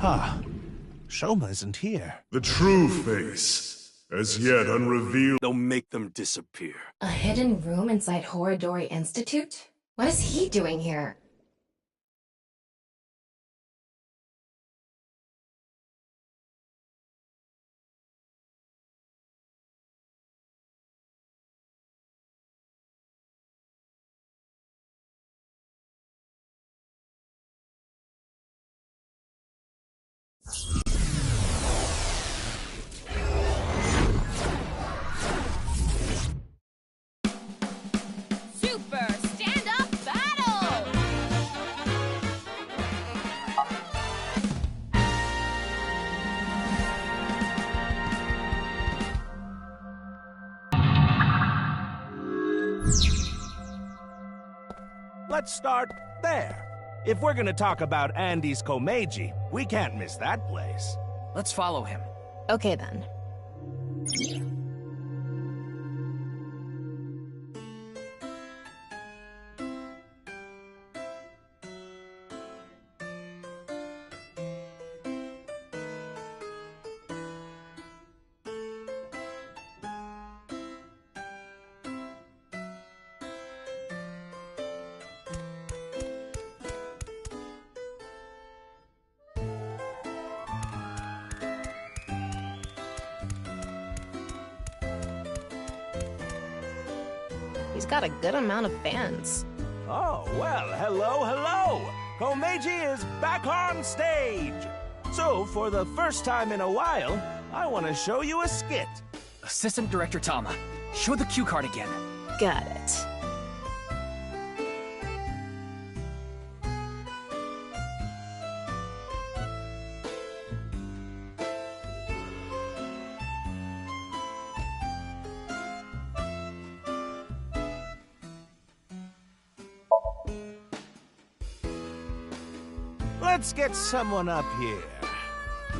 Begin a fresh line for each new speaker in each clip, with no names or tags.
Huh. Shoma isn't here.
The true face, as yet unrevealed.
Don't make them disappear.
A hidden room inside Horodori Institute? What is he doing here?
Super stand-up battle!
Let's start there. If we're gonna talk about Andy's Komeiji, we can't miss that place.
Let's follow him.
Okay then. He's got a good amount of fans.
Oh, well, hello. Komeiji is back on stage. So, for the first time in a while, I want to show you a skit.
Assistant Director Tama, show the cue card again.
Got it.
Let's get someone up here.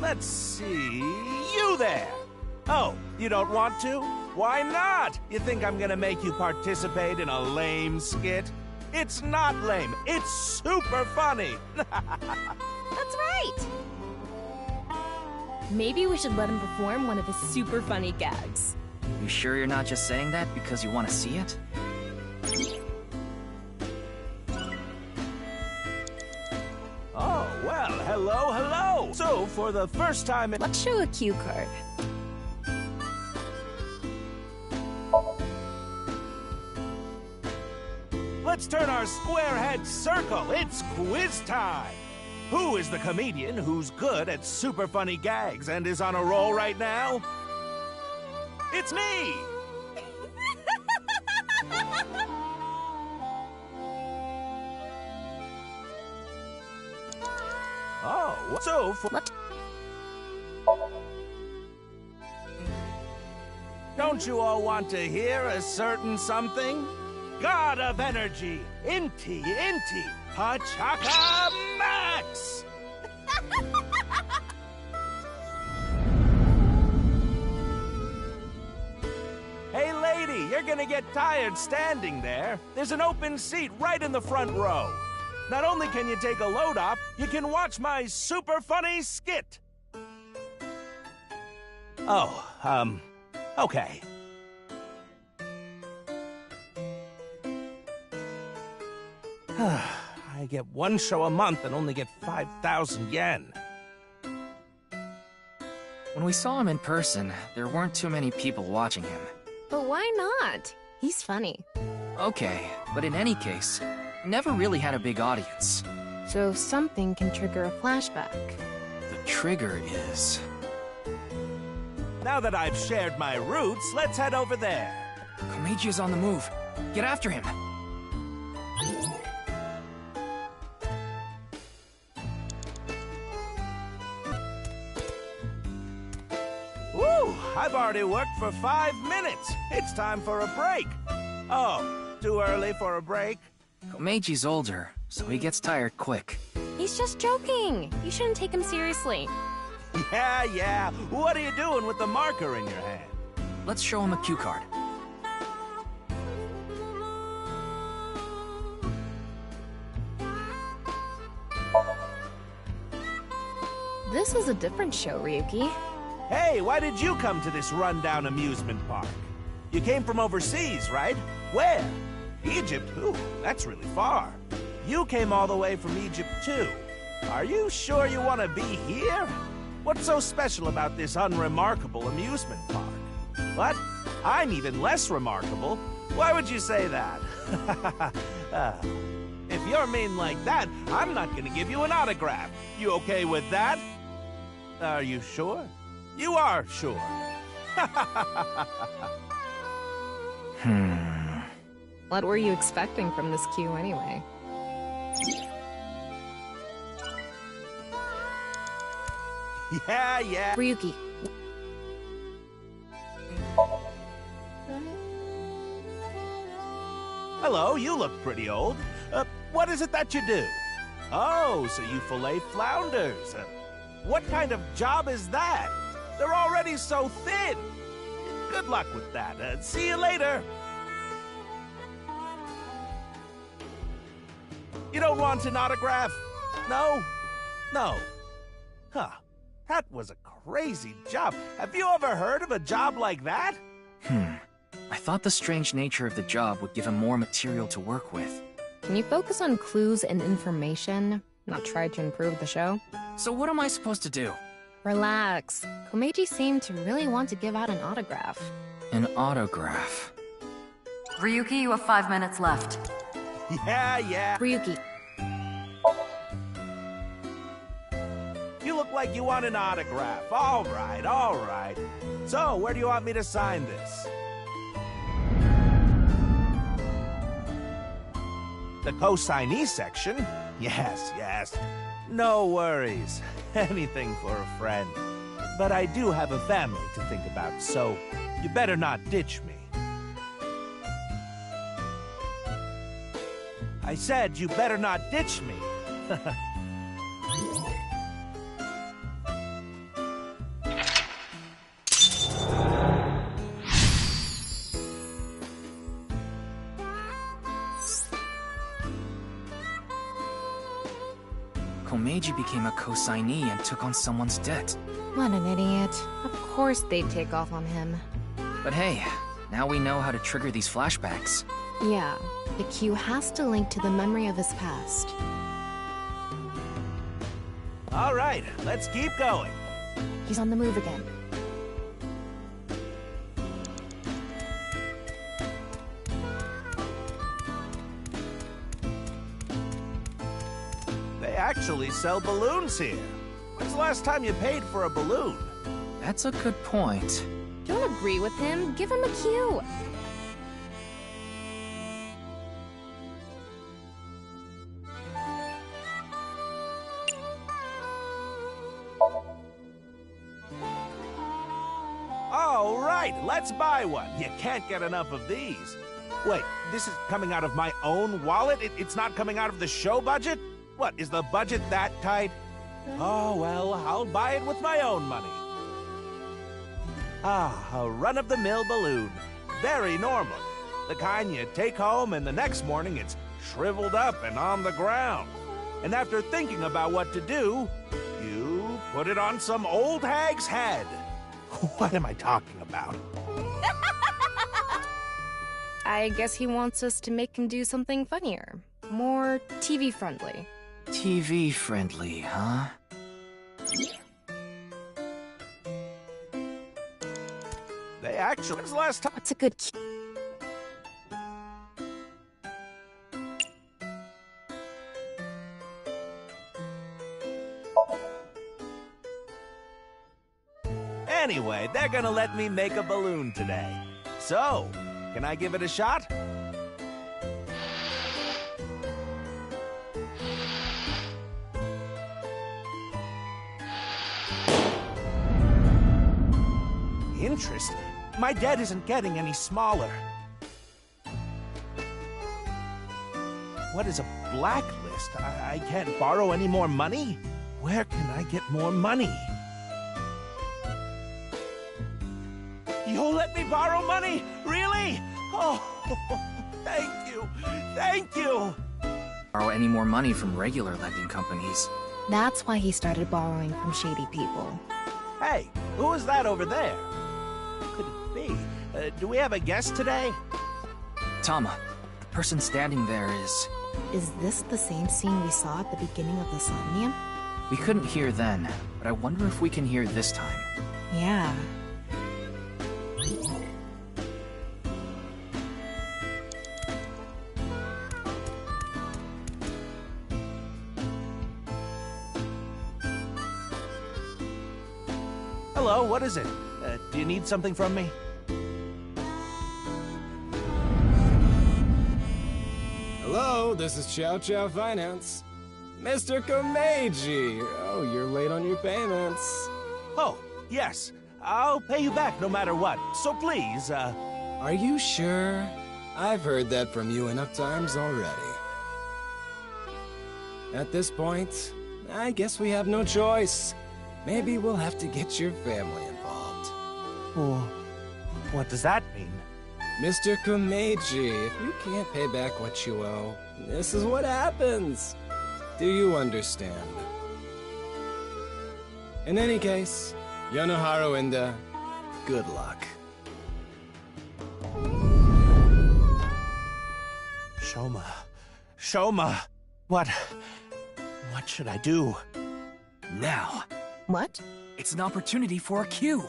Let's see. You there! Oh, you don't want to? Why not? You think I'm gonna make you participate in a lame skit? It's not lame. It's super funny.
That's right! Maybe we should let him perform one of his super funny gags.
You sure you're not just saying that because you want to see it?
Oh, well, hello. So, for the first time in...
Let's show a cue card.
Let's turn our square head circle. It's quiz time. Who is the comedian who's good at super funny gags and is on a roll right now? It's me! Oh, so for... Don't you all want to hear a certain something? God of energy, Inti, Pachaka Max! Hey lady, you're gonna get tired standing there. There's an open seat right in the front row. Not only can you take a load off, you can watch my super funny skit. Oh, okay. I get one show a month and only get 5,000 yen.
When we saw him in person, there weren't too many people watching him.
But why not? He's funny.
Okay, but in any case, never really had a big audience.
So something can trigger a flashback.
The trigger is...
Now that I've shared my roots, let's head over there.
Komeiji is on the move. Get after him.
Woo! I've already worked for 5 minutes. It's time for a break. Oh, too early for a break?
Komeiji's older, so he gets tired quick.
He's just joking. You shouldn't take him seriously.
Yeah. What are you doing with the marker in your hand?
Let's show him a cue card.
This is a different show, Ryuki.
Hey, why did you come to this rundown amusement park? You came from overseas, right? Where? Egypt? Ooh, that's really far. You came all the way from Egypt, too. Are you sure you want to be here? What's so special about this unremarkable amusement park? What? I'm even less remarkable. Why would you say that? If you're mean like that, I'm not gonna give you an autograph. You okay with that? Are you sure? You are sure.
What were you expecting from this queue anyway?
Yeah.
Ryuki.
Hello, you look pretty old. What is it that you do? Oh, so you fillet flounders. What kind of job is that? They're already so thin. Good luck with that. See you later. You don't want an autograph? No? No. Huh. That was a crazy job. Have you ever heard of a job like that?
I thought the strange nature of the job would give him more material to work with.
Can you focus on clues and information, not try to improve the show?
So what am I supposed to do?
Relax. Komeiji seemed to really want to give out an autograph.
An autograph.
Ryuki, you have 5 minutes left.
Yeah.
Ryuki.
You look like you want an autograph. All right. So, where do you want me to sign this? The co-signee section? Yes. No worries. Anything for a friend. But I do have a family to think about, so you better not ditch me. I said you better not ditch me.
Komeiji became a co-signee and took on someone's debt.
What an idiot. Of course they'd take off on him.
But hey, now we know how to trigger these flashbacks.
Yeah, the cue has to link to the memory of his past.
All right, let's keep going.
He's on the move again.
They actually sell balloons here. When's the last time you paid for a balloon?
That's a good point.
Don't agree with him. Give him a cue.
All right, let's buy one. You can't get enough of these. Wait, this is coming out of my own wallet? It's not coming out of the show budget? What, is the budget that tight? Oh, well, I'll buy it with my own money. A run-of-the-mill balloon. Very normal. The kind you take home and the next morning it's shriveled up and on the ground. And after thinking about what to do, you put it on some old hag's head. What am I talking about?
I guess he wants us to make him do something funnier. More TV-friendly.
TV-friendly, huh?
They actually... When's the last time...
What's a good cue?
Anyway, they're gonna let me make a balloon today. So, can I give it a shot? Interest? My debt isn't getting any smaller. What is a blacklist? I can't borrow any more money? Where can I get more money? You'll let me borrow money? Really? Oh, thank you. Thank you.
Borrow any more money from regular lending companies.
That's why he started borrowing from shady people.
Hey, who is that over there? Who could it be? Do we have a guest today?
Tama, the person standing there is...
Is this the same scene we saw at the beginning of the Somnium?
We couldn't hear then, but I wonder if we can hear this time.
Yeah.
Hello, what is it? Do you need something from me?
Hello, this is Chow Chow Finance. Mr. Komeiji! Oh, you're late on your payments.
Oh, yes. I'll pay you back no matter what. So please,
Are you sure? I've heard that from you enough times already. At this point, I guess we have no choice. Maybe we'll have to get your family involved.
Oh, what does that mean?
Mr. Komeiji, if you can't pay back what you owe, this is what happens. Do you understand? In any case, Yonoharu Inda, good luck.
Shoma, what should I do?
Now,
What?
it's an opportunity for a cue.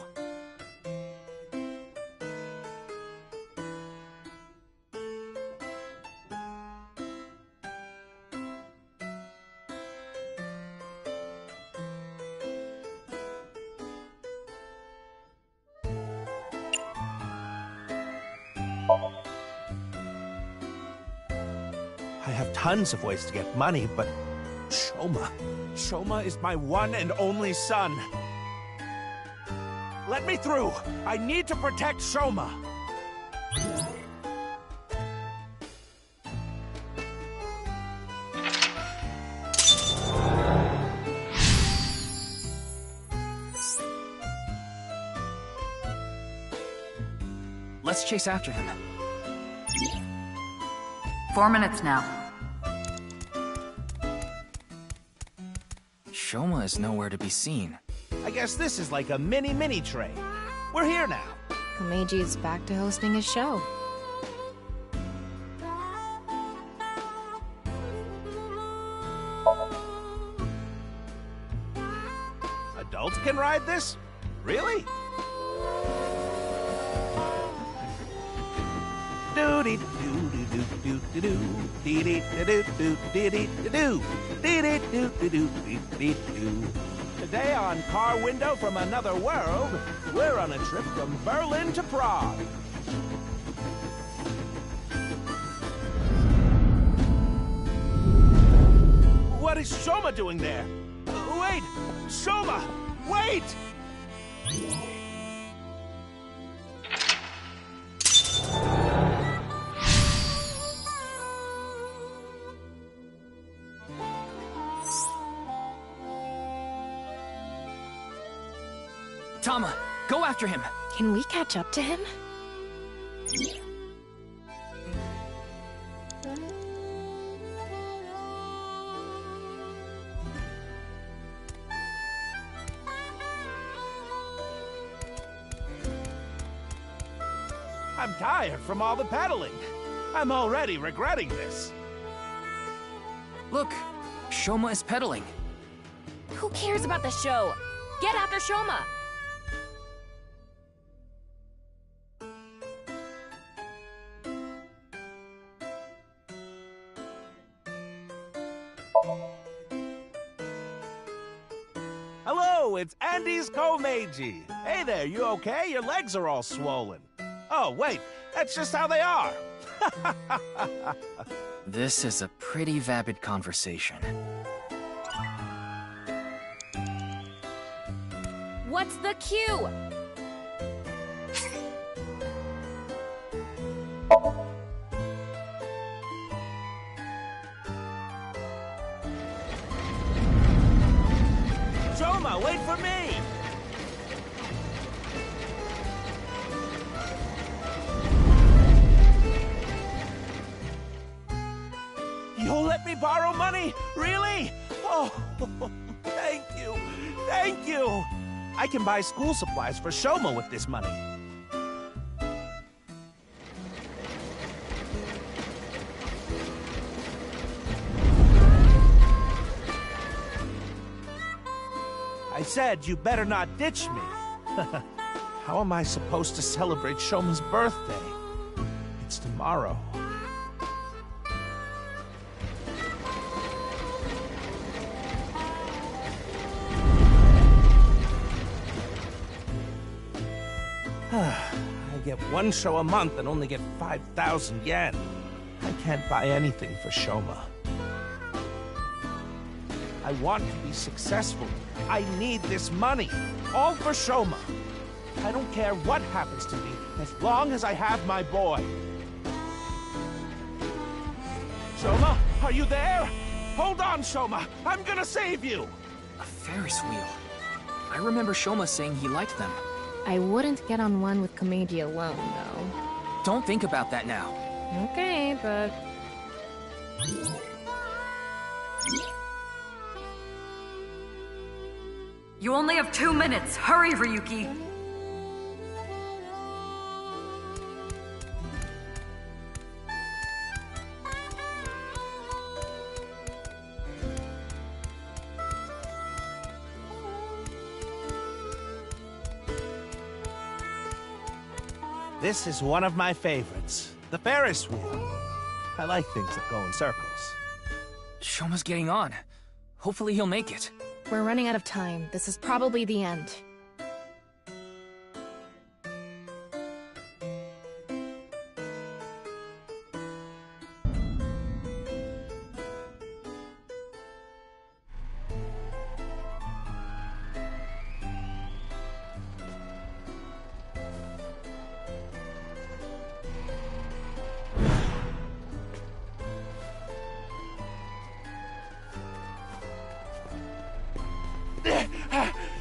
I have tons of ways to get money, but Shoma is my one and only son. Let me through. I need to protect Shoma.
Let's chase after him.
4 minutes now.
Shoma is nowhere to be seen.
I guess this is like a mini train. We're here now.
Komeiji is back to hosting his show.
Adults can ride this? Really? Today on Car Window from Another World, we're on a trip from Berlin to Prague. What is Shoma doing there? Wait! Shoma! Wait!
Tama, go after him!
Can we catch up to him?
I'm tired from all the pedaling. I'm already regretting this.
Look, Shoma is pedaling.
Who cares about the show? Get after Shoma!
Hello, it's Andy's Komeiji. Hey there, you okay? Your legs are all swollen. Oh, wait, that's just how they are.
This is a pretty vapid conversation.
What's the cue?
Shoma, wait for me! You'll let me borrow money? Really? Oh. Thank you! I can buy school supplies for Shoma with this money. I said you better not ditch me. How am I supposed to celebrate Shoma's birthday? It's tomorrow. I get one show a month and only get 5,000 yen. I can't buy anything for Shoma. I want to be successful. I need this money. All for Shoma. I don't care what happens to me, as long as I have my boy. Shoma, are you there? Hold on, Shoma. I'm gonna save you.
A Ferris wheel. I remember Shoma saying he liked them.
I wouldn't get on one with Komeiji alone, though.
Don't think about that now.
Okay, but...
You only have 2 minutes. Hurry, Ryuki.
This is one of my favorites. The Ferris wheel. I like things that go in circles.
Shoma's getting on. Hopefully he'll make it.
We're running out of time. This is probably the end.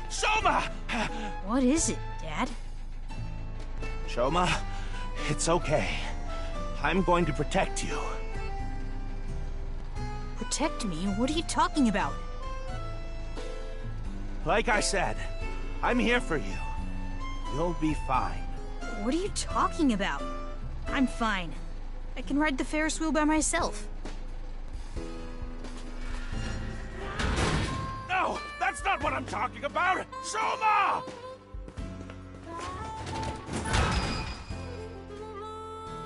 Shoma!
What is it, Dad?
Shoma, it's okay. I'm going to protect you.
Protect me? What are you talking about?
Like I said, I'm here for you. You'll be fine.
What are you talking about? I'm fine. I can ride the Ferris wheel by myself.
No, that's not what I'm talking about! Shoma!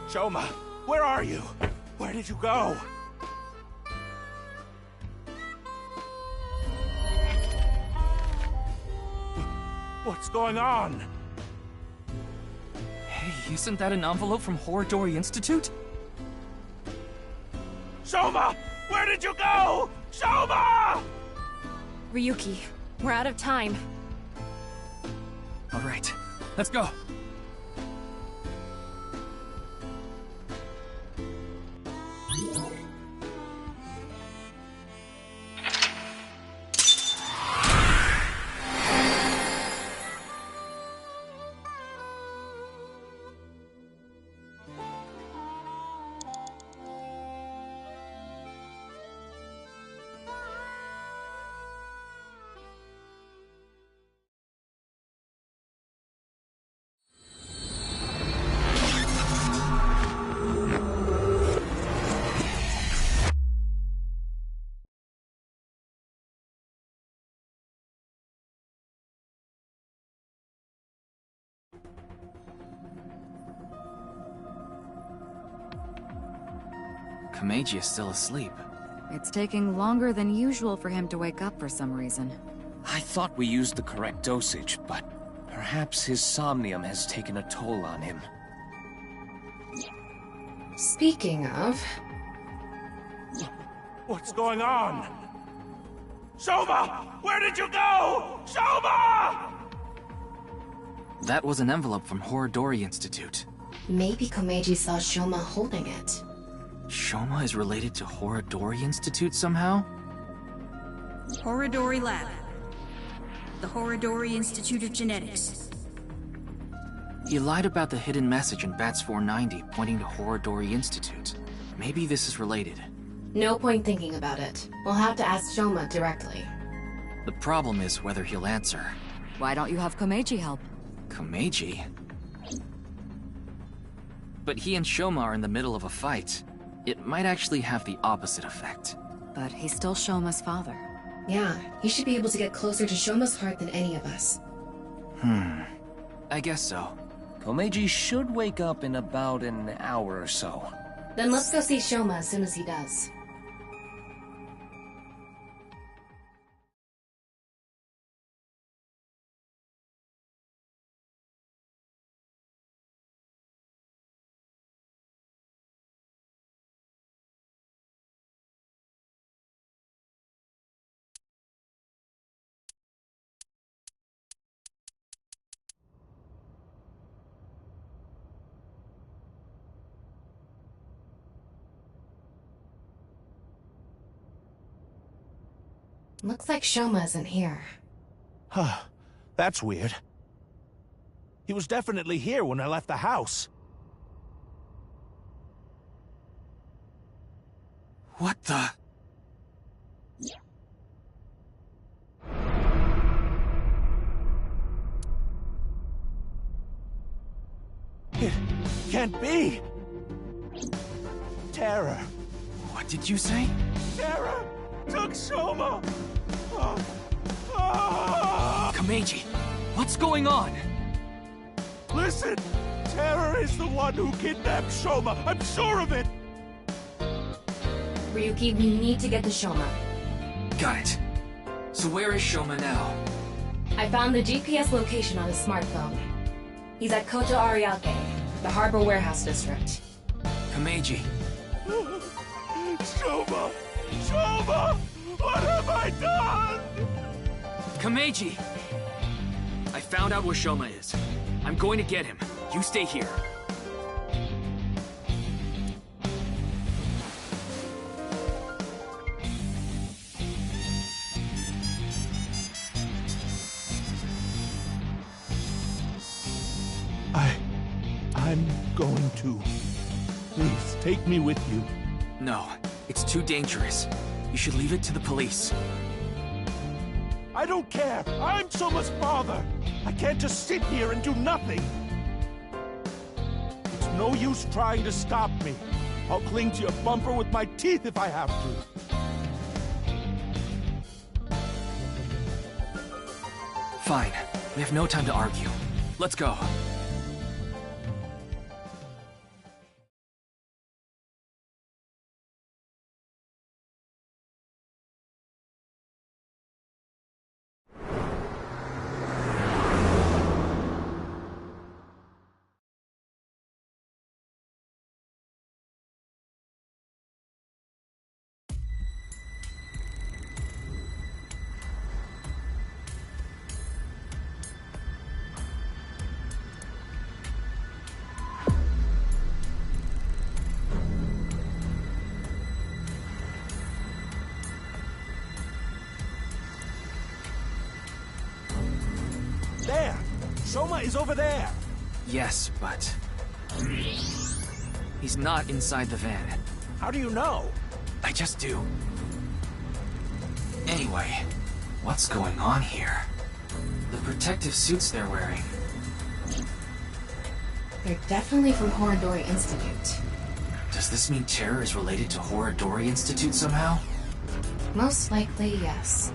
Shoma, where are you? Where did you go? What's going on?
Hey, isn't that an envelope from Horodori Institute?
Shoma! Where did you go? Shoma!
Ryuki, we're out of time.
All right, let's go. Komeiji is still asleep.
It's taking longer than usual for him to wake up for some reason.
I thought we used the correct dosage, but perhaps his somnium has taken a toll on him.
Speaking of...
What's going on? Shoma! Where did you go? Shoma!
That was an envelope from Horodori Institute.
maybe Komeiji saw Shoma holding it.
Shoma is related to Horodori Institute somehow?
Horodori Lab. The Horodori Institute of Genetics.
He lied about the hidden message in Bats 490 pointing to Horodori Institute. Maybe this is related.
No point thinking about it. We'll have to ask Shoma directly.
The problem is whether he'll answer.
Why don't you have Komeiji help?
Komeiji? But he and Shoma are in the middle of a fight. It might actually have the opposite effect.
But he's still Shoma's father.
Yeah, he should be able to get closer to Shoma's heart than any of us.
I guess so.
Komeiji should wake up in about an hour or so.
Then let's go see Shoma as soon as he does. Looks like Shoma isn't here.
Huh. That's weird. He was definitely here when I left the house.
What the?
It can't be! Terror.
What did you say?
Terror took Shoma!
Komeiji, what's going on?
Listen! Terror is the one who kidnapped Shoma! I'm sure of it!
Ryuki, we need to get to Shoma.
Got it. So where is Shoma now?
I found the GPS location on his smartphone. He's at Koto Ariake, the Harbor Warehouse District.
Komeiji.
Shoma! Shoma! What have I done?
Komeiji! I found out where Shoma is. I'm going to get him. You stay here.
I'm going to. Please, take me with you.
No, it's too dangerous. You should leave it to the police.
I don't care. I'm Shoma's father. I can't just sit here and do nothing. It's no use trying to stop me. I'll cling to your bumper with my teeth if I have to.
Fine. We have no time to argue. Let's go.
There! Shoma is over there!
Yes, but... he's not inside the van.
How do you know?
I just do. Anyway, what's going on here? The protective suits they're wearing.
They're definitely from Horodori Institute.
Does this mean terror is related to Horodori Institute somehow?
Most likely, yes.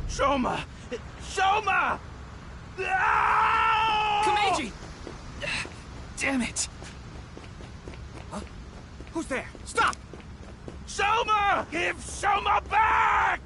Shoma! Shoma!
Komeiji! Damn it!
Huh? Who's there? Stop! Shoma! Give Shoma back!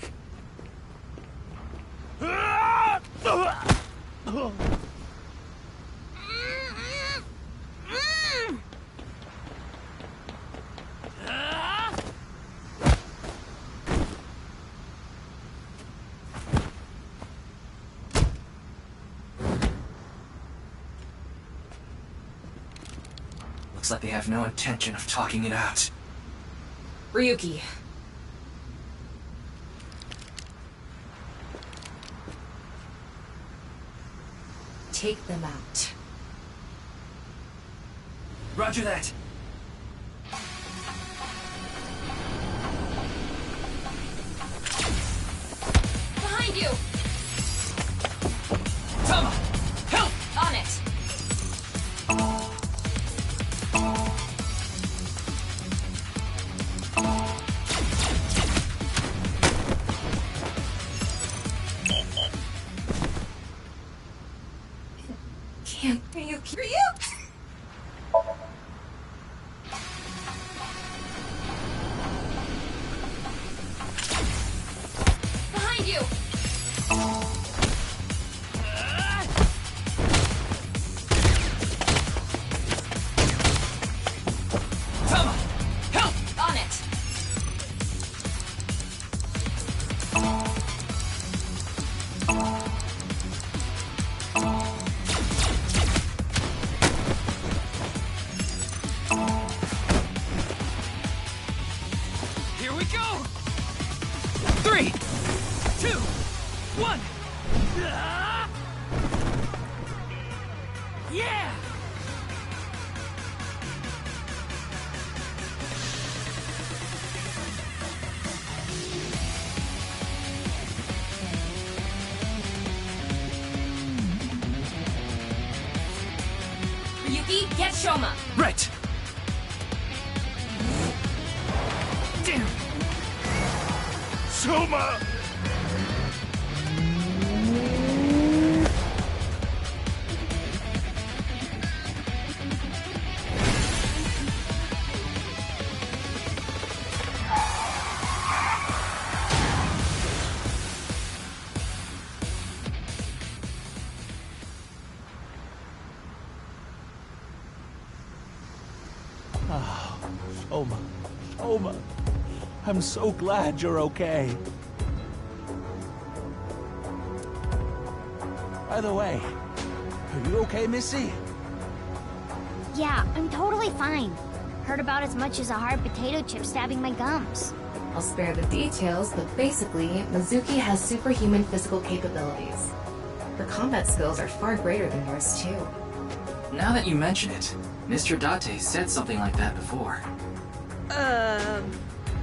Looks like they have no intention of talking it out.
Ryuki. Take them out.
Roger that.
Behind you!
Tama! Help!
On it! Can't you hear you? Behind you!
Tama! Help!
On it!
Here we go! 3, 2, 1! Yeah!
Ryuki, get Shoma!
Right! Damn!
Soma!
Soma. Soma. I'm so glad you're okay. By the way, are you okay, Missy?
Yeah, I'm totally fine. Heard about as much as a hard potato chip stabbing my gums.
I'll spare the details, but basically, Mizuki has superhuman physical capabilities. Her combat skills are far greater than yours, too.
Now that you mention it, Mr. Date said something like that before.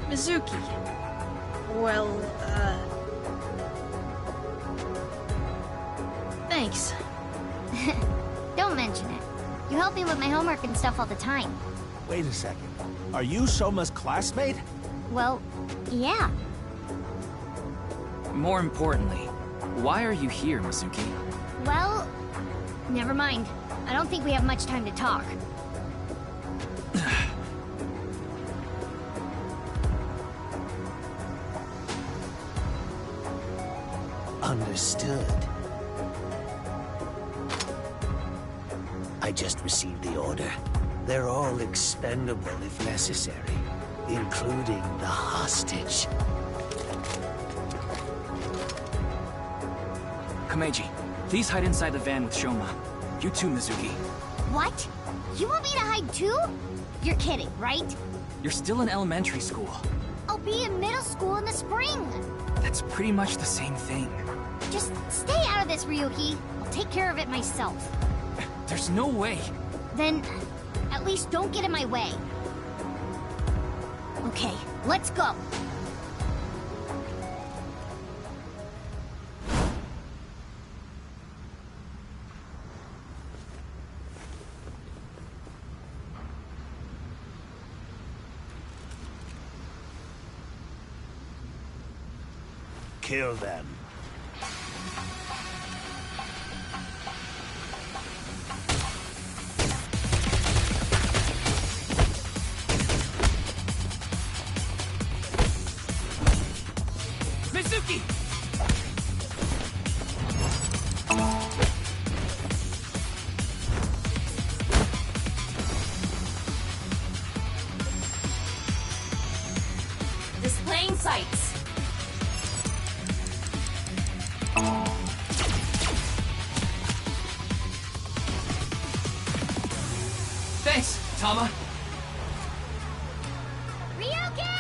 Mizuki. Well, thanks.
Don't mention it. You help me with my homework and stuff all the time.
Wait a second. Are you Soma's classmate?
Well, yeah.
More importantly, why are you here, Mizuki?
Well, never mind. I don't think we have much time to talk.
Understood. I just received the order. They're all expendable if necessary, including the hostage.
Kameji, please hide inside the van with Shoma. You too, Mizuki.
What? You want me to hide too? You're kidding, right?
You're still in elementary school.
I'll be in middle school in the spring.
That's pretty much the same thing.
Just stay out of this, Ryuki. I'll take care of it myself.
There's no way.
Then, at least don't get in my way. Okay, let's go.
Kill them.
Mizuki!
Displaying sights.
Thanks, Tama.
Ryuki!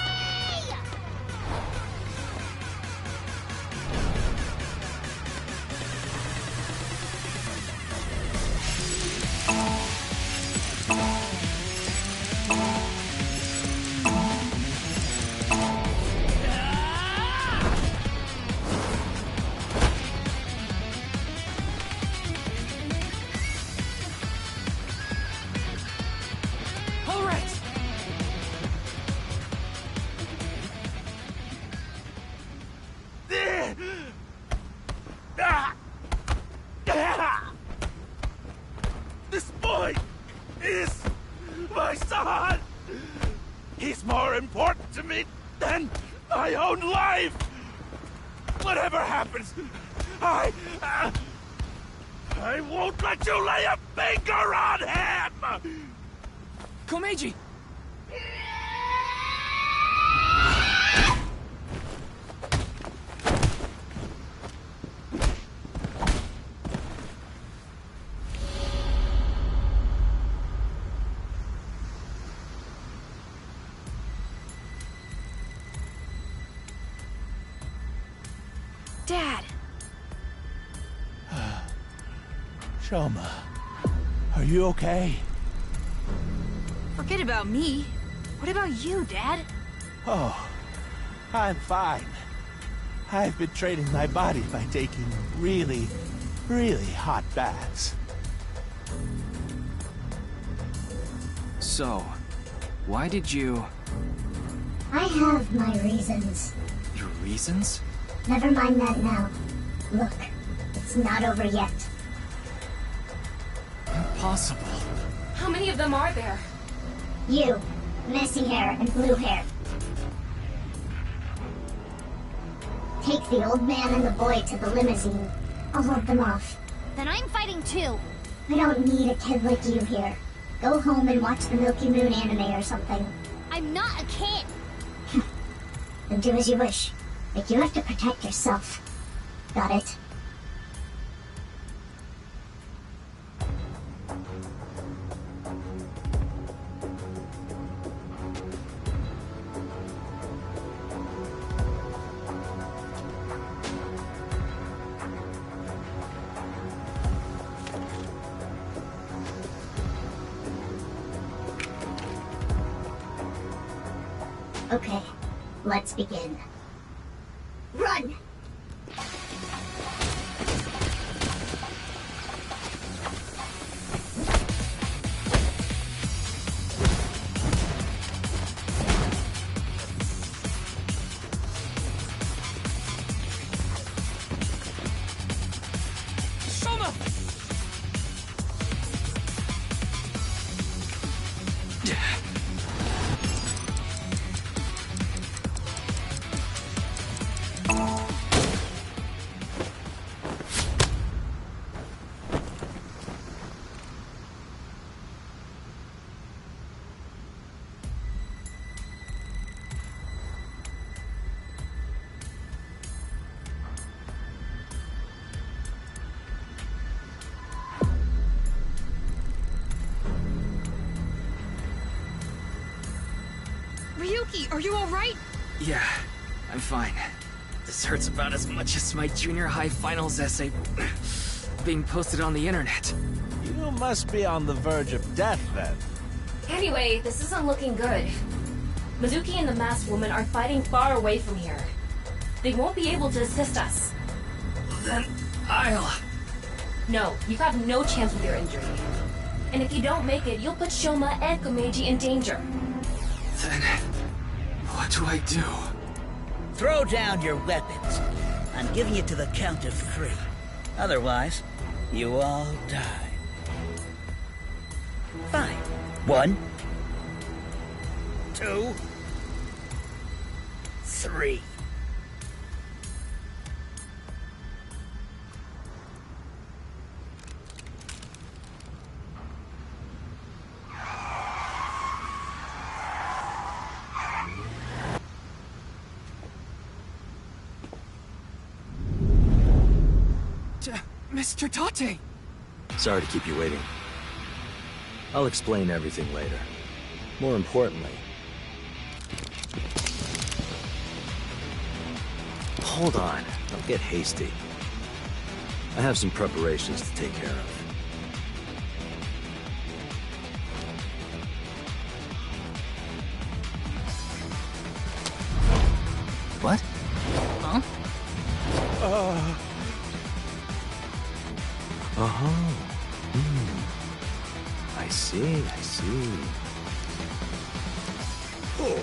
son! He's more important to me than my own life! Whatever happens, I won't let you lay a finger on him!
Komeiji!
Dad!
Shoma, are you okay?
Forget about me. What about you, Dad?
Oh, I'm fine. I've been training my body by taking really, really hot baths.
So, why did you...
I have my reasons.
Your reasons?
Never mind that now. Look, it's not over yet.
Impossible.
How many of them are there?
You, messy hair and blue hair. Take the old man and the boy to the limousine. I'll hold them off.
Then I'm fighting too.
I don't need a kid like you here. Go home and watch the Milky Moon anime or something.
I'm not a kid.
Then do as you wish. But you have to protect yourself. Got it? Okay, let's begin. Run!
Ryuki, are you alright?
Yeah, I'm fine. This hurts about as much as my junior high finals essay being posted on the internet.
You must be on the verge of death, then.
Anyway, this isn't looking good. Mizuki and the masked woman are fighting far away from here. They won't be able to assist us.
Then I'll...
No, you have no chance with your injury. And if you don't make it, you'll put Shoma and Komeiji in danger.
Then... what do I do?
Throw down your weapons. I'm giving it to the count of 3. Otherwise, you all die. Fine. 1, 2, 3.
Mr. Tate!
Sorry to keep you waiting. I'll explain everything later. More importantly... Hold on, don't get hasty. I have some preparations to take care of.
What?
Huh?
Uh-huh. I see.
Oh,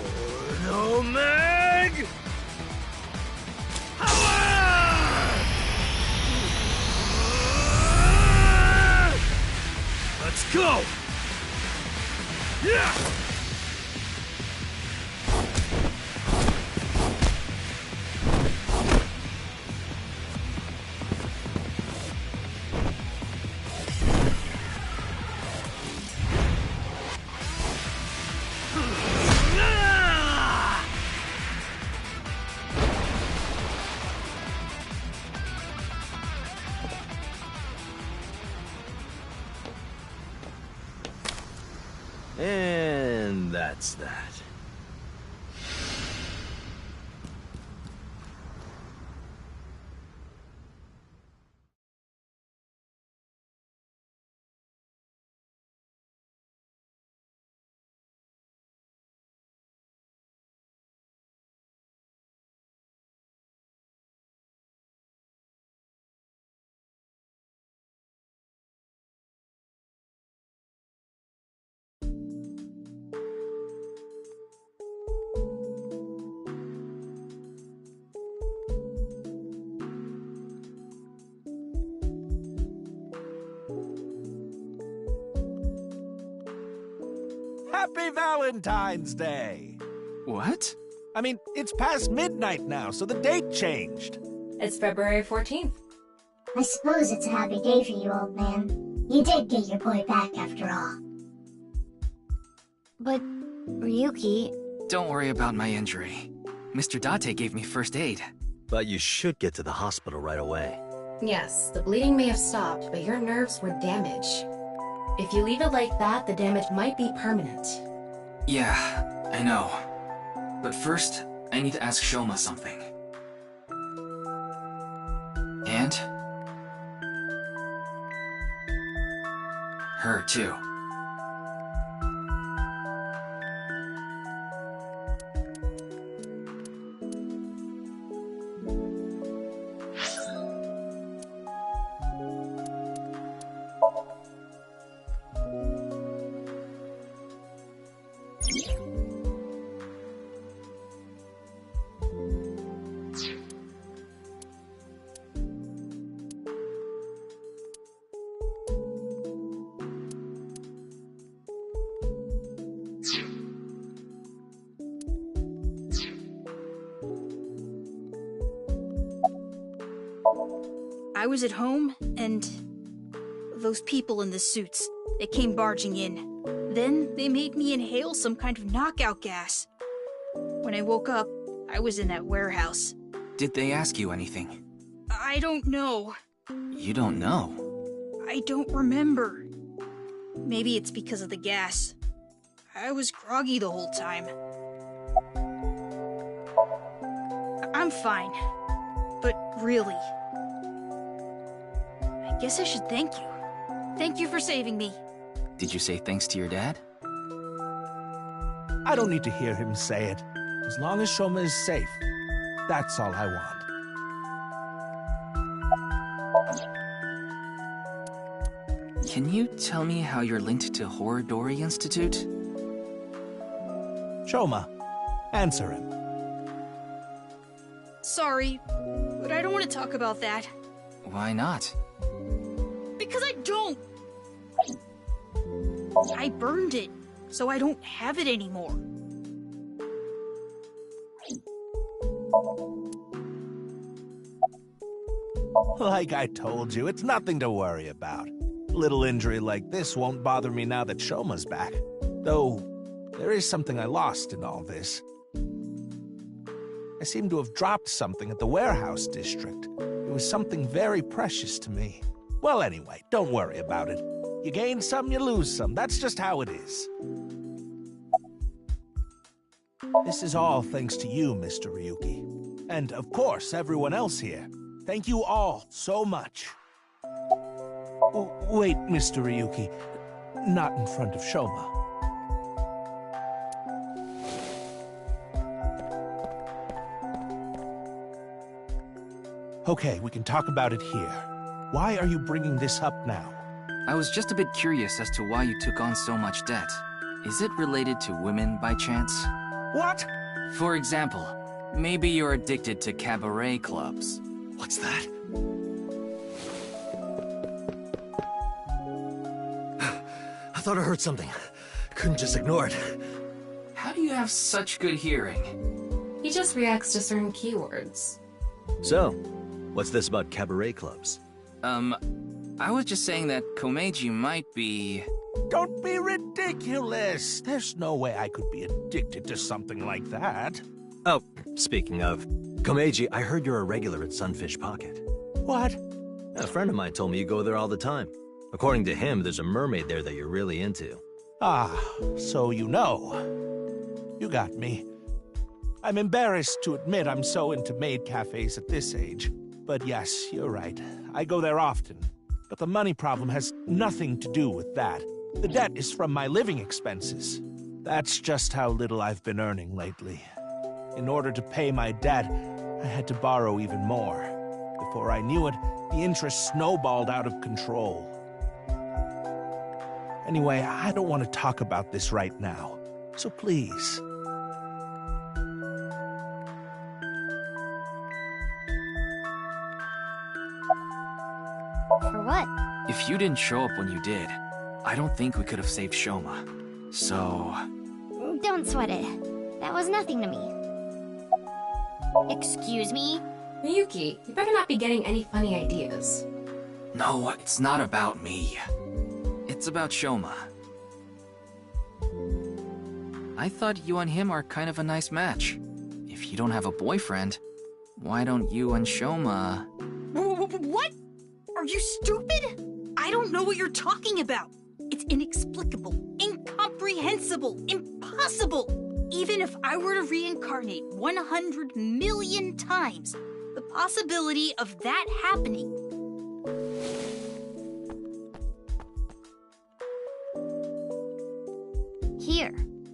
no, Meg! Let's go!
And that's that.
Happy Valentine's Day!
What?
I mean, it's past midnight now, so the date changed.
It's February 14th.
I suppose it's a happy day for you, old man. You did get your boy back after all.
But, Ryuki...
Don't worry about my injury. Mr. Date gave me first aid.
But you should get to the hospital right away.
Yes, the bleeding may have stopped, but your nerves were damaged. If you leave it like that, the damage might be permanent.
Yeah, I know. But first, I need to ask Shoma something. And? Her, too.
I was at home, and those people in the suits, they came barging in. Then they made me inhale some kind of knockout gas. When I woke up, I was in that warehouse.
Did they ask you anything?
I don't know.
You don't know?
I don't remember. Maybe it's because of the gas. I was groggy the whole time. I'm fine. But really... I guess I should thank you. Thank you for saving me.
Did you say thanks to your dad?
I don't need to hear him say it. As long as Shoma is safe, that's all I want.
Can you tell me how you're linked to Horodori Institute?
Shoma, answer him.
Sorry, but I don't want to talk about that.
Why not?
Because I don't! I burned it, so I don't have it anymore.
Like I told you, it's nothing to worry about. A little injury like this won't bother me now that Shoma's back. Though, there is something I lost in all this. I seem to have dropped something at the warehouse district. It was something very precious to me. Well, anyway, don't worry about it. You gain some, you lose some. That's just how it is. This is all thanks to you, Mr. Ryuki. And, of course, everyone else here. Thank you all so much. Wait, Mr. Ryuki. Not in front of Shoma. Okay, we can talk about it here. Why are you bringing this up now?
I was just a bit curious as to why you took on so much debt. Is it related to women by chance?
What?
For example, maybe you're addicted to cabaret clubs.
What's that? I thought I heard something. couldn't just ignore it.
How do you have such good hearing?
He just reacts to certain keywords.
So, what's this about cabaret clubs?
I was just saying that Komeiji might be...
Don't be ridiculous! There's no way I could be addicted to something like that.
Oh, speaking of, Komeiji, I heard you're a regular at Sunfish Pocket.
What?
A friend of mine told me you go there all the time. According to him, there's a mermaid there that you're really into.
Ah, so you know. You got me. I'm embarrassed to admit I'm so into maid cafes at this age. But yes, you're right. I go there often. But the money problem has nothing to do with that. The debt is from my living expenses. That's just how little I've been earning lately. In order to pay my debt, I had to borrow even more. Before I knew it, the interest snowballed out of control. Anyway, I don't want to talk about this right now. So please.
For what?
If you didn't show up when you did, I don't think we could have saved Shoma. So...
Don't sweat it. That was nothing to me. Excuse me?
Miyuki, you better not be getting any funny ideas.
No, it's not about me. It's about Shoma. I thought you and him are kind of a nice match. If you don't have a boyfriend, why don't you and Shoma...
What? Are you stupid? I don't know what you're talking about. It's inexplicable, incomprehensible, impossible. Even if I were to reincarnate 100 million times, the possibility of that happening...
Here.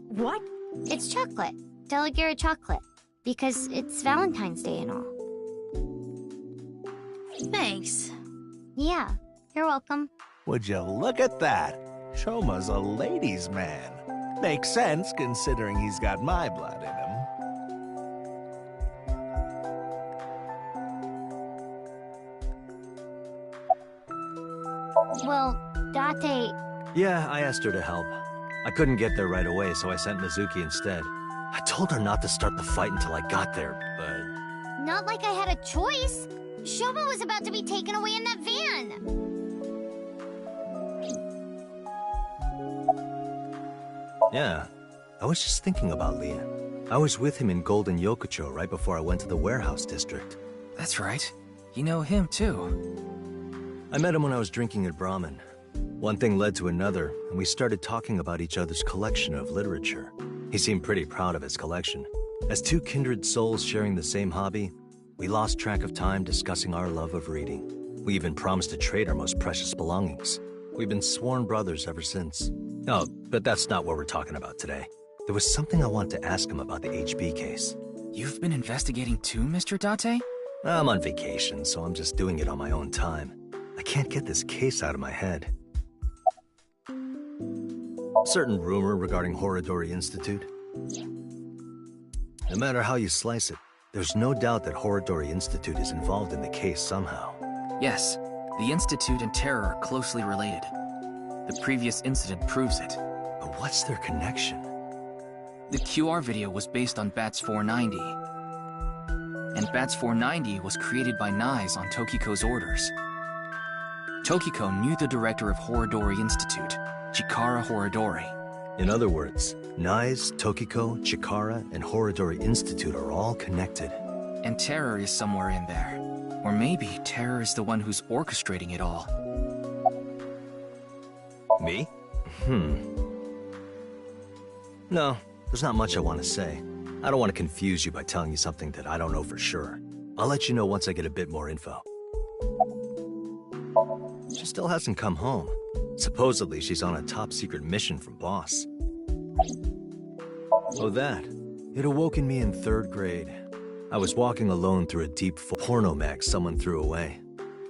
What?
It's chocolate. Delegate chocolate. Because it's Valentine's Day and all.
Thanks.
Yeah, you're welcome.
Would you look at that? Shoma's a ladies' man. Makes sense, considering he's got my blood in him.
Well, Date...
Yeah, I asked her to help. I couldn't get there right away, so I sent Mizuki instead. I told her not to start the fight until I got there, but...
Not like I had a choice. Shoma was about to be taken away in that van.
Yeah, I was just thinking about Leon. I was with him in Golden Yokocho right before I went to the warehouse district.
That's right. You know him, too.
I met him when I was drinking at Brahmin. One thing led to another, and we started talking about each other's collection of literature. He seemed pretty proud of his collection. As two kindred souls sharing the same hobby, we lost track of time discussing our love of reading. We even promised to trade our most precious belongings. We've been sworn brothers ever since. Oh, but that's not what we're talking about today. There was something I wanted to ask him about the HB case.
You've been investigating too, Mr. Date?
I'm on vacation, so I'm just doing it on my own time. I can't get this case out of my head. Certain rumor regarding Horodori Institute. No matter how you slice it, there's no doubt that Horodori Institute is involved in the case somehow.
Yes, the Institute and Terror are closely related. The previous incident proves it.
But what's their connection?
The QR video was based on Bats 490. And Bats 490 was created by Nyes on Tokiko's orders. Tokiko knew the director of Horodori Institute, Chikara Horodori.
In other words, Nyes, Tokiko, Chikara, and Horodori Institute are all connected.
And Terror is somewhere in there. Or maybe Terror is the one who's orchestrating it all.
Me? No, there's not much I want to say. I don't want to confuse you by telling you something that I don't know for sure. I'll let you know once I get a bit more info. She still hasn't come home. Supposedly, she's on a top-secret mission from Boss. Oh, that. It awoke in me in 3rd grade. I was walking alone through a deep porno mag someone threw away.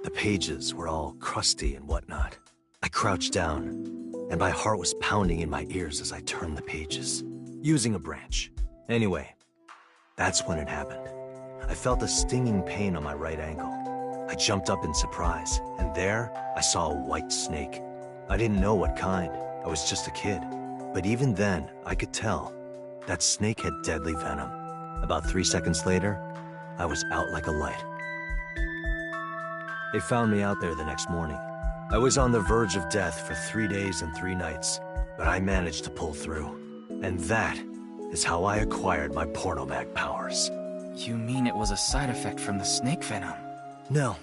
The pages were all crusty and whatnot. I crouched down, and my heart was pounding in my ears as I turned the pages, using a branch. Anyway, that's when it happened. I felt a stinging pain on my right ankle. I jumped up in surprise, and there I saw a white snake. I didn't know what kind. I was just a kid. But even then, I could tell that snake had deadly venom. About 3 seconds later, I was out like a light. They found me out there the next morning. I was on the verge of death for 3 days and 3 nights, but I managed to pull through. And that is how I acquired my pornomag powers.
You mean it was a side effect from the snake venom?
No,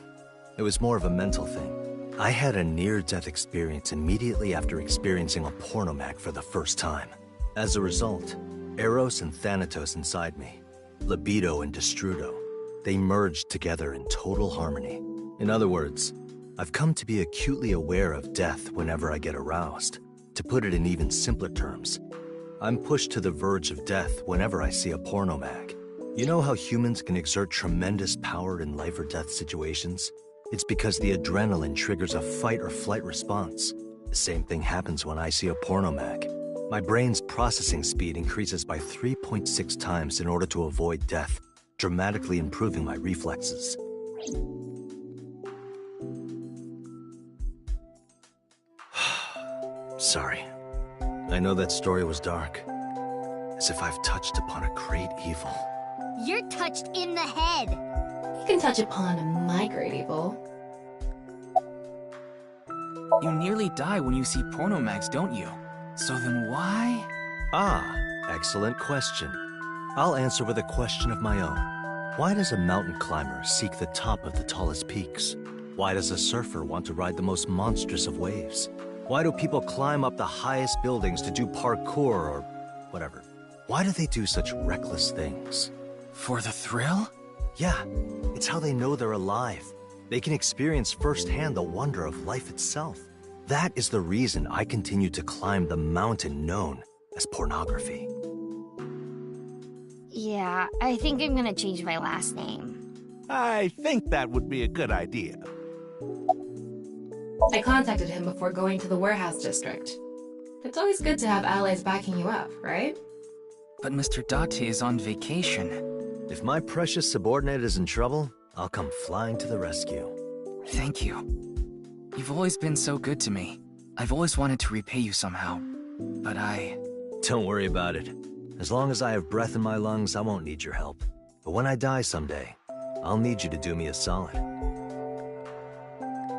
it was more of a mental thing. I had a near-death experience immediately after experiencing a pornomag for the first time. As a result, Eros and Thanatos inside me, libido and destrudo, they merged together in total harmony. In other words, I've come to be acutely aware of death whenever I get aroused. To put it in even simpler terms, I'm pushed to the verge of death whenever I see a pornomag. You know how humans can exert tremendous power in life or death situations? It's because the adrenaline triggers a fight or flight response. The same thing happens when I see a pornomag. My brain's processing speed increases by 3.6 times in order to avoid death, dramatically improving my reflexes. Sorry. I know that story was dark. As if I've touched upon a great evil.
You're touched in the head.
You can touch upon my great evil.
You nearly die when you see pornomags, don't you? So then why?
Ah, excellent question. I'll answer with a question of my own. Why does a mountain climber seek the top of the tallest peaks? Why does a surfer want to ride the most monstrous of waves? Why do people climb up the highest buildings to do parkour or whatever? Why do they do such reckless things?
For the thrill?
Yeah, it's how they know they're alive. They can experience firsthand the wonder of life itself. That is the reason I continue to climb the mountain known as pornography.
Yeah, I think I'm gonna change my last name.
I think that would be a good idea.
I contacted him before going to the warehouse district. It's always good to have allies backing you up, right?
But Mr. Date is on vacation.
If my precious subordinate is in trouble, I'll come flying to the rescue.
Thank you. You've always been so good to me. I've always wanted to repay you somehow, but
Don't worry about it. As long as I have breath in my lungs, I won't need your help. But when I die someday, I'll need you to do me a solid.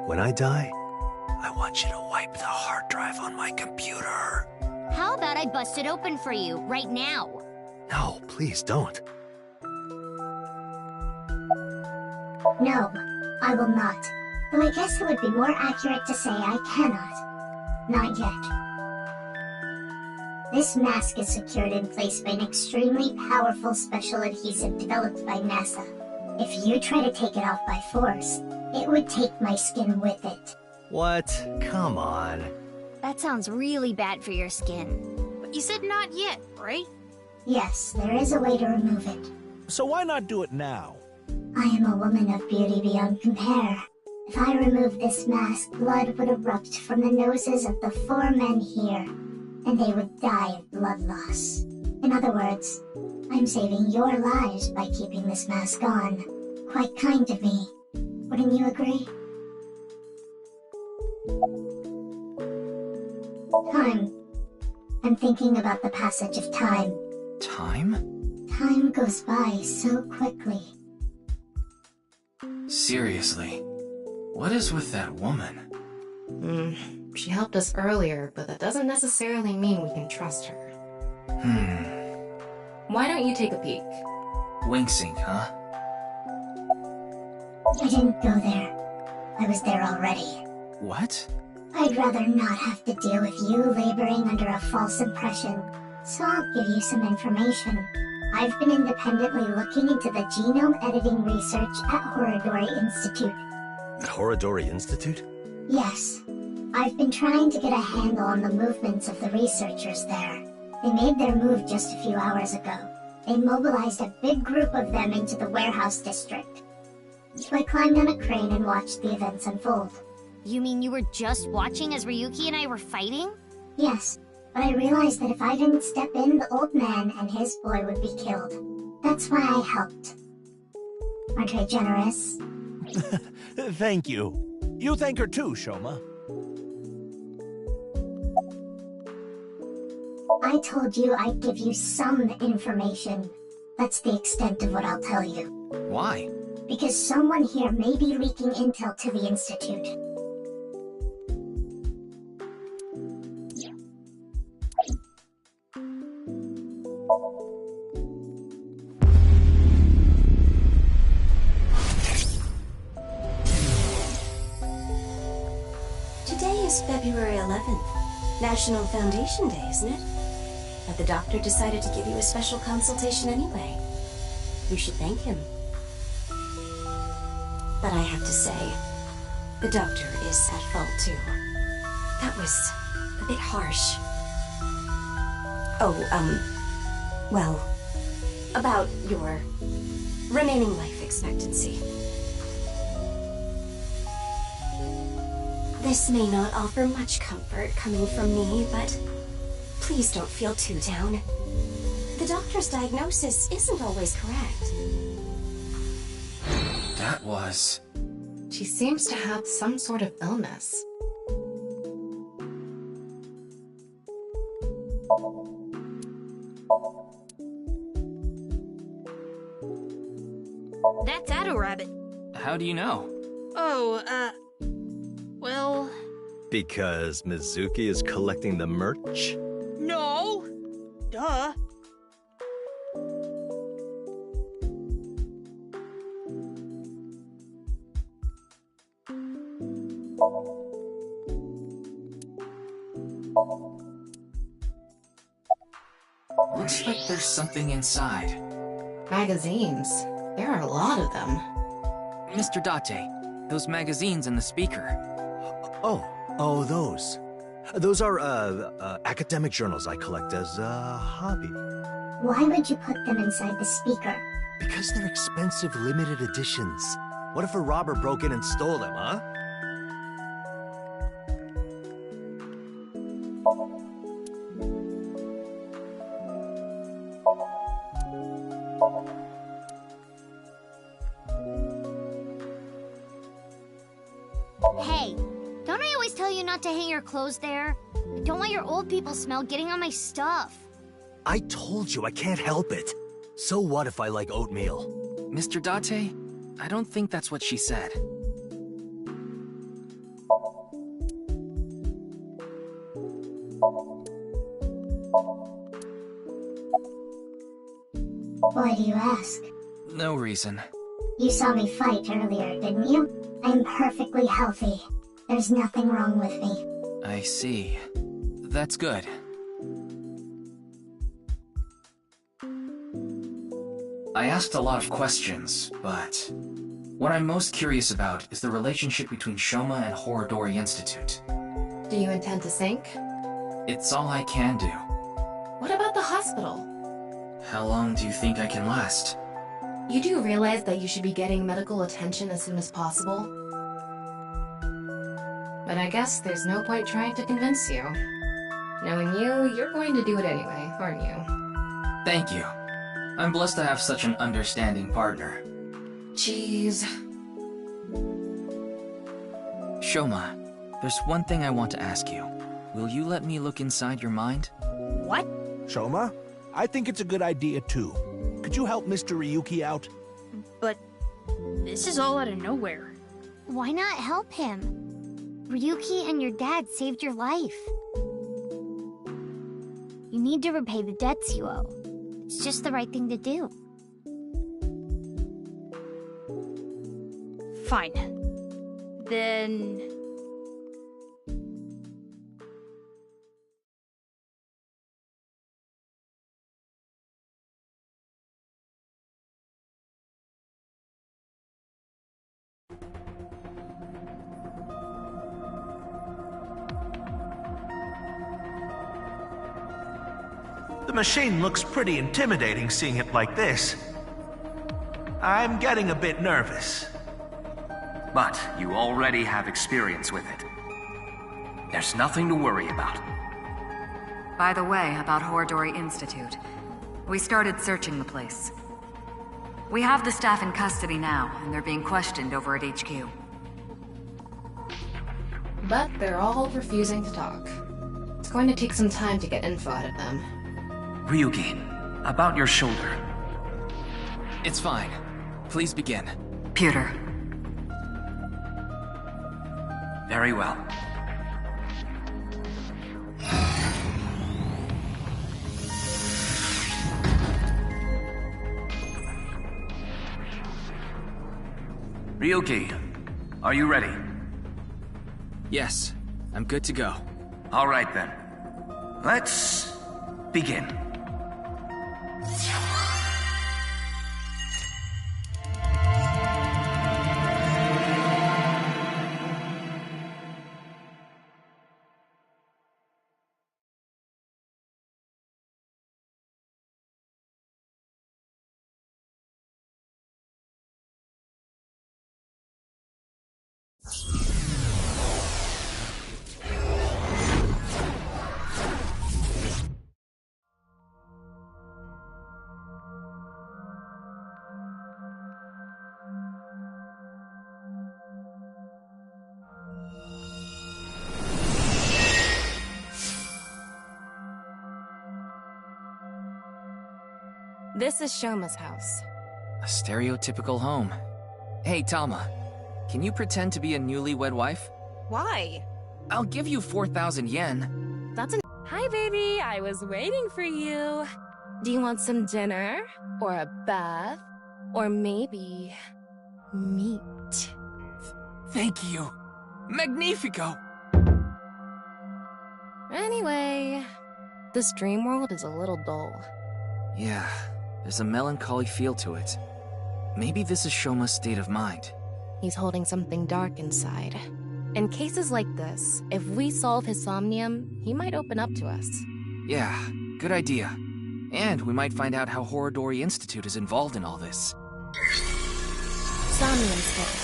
When I die, I want you to wipe the hard drive on my computer.
How about I bust it open for you, right now?
No, please don't.
No, I will not. Though I guess it would be more accurate to say I cannot. Not yet. This mask is secured in place by an extremely powerful special adhesive developed by NASA. If you try to take it off by force, it would take my skin with it.
What? Come on.
That sounds really bad for your skin.
But you said not yet, right?
Yes, there is a way to remove it.
So why not do it now?
I am a woman of beauty beyond compare. If I remove this mask, blood would erupt from the noses of the 4 men here, and they would die of blood loss. In other words, I'm saving your lives by keeping this mask on. Quite kind of me. Wouldn't you agree? Time. I'm thinking about the passage of time.
Time?
Time goes by so quickly.
Seriously, what is with that woman?
She helped us earlier, but that doesn't necessarily mean we can trust her. Why don't you take a peek?
Wink sync, huh?
I didn't go there. I was there already.
What?
I'd rather not have to deal with you laboring under a false impression, so I'll give you some information. I've been independently looking into the genome editing research at Horodori Institute.
At Horodori Institute?
Yes. I've been trying to get a handle on the movements of the researchers there. They made their move just a few hours ago. They mobilized a big group of them into the warehouse district. So I climbed on a crane and watched the events unfold.
You mean you were just watching as Ryuki and I were fighting?
Yes, but I realized that if I didn't step in, the old man and his boy would be killed. That's why I helped. Aren't I generous?
Thank you. You thank her too, Shoma.
I told you I'd give you some information. That's the extent of what I'll tell you.
Why?
Because someone here may be leaking intel to the Institute.
Today is February 11th, National Foundation Day, isn't it? But the doctor decided to give you a special consultation anyway. You should thank him. But I have to say, the doctor is at fault too. That was a bit harsh. Oh, well, about your remaining life expectancy. This may not offer much comfort coming from me, but please don't feel too down. The doctor's diagnosis isn't always correct.
That was...
She seems to have some sort of illness.
That's Addo Rabbit.
How do you know?
Oh, well...
Because Mizuki is collecting the merch?
No! Duh.
Looks like there's something inside.
Magazines. There are a lot of them.
Mr. Date, those magazines and the speaker.
Oh, those. Those are, academic journals I collect as a hobby.
Why would you put them inside the speaker?
Because they're expensive limited editions. What if a robber broke in and stole them, huh?
Hey, don't I always tell you not to hang your clothes there? I don't want your old people smell getting on my stuff.
I told you I can't help it. So what if I like oatmeal?
Mr. Date, I don't think that's what she said.
Why do you ask?
No reason.
You saw me fight earlier, didn't you? I'm perfectly healthy. There's nothing wrong with me.
I see. That's good. I asked a lot of questions, but what I'm most curious about is the relationship between Shoma and Horodori Institute.
Do you intend to sink?
It's all I can do.
What about the hospital?
How long do you think I can last?
You do realize that you should be getting medical attention as soon as possible? But I guess there's no point trying to convince you. Knowing you, you're going to do it anyway, aren't you?
Thank you. I'm blessed to have such an understanding partner.
Jeez.
Shoma, there's one thing I want to ask you. Will you let me look inside your mind?
What?
Shoma, I think it's a good idea too. Could you help Mr. Ryuki out?
But this is all out of nowhere.
Why not help him? Ryuki and your dad saved your life. You need to repay the debts you owe. It's just the right thing to do.
Fine. Then...
The machine looks pretty intimidating seeing it like this. I'm getting a bit nervous.
But you already have experience with it. There's nothing to worry about.
By the way, about Horodori Institute. We started searching the place. We have the staff in custody now, and they're being questioned over at HQ.
But they're all refusing to talk. It's going to take some time to get info out of them.
Ryugi, about your shoulder.
It's fine. Please begin.
Pewter.
Very well. Ryuki, are you ready?
Yes, I'm good to go.
All right then. Let's begin.
This is Shoma's house.
A stereotypical home. Hey, Tama. Can you pretend to be a newlywed wife?
Why?
I'll give you 4,000 yen.
That's an— Hi, baby. I was waiting for you. Do you want some dinner? Or a bath? Or maybe... meat?
Thank you. Magnifico!
Anyway, this dream world is a little dull.
Yeah, there's a melancholy feel to it. Maybe this is Shoma's state of mind.
He's holding something dark inside. In cases like this, if we solve his somnium, he might open up to us.
Yeah, good idea. And we might find out how Horodori Institute is involved in all this.
Somnium stick.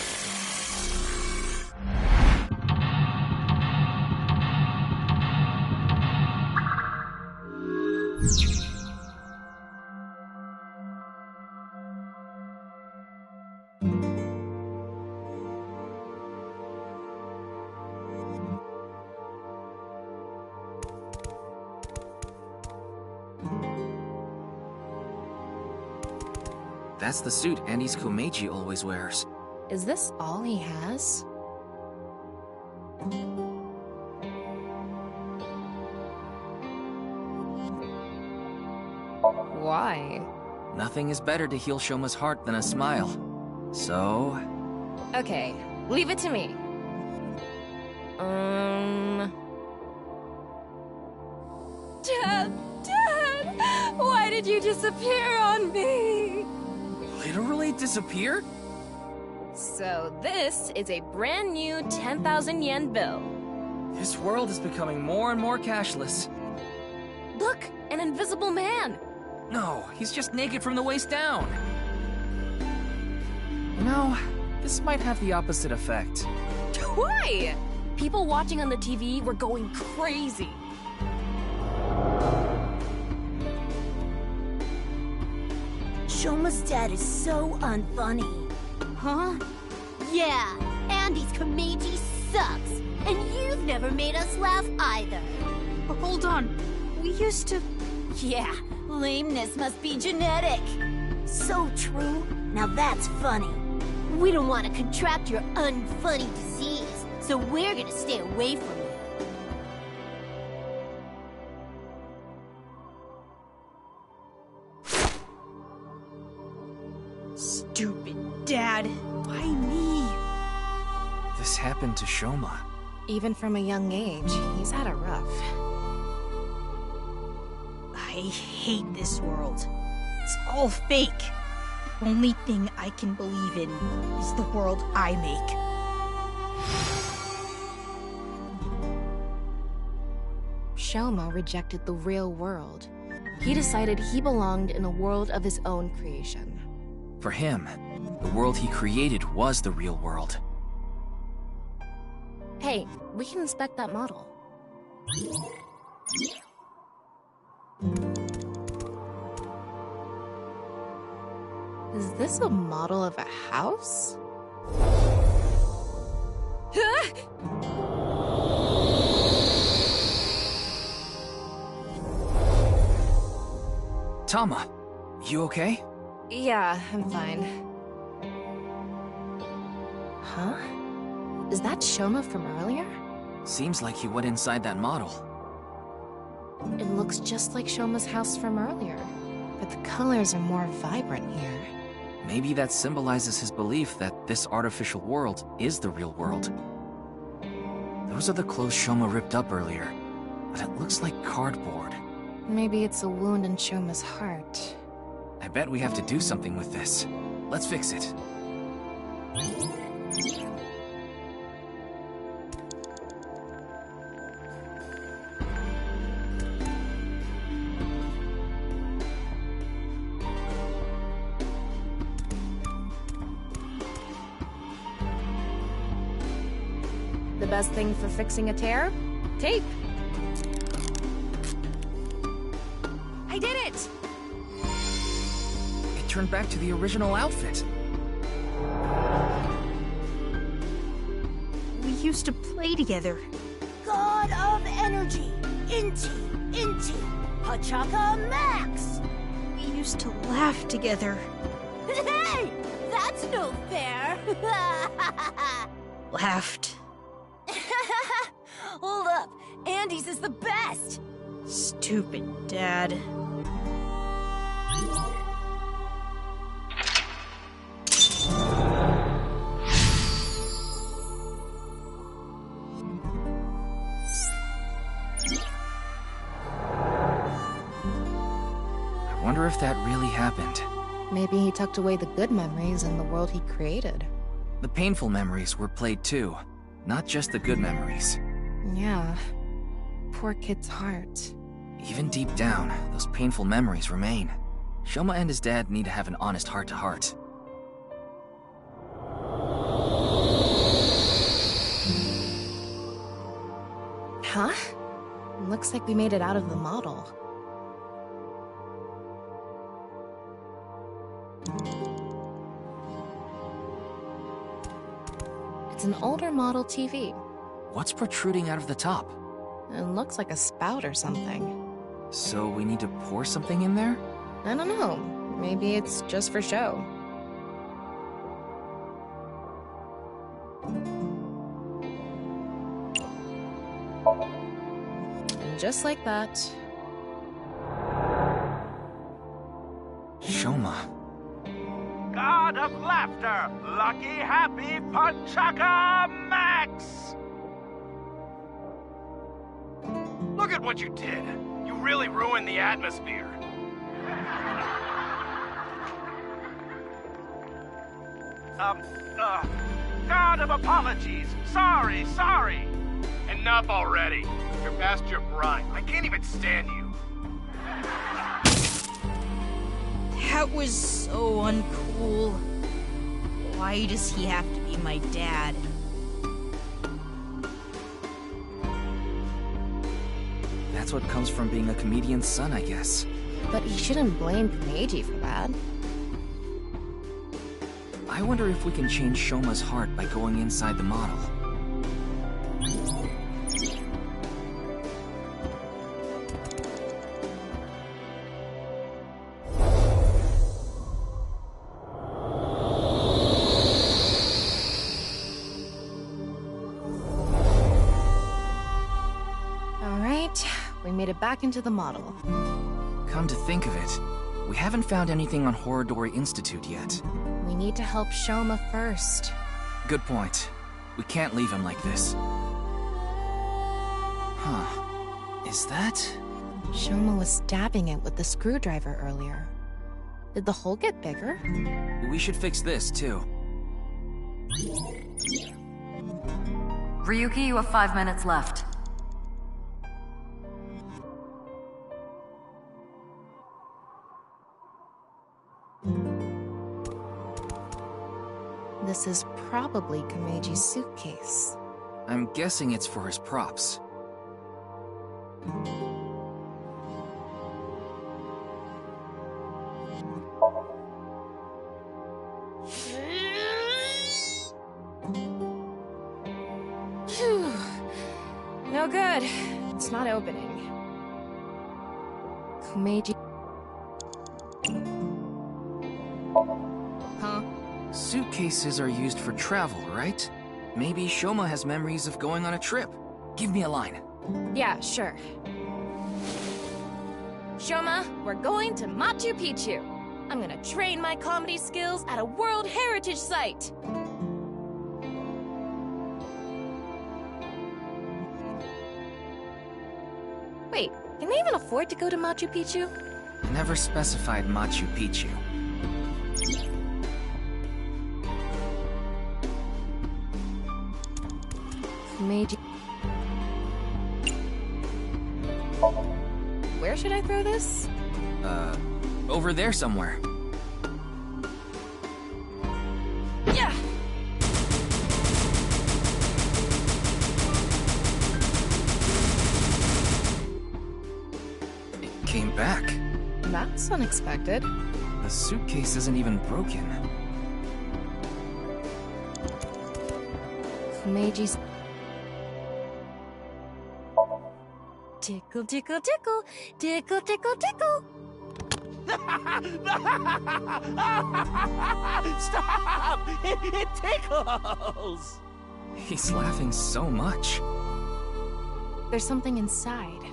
That's the suit Andy's Komeiji always wears.
Is this all he has? Why?
Nothing is better to heal Shoma's heart than a smile. So...
Okay, leave it to me. Dad! Why did you disappear on me?
Literally disappear?
So this is a brand new 10,000 yen bill.
This world is becoming more and more cashless.
Look, an invisible man.
No, he's just naked from the waist down. You know, this might have the opposite effect.
Why? People watching on the TV were going crazy.
Shoma's dad is so unfunny.
Huh? Yeah, Andy's Komeiji sucks. And you've never made us laugh either.
But hold on, we used to...
Yeah, lameness must be genetic. So true. Now that's funny.
We don't want to contract your unfunny disease, so we're gonna stay away from you.
Stupid dad. Why me?
This happened to Shoma.
Even from a young age, he's had it rough.
I hate this world. It's all fake. The only thing I can believe in is the world I make.
Shoma rejected the real world. He decided he belonged in a world of his own creation.
For him, the world he created was the real world.
Hey, we can inspect that model. Is this a model of a house?
Tama, you okay?
Yeah, I'm fine. Huh? Is that Shoma from earlier?
Seems like he went inside that model.
It looks just like Shoma's house from earlier, but the colors are more vibrant here.
Maybe that symbolizes his belief that this artificial world is the real world. Those are the clothes Shoma ripped up earlier, but it looks like cardboard.
Maybe it's a wound in Shoma's heart.
I bet we have to do something with this. Let's fix it.
The best thing for fixing a tear? Tape. I did it!
It turned back to the original outfit.
We used to play together.
God of Energy, Inti, Hachaka Max!
We used to laugh together.
Hey! That's no fair!
Laughed.
Hold up, Andy's is the best!
Stupid Dad.
I wonder if that really happened.
Maybe he tucked away the good memories in the world he created.
The painful memories were played too, not just the good memories.
Yeah. Poor kid's heart.
Even deep down, those painful memories remain. Shoma and his dad need to have an honest heart-to-heart.
Huh? Looks like we made it out of the model. It's an older model TV.
What's protruding out of the top?
It looks like a spout or something.
So we need to pour something in there?
I don't know. Maybe it's just for show. And just like that...
Shoma.
God of laughter, lucky, happy, Panchaka Max!
Look at what you did. You really ruined the atmosphere.
God of apologies. Sorry.
Enough already. You're past your prime. I can't even stand you.
That was so uncool. Why does he have to be my dad?
That's what comes from being a comedian's son, I guess.
But you shouldn't blame Meiji for that.
I wonder if we can change Shoma's heart by going inside the model.
Alright, we made it back into the model.
Come to think of it, we haven't found anything on Horodori Institute yet.
We need to help Shoma first.
Good point. We can't leave him like this. Huh. Is that...
Shoma was stabbing it with the screwdriver earlier. Did the hole get bigger?
We should fix this, too.
Ryuki, you have 5 minutes left.
This is probably Kameiji's suitcase.
I'm guessing it's for his props.
No good. It's not opening. Kumeiji...
suitcases are used for travel, right? Maybe Shoma has memories of going on a trip. Give me a line.
Yeah, sure. Shoma, we're going to Machu Picchu. I'm gonna train my comedy skills at a World Heritage Site. Wait, can they even afford to go to Machu Picchu?
Never specified Machu Picchu.
Meiji. Where should I throw this?
Over there somewhere.
Yeah!
It came back.
That's unexpected.
The suitcase isn't even broken.
Meiji's... Tickle, tickle, tickle, tickle, tickle, tickle.
Stop! It tickles!
He's laughing so much.
There's something inside.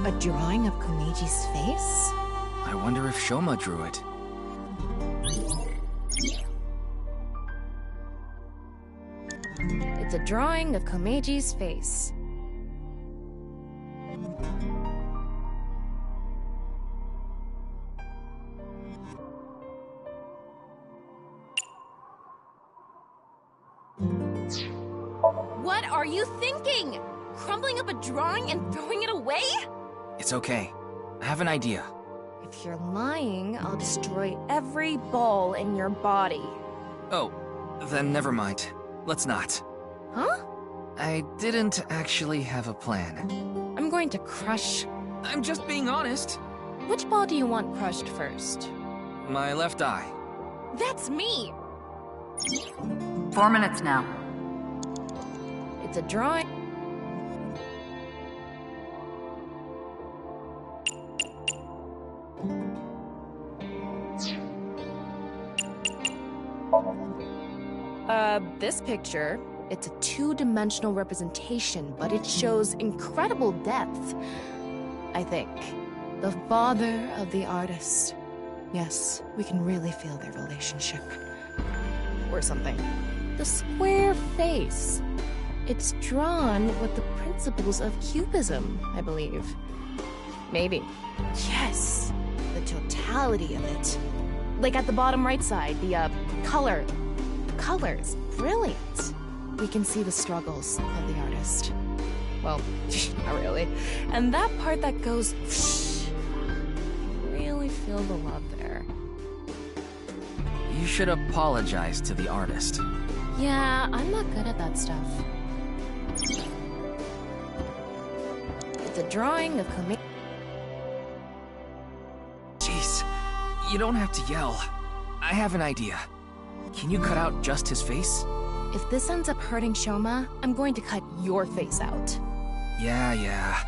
A drawing of Komeji's face?
I wonder if Shoma drew it.
It's a drawing of Komeji's face. What are you thinking? Crumbling up a drawing and throwing it away?
It's okay. I have an idea.
If you're lying, I'll destroy every ball in your body.
Oh, then never mind. Let's not.
Huh?
I didn't actually have a plan.
I'm going to crush...
I'm just being honest.
Which ball do you want crushed first?
My left eye.
That's me!
4 minutes now.
It's a drawing... This picture, it's a two-dimensional representation, but it shows incredible depth. I think. The father of the artist. Yes, we can really feel their relationship. Or something. The square face. It's drawn with the principles of Cubism, I believe. Maybe. Yes! The totality of it. Like at the bottom right side, the, color. Colors. Brilliant. We can see the struggles of the artist. Well, not really. And that part that goes... You really feel the love there.
You should apologize to the artist.
Yeah, I'm not good at that stuff. It's a drawing of Komeji.
Jeez, you don't have to yell. I have an idea. Can you cut out just his face?
If this ends up hurting Shoma, I'm going to cut your face out.
Yeah.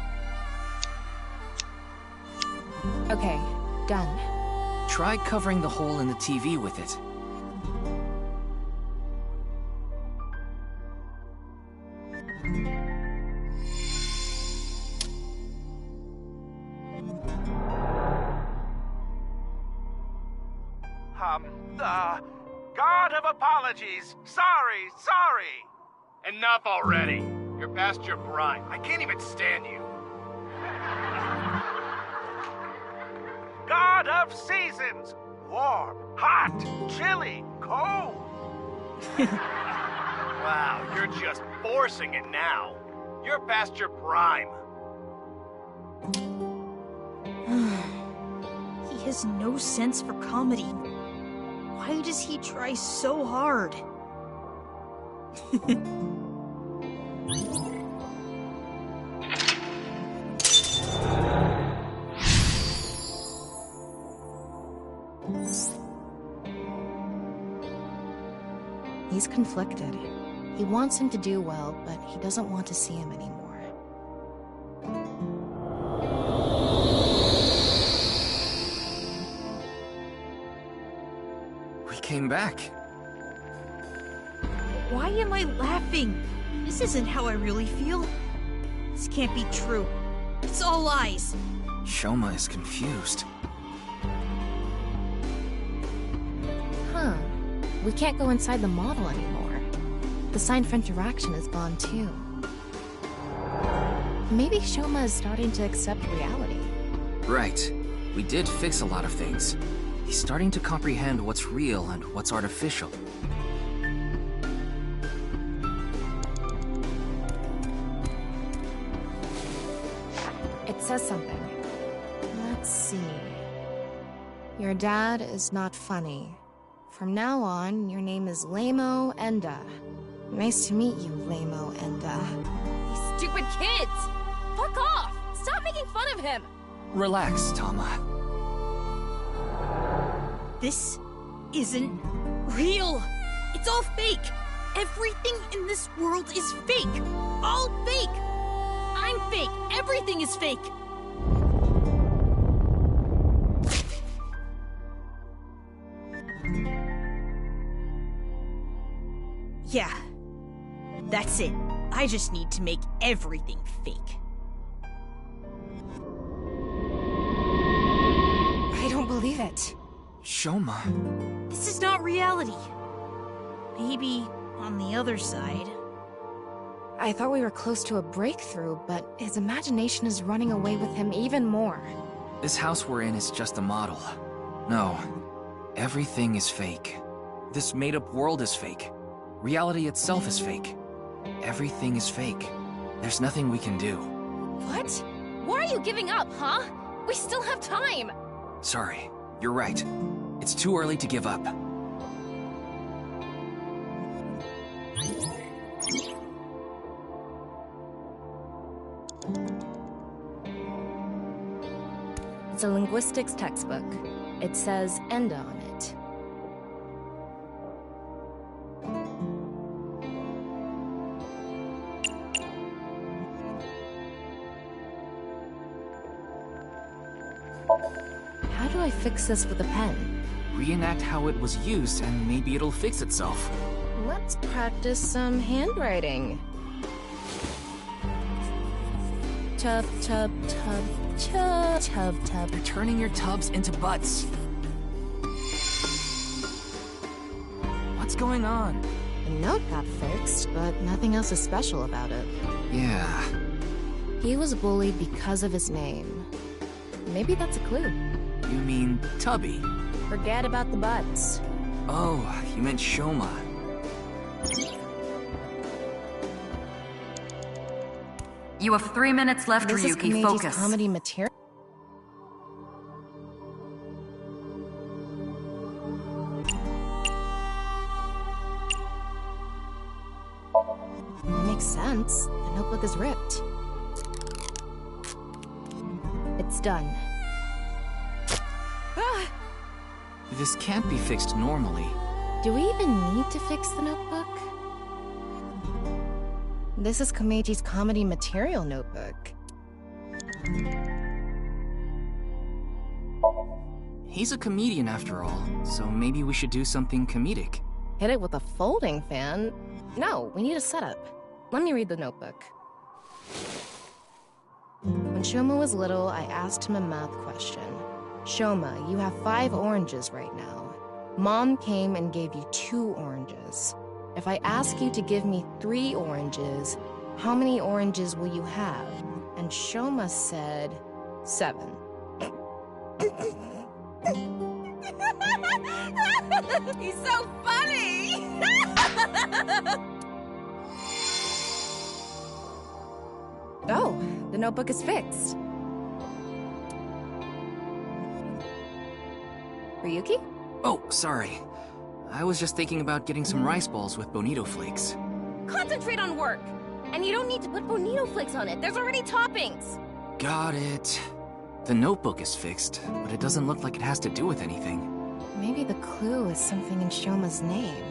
Okay, done.
Try covering the hole in the TV with it.
God of apologies. Sorry.
Enough already. You're past your prime. I can't even stand you.
God of seasons. Warm, hot, chilly, cold.
Wow, you're just forcing it now. You're past your prime.
He has no sense for comedy. Why does he try so hard?
He's conflicted. He wants him to do well, but he doesn't want to see him anymore.
came back.
Why am I laughing? This isn't how I really feel. This can't be true. It's all lies.
Shoma is confused.
Huh. We can't go inside the model anymore. The sign for interaction is gone too. Maybe Shoma is starting to accept reality.
Right. We did fix a lot of things. He's starting to comprehend what's real and what's artificial.
It says something. Let's see. Your dad is not funny. From now on, your name is Lamo Enda. Nice to meet you, Lamo Enda.
These stupid kids! Fuck off! Stop making fun of him!
Relax, Tama.
This isn't real. It's all fake. Everything in this world is fake. All fake. I'm fake. Everything is fake. Yeah. That's it. I just need to make everything fake.
I don't believe it.
Shoma.
This is not reality. Maybe on the other side.
I thought we were close to a breakthrough, but his imagination is running away with him even more.
This house we're in is just a model. No. Everything is fake. This made-up world is fake. Reality itself is fake. Everything is fake. There's nothing we can do.
What? Why are you giving up, huh? We still have time!
Sorry. You're right. It's too early to give up.
It's a linguistics textbook. It says Enda on it. How do I fix this with a pen?
Reenact how it was used, and maybe it'll fix itself.
Let's practice some handwriting. Tub, tub, tub, tub, tub, tub.
You're turning your tubs into butts. What's going on?
The note got fixed, but nothing else is special about it.
Yeah.
He was bullied because of his name. Maybe that's a clue.
You mean Tubby?
Forget about the butts.
Oh, you meant Shoma.
You have 3 minutes left,
This
Ryuki.
is
Focus.
comedy material. That makes sense. The notebook is ripped. It's done.
This can't be fixed normally.
Do we even need to fix the notebook? This is Komeji's comedy material notebook.
He's a comedian after all, so maybe we should do something comedic.
Hit it with a folding fan? No, we need a setup. Let me read the notebook. When Shoma was little, I asked him a math question. Shoma, you have 5 oranges right now. Mom came and gave you 2 oranges. If I ask you to give me 3 oranges, how many oranges will you have? And Shoma said 7.
He's so funny!
Oh, the notebook is fixed. Ryuki?
Oh, sorry. I was just thinking about getting some rice balls with bonito flakes.
Concentrate on work! And you don't need to put bonito flakes on it. There's already toppings.
Got it. The notebook is fixed, but it doesn't look like it has to do with anything.
Maybe the clue is something in Shoma's name.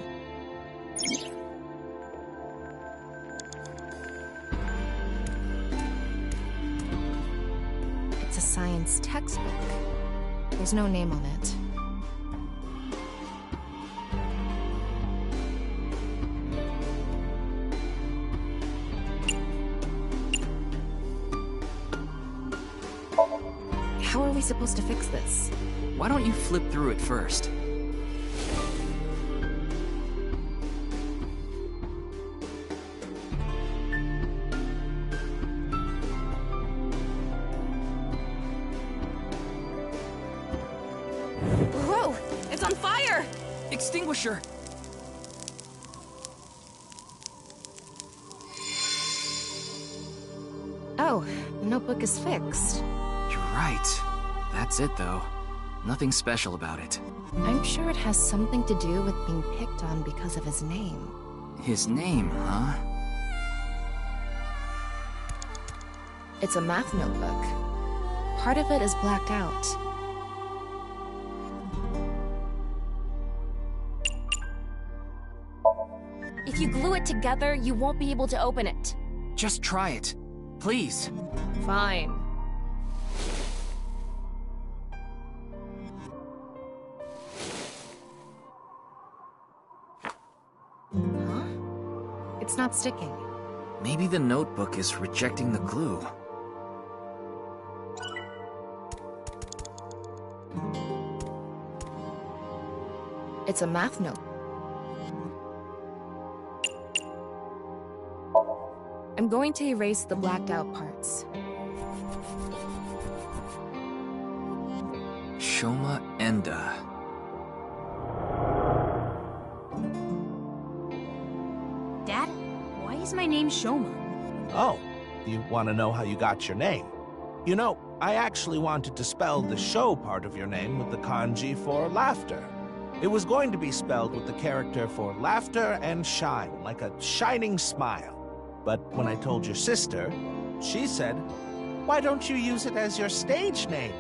It's a science textbook. There's no name on it. How are we supposed to fix this?
Why don't you flip through it first?
Whoa! It's on fire!
Extinguisher!
Oh, the notebook is fixed.
You're right. That's it, though. Nothing special about it.
I'm sure it has something to do with being picked on because of his name.
His name, huh?
It's a math notebook. Part of it is blacked out.
If you glue it together, you won't be able to open it.
Just try it. Please.
Fine. Huh? It's not sticking.
Maybe the notebook is rejecting the glue.
It's a math note. I'm going to erase the blacked out parts.
Shoma Enda.
Dad, why is my name Shoma?
Oh, you want to know how you got your name? You know, I actually wanted to spell the show part of your name with the kanji for laughter. It was going to be spelled with the character for laughter and shine, like a shining smile. But when I told your sister, she said, "Why don't you use it as your stage name?"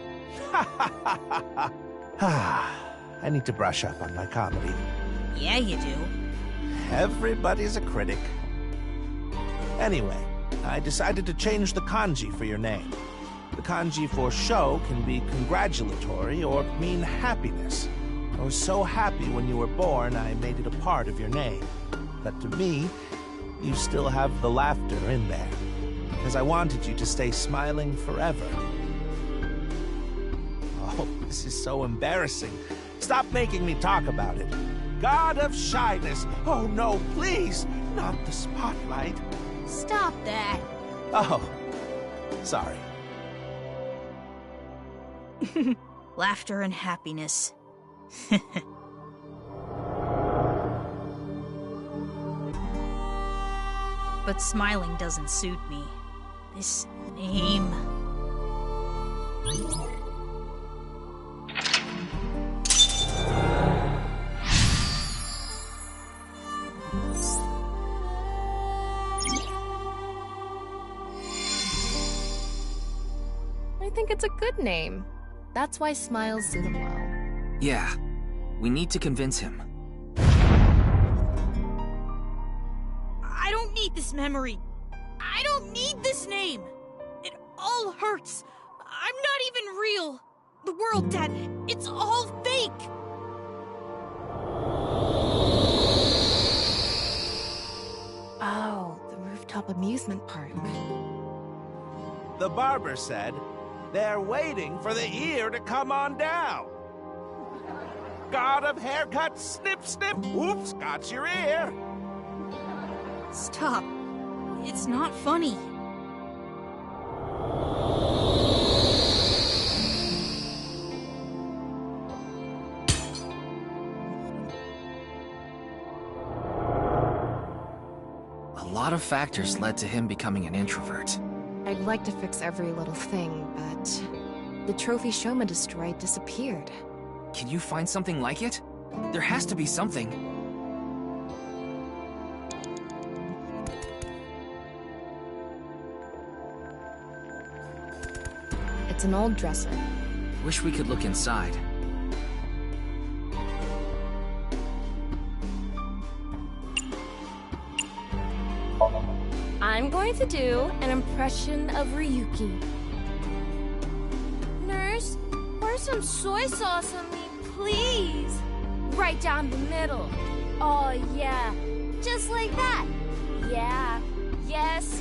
I need to brush up on my comedy.
Yeah, you do.
Everybody's a critic. Anyway, I decided to change the kanji for your name. The kanji for show can be congratulatory or mean happiness. I was so happy when you were born, I made it a part of your name. But to me, you still have the laughter in there, because I wanted you to stay smiling forever. Oh, this is so embarrassing. Stop making me talk about it. God of shyness. Oh no, please, not the spotlight.
Stop that.
Oh, sorry.
Laughter and happiness. But smiling doesn't suit me. This name...
I think it's a good name. That's why smiles suit him well.
Yeah. We need to convince him.
I don't need this memory. I don't need this name. It all hurts. I'm not even real. The world, Dad, it's all fake.
Oh, the rooftop amusement park.
The barber said they're waiting for the ear to come on down. God of haircuts, snip, snip, whoops, got your ear.
Stop. It's not funny.
A lot of factors led to him becoming an introvert.
I'd like to fix every little thing, but the trophy Shoma destroyed disappeared.
Can you find something like it? There has to be something.
It's an old dresser.
Wish we could look inside.
I'm going to do an impression of Ryuki. Nurse, pour some soy sauce on me, please. Right down the middle. Oh, yeah. Just like that. Yeah. Yes.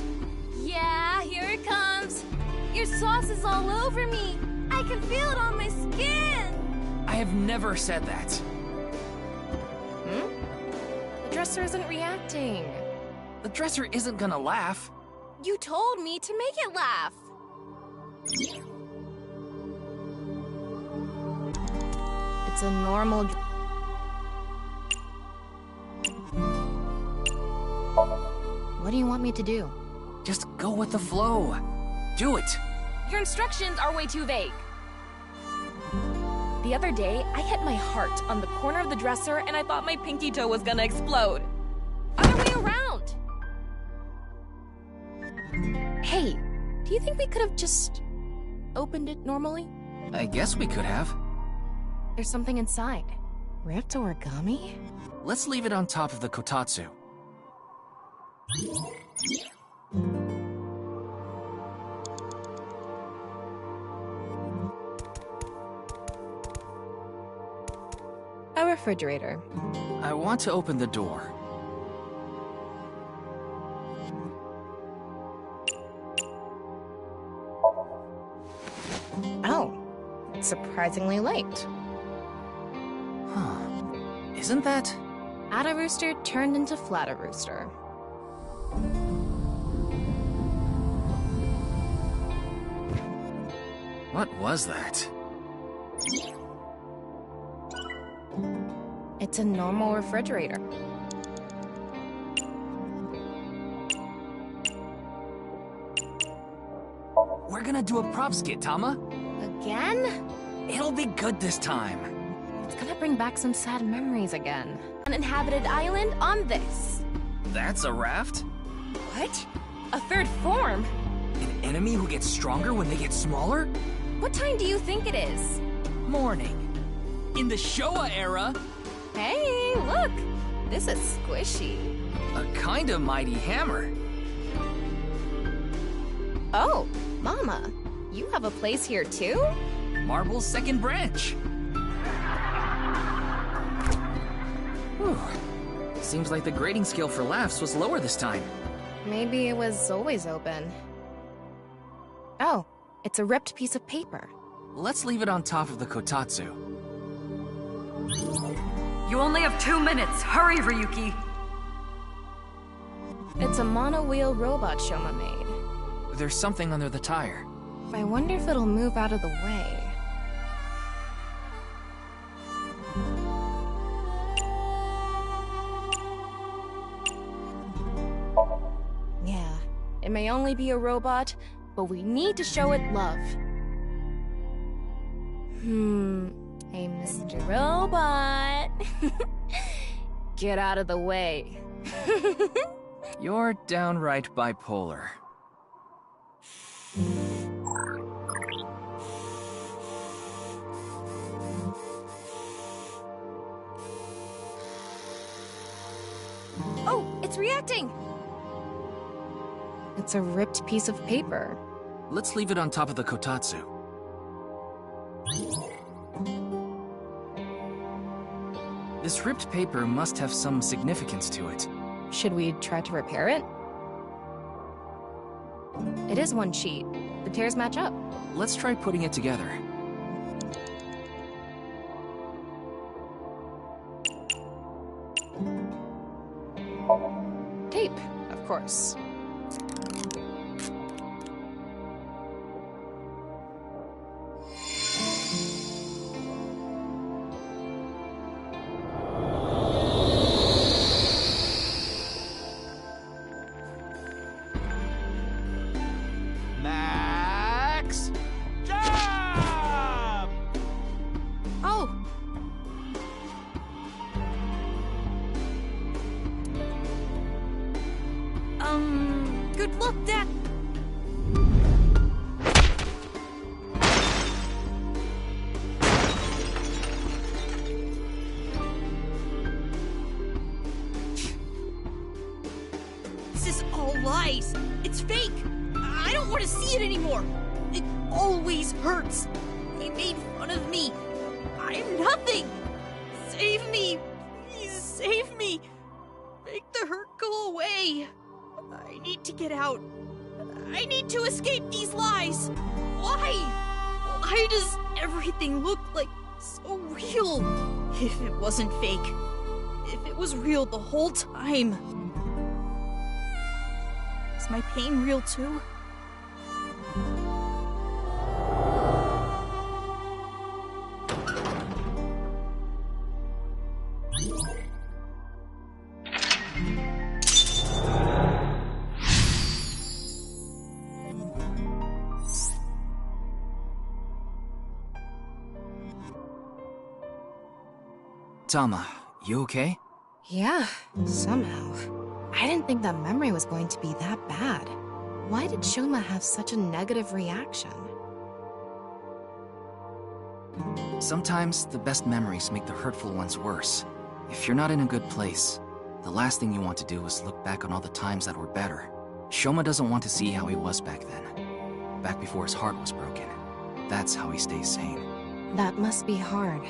Yeah, here it comes. Your sauce is all over me. I can feel it on my skin!
I have never said that.
The dresser isn't reacting.
The dresser isn't gonna laugh.
You told me to make it laugh.
It's a normal... What do you want me to do?
Just go with the flow. Do it.
Your instructions are way too vague. The other day, I hit my heart on the corner of the dresser and I thought my pinky toe was gonna explode. Other way around.
Hey, do you think we could have just opened it normally?
I guess we could have.
There's something inside. Ripped origami?
Let's leave it on top of the kotatsu.
A refrigerator.
I want to open the door.
Oh, it's surprisingly light.
Huh. Isn't that?
Atta Rooster turned into Flatta Rooster.
What was that?
It's a normal refrigerator.
We're gonna do a prop skit, Tama.
Again?
It'll be good this time.
It's gonna bring back some sad memories again.
Uninhabited island on this.
That's a raft?
What? A third form?
An enemy who gets stronger when they get smaller?
What time do you think it is?
Morning. In the Showa era.
Hey, look! This is squishy.
A kinda mighty hammer.
Oh, Mama, you have a place here too?
Marble's second branch. Whew. Seems like the grading scale for laughs was lower this time.
Maybe it was always open. Oh, it's a ripped piece of paper.
Let's leave it on top of the kotatsu.
You only have 2 minutes. Hurry, Ryuki.
It's a mono-wheel robot Shoma made.
There's something under the tire.
I wonder if it'll move out of the way. Yeah, it may only be a robot, but we need to show it love. Hey, Mr. Robot. Get out of the way.
You're downright bipolar.
Oh, it's reacting!
It's a ripped piece of paper.
Let's leave it on top of the kotatsu. This ripped paper must have some significance to it.
Should we try to repair it? It is one sheet. The tears match up.
Let's try putting it together.
Tape, of course.
Max! Jump!
Oh!
Good luck, Dad. This is all lies. It's fake. I don't want to see it anymore. It always hurts. They made fun of me. I'm nothing. Save me. Please save me. Make the hurt go away. I need to get out. I need to escape these lies. Why?
Why does everything look like so real? If it wasn't fake, if it was real the whole time. Is my pain real too?
Tama, you okay?
Yeah, somehow. I didn't think that memory was going to be that bad. Why did Shoma have such a negative reaction?
Sometimes the best memories make the hurtful ones worse. If you're not in a good place, the last thing you want to do is look back on all the times that were better. Shoma doesn't want to see how he was back then. Back before his heart was broken. That's how he stays sane.
That must be hard.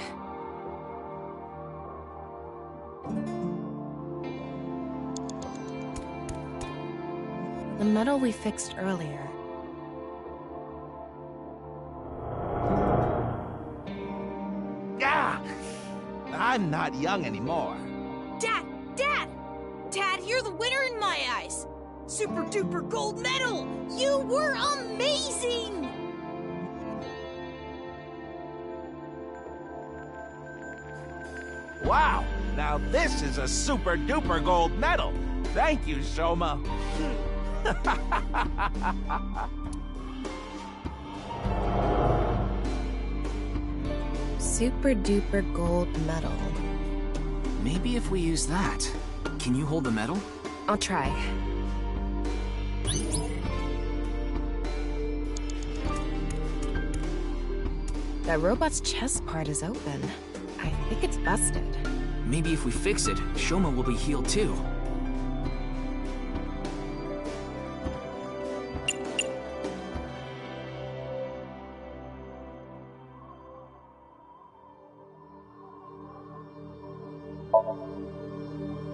The metal we fixed earlier.
Ah! I'm not young anymore.
Dad! Dad! Dad, you're the winner in my eyes! Super duper gold medal! You were amazing!
Wow! Now this is a super duper gold medal! Thank you, Shoma.
Super duper gold medal.
Maybe if we use that. Can you hold the medal?
I'll try. That robot's chest part is open. I think it's busted.
Maybe if we fix it, Shoma will be healed too.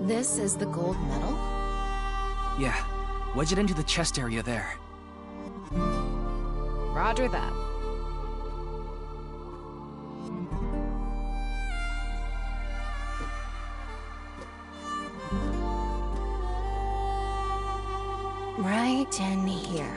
This is the gold medal?
Yeah, wedge it into the chest area there.
Roger that. Right in here.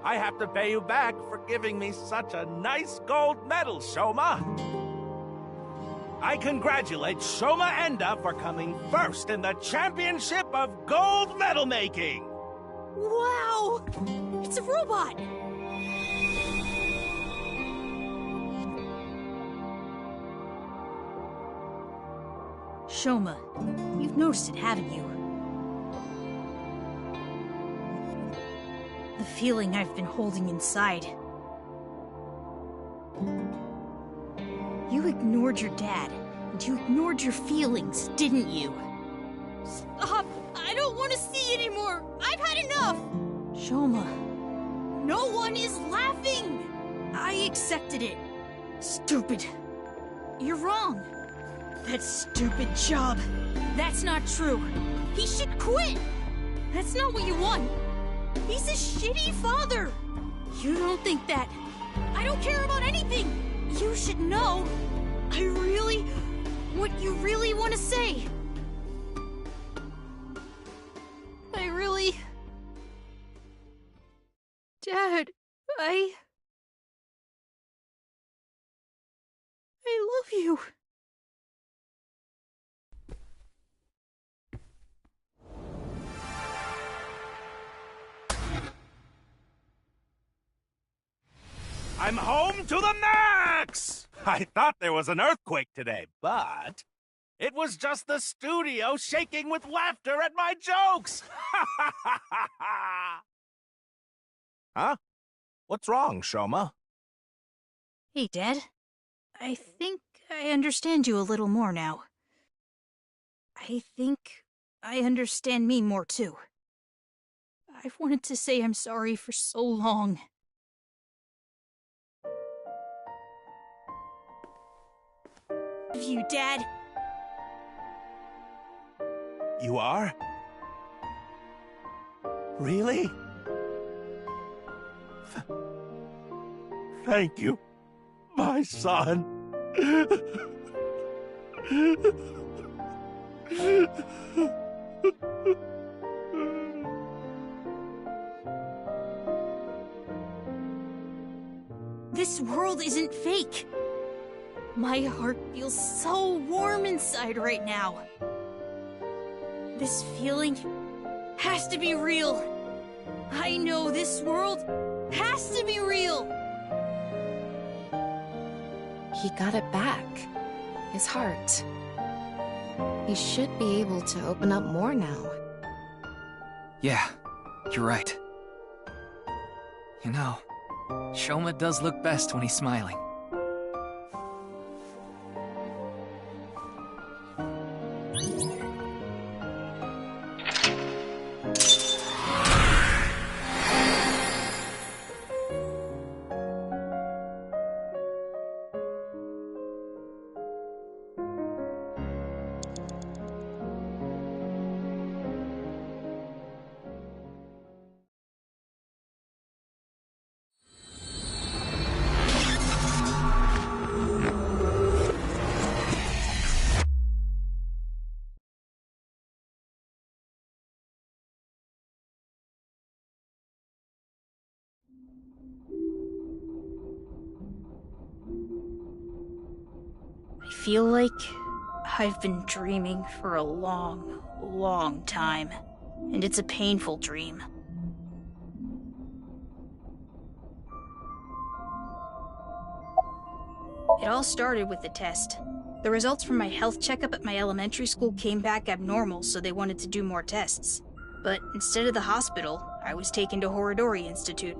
I have to pay you back for giving me such a nice gold medal, Shoma. I congratulate Shoma Enda for coming first in the championship of gold medal making.
Wow! It's a robot!
Shoma, you've noticed it, haven't you? The feeling I've been holding inside. You ignored your dad, and you ignored your feelings, didn't you?
Stop! I don't want to see anymore! I've had enough!
Shoma.
No one is laughing!
I accepted it. Stupid. You're wrong. That stupid job. That's not true.
He should quit! That's not what you want. He's a shitty father!
You don't think that.
I don't care about anything! You should know!
What you really want to say? Dad, I love you.
I'm home to the max! I thought there was an earthquake today, but it was just the studio shaking with laughter at my jokes! Huh? What's wrong, Shoma?
Hey, Dad. I think I understand you a little more now. I think I understand me more too. I've wanted to say I'm sorry for so long. Love you, Dad.
You are? Really? Thank you, my son.
This world isn't fake. My heart feels so warm inside right now. This feeling has to be real. I know this world has to be real.
He got it back. His heart. He should be able to open up more now.
Yeah, you're right. You know, Shoma does look best when he's smiling.
I feel like I've been dreaming for a long, long time, and it's a painful dream. It all started with the test. The results from my health checkup at my elementary school came back abnormal, so they wanted to do more tests. But instead of the hospital, I was taken to Horodori Institute.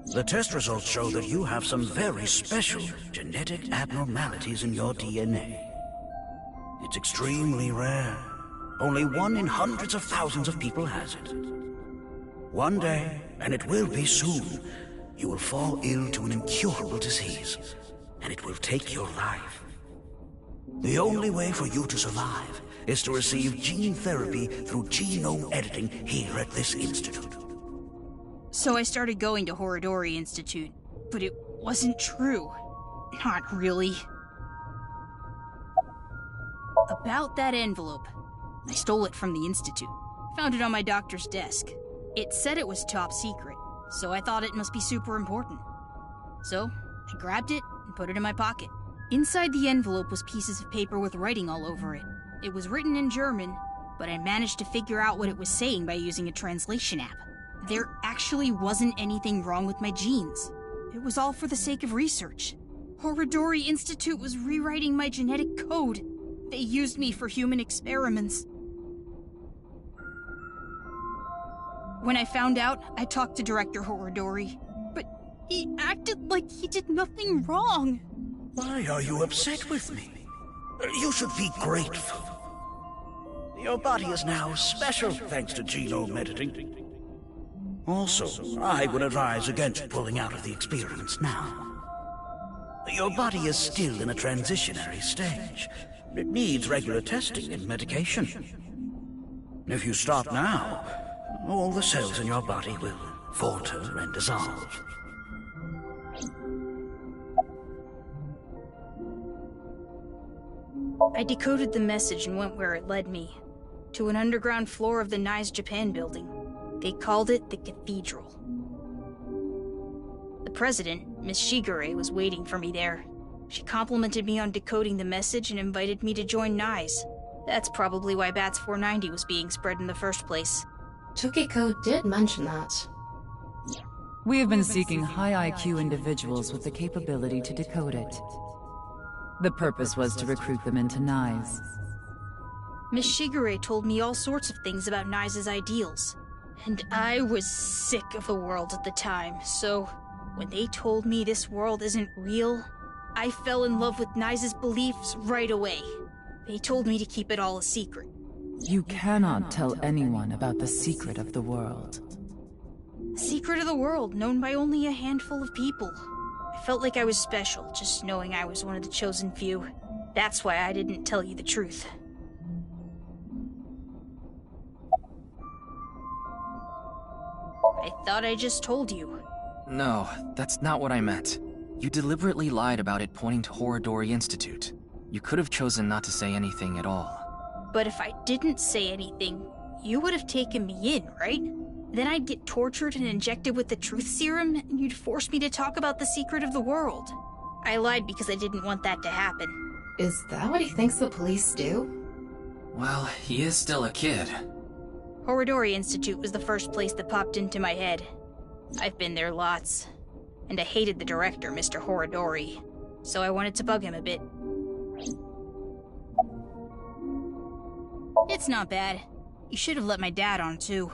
The test results show that you have some very special genetic abnormalities in your DNA. It's extremely rare. Only 1 in hundreds of thousands of people has it. One day, and it will be soon, you will fall ill to an incurable disease, and it will take your life. The only way for you to survive is to receive gene therapy through genome editing here at this institute.
So I started going to Horodori Institute, but it wasn't true. Not really. About that envelope. I stole it from the institute. Found it on my doctor's desk. It said it was top secret, so I thought it must be super important. So I grabbed it and put it in my pocket. Inside the envelope was pieces of paper with writing all over it. It was written in German, but I managed to figure out what it was saying by using a translation app. There actually wasn't anything wrong with my genes. It was all for the sake of research. Horodori Institute was rewriting my genetic code. They used me for human experiments. When I found out, I talked to Director Horodori, but he acted like he did nothing wrong.
Why are you upset with me? You should be grateful. Your body is now special thanks to genome editing. Also, I would advise against pulling out of the experiments now. Your body is still in a transitionary stage. It needs regular testing and medication. If you stop now, all the cells in your body will falter and dissolve.
I decoded the message and went where it led me. To an underground floor of the Nice Japan building. They called it the Cathedral. The president, Miss Shigure, was waiting for me there. She complimented me on decoding the message and invited me to join NICE. That's probably why Bats 490 was being spread in the first place.
Tokiko did mention that.
We have been seeking high IQ individuals with the capability to decode it. The purpose was to recruit them into NICE.
Miss Shigure told me all sorts of things about NICE's ideals. And I was sick of the world at the time, so when they told me this world isn't real, I fell in love with NICE's beliefs right away. They told me to keep it all a secret.
You cannot tell anyone about the secret of the world.
The secret of the world, known by only a handful of people. I felt like I was special, just knowing I was one of the chosen few. That's why I didn't tell you the truth. I thought I just told you.
No, that's not what I meant. You deliberately lied about it pointing to Horadori Institute. You could have chosen not to say anything at all.
But if I didn't say anything, you would have taken me in, right? Then I'd get tortured and injected with the truth serum, and you'd force me to talk about the secret of the world. I lied because I didn't want that to happen.
Is that what he thinks the police do?
Well, he is still a kid.
Horadori Institute was the first place that popped into my head. I've been there lots. And I hated the director, Mr. Horadori. So I wanted to bug him a bit. It's not bad. You should have let my dad on, too.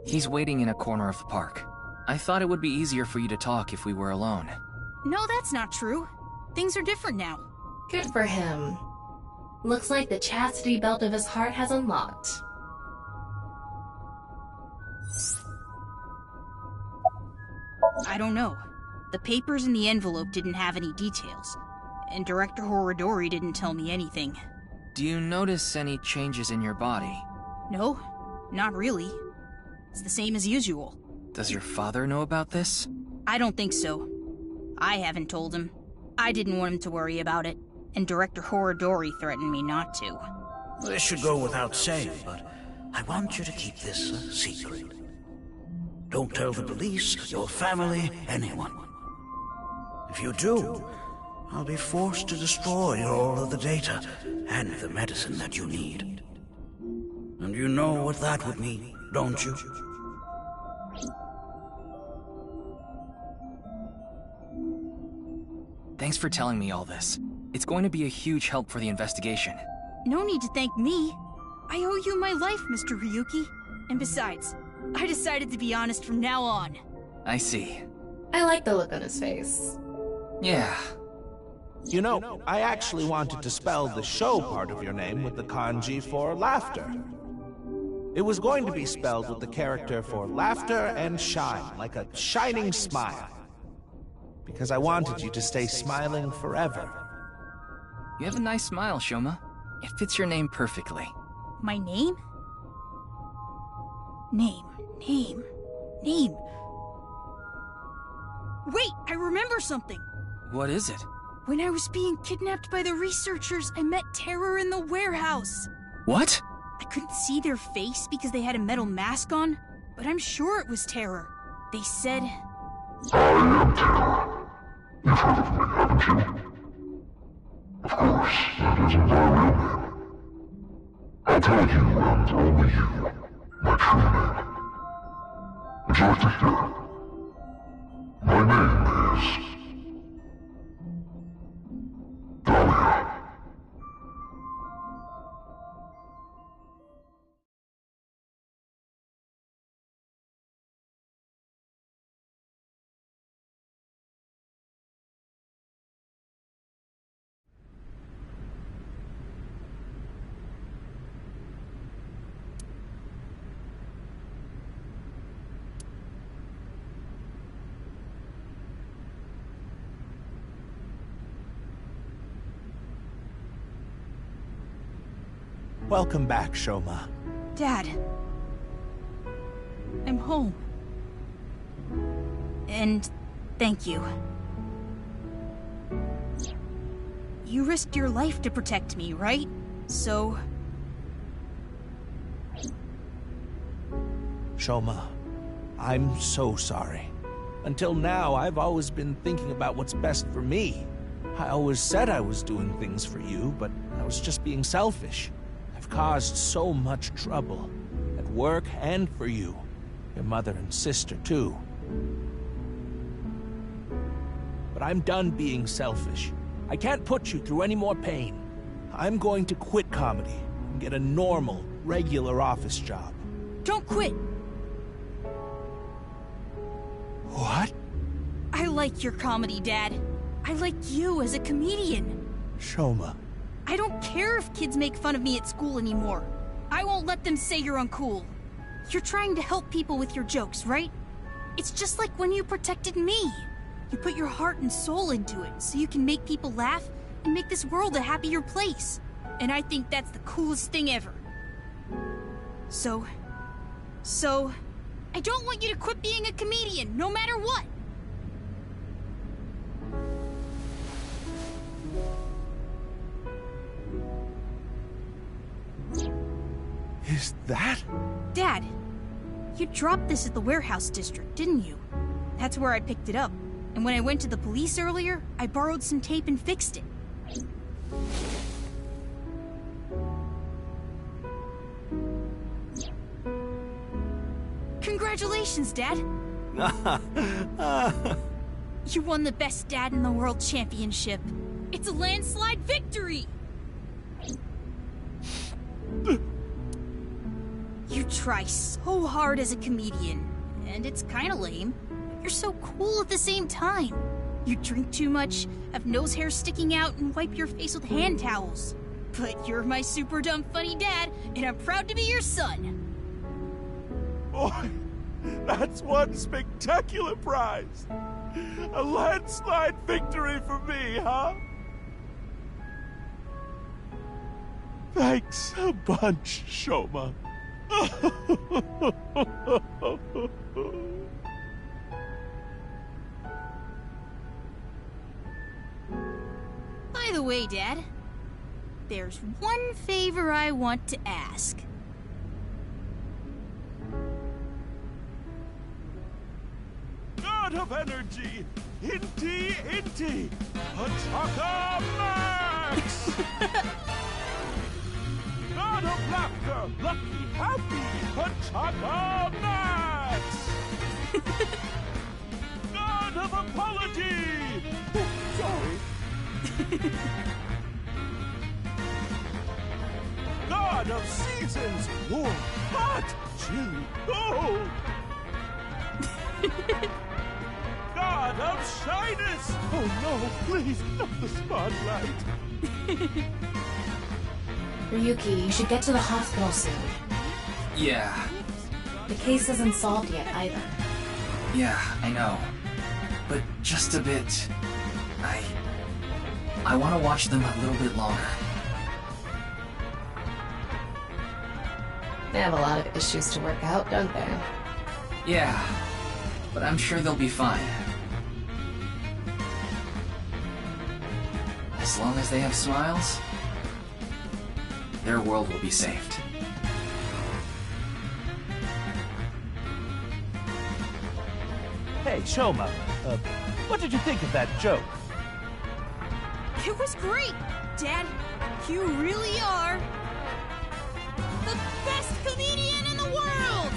He's waiting in a corner of the park. I thought it would be easier for you to talk if we were alone.
No, that's not true. Things are different now.
Good for him. Looks like the chastity belt of his heart has unlocked.
I don't know. The papers in the envelope didn't have any details. And Director Horadori didn't tell me anything.
Do you notice any changes in your body?
No, not really. It's the same as usual.
Does your father know about this?
I don't think so. I haven't told him. I didn't want him to worry about it, and Director Horadori threatened me not to.
This should go without saying, but I want you to keep this a secret. Don't tell the police, your family, anyone. If you do, I'll be forced to destroy all of the data and the medicine that you need. And you know what that would mean, don't you?
Thanks for telling me all this. It's going to be a huge help for the investigation.
No need to thank me. I owe you my life, Mr. Ryuki. And besides, I decided to be honest from now on.
I see.
I like the look on his face.
Yeah.
You know, I actually wanted to spell the show part of your name with the kanji for laughter. It was going to be spelled with the character for laughter and shine, like a shining smile. Because I wanted you to stay smiling forever.
You have a nice smile, Shoma. It fits your name perfectly.
My name? Name. Wait, I remember something!
What is it?
When I was being kidnapped by the researchers, I met Terror in the warehouse.
What?
I couldn't see their face because they had a metal mask on, but I'm sure it was Terror. They said...
I am Terror. You've heard of me, haven't you? Of course, that isn't my real name. I'll tell you and only you my true name. Would you like to hear? My name is... Dahlia.
Welcome back, Shoma.
Dad. I'm home. And thank you. You risked your life to protect me, right? So...
Shoma, I'm so sorry. Until now, I've always been thinking about what's best for me. I always said I was doing things for you, but I was just being selfish. I've caused so much trouble, at work and for you. Your mother and sister, too. But I'm done being selfish. I can't put you through any more pain. I'm going to quit comedy and get a normal, regular office job.
Don't quit!
What?
I like your comedy, Dad. I like you as a comedian.
Shoma,
I don't care if kids make fun of me at school anymore. I won't let them say you're uncool. You're trying to help people with your jokes, right? It's just like when you protected me. You put your heart and soul into it so you can make people laugh and make this world a happier place. And I think that's the coolest thing ever. So, I don't want you to quit being a comedian, no matter what.
Is that?
Dad, you dropped this at the warehouse district, didn't you? That's where I picked it up. And when I went to the police earlier, I borrowed some tape and fixed it. Congratulations, Dad! You won the Best Dad in the World Championship. It's a landslide victory! You try so hard as a comedian, and it's kinda lame. You're so cool at the same time. You drink too much, have nose hair sticking out, and wipe your face with hand towels. But you're my super dumb funny dad, and I'm proud to be your son.
Boy, that's one spectacular prize. A landslide victory for me, huh? Thanks a bunch, Shoma.
By the way, Dad, there's one favor I want to ask.
God of energy, Inti, Ataka Max! God of laughter, lucky, happy, Ataka Max! God of apology! Oh, sorry. God of seasons, warm, hot, chilly, cold! God of shyness! Oh no, please, not the spotlight!
Ryuki, you should get to the hospital soon.
Yeah.
The case isn't solved yet, either.
Yeah, I know. But just a bit... I want to watch them a little bit longer.
They have a lot of issues to work out, don't they?
Yeah, but I'm sure they'll be fine. As long as they have smiles, their world will be saved.
Hey, Shoma, what did you think of that joke?
It was great, Dad. You really are the best comedian in the world!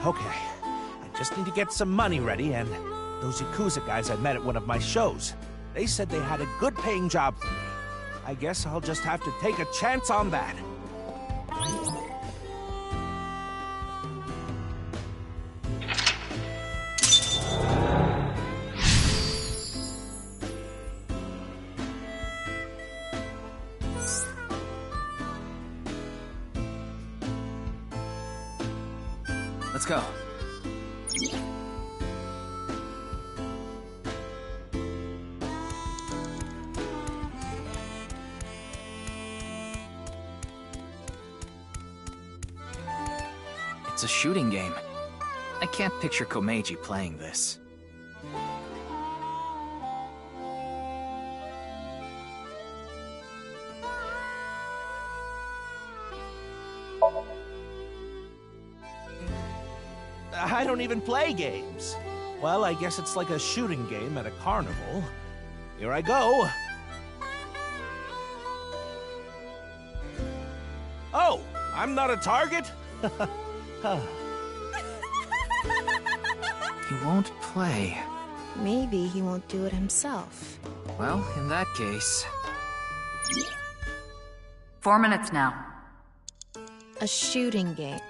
Okay, I just need to get some money ready, and those Yakuza guys I met at one of my shows, they said they had a good-paying job for me. I guess I'll just have to take a chance on that.
Let's go. It's a shooting game. I can't picture Komeiji playing this.
I don't even play games. Well, I guess it's like a shooting game at a carnival. Here I go. Oh, I'm not a target?
He won't play.
Maybe he won't do it himself.
Well, in that case...
4 minutes now.
A shooting game.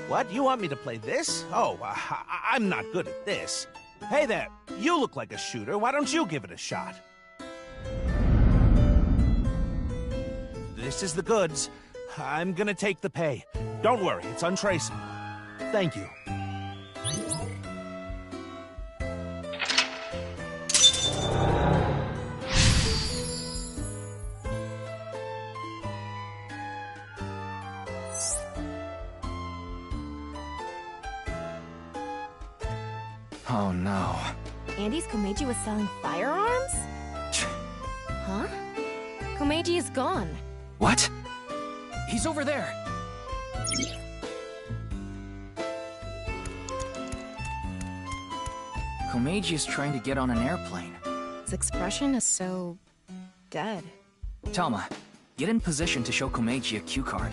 What? You want me to play this? Oh, I'm not good at this. Hey there, you look like a shooter. Why don't you give it a shot? This is the goods. I'm gonna take the pay. Don't worry, it's untraceable. Thank you.
Oh no.
Andy's Komeiji was selling firearms? Huh? Komeiji is gone.
What? He's over there. Komeiji is trying to get on an airplane.
His expression is so... dead.
Talma, get in position to show Komeiji a cue card.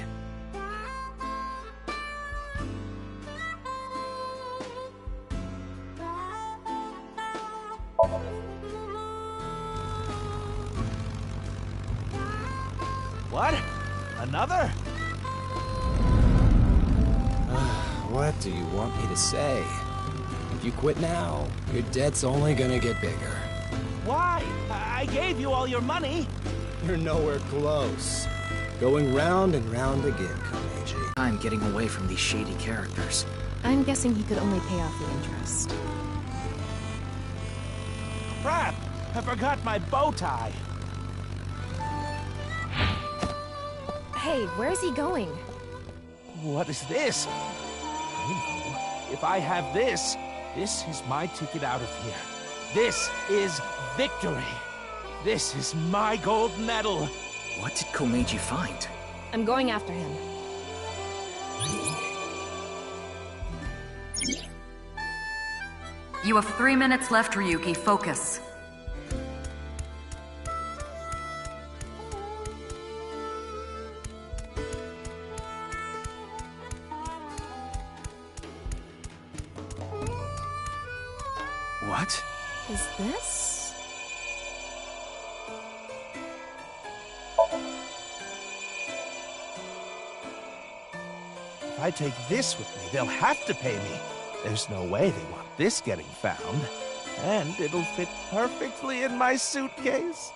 What? Another?
What do you want me to say? If you quit now, your debt's only gonna get bigger.
Why? I gave you all your money.
You're nowhere close. Going round and round again, Komeiji.
I'm getting away from these shady characters.
I'm guessing he could only pay off the interest.
Crap! I forgot my bow tie.
Hey, where's he going?
What is this? I know. If I have this, this is my ticket out of here. This is victory. This is my gold medal.
What did Komeiji find?
I'm going after him.
You have 3 minutes left, Ryuki. Focus.
What?
Is this?
If I take this with me, they'll have to pay me. There's no way they want this getting found. And it'll fit perfectly in my suitcase.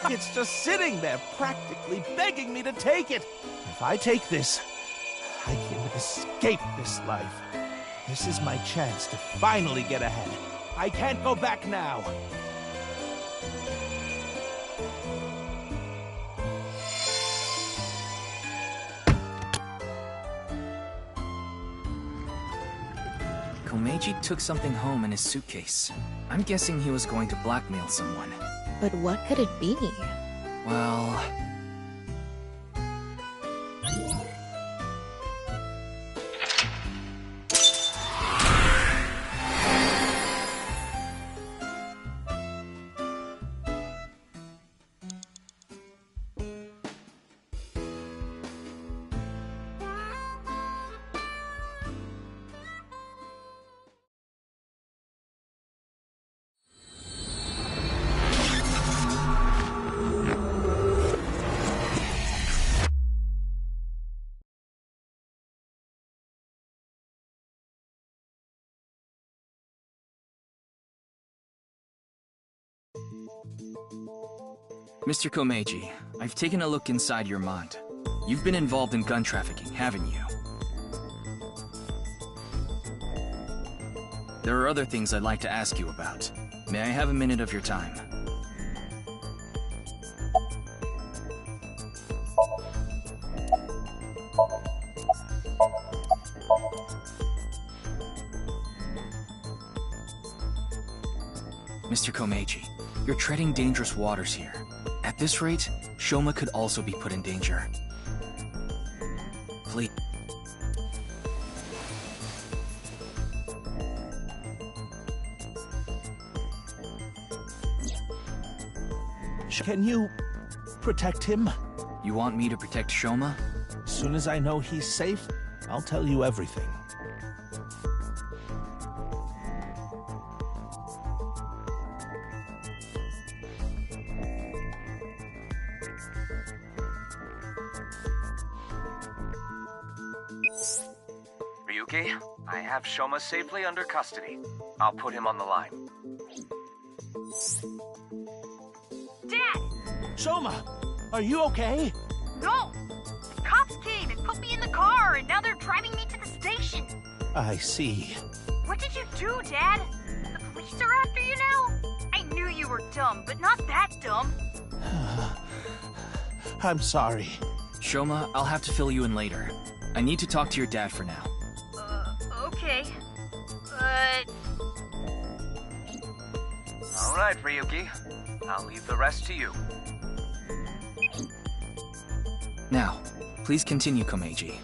It's just sitting there, practically begging me to take it. If I take this, I can escape this life. This is my chance to finally get ahead. I can't go back now.
Komeiji took something home in his suitcase. I'm guessing he was going to blackmail someone.
But what could it be?
Well... Mr. Komeiji, I've taken a look inside your mind. You've been involved in gun trafficking, haven't you? There are other things I'd like to ask you about. May I have a minute of your time? Mr. Komeiji, you're treading dangerous waters here. At this rate, Shoma could also be put in danger. Please.
Can you protect him?
You want me to protect Shoma?
As soon as I know he's safe, I'll tell you everything.
Ryuki, I have Shoma safely under custody. I'll put him on the line.
Dad!
Shoma, are you okay?
No! The cops came and put me in the car, and now they're driving me to the station.
I see.
What did you do, Dad? The police are after you now? I knew you were dumb, but not that dumb.
I'm sorry.
Shoma, I'll have to fill you in later. I need to talk to your dad for now.
Okay. But...
All right, Ryuki. I'll leave the rest to you.
Now, please continue, Komeiji.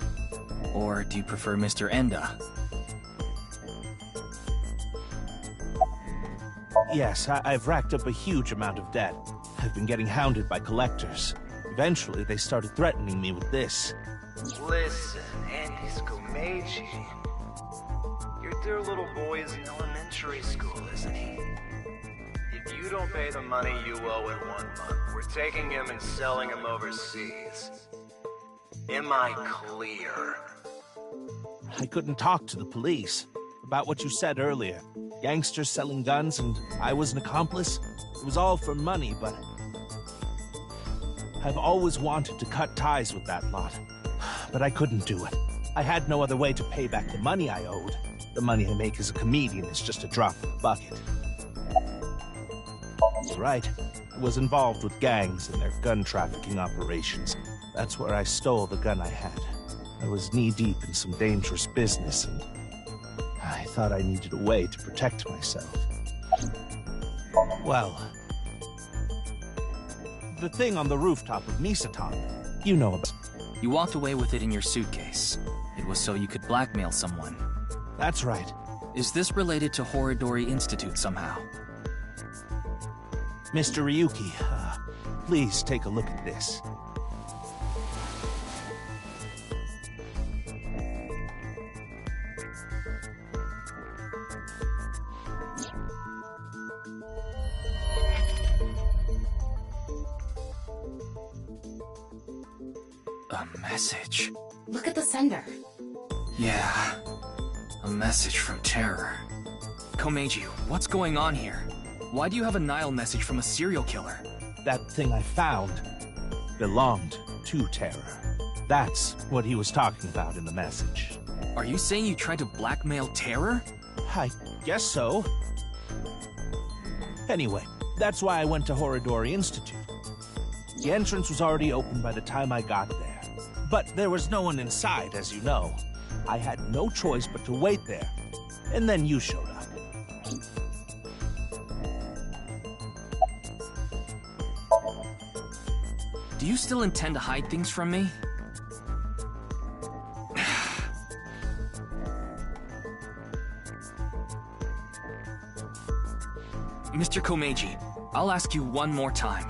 Or do you prefer Mr. Enda?
Yes, I've racked up a huge amount of debt. I've been getting hounded by collectors. Eventually, they started threatening me with this.
Listen, Andy's Komeiji. Your dear little boy is in elementary school, isn't he? If you don't pay the money you owe in 1 month, we're taking him and selling him overseas. Am I clear?
I couldn't talk to the police about what you said earlier. Gangsters selling guns and I was an accomplice. It was all for money, but I've always wanted to cut ties with that lot. But I couldn't do it. I had no other way to pay back the money I owed. The money I make as a comedian is just a drop in the bucket. That's right. I was involved with gangs and their gun trafficking operations. That's where I stole the gun I had. I was knee-deep in some dangerous business, and I thought I needed a way to protect myself. Well, the thing on the rooftop of Misatan, you know about.
You walked away with it in your suitcase. It was so you could blackmail someone.
That's right.
Is this related to Horodori Institute somehow?
Mr. Ryuki, please take a look at this.
A message.
Look at the sender.
Yeah. A message from Terror. Komeiji, what's going on here? Why do you have a Nile message from a serial killer?
That thing I found belonged to Terror. That's what he was talking about in the message.
Are you saying you tried to blackmail Terror?
I guess so. Anyway, that's why I went to Horodori Institute. The entrance was already open by the time I got there. But there was no one inside, as you know. I had no choice but to wait there. And then you showed up.
Do you still intend to hide things from me? Mr. Komeiji, I'll ask you one more time.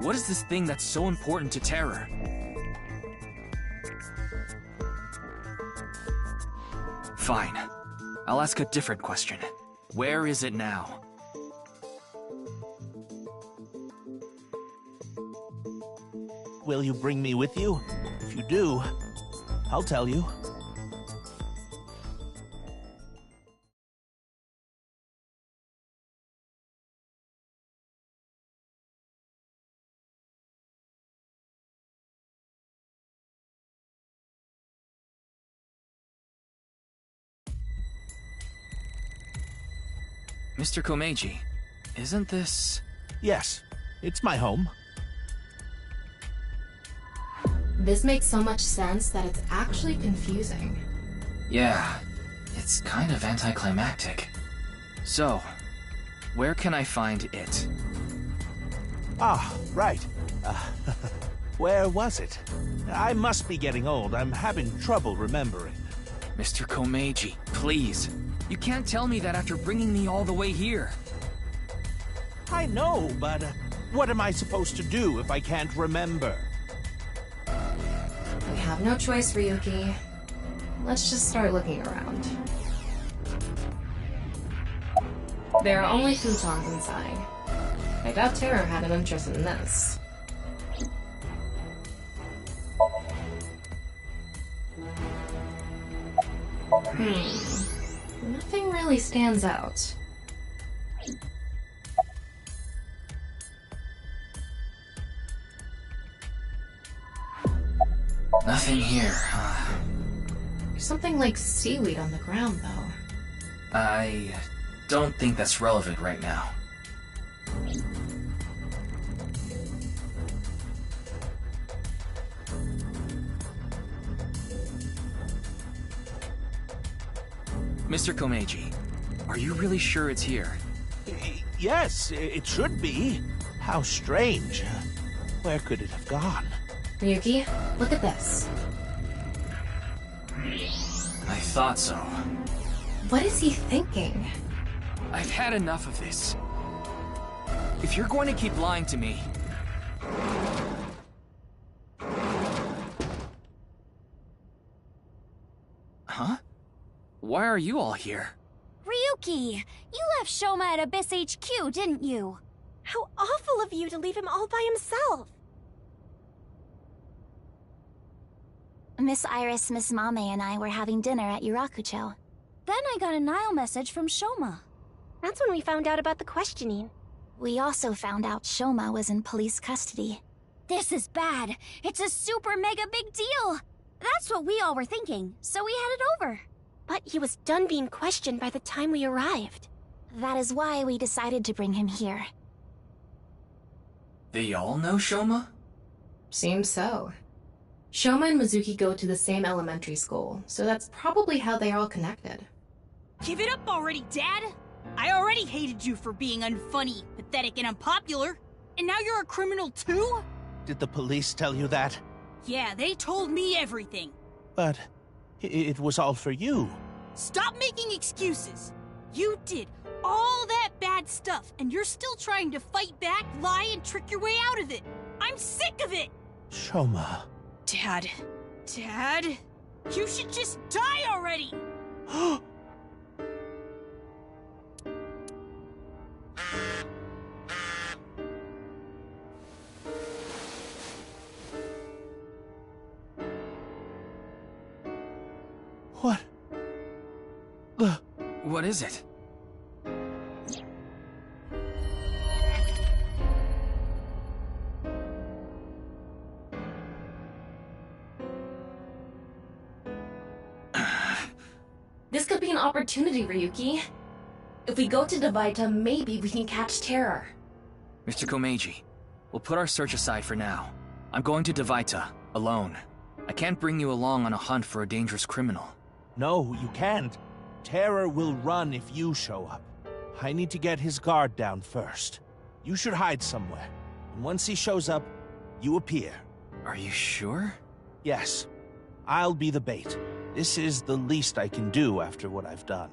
What is this thing that's so important to Terror? Fine. I'll ask a different question. Where is it now?
Will you bring me with you? If you do, I'll tell you.
Mr. Komeiji, isn't this...
Yes, it's my home.
This makes so much sense that it's actually confusing.
Yeah, it's kind of anticlimactic. So, where can I find it?
Ah, right. Where was it? I must be getting old. I'm having trouble remembering.
Mr. Komeiji, please. You can't tell me that after bringing me all the way here.
I know, but what am I supposed to do if I can't remember?
We have no choice, Ryuki. Let's just start looking around. There are only futons inside. I doubt Terror had an interest in this. Nothing really stands out.
Nothing here, huh?
There's something like seaweed on the ground, though.
I don't think that's relevant right now. Mr. Komeiji, are you really sure it's here?
Yes, it should be. How strange. Where could it have gone?
Ryuki, look at this.
I thought so.
What is he thinking?
I've had enough of this. If you're going to keep lying to me... Huh? Why are you all here?
Ryuki, you left Shoma at Abyss HQ, didn't you?
How awful of you to leave him all by himself.
Miss Iris, Miss Mame, and I were having dinner at Yurakucho. Then I got a Nile message from Shoma.
That's when we found out about the questioning.
We also found out Shoma was in police custody. This is bad. It's a super mega big deal. That's what we all were thinking, so we headed over.
But he was done being questioned by the time we arrived.
That is why we decided to bring him here.
They all know Shoma?
Seems so. Shoma and Mizuki go to the same elementary school, so that's probably how they are all connected.
Give it up already, Dad! I already hated you for being unfunny, pathetic, and unpopular. And now you're a criminal too?
Did the police tell you that?
Yeah, they told me everything.
But it was all for you.
Stop making excuses. You did all that bad stuff, and you're still trying to fight back, lie, and trick your way out of it. I'm sick of it!
Shoma.
Dad, you should just die already!
What?
What is it?
This could be an opportunity, Ryuki. If we go to Devaita, maybe we can catch Terror.
Mr. Komeiji, we'll put our search aside for now. I'm going to Devaita, alone. I can't bring you along on a hunt for a dangerous criminal.
No, you can't. Terror will run if you show up. I need to get his guard down first. You should hide somewhere. And once he shows up, you appear.
Are you sure?
Yes. I'll be the bait. This is the least I can do after what I've done.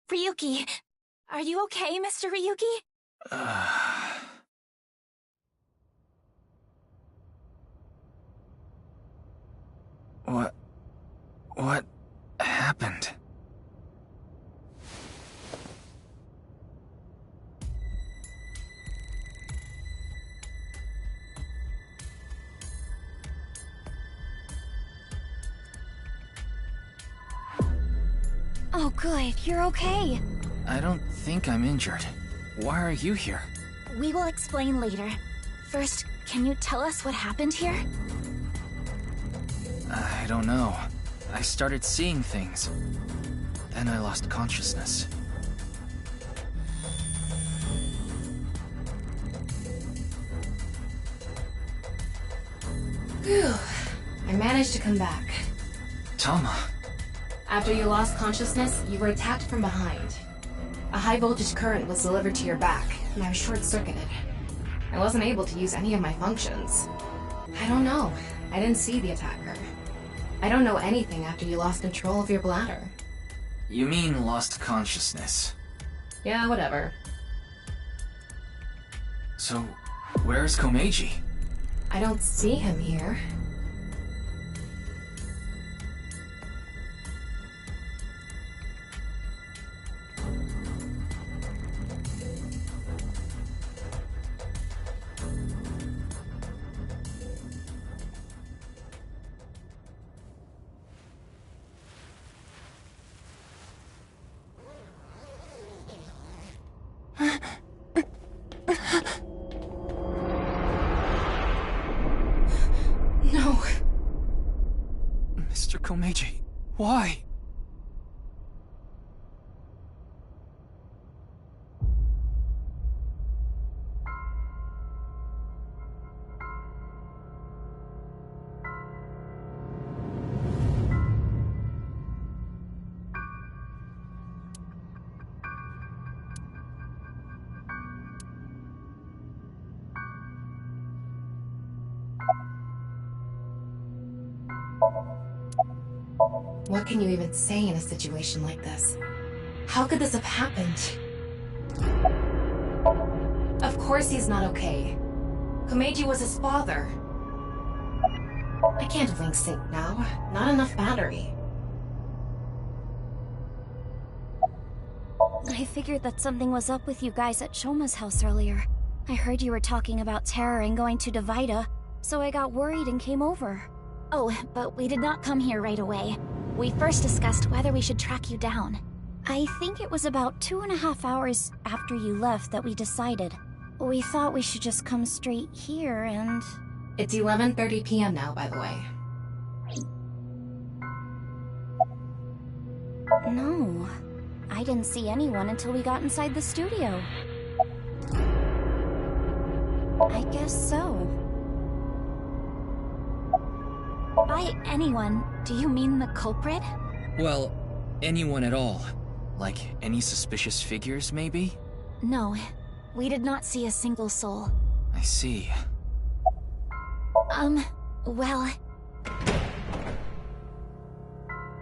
Ryuki. Are you okay, Mr. Ryuki?
What happened?
Oh good, you're okay.
I don't think I'm injured. Why are you here?
We will explain later. First, can you tell us what happened here?
I don't know. I started seeing things. Then I lost consciousness.
Phew. I managed to come back.
Tama.
After you lost consciousness, you were attacked from behind. A high-voltage current was delivered to your back, and I was short-circuited. I wasn't able to use any of my functions. I don't know. I didn't see the attacker. I don't know anything after you lost control of your bladder.
You mean lost consciousness?
Yeah, whatever.
So, where's Komeiji?
I don't see him here. No.
Mr. Komeiji, why?
What can you even say in a situation like this? How could this have happened? Of course he's not okay. Komeiji was his father. I can't link sync now. Not enough battery.
I figured that something was up with you guys at Shoma's house earlier. I heard you were talking about terror and going to Divida, so I got worried and came over. Oh, but we did not come here right away. We first discussed whether we should track you down. I think it was about 2.5 hours after you left that we decided. We thought we should just come straight here and...
It's 11:30 p.m. now, by the way.
No. I didn't see anyone until we got inside the studio. I guess so. By anyone, do you mean the culprit?
Well, anyone at all. Like, any suspicious figures, maybe?
No, we did not see a single soul.
I see.
Well...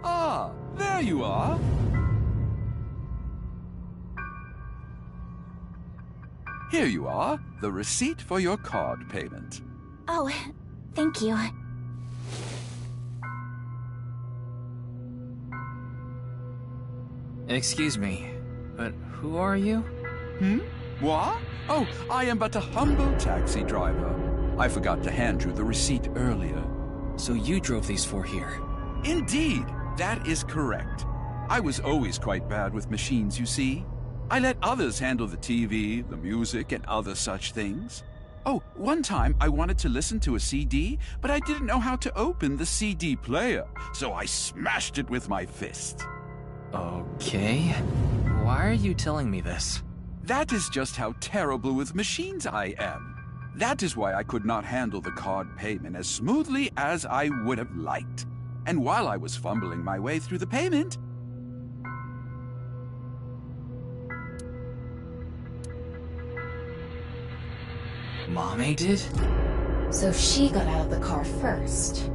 Ah, there you are.
Here you are, the receipt for your card payment.
Oh, thank you.
Excuse me, but who are you?
What? Oh, I am but a humble taxi driver. I forgot to hand you the receipt earlier.
So you drove these four here?
Indeed, that is correct. I was always quite bad with machines, you see. I let others handle the TV, the music, and other such things. Oh, one time I wanted to listen to a CD, but I didn't know how to open the CD player, so I smashed it with my fist.
Okay. Why are you telling me this?
That is just how terrible with machines I am. That is why I could not handle the card payment as smoothly as I would have liked. And while I was fumbling my way through the payment...
Mame did?
So she got out of the car first.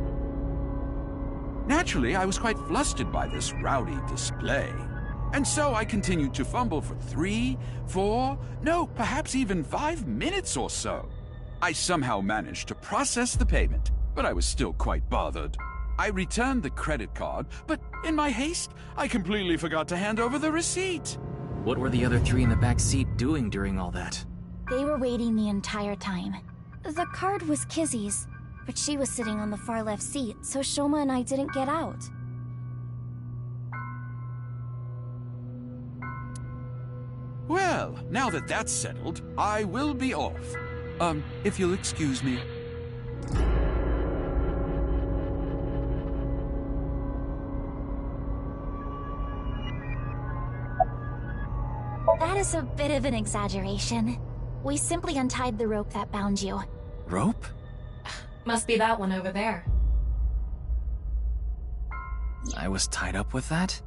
Naturally, I was quite flustered by this rowdy display. And so I continued to fumble for 3, 4, no, perhaps even 5 minutes or so. I somehow managed to process the payment, but I was still quite bothered. I returned the credit card, but in my haste, I completely forgot to hand over the receipt.
What were the other 3 in the back seat doing during all that?
They were waiting the entire time. The card was Kizzy's, but she was sitting on the far left seat, so Shoma and I didn't get out.
Well, now that that's settled, I will be off. If you'll excuse me.
That is a bit of an exaggeration. We simply untied the rope that bound you.
Rope?
Must be that one over there.
I was tied up with that?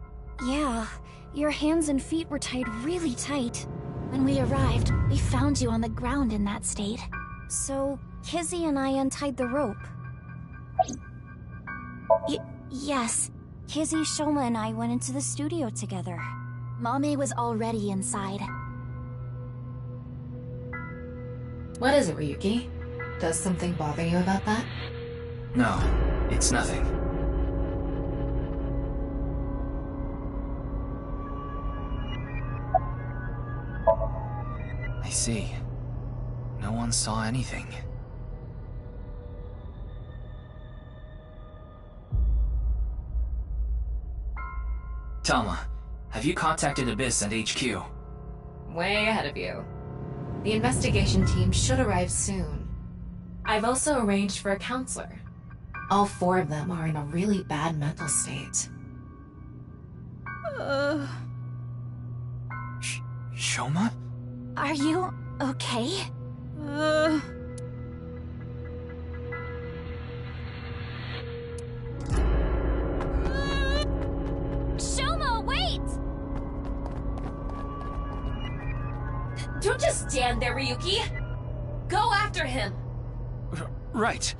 Yeah, your hands and feet were tied really tight. When we arrived, we found you on the ground in that state. So, Kizzy and I untied the rope. Yes. Kizzy, Shoma, and I went into the studio together. Mommy was already inside.
What is it, Ryuki? Does something bother you about that?
No, it's nothing. I see. No one saw anything. Tama, have you contacted Abyss and HQ?
Way ahead of you. The investigation team should arrive soon. I've also arranged for a counselor. All 4 of them are in a really bad mental state.
Shoma?
Are you okay? Shoma, wait!
Don't just stand there, Ryuki! Go after him!
Right.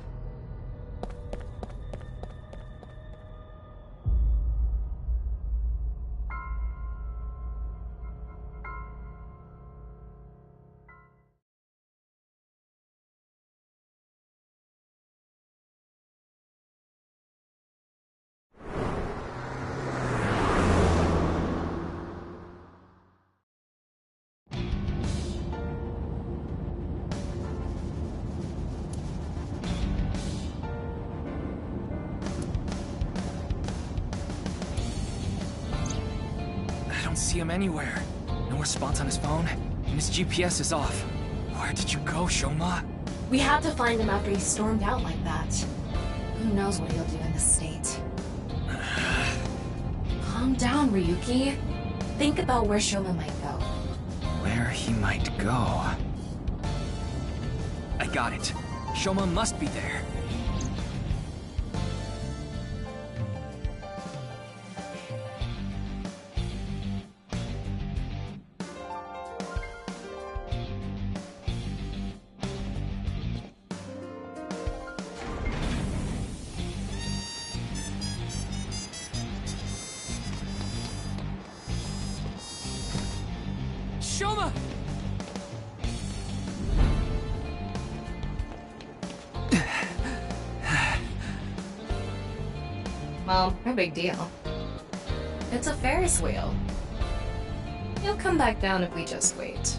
See him anywhere. No response on his phone, and his GPS is off. Where did you go, Shoma?
We had to find him after he stormed out like that. Who knows what he'll do in this state. Calm down, Ryuki. Think about where Shoma might go.
Where he might go. I got it. Shoma must be there. Shoma!
Well, no big deal. It's a Ferris wheel. He'll come back down if we just wait.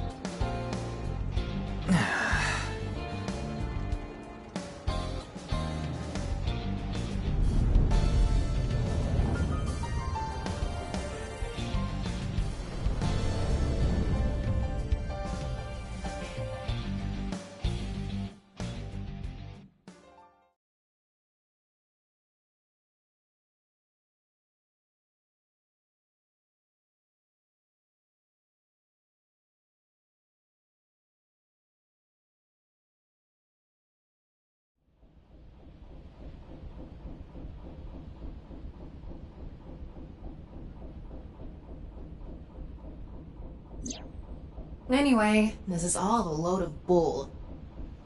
Anyway, this is all a load of bull.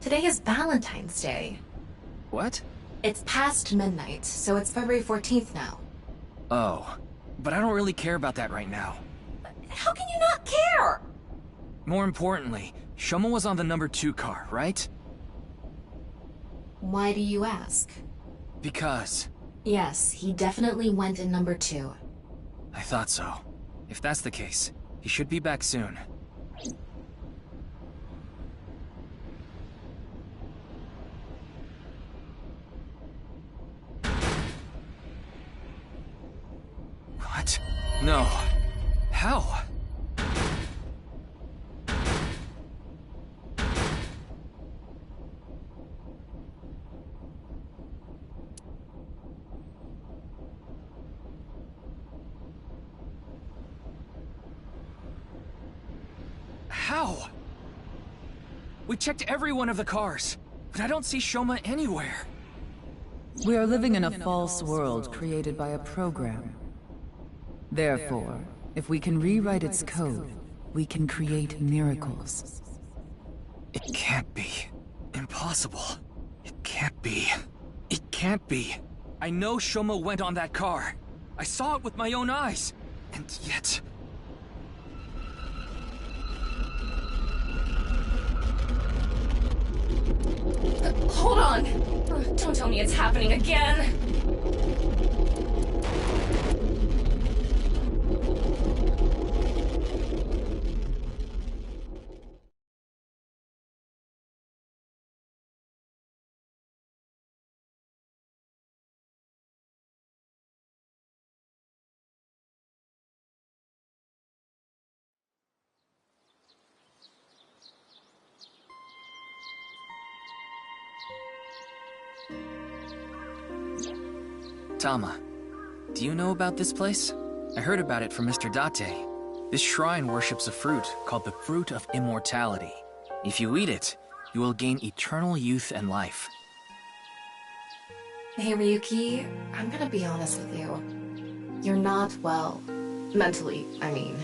Today is Valentine's Day.
What?
It's past midnight, so it's February 14th now.
Oh, but I don't really care about that right now. More importantly, Shoma was on the number 2 car, right?
Why do you ask?
Because...
Yes, he definitely went in number 2.
I thought so. If that's the case, he should be back soon. What? No. How? How? We checked every one of the cars, but I don't see Shoma anywhere.
We are living in a false world created by a program. Therefore, if we can rewrite its code, we can create miracles.
It can't be. Impossible. It can't be. It can't be. I know Shoma went on that car. I saw it with my own eyes. And yet...
Hold on! Don't tell me it's happening again!
Tama, do you know about this place? I heard about it from Mr. Date. This shrine worships a fruit called the Fruit of Immortality. If you eat it, you will gain eternal youth and life.
Hey Ryuki, I'm gonna be honest with you. You're not well. Mentally, I mean.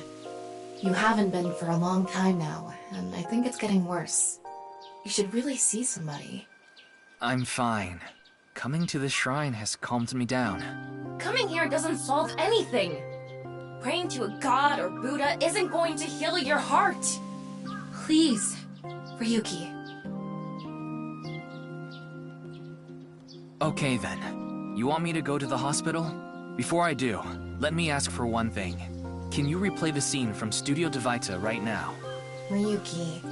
You haven't been for a long time now, and I think it's getting worse. You should really see somebody.
I'm fine. Coming to this shrine has calmed me down.
Coming here doesn't solve anything! Praying to a god or Buddha isn't going to heal your heart! Please, Ryuki.
Okay then. You want me to go to the hospital? Before I do, let me ask for one thing. Can you replay the scene from Studio DeVita right now?
Ryuki.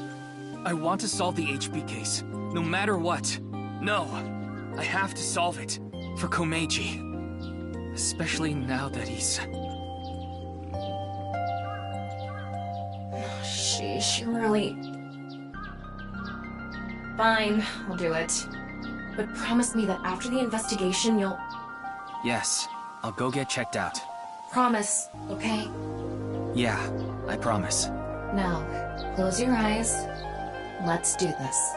I want to solve the HB case, no matter what. No! I have to solve it. For Komeiji. Especially now that he's...
She really... Fine, I'll do it. But promise me that after the investigation you'll...
Yes, I'll go get checked out.
Promise, okay?
Yeah, I promise.
Now, close your eyes. Let's do this.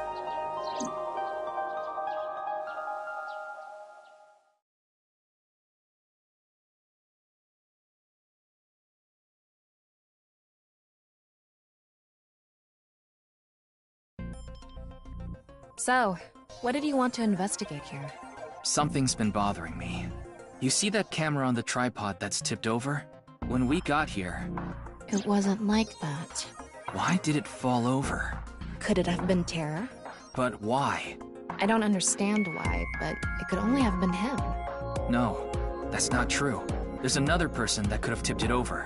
So, what did you want to investigate here?
Something's been bothering me. You see that camera on the tripod that's tipped over? When we got here...
It wasn't like that.
Why did it fall over?
Could it have been Terra?
But why?
I don't understand why, but it could only have been him.
No, that's not true. There's another person that could have tipped it over.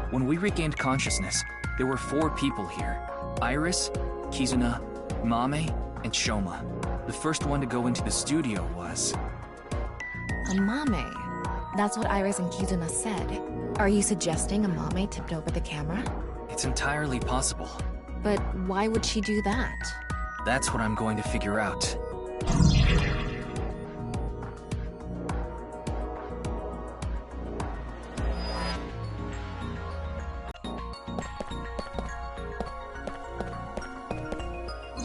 When we regained consciousness, there were 4 people here. Iris, Kizuna, Mame, and Shoma. The first one to go into the studio was...
Amame. That's what Iris and Kizuna said. Are you suggesting Amame tipped over the camera?
It's entirely possible.
But why would she do that?
That's what I'm going to figure out.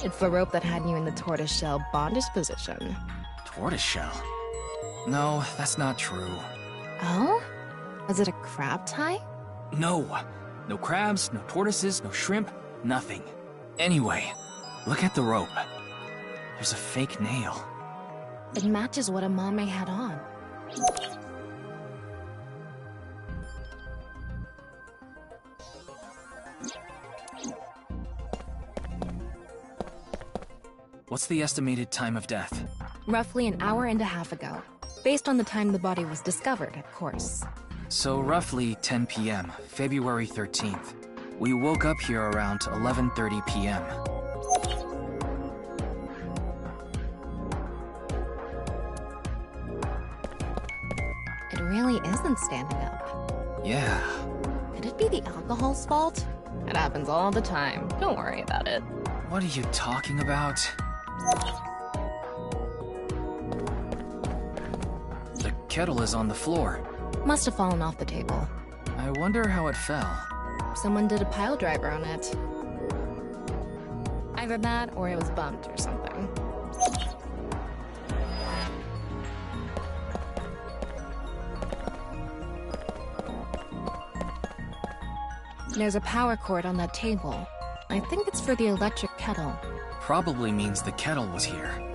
It's the rope that had you in the tortoiseshell bondage position.
Tortoiseshell? No, that's not true.
Oh? Was it a crab tie?
No. No crabs, no tortoises, no shrimp, nothing. Anyway, look at the rope. There's a fake nail.
It matches what Amame had on.
What's the estimated time of death?
Roughly an hour and a half ago. Based on the time the body was discovered, of course.
So roughly 10 p.m., February 13th. We woke up here around 11:30 p.m.
It really isn't standing up.
Yeah.
Could it be the alcohol's fault? It happens all the time. Don't worry about it.
What are you talking about? The kettle is on the floor.
Must have fallen off the table.
I wonder how it fell.
Someone did a pile driver on it. Either that or it was bumped or something. There's a power cord on that table. I think it's for the electric kettle.
Probably means the kettle was here.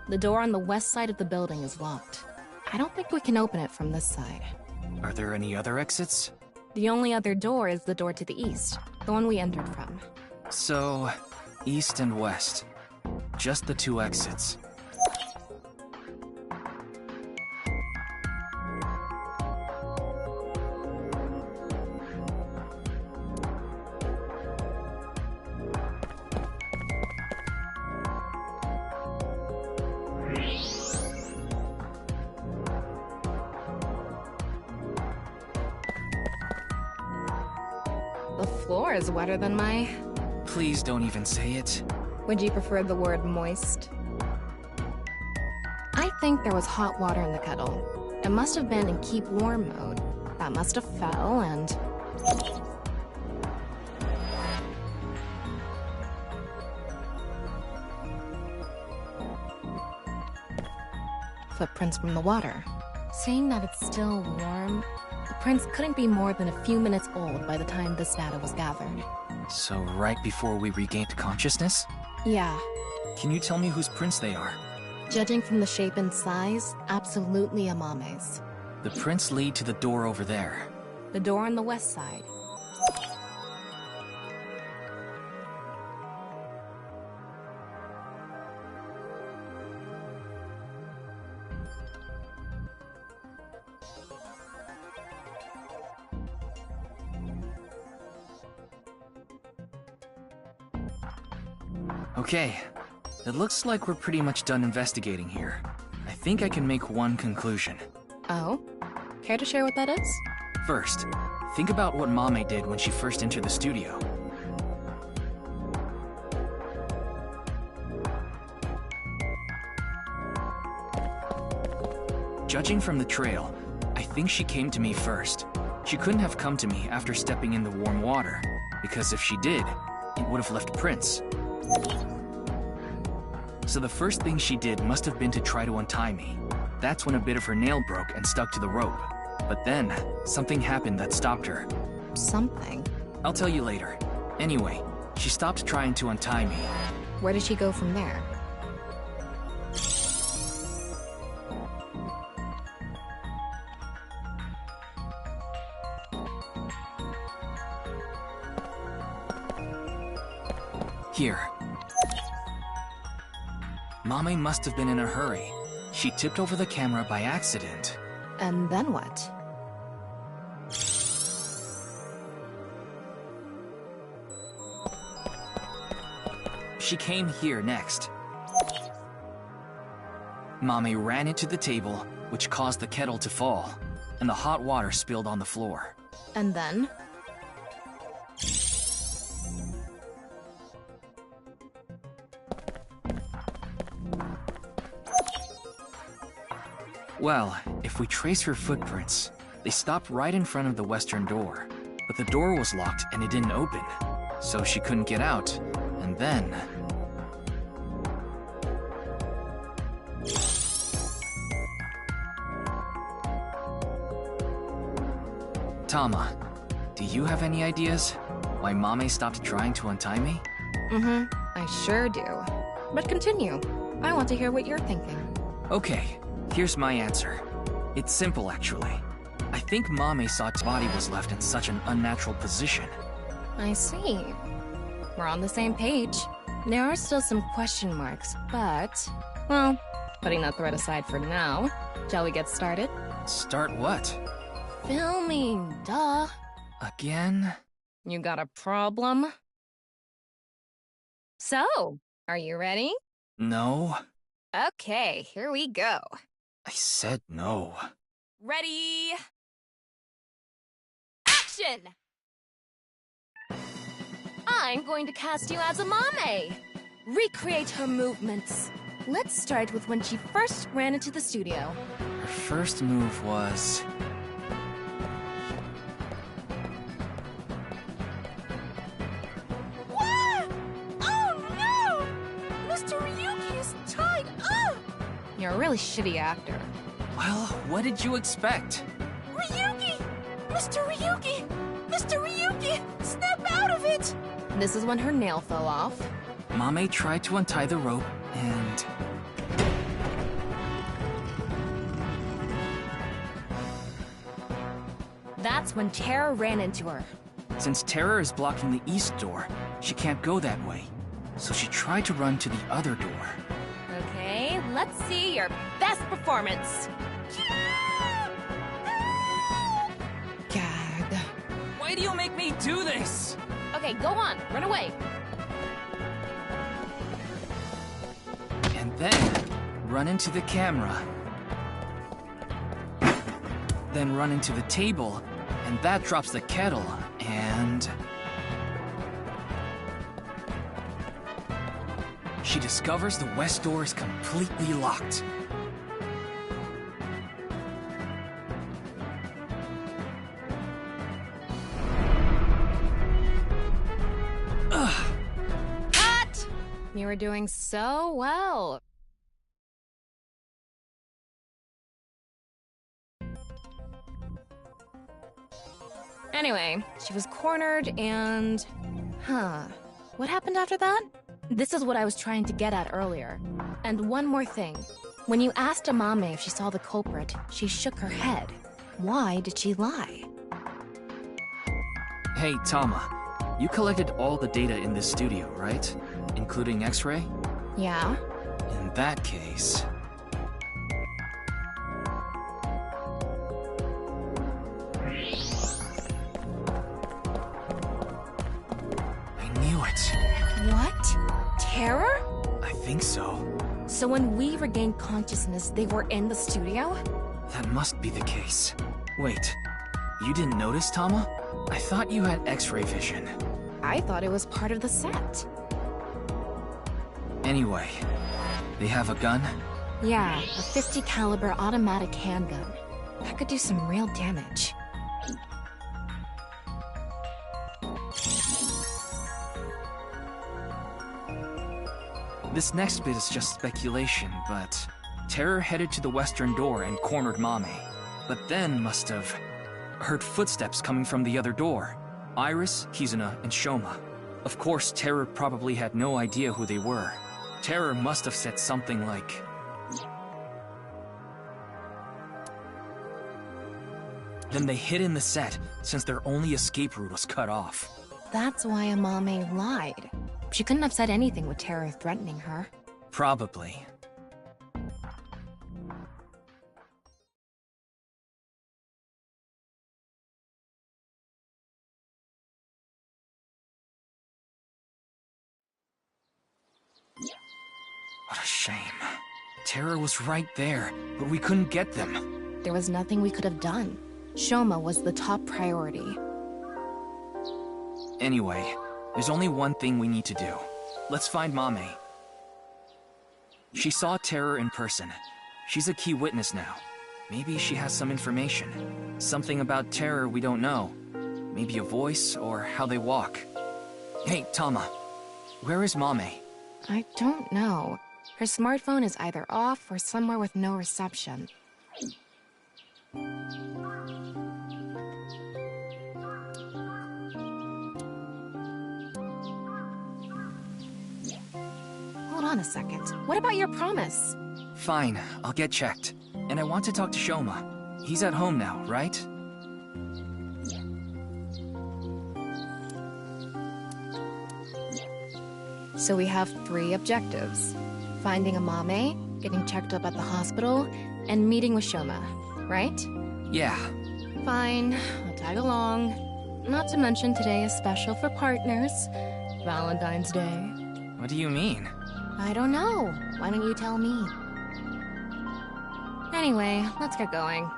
The door on the west side of the building is locked. I don't think we can open it from this side.
Are there any other exits?
The only other door is the door to the east, the one we entered from.
So, east and west. Just the two exits.
The floor is wetter than my...
Please don't even say it.
Would you prefer the word moist? I think there was hot water in the kettle. It must have been in keep warm mode. That must have fell and... Footprints from the water. Saying that it's still warm, the prints couldn't be more than a few minutes old by the time this data was gathered.
So right before we regained consciousness?
Yeah.
Can you tell me whose prints they are?
Judging from the shape and size, absolutely Amame's.
The prints lead to the door over there.
The door on the west side.
Okay, it looks like we're pretty much done investigating here. I think I can make one conclusion.
Oh? Care to share what that is?
First, think about what Mame did when she first entered the studio. Judging from the trail, I think she came to me first. She couldn't have come to me after stepping in the warm water, because if she did, it would have left prints. So the first thing she did must have been to try to untie me. That's when a bit of her nail broke and stuck to the rope. But then, something happened that stopped her.
Something?
I'll tell you later. Anyway, she stopped trying to untie me.
Where did she go from there?
Here. Mame must have been in a hurry. She tipped over the camera by accident.
And then what?
She came here next. Mame ran into the table, which caused the kettle to fall, and the hot water spilled on the floor.
And then?
Well, if we trace her footprints, they stopped right in front of the western door. But the door was locked and it didn't open, so she couldn't get out. And then... Tama, do you have any ideas why Mame stopped trying to untie me?
I sure do. But continue. I want to hear what you're thinking.
Okay. Here's my answer. It's simple, actually. I think Mame saw his body was left in such an unnatural position.
I see. We're on the same page. There are still some question marks, but... Well, putting that thread aside for now, shall we get started?
Start what?
Filming, duh.
Again?
You got a problem? So, are you ready?
No.
Okay, here we go.
I said no.
Ready? Action! I'm going to cast you as a Mame. Recreate her movements. Let's start with when she first ran into the studio.
Her first move was...
What? Oh no! Mr. Ryuki is tied up!
You're a really shitty actor.
Well, what did you expect?
Ryuki! Mr. Ryuki! Mr. Ryuki! Snap out of it!
This is when her nail fell off.
Mame tried to untie the rope, and...
That's when Terror ran into her.
Since Terror is blocking the east door, she can't go that way. So she tried to run to the other door.
Okay, let's see your best performance. Gag.
Why do you make me do this?
Okay, go on, run away.
And then, run into the camera. Then run into the table, and that drops the kettle, and... she discovers the west door is completely locked. Ugh.
Cut! You were doing so well. Anyway, she was cornered and... What happened after that? This is what I was trying to get at earlier. And one more thing. When you asked Amame if she saw the culprit, she shook her head. Why did she lie?
Hey, Tama. You collected all the data in this studio, right? Including X-ray?
Yeah?
In that case...
What? Terror?
I think so.
So when we regained consciousness, they were in the studio?
That must be the case. Wait, you didn't notice, Tama? I thought you had X-ray vision.
I thought it was part of the set.
Anyway, they have a gun?
Yeah, a 50 caliber automatic handgun. That could do some real damage.
This next bit is just speculation, but... Terror headed to the western door and cornered Mame, but then must have heard footsteps coming from the other door. Iris, Kizuna, and Shoma. Of course, Terror probably had no idea who they were. Terror must have said something like... Then they hid in the set, since their only escape route was cut off.
That's why Amame lied. She couldn't have said anything with Terror threatening her.
Probably. What a shame. Terror was right there, but we couldn't get them.
There was nothing we could have done. Shoma was the top priority.
Anyway, there's only one thing we need to do. Let's find Mame. She saw Terror in person. She's a key witness now. Maybe she has some information. Something about Terror we don't know. Maybe a voice or how they walk. Hey, Tama. Where is Mame?
I don't know. Her smartphone is either off or somewhere with no reception. Hold on a second. What about your promise?
Fine, I'll get checked. And I want to talk to Shoma. He's at home now, right?
So we have 3 objectives. Finding Amame, getting checked up at the hospital, and meeting with Shoma, right?
Yeah.
Fine, I'll tag along. Not to mention today is special for partners. Valentine's Day.
What do you mean?
I don't know. Why don't you tell me? Anyway, let's get going.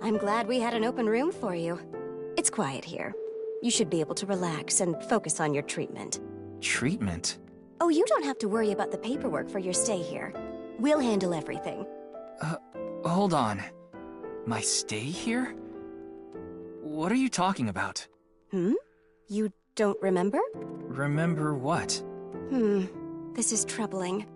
I'm glad we had an open room for you. It's quiet here. You should be able to relax and focus on your treatment.
Treatment?
Oh, you don't have to worry about the paperwork for your stay here. We'll handle everything.
Hold on. My stay here? What are you talking about?
You don't remember?
Remember what?
This is troubling.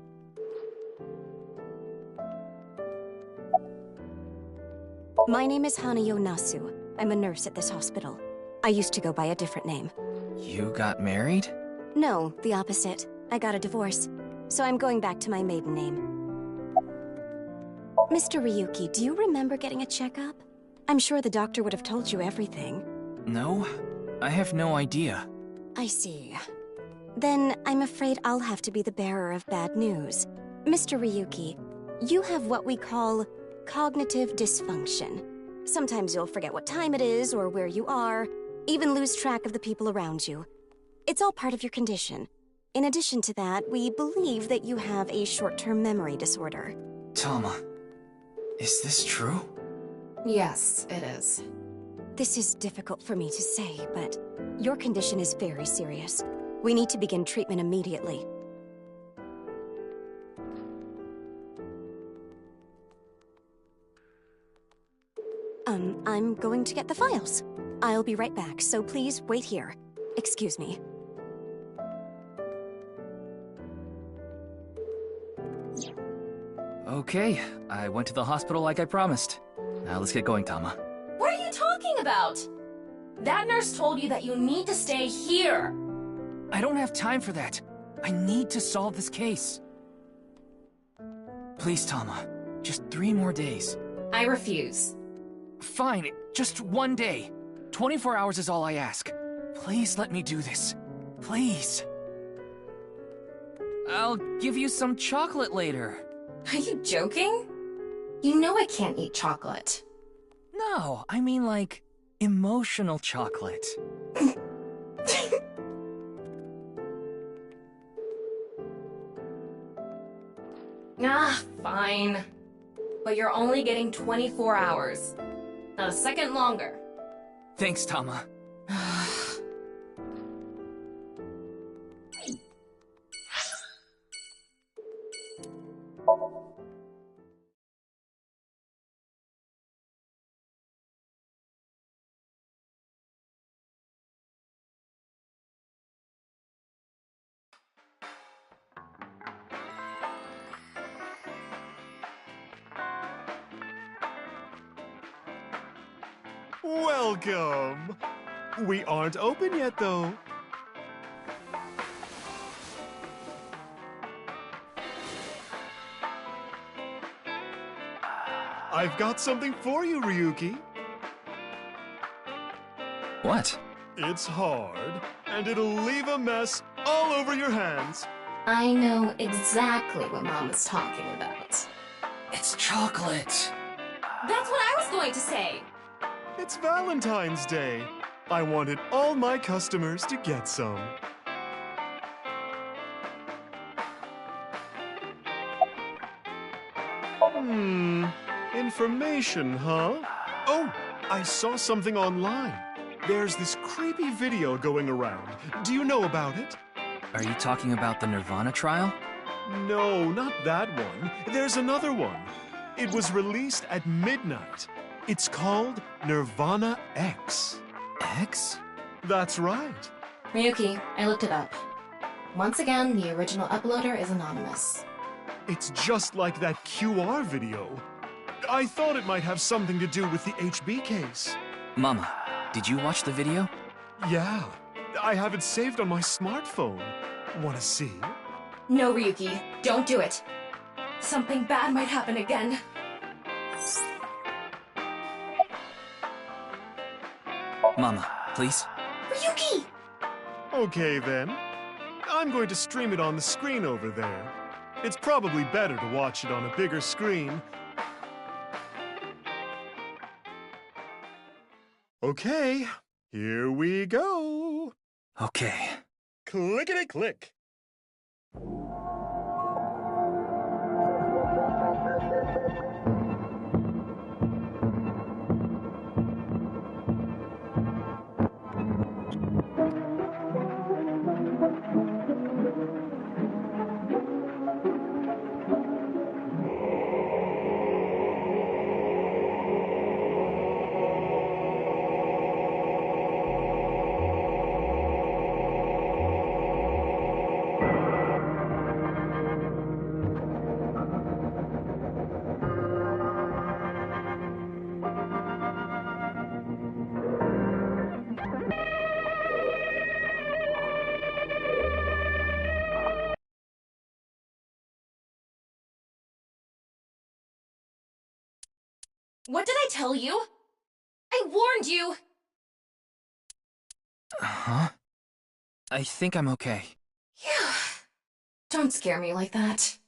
My name is Hanayo Nasu. I'm a nurse at this hospital. I used to go by a different name.
You got married?
No, the opposite. I got a divorce. So I'm going back to my maiden name. Mr. Ryuki, do you remember getting a checkup? I'm sure the doctor would have told you everything.
No, I have no idea.
I see. Then I'm afraid I'll have to be the bearer of bad news. Mr. Ryuki, you have what we call cognitive dysfunction. Sometimes you'll forget what time it is or where you are, even lose track of the people around you. It's all part of your condition. In addition to that, we believe that you have a short-term memory disorder.
Tama, is this true?
Yes, it is.
This is difficult for me to say, but your condition is very serious. We need to begin treatment immediately. I'm going to get the files. I'll be right back, so please wait here. Excuse me.
Okay, I went to the hospital like I promised. Now let's get going, Tama.
What are you talking about? That nurse told you that you need to stay here.
I don't have time for that. I need to solve this case. Please, Tama. Just 3 more days.
I refuse.
Fine, just 1 day. 24 hours is all I ask. Please let me do this. Please. I'll give you some chocolate later.
Are you joking? You know I can't eat chocolate.
No, I mean like emotional chocolate.
Fine. But you're only getting 24 hours. Not a second longer.
Thanks, Tama.
Welcome! We aren't open yet, though. I've got something for you, Ryuki.
What?
It's hard, and it'll leave a mess all over your hands.
I know exactly what Mom is talking about.
It's chocolate.
That's what I was going to say.
It's Valentine's Day. I wanted all my customers to get some. Information, huh? Oh, I saw something online. There's this creepy video going around. Do you know about it?
Are you talking about the nirvanA trial?
No, not that one. There's another one. It was released at midnight. It's called nirvanA X.
X?
That's right.
Ryuki, I looked it up. Once again, the original uploader is anonymous.
It's just like that QR video. I thought it might have something to do with the HB case.
Mama, did you watch the video?
Yeah, I have it saved on my smartphone. Want to see?
No, Ryuki, don't do it. Something bad might happen again.
Mama, please.
Ryuki!
Okay, then. I'm going to stream it on the screen over there. It's probably better to watch it on a bigger screen. Okay, here we go.
Okay.
Clickety-click.
What did I tell you? I warned you!
Huh? I think I'm okay.
Yeah. Don't scare me like that.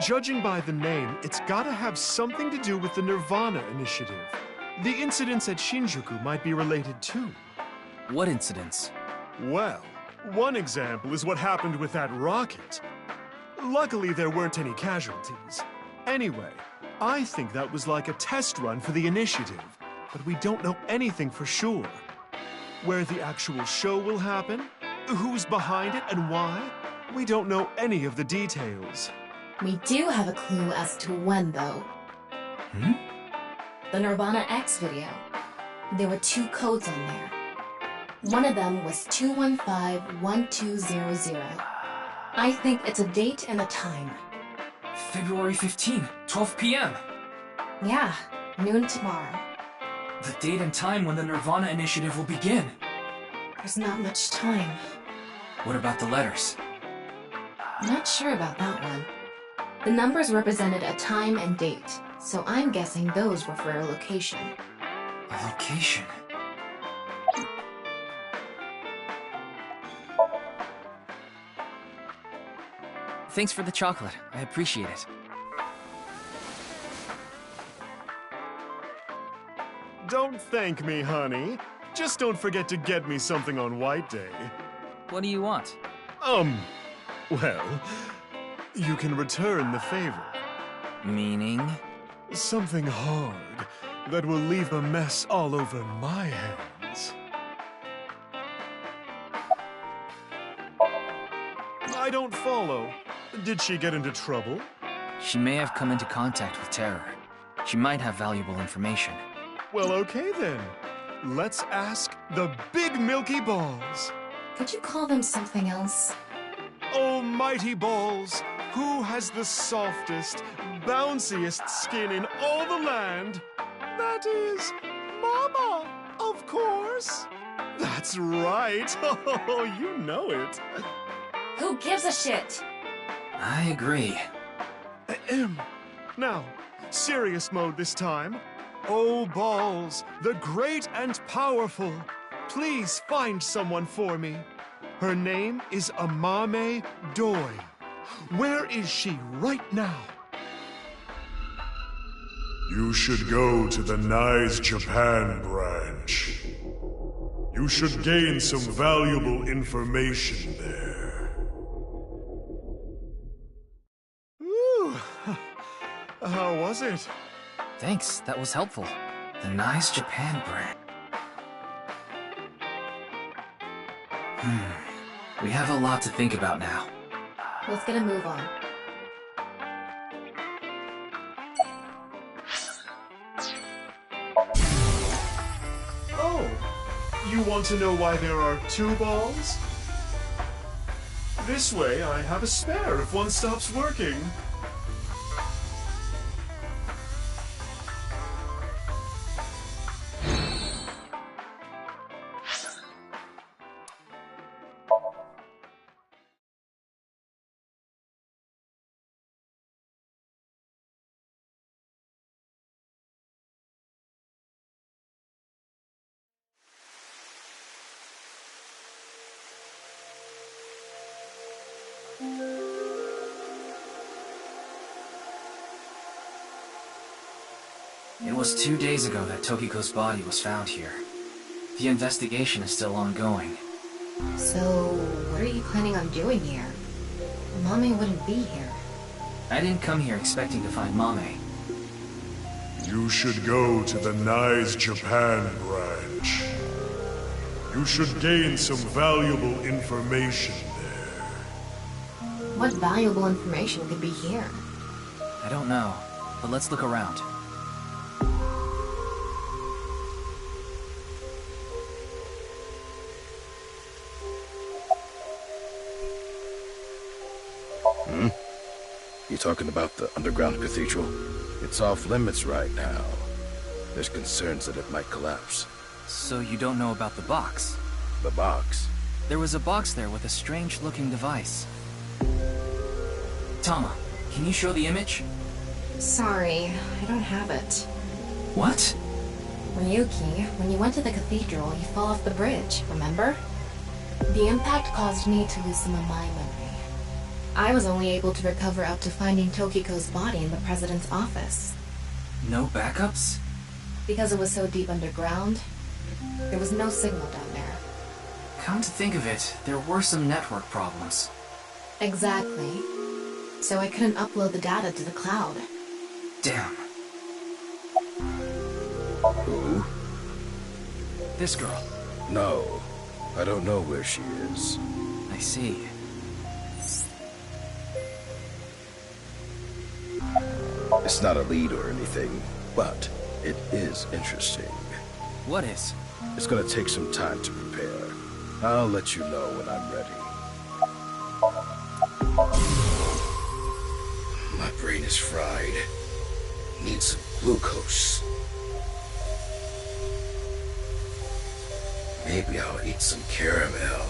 Judging by the name, it's gotta have something to do with the nirvanA initiative. The incidents at Shinjuku might be related too.
What incidents?
Well, one example is what happened with that rocket. Luckily, there weren't any casualties. Anyway, I think that was like a test run for the initiative, but we don't know anything for sure. Where the actual show will happen, who's behind it and why, we don't know any of the details.
We do have a clue as to when, though. The nirvanA X video. There were 2 codes on there. One of them was 215-1200. I think it's a date and a time.
February 15, 12 p.m.
Yeah, noon tomorrow.
The date and time when the nirvanA initiative will begin.
There's not much time.
What about the letters?
Not sure about that one. The numbers represented a time and date, so I'm guessing those were for a location.
A location?
Thanks for the chocolate. I appreciate it.
Don't thank me, honey. Just don't forget to get me something on White Day.
What do you want?
Well, you can return the favor.
Meaning?
Something hard that will leave a mess all over my hands. I don't follow. Did she get into trouble?
She may have come into contact with terror. She might have valuable information.
Well, okay then. Let's ask the Big Milky Balls.
Could you call them something else?
Oh, mighty balls, who has the softest, bounciest skin in all the land? That is Mama, of course. That's right. Oh, you know it.
Who gives a shit?
I agree.
Now, serious mode this time. Oh, balls, the great and powerful, please find someone for me. Her name is Amame Doi. Where is she right now?
You should go to the Nice Japan branch. You should gain some valuable information there.
Ooh, how was it?
Thanks, that was helpful.
The Nice Japan brand. We have a lot to think about now.
Let's get a move on.
Oh, you want to know why there are 2 balls? This way I have a spare if one stops working.
It was 2 days ago that Tokiko's body was found here. The investigation is still ongoing.
So, what are you planning on doing here? Mame wouldn't be here.
I didn't come here expecting to find Mame.
You should go to the Nice Japan branch. You should gain some valuable information there.
What valuable information could be here?
I don't know, but let's look around.
You talking about the underground cathedral? It's off limits right now. There's concerns that it might collapse.
So you don't know about the box?
The box?
There was a box there with a strange-looking device.
Tama, Can you show the image?
Sorry, I don't have it.
What?
Ryuki, when you went to the cathedral, you fell off the bridge, remember? The impact caused me to lose some of my memory. I was only able to recover up to finding Tokiko's body in the president's office.
No backups?
Because it was so deep underground, there was no signal down there.
Come to think of it, there were some network problems.
Exactly. So I couldn't upload the data to the cloud.
Damn.
Who?
This girl.
No, I don't know where she is.
I see.
It's not a lead or anything, but it is interesting.
What is?
It's gonna take some time to prepare. I'll let you know when I'm ready. My brain is fried. Need some glucose. Maybe I'll eat some caramel.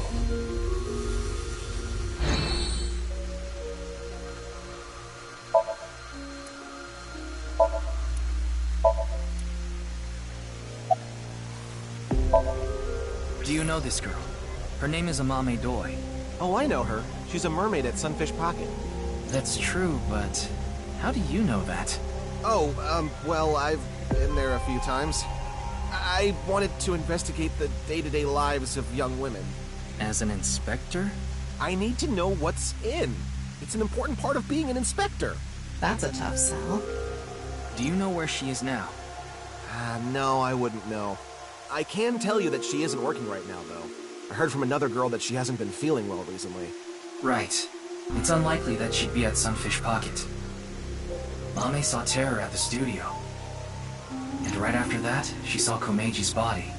Do you know this girl? Her name is Amame Doi.
Oh, I know her. She's a mermaid at Sunfish Pocket.
That's true, but how do you know that?
Oh, well, I've been there a few times. I wanted to investigate the day-to-day lives of young women.
As an inspector?
I need to know what's in. It's an important part of being an inspector.
That's a tough sell.
Do you know where she is now?
No, I wouldn't know. I can tell you that she isn't working right now, though. I heard from another girl that she hasn't been feeling well recently.
Right. It's unlikely that she'd be at Sunfish Pocket. Mame saw Terror at the studio. And right after that, she saw Komeji's body.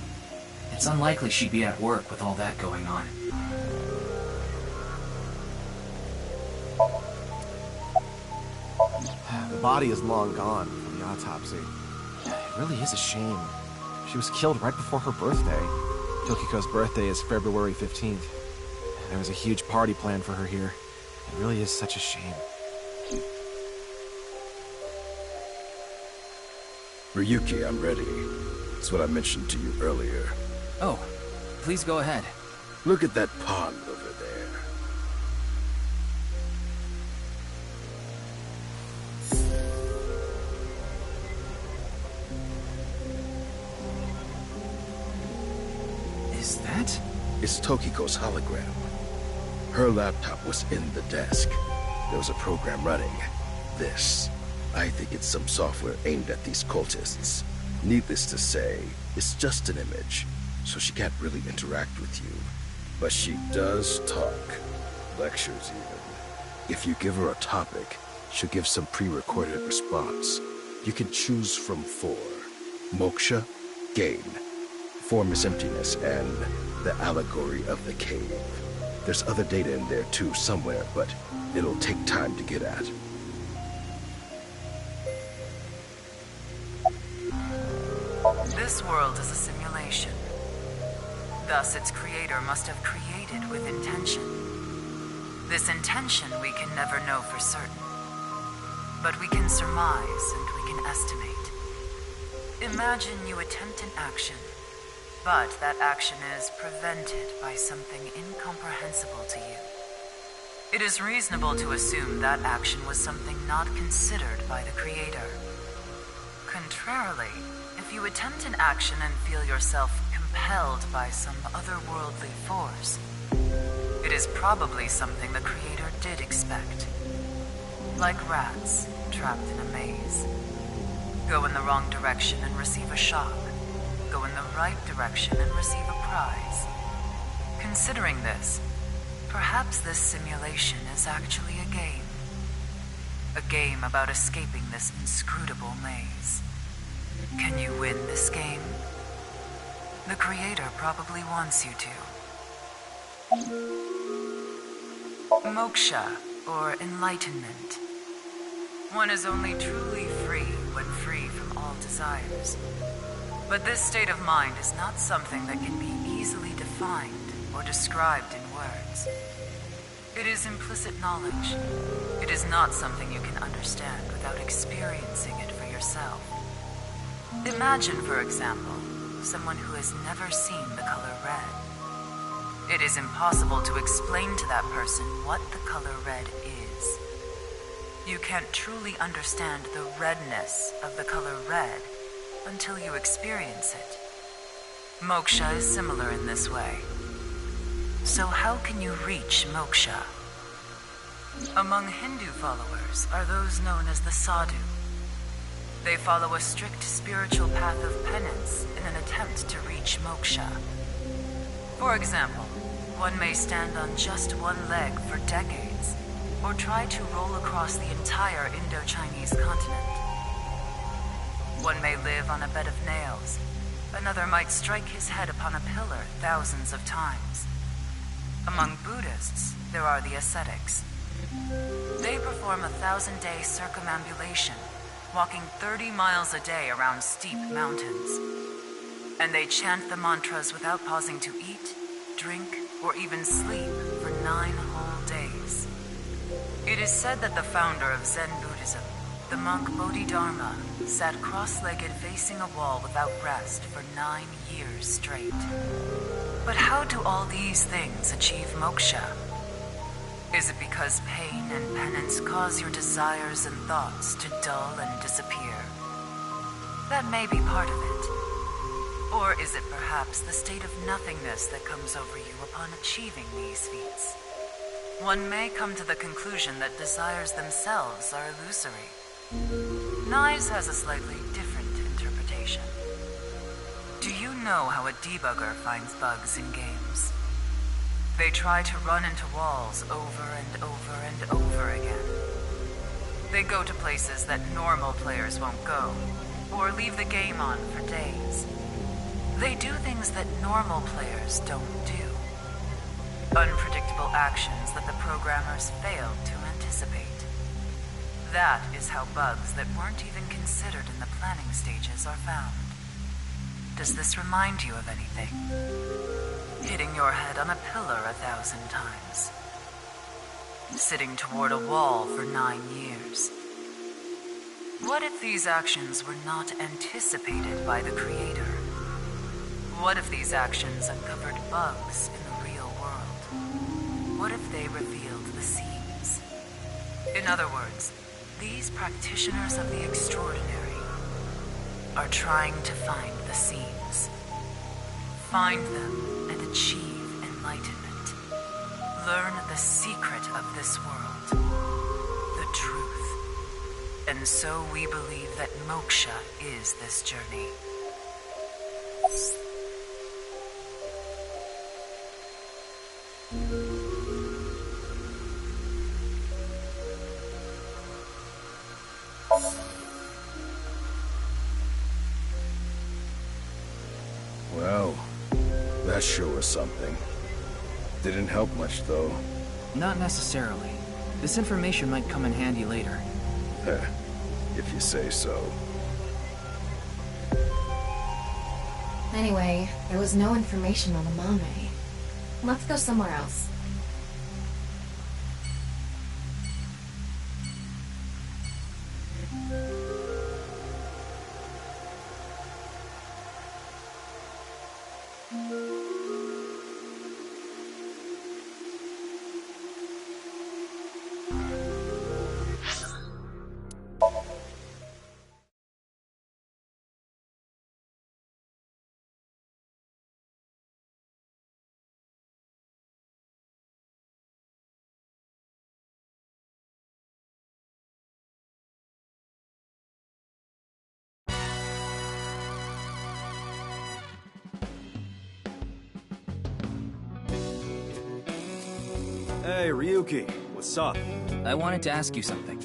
It's unlikely she'd be at work with all that going on.
The body is long gone from the autopsy. It really is a shame. She was killed right before her birthday. Tokiko's birthday is February 15th. There was a huge party planned for her here. It really is such a shame.
Ryuki, I'm ready. It's what I mentioned to you earlier.
Oh, please go ahead.
Look at that pond over there.
Is that?
It's Tokiko's hologram. Her laptop was in the desk. There was a program running. This. I think it's some software aimed at these cultists. Needless to say, it's just an image, so she can't really interact with you. But she does talk. Lectures even. If you give her a topic, she'll give some pre-recorded response. You can choose from 4. Moksha, gain. Form is emptiness, and the allegory of the cave. There's other data in there too somewhere, but it'll take time to get at.
This world is a simulation. Thus, its creator must have created with intention. This intention we can never know for certain. But we can surmise and we can estimate. Imagine you attempt an action, but that action is prevented by something incomprehensible to you. It is reasonable to assume that action was something not considered by the creator. Contrarily, if you attempt an action and feel yourself compelled by some otherworldly force, it is probably something the creator did expect. Like rats trapped in a maze. Go in the wrong direction and receive a shock. Go in the right direction and receive a prize. Considering this, perhaps this simulation is actually a game. A game about escaping this inscrutable maze. Can you win this game? The creator probably wants you to. Moksha, or enlightenment. One is only truly free when free from all desires. But this state of mind is not something that can be easily defined or described in words. It is implicit knowledge. It is not something you can understand without experiencing it for yourself. Imagine, for example, someone who has never seen the color red. It is impossible to explain to that person what the color red is. You can't truly understand the redness of the color red until you experience it. Moksha is similar in this way. So how can you reach moksha? Among Hindu followers are those known as the sadhu. They follow a strict spiritual path of penance in an attempt to reach moksha. For example, one may stand on just one leg for decades, or try to roll across the entire Indo-Chinese continent. One may live on a bed of nails. Another might strike his head upon a pillar thousands of times. Among Buddhists, there are the ascetics. They perform a 1,000-day circumambulation, walking 30 miles a day around steep mountains. And they chant the mantras without pausing to eat, drink, or even sleep for 9 whole days. It is said that the founder of Zen Buddhism, the monk Bodhidharma, sat cross-legged facing a wall without rest for 9 years straight. But how do all these things achieve moksha? Is it because pain and penance cause your desires and thoughts to dull and disappear? That may be part of it. Or is it perhaps the state of nothingness that comes over you upon achieving these feats? One may come to the conclusion that desires themselves are illusory. Knives has a slightly different interpretation. Do you know how a debugger finds bugs in games? They try to run into walls over and over and over again. They go to places that normal players won't go, or leave the game on for days. They do things that normal players don't do. Unpredictable actions that the programmers failed to anticipate. That is how bugs that weren't even considered in the planning stages are found. Does this remind you of anything? Hitting your head on a pillar 1,000 times. Sitting toward a wall for 9 years. What if these actions were not anticipated by the Creator? What if these actions uncovered bugs in the real world? What if they revealed the seams? In other words, these practitioners of the extraordinary are trying to find the seams. Find them and achieve enlightenment. Learn the secret of this world, the truth. And so we believe that moksha is this journey.
Well, that sure was something. Didn't help much, though.
Not necessarily. This information might come in handy later.
Heh, if you say so.
Anyway, there was no information on the Mame. Let's go somewhere else.
Hey, Ryuki, what's up?
I wanted to ask you something.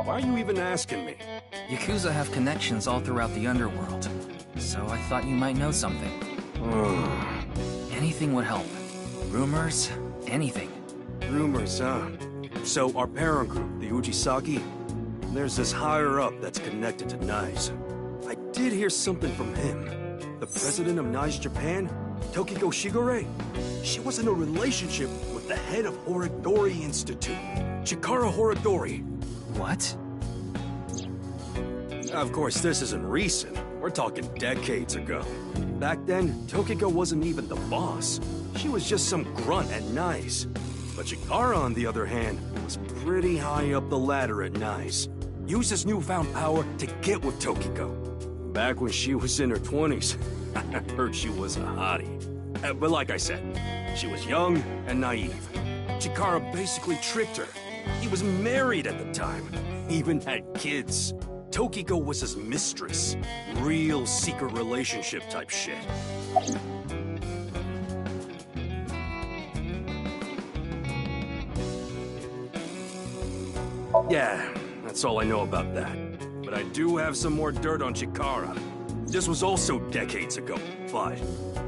Why are you even asking me?
Yakuza have connections all throughout the underworld, so I thought you might know something. Anything would help. Rumors, anything.
Rumors, huh? So our parent group, the Ujisaki, there's this higher-up that's connected to NICE. I did hear something from him. The president of NICE Japan, Tokiko Shigure, she was in a relationship with the head of Horodori Institute, Chikara Horodori.
What?
Of course, this isn't recent. We're talking decades ago. Back then, Tokiko wasn't even the boss. She was just some grunt at NICE. But Chikara, on the other hand, was pretty high up the ladder at NICE. Used his newfound power to get with Tokiko. Back when she was in her 20s, I heard she was a hottie. But like I said, she was young and naive. Chikara basically tricked her. He was married at the time, even had kids. Tokiko was his mistress. Real secret relationship type shit. Yeah, that's all I know about that. But I do have some more dirt on Chikara. This was also decades ago, but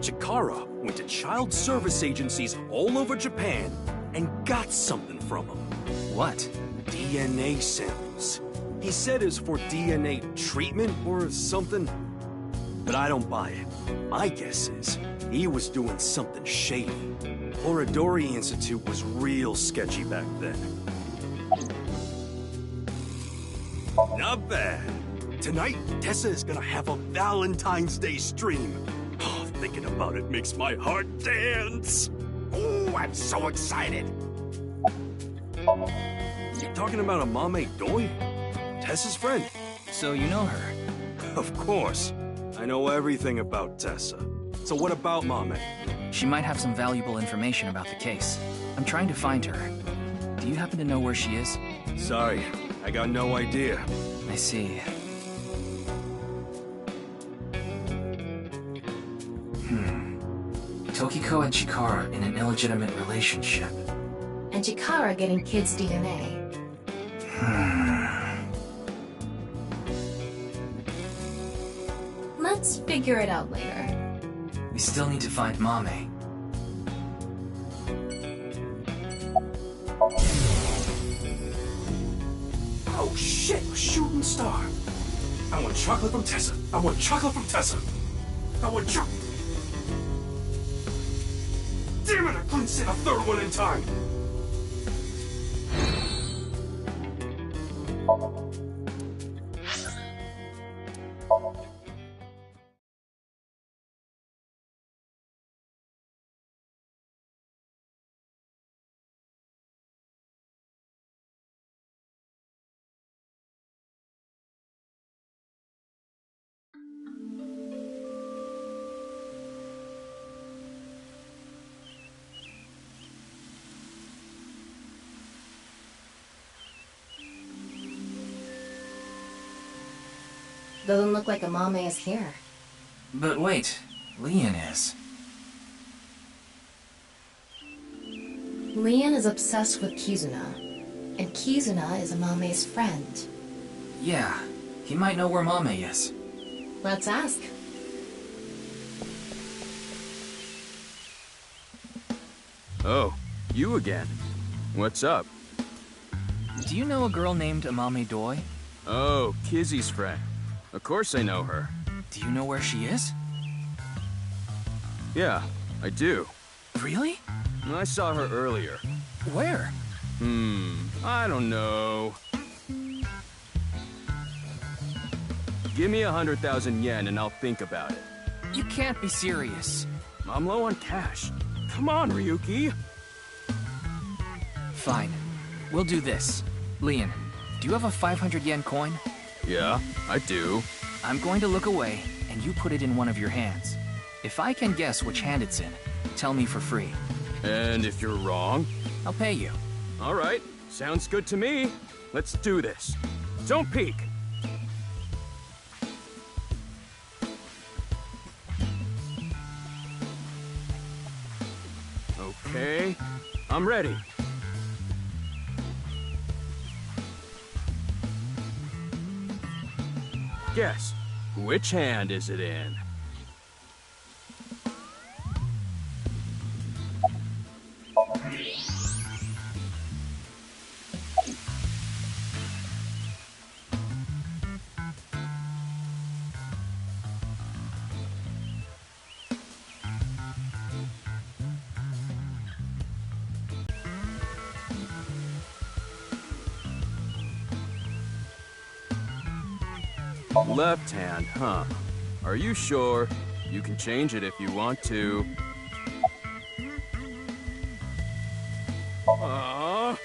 Chikara went to child service agencies all over Japan and got something from them.
What?
DNA samples. He said it's for DNA treatment or something, but I don't buy it. My guess is he was doing something shady. Horodori Institute was real sketchy back then. Not bad. Tonight, Tessa is gonna have a Valentine's Day stream. Oh, thinking about it makes my heart dance. Oh, I'm so excited. You talking about a Mame Doi? Tessa's friend.
So you know her?
Of course. I know everything about Tessa. So what about Mame?
She might have some valuable information about the case. I'm trying to find her. Do you happen to know where she is?
Sorry, I got no idea.
I see. Tokiko and Chikara in an illegitimate relationship.
And Chikara getting kids' DNA. Let's figure it out later.
We still need to find Mame.
Oh shit, a shooting star. I want chocolate from Tessa. I want chocolate from Tessa. I want chocolate. Damn it, I couldn't say a third one in time.
Doesn't look like a Mame is here.
But wait, Leon is.
Leon is obsessed with Kizuna, and Kizuna is a Mame's friend.
Yeah, he might know where Mame is.
Let's ask.
Oh, you again. What's up?
Do you know a girl named Amame Doi?
Oh, Kizzy's friend. Of course I know her.
Do you know where she is?
Yeah, I do.
Really?
I saw her earlier.
Where?
I don't know. Give me 100,000 yen and I'll think about it.
You can't be serious.
I'm low on cash. Come on, Ryuki.
Fine. We'll do this. Leon, do you have a 500 yen coin?
Yeah, I do.
I'm going to look away, and you put it in one of your hands. If I can guess which hand it's in, tell me for free.
And if you're wrong?
I'll pay you.
All right, sounds good to me. Let's do this. Don't peek. Okay, I'm ready. guess. Which hand is it in? Left hand, huh? Are you sure? You can change it if you want to. Aw,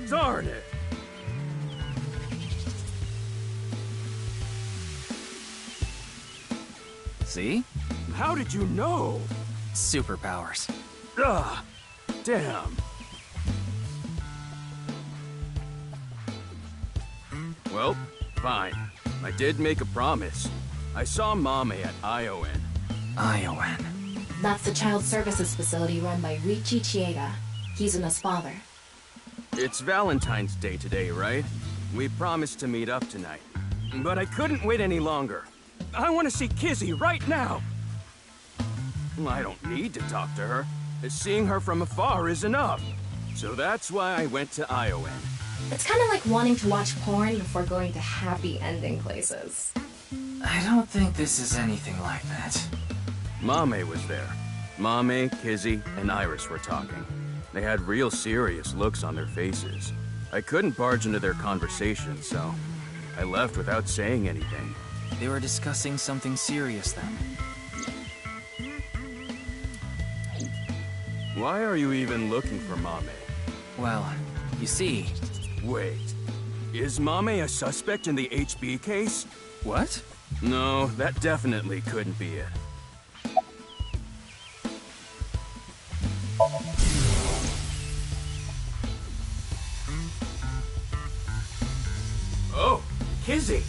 darn it!
See?
How did you know?
Superpowers.
Ugh, damn. Well, fine. I did make a promise. I saw Mame at ION.
ION.
That's the child services facility run by Richie Chieda. He's Una's father.
It's Valentine's Day today, right? We promised to meet up tonight. But I couldn't wait any longer. I want to see Kizzy right now! I don't need to talk to her. Seeing her from afar is enough. So that's why I went to ION.
It's kind of like wanting to watch porn before going to happy ending places.
I don't think this is anything like that.
Mame was there. Mame, Kizzy, and Iris were talking. They had real serious looks on their faces. I couldn't barge into their conversation, so I left without saying anything.
They were discussing something serious then.
Why are you even looking for Mame?
Well, you see...
Wait. Is Mame a suspect in the HB case?
What?
No, that definitely couldn't be it. Oh, Kizzy.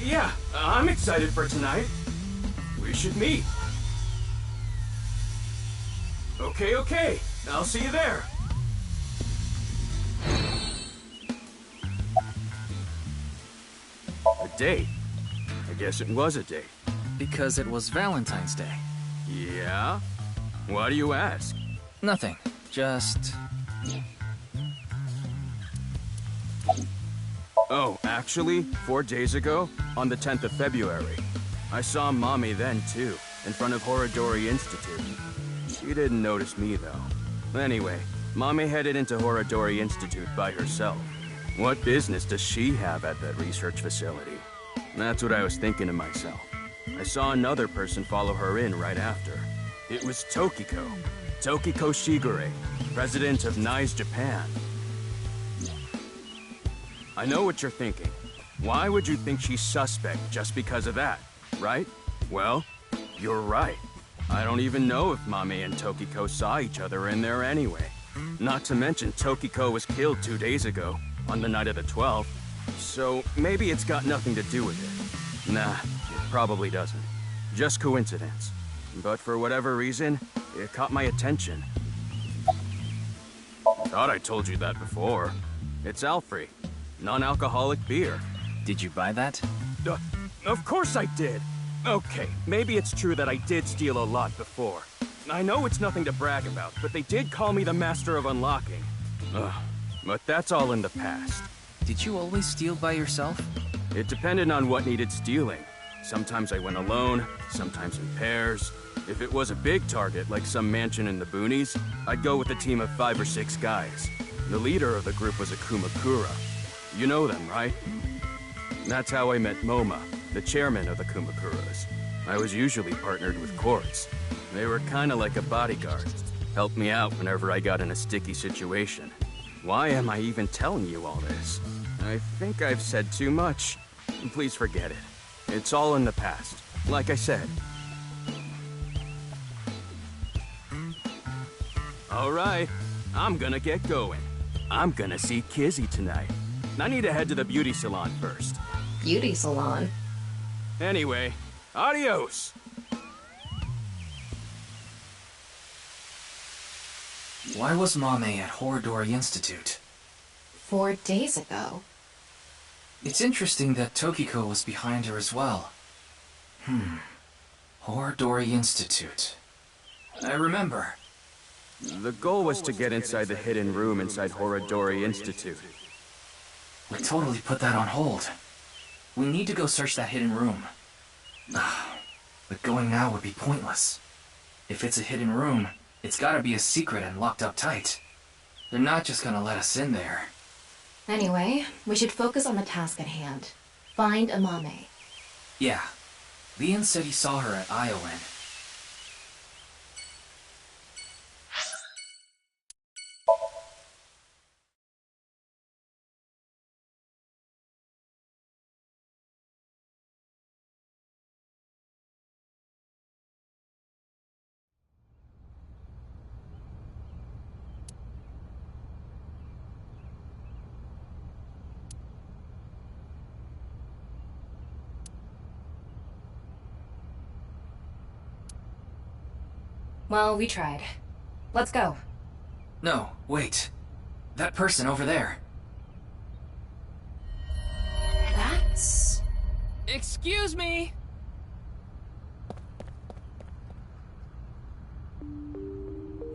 Yeah, I'm excited for tonight. We should meet. Okay. I'll see you there. A date? I guess it was a date.
Because it was Valentine's Day.
Yeah? Why do you ask?
Nothing. Just...
Oh, actually, 4 days ago, on the 10th of February, I saw Mame then, too, in front of Horodori Institute. She didn't notice me, though. Anyway, Mame headed into Horodori Institute by herself. What business does she have at that research facility? That's what I was thinking to myself. I saw another person follow her in right after. It was Tokiko. Tokiko Shigure, president of NICE Japan. I know what you're thinking. Why would you think she's suspect just because of that, right? Well, you're right. I don't even know if Mame and Tokiko saw each other in there anyway. Not to mention Tokiko was killed 2 days ago, on the night of the 12th, so maybe it's got nothing to do with it. Nah, it probably doesn't. Just coincidence. But for whatever reason, it caught my attention. Thought I told you that before. It's Alfrey. Non-alcoholic beer.
Did you buy that?
Of course I did. Okay, maybe it's true that I did steal a lot before. I know it's nothing to brag about, but they did call me the master of unlocking. But that's all in the past.
Did you always steal by yourself?
It depended on what needed stealing. Sometimes I went alone, sometimes in pairs. If it was a big target, like some mansion in the boonies, I'd go with a team of 5 or 6 guys. The leader of the group was a Kumakura. You know them, right? That's how I met Moma, the chairman of the Kumakuras. I was usually partnered with Quartz. They were kinda like a bodyguard. Helped me out whenever I got in a sticky situation. Why am I even telling you all this? I think I've said too much. Please forget it. It's all in the past, like I said. Alright, I'm gonna get going. I'm gonna see Kizzy tonight. I need to head to the beauty salon first.
Beauty salon?
Anyway, adios!
Why was Mame at Horodori Institute?
4 days ago.
It's interesting that Tokiko was behind her as well. Horodori Institute. I remember.
The goal was to get inside the hidden room inside Horodori Institute.
We totally put that on hold. We need to go search that hidden room. But going now would be pointless. If it's a hidden room, it's gotta be a secret and locked up tight. They're not just gonna let us in there.
Anyway, we should focus on the task at hand. Find Amame.
Yeah. Leon said he saw her at Iowan.
Well, we tried. Let's go.
No, wait. That person over there.
That's...
Excuse me!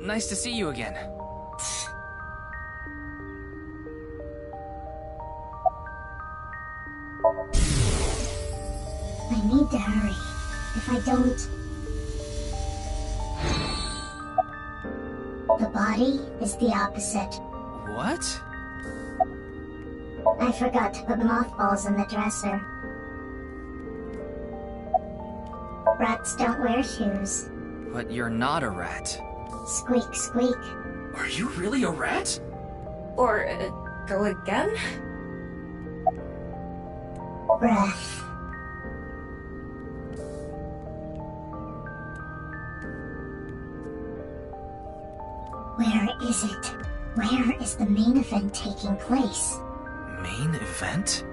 Nice to see you again.
I need to hurry. If I don't... The body is the opposite.
What?
I forgot to put mothballs in the dresser. Rats don't wear shoes.
But you're not a rat.
Squeak, squeak.
Are you really a rat?
Or, go again?
Breath. Where is it? Where is the main event taking place?
Main event?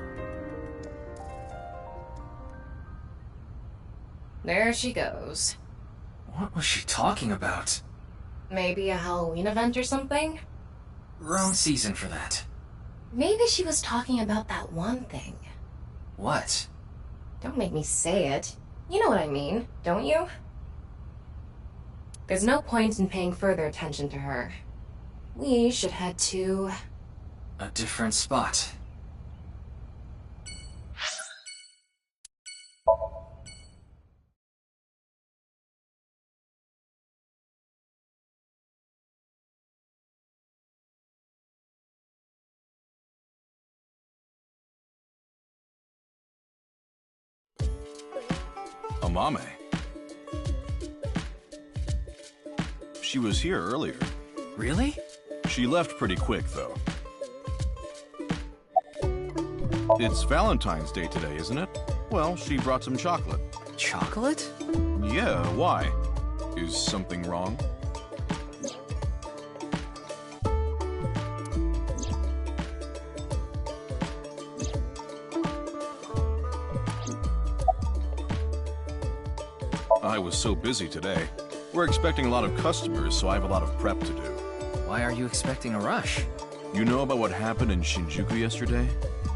There she goes.
What was she talking about?
Maybe a Halloween event or something?
Wrong season for that.
Maybe she was talking about that one thing.
What?
Don't make me say it. You know what I mean, don't you? There's no point in paying further attention to her. We should head to...
a different spot.
Amame. She was here earlier.
Really?
She left pretty quick, though. It's Valentine's Day today, isn't it? Well, she brought some chocolate.
Chocolate?
Yeah, why? Is something wrong? I was so busy today. We're expecting a lot of customers, so I have a lot of prep to do.
Why are you expecting a rush?
You know about what happened in Shinjuku yesterday?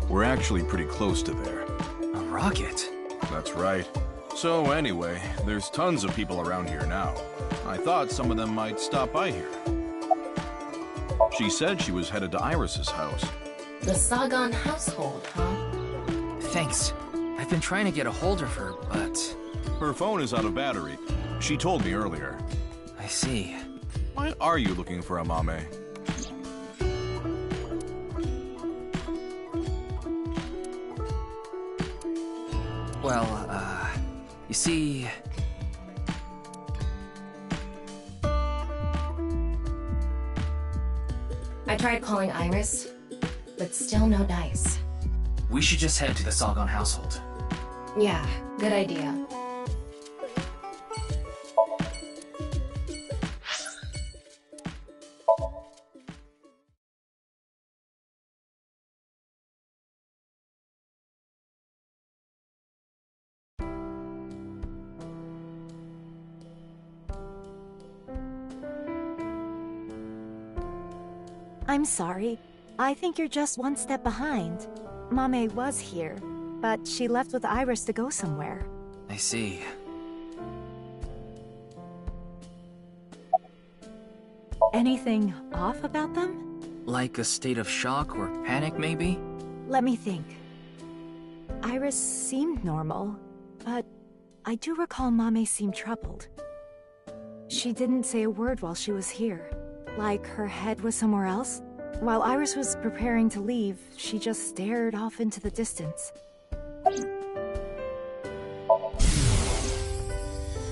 We're actually pretty close to there.
A rocket?
That's right. So anyway, there's tons of people around here now. I thought some of them might stop by here. She said she was headed to Iris's house.
The Sagan household, huh?
Thanks. I've been trying to get a hold of her, but...
Her phone is out of battery. She told me earlier.
I see.
Why are you looking for Amame?
Well, you see...
I tried calling Iris, but still no dice.
We should just head to the Sagan household.
Yeah, good idea.
I'm sorry. I think you're just one step behind.
Mame was here, but she left with Iris to go somewhere.
I see.
Anything off about them?
Like a state of shock or panic, maybe?
Let me think. Iris seemed normal, but I do recall Mame seemed troubled. She didn't say a word while she was here, like her head was somewhere else. While Iris was preparing to leave, she just stared off into the distance.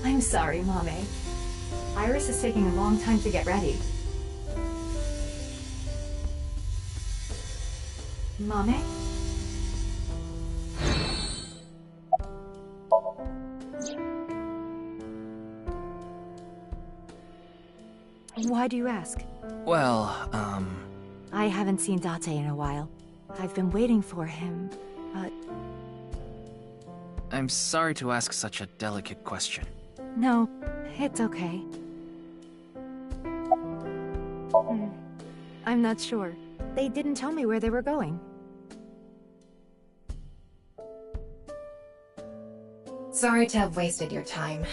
I'm sorry, Mame. Iris is taking a long time to get ready. Mame? Why do you ask?
Well,
I haven't seen Date in a while. I've been waiting for him, but...
I'm sorry to ask such a delicate question.
No, it's okay. I'm not sure. They didn't tell me where they were going.
Sorry to have wasted your time.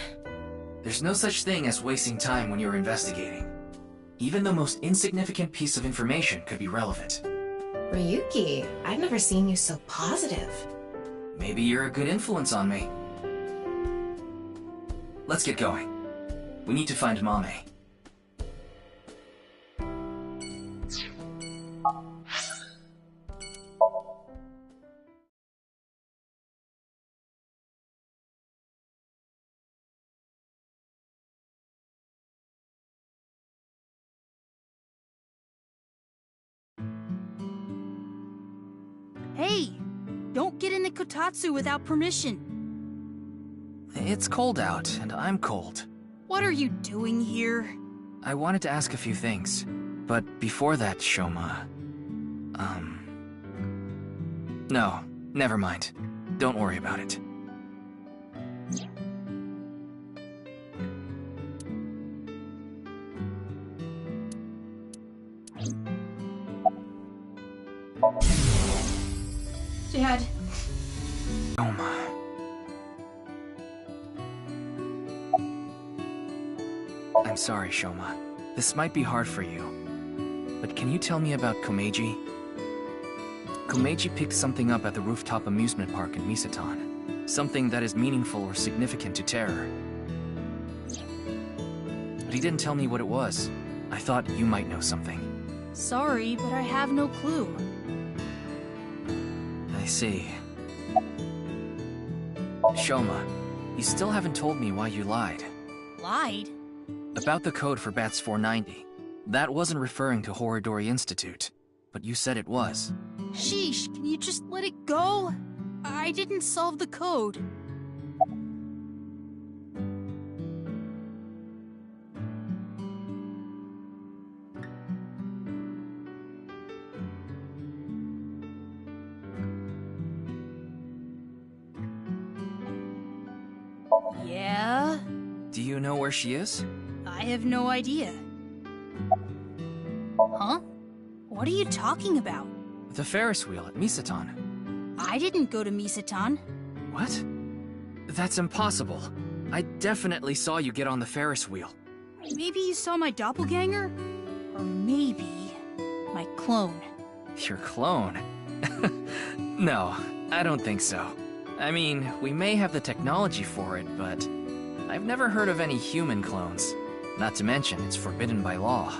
There's no such thing as wasting time when you're investigating. Even the most insignificant piece of information could be relevant.
Ryuki, I've never seen you so positive.
Maybe you're a good influence on me. Let's get going. We need to find Mame.
Hey! Don't get into Kotatsu without permission.
It's cold out, and I'm cold.
What are you doing here?
I wanted to ask a few things, but before that, Shoma... No, never mind. Don't worry about it.
Dad.
Shoma... I'm sorry, Shoma. This might be hard for you. But can you tell me about Komeiji? Komeiji picked something up at the rooftop amusement park in Misaton. Something that is meaningful or significant to Terror. But he didn't tell me what it was. I thought you might know something.
Sorry, but I have no clue.
I see. Shoma, you still haven't told me why you lied.
Lied?
About the code for Bats 490. That wasn't referring to Horodori Institute, but you said it was.
Sheesh, can you just let it go? I didn't solve the code. Yeah?
Do you know where she is?
I have no idea. Huh? What are you talking about?
The Ferris wheel at Misaton.
I didn't go to Misaton.
What? That's impossible. I definitely saw you get on the Ferris wheel.
Maybe you saw my doppelganger? Or maybe my clone.
Your clone? No, I don't think so. I mean, we may have the technology for it, but I've never heard of any human clones. Not to mention, it's forbidden by law.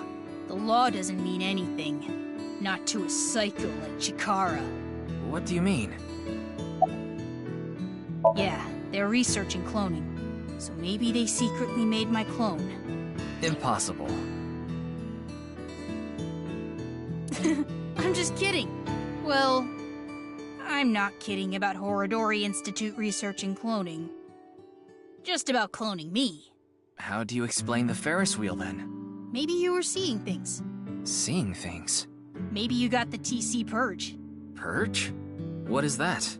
The law doesn't mean anything. Not to a psycho like Chikara.
What do you mean?
Yeah, they're researching cloning. So maybe they secretly made my clone.
Impossible.
I'm just kidding. Well, I'm not kidding about Horodori Institute researching cloning. Just about cloning me.
How do you explain the Ferris wheel, then?
Maybe you were seeing things.
Seeing things?
Maybe you got the TC Purge.
Purge? What is that?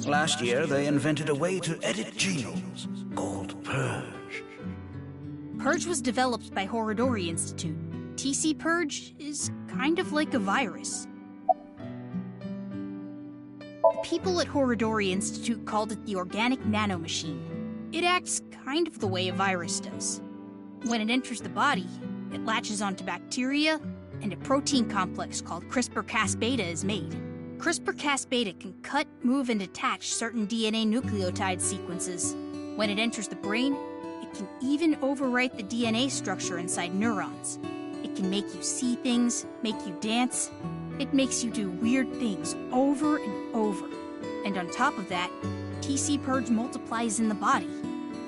Last year, they invented a way to edit genomes called Purge.
Purge was developed by Horodori Institute. TC Purge is kind of like a virus.
People at Horodori Institute called it the organic nanomachine. It acts kind of the way a virus does. When it enters the body, it latches onto bacteria, and a protein complex called CRISPR-Cas-beta is made. CRISPR-Cas-beta can cut, move, and attach certain DNA nucleotide sequences. When it enters the brain, it can even overwrite the DNA structure inside neurons. It can make you see things, make you dance. It makes you do weird things over and over. And on top of that, TC Purge multiplies in the body.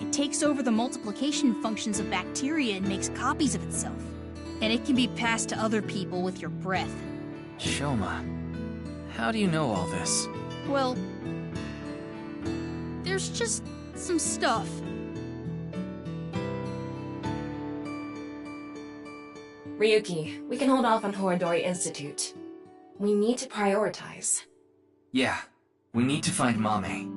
It takes over the multiplication functions of bacteria and makes copies of itself. And it can be passed to other people with your breath.
Shoma, how do you know all this?
Well, there's just some stuff.
Ryuki, we can hold off on Horodori Institute. We need to prioritize.
Yeah, we need to find Mame.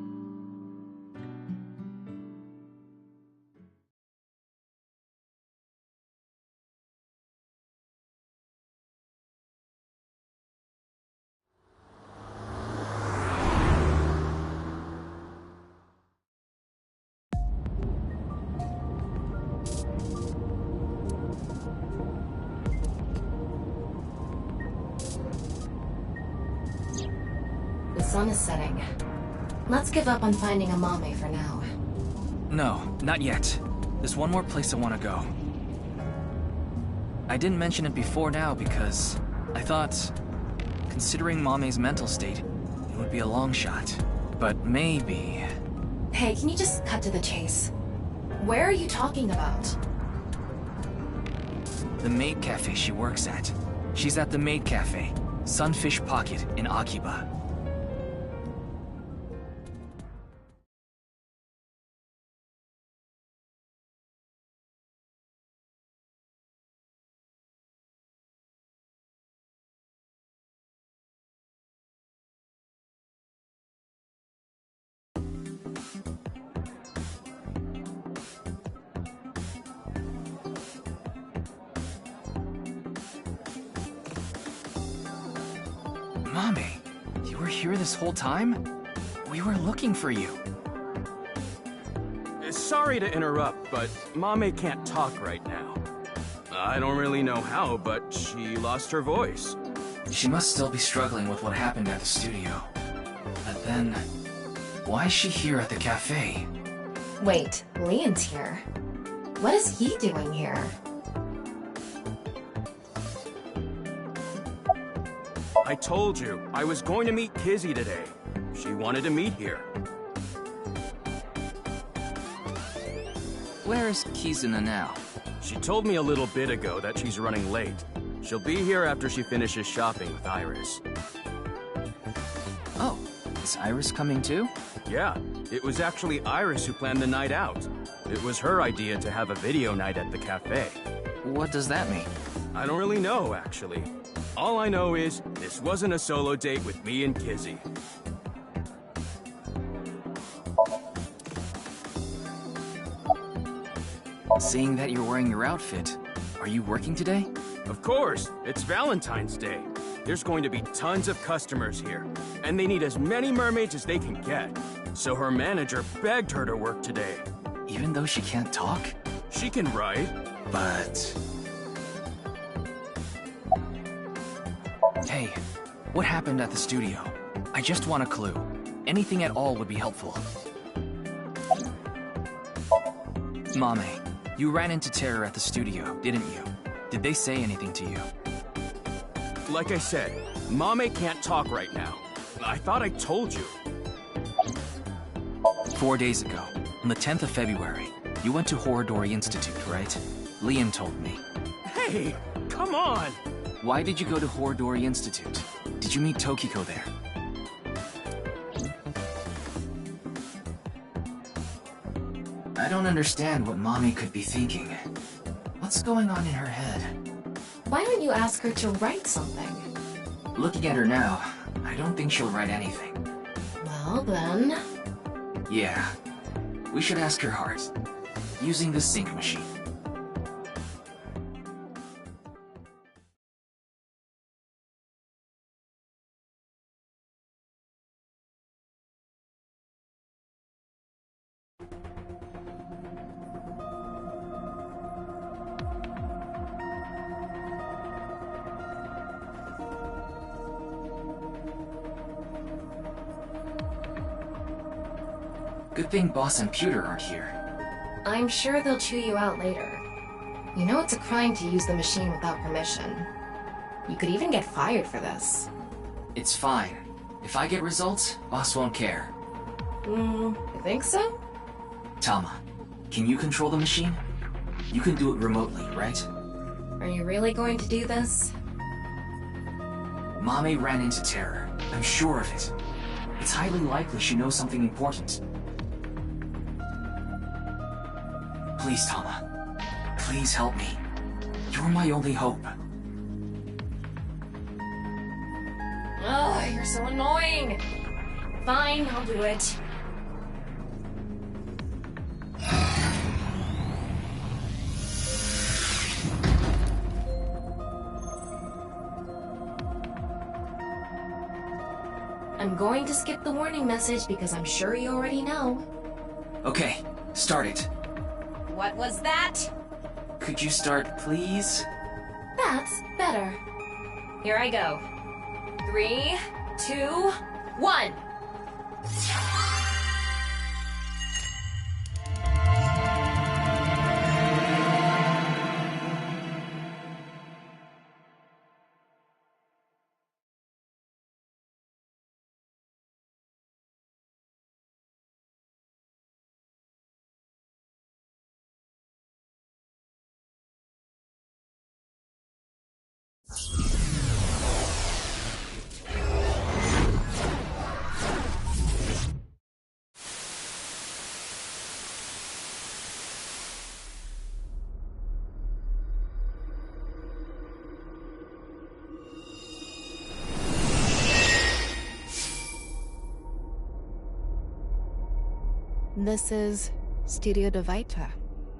The sun is setting. Let's give up on finding a Mame for now.
No, not yet. There's one more place I want to go. I didn't mention it before now because I thought, considering Mame's mental state, it would be a long shot. But maybe...
Hey, can you just cut to the chase? Where are you talking about?
The maid cafe she works at. She's at the maid cafe, Sunfish Pocket in Akiba. Mame, you were here this whole time? We were looking for you.
Sorry to interrupt, but Mame can't talk right now. I don't really know how, but she lost her voice.
She must still be struggling with what happened at the studio. But then, why is she here at the cafe?
Wait, Leon's here. What is he doing here?
I told you, I was going to meet Kizzy today. She wanted to meet here.
Where is Kizuna now?
She told me a little bit ago that she's running late. She'll be here after she finishes shopping with Iris.
Oh, is Iris coming too?
Yeah, it was actually Iris who planned the night out. It was her idea to have a video night at the cafe.
What does that mean?
I don't really know, actually. All I know is, this wasn't a solo date with me and Kizzy.
Seeing that you're wearing your outfit, are you working today?
Of course, it's Valentine's Day. There's going to be tons of customers here, and they need as many mermaids as they can get. So her manager begged her to work today.
Even though she can't talk?
She can write, but...
Hey, what happened at the studio? I just want a clue. Anything at all would be helpful. Mame, you ran into Terror at the studio, didn't you? Did they say anything to you?
Like I said, Mame can't talk right now. I thought I told you.
4 days ago, on the 10th of February, you went to Horodori Institute, right? Liam told me.
Hey, come on!
Why did you go to Horodori Institute? Did you meet Tokiko there?
I don't understand what Mame could be thinking. What's going on in her head?
Why don't you ask her to write something?
Looking at her now, I don't think she'll write anything.
Well then...
Yeah, we should ask her heart, using the sync machine. Good thing Boss and Pewter aren't here.
I'm sure they'll chew you out later. You know it's a crime to use the machine without permission. You could even get fired for this.
It's fine. If I get results, Boss won't care.
You think so?
Tama, can you control the machine? You can do it remotely, right?
Are you really going to do this?
Mame ran into Terror. I'm sure of it. It's highly likely she knows something important. Please, Tama. Please help me. You're my only hope.
Ugh, you're so annoying! Fine, I'll do it. I'm going to skip the warning message because I'm sure you already know.
Okay, start it.
What was that?
Could you start, please?
That's better. Here I go. 3, 2, 1.
This is Studio Devita.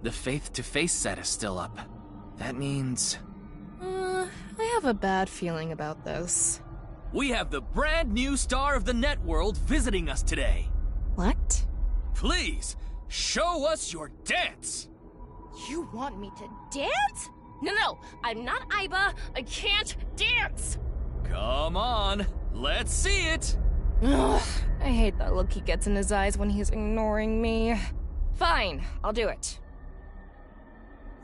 The face-to-face set is still up. That means...
I have a bad feeling about this.
We have the brand new star of the networld visiting us today.
What?
Please, show us your dance!
You want me to dance? No, I'm not Aiba. I can't dance!
Come on, let's see it!
Ugh, I hate that look he gets in his eyes when he's ignoring me. Fine, I'll do it.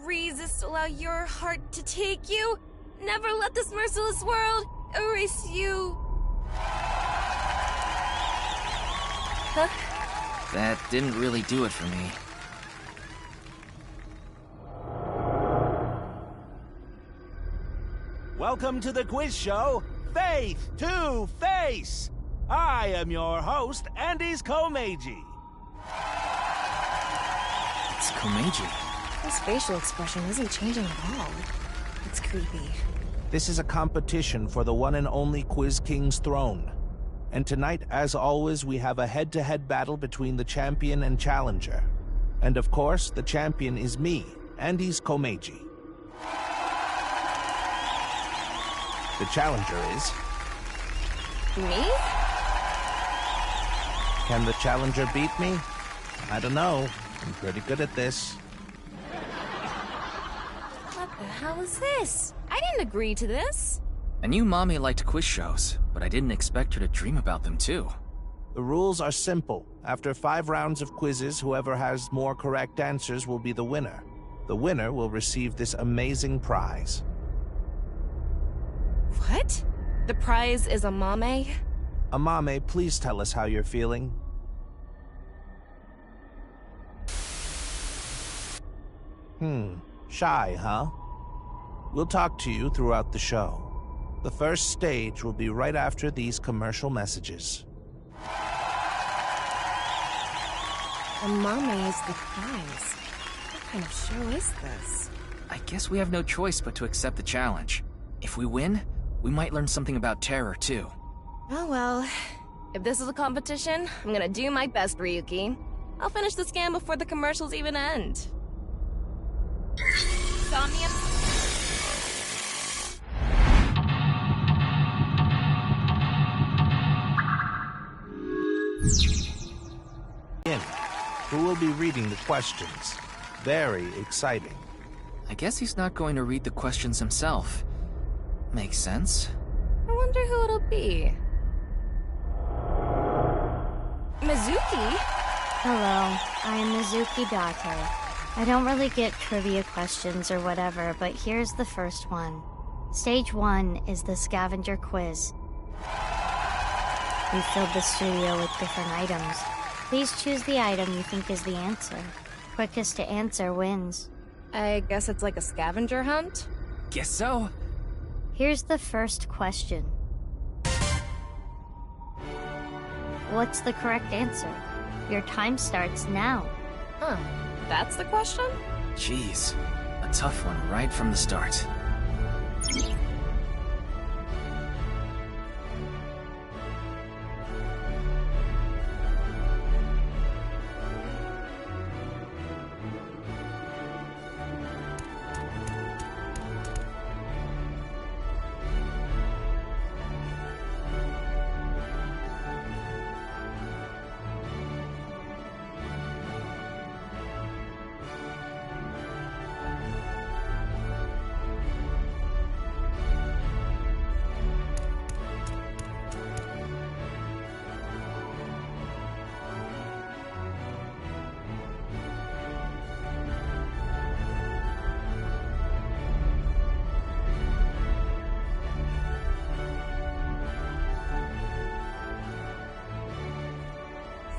Resist, allow your heart to take you. Never let this merciless world erase you. Huh?
that didn't really do it for me.
Welcome to the quiz show, Faith to Face! I am your host, Andy's Komeiji.
It's Komeiji.
His facial expression isn't changing at all. It's creepy.
This is a competition for the one and only Quiz King's throne. And tonight, as always, we have a head-to-head battle between the champion and challenger. And of course, the champion is me, Andy's Komeiji. The challenger is...
Me?
Can the challenger beat me? I don't know. I'm pretty good at this.
What the hell is this? I didn't agree to this.
I knew Mommy liked quiz shows, but I didn't expect her to dream about them too.
The rules are simple. After 5 rounds of quizzes, whoever has more correct answers will be the winner. The winner will receive this amazing prize.
What? The prize is a mame?
Amame, please tell us how you're feeling. Shy, huh? We'll talk to you throughout the show. The first stage will be right after these commercial messages.
A mame is the prize. What kind of show is this?
I guess we have no choice but to accept the challenge. If we win, we might learn something about terror, too.
Oh well. If this is a competition, I'm gonna do my best, Ryuki. I'll finish the scan before the commercials even end. Somnium.
Who will be reading the questions? Very exciting.
I guess he's not going to read the questions himself. Makes sense.
I wonder who it'll be. Mizuki?
Hello, I am Mizuki Date. I don't really get trivia questions or whatever, but here's the first one. Stage 1 is the scavenger quiz. We filled the studio with different items. Please choose the item you think is the answer. Quickest to answer wins.
I guess it's like a scavenger hunt?
Guess so.
Here's the first question. What's the correct answer? Your time starts now.
Huh. That's the question?
Jeez, a tough one right from the start.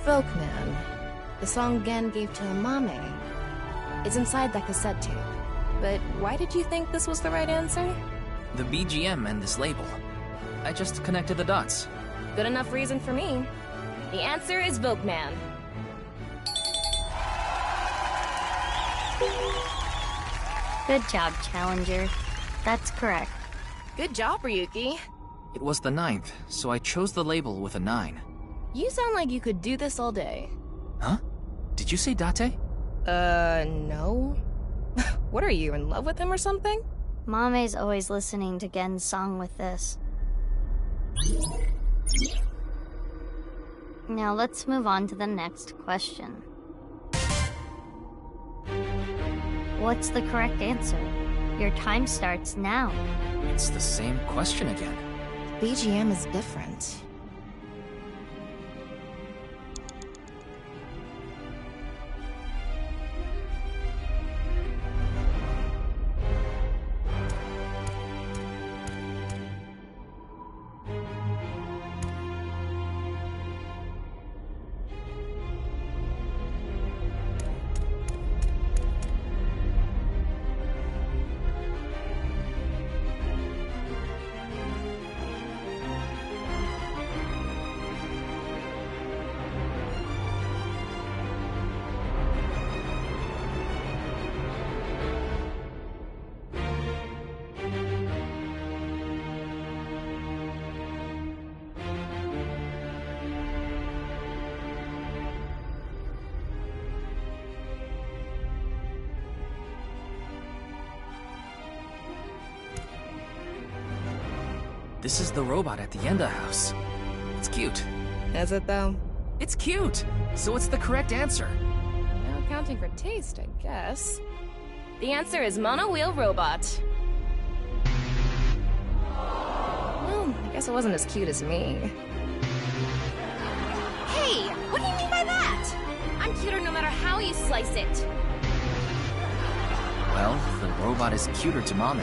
Folkman. The song Gen gave to Mame. It's inside that cassette tape. But why did you think this was the right answer?
The BGM and this label. I just connected the dots.
Good enough reason for me. The answer is Folkman.
Good job, Challenger. That's correct.
Good job, Ryuki.
It was the 9th, so I chose the label with a 9.
You sound like you could do this all day.
Huh? Did you say Date?
No. What are you, in love with him or something?
Mame's always listening to Gen's song with this. Now let's move on to the next question. What's the correct answer? Your time starts now.
It's the same question again.
BGM is different.
This is the robot at the Yenda house. It's cute.
Is it, though?
It's cute! So it's the correct answer.
No accounting for taste, I guess. The answer is Mono-Wheel Robot. Well, I guess it wasn't as cute as me. Hey! What do you mean by that? I'm cuter no matter how you slice it.
Well, the robot is cuter to Mame.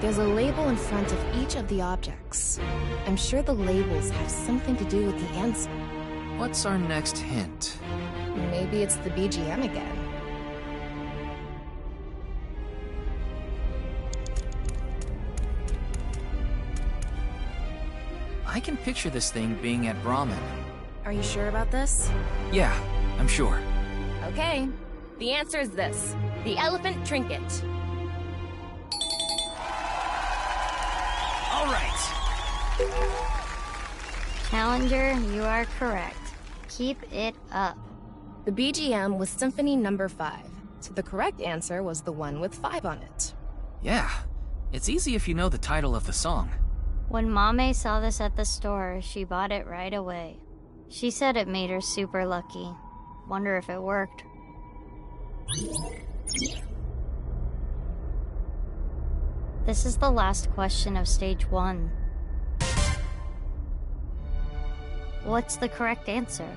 There's a label in front of each of the objects. I'm sure the labels have something to do with the answer.
What's our next hint?
Maybe it's the BGM again.
I can picture this thing being at Brahmin.
Are you sure about this?
Yeah, I'm sure.
Okay. The answer is this. The elephant trinket.
All right.
Challenger, you are correct. Keep it up.
The BGM was Symphony Number 5, so the correct answer was the one with 5 on it.
Yeah, it's easy if you know the title of the song.
When Mame saw this at the store, she bought it right away. She said it made her super lucky. Wonder if it worked. This is the last question of Stage 1. What's the correct answer?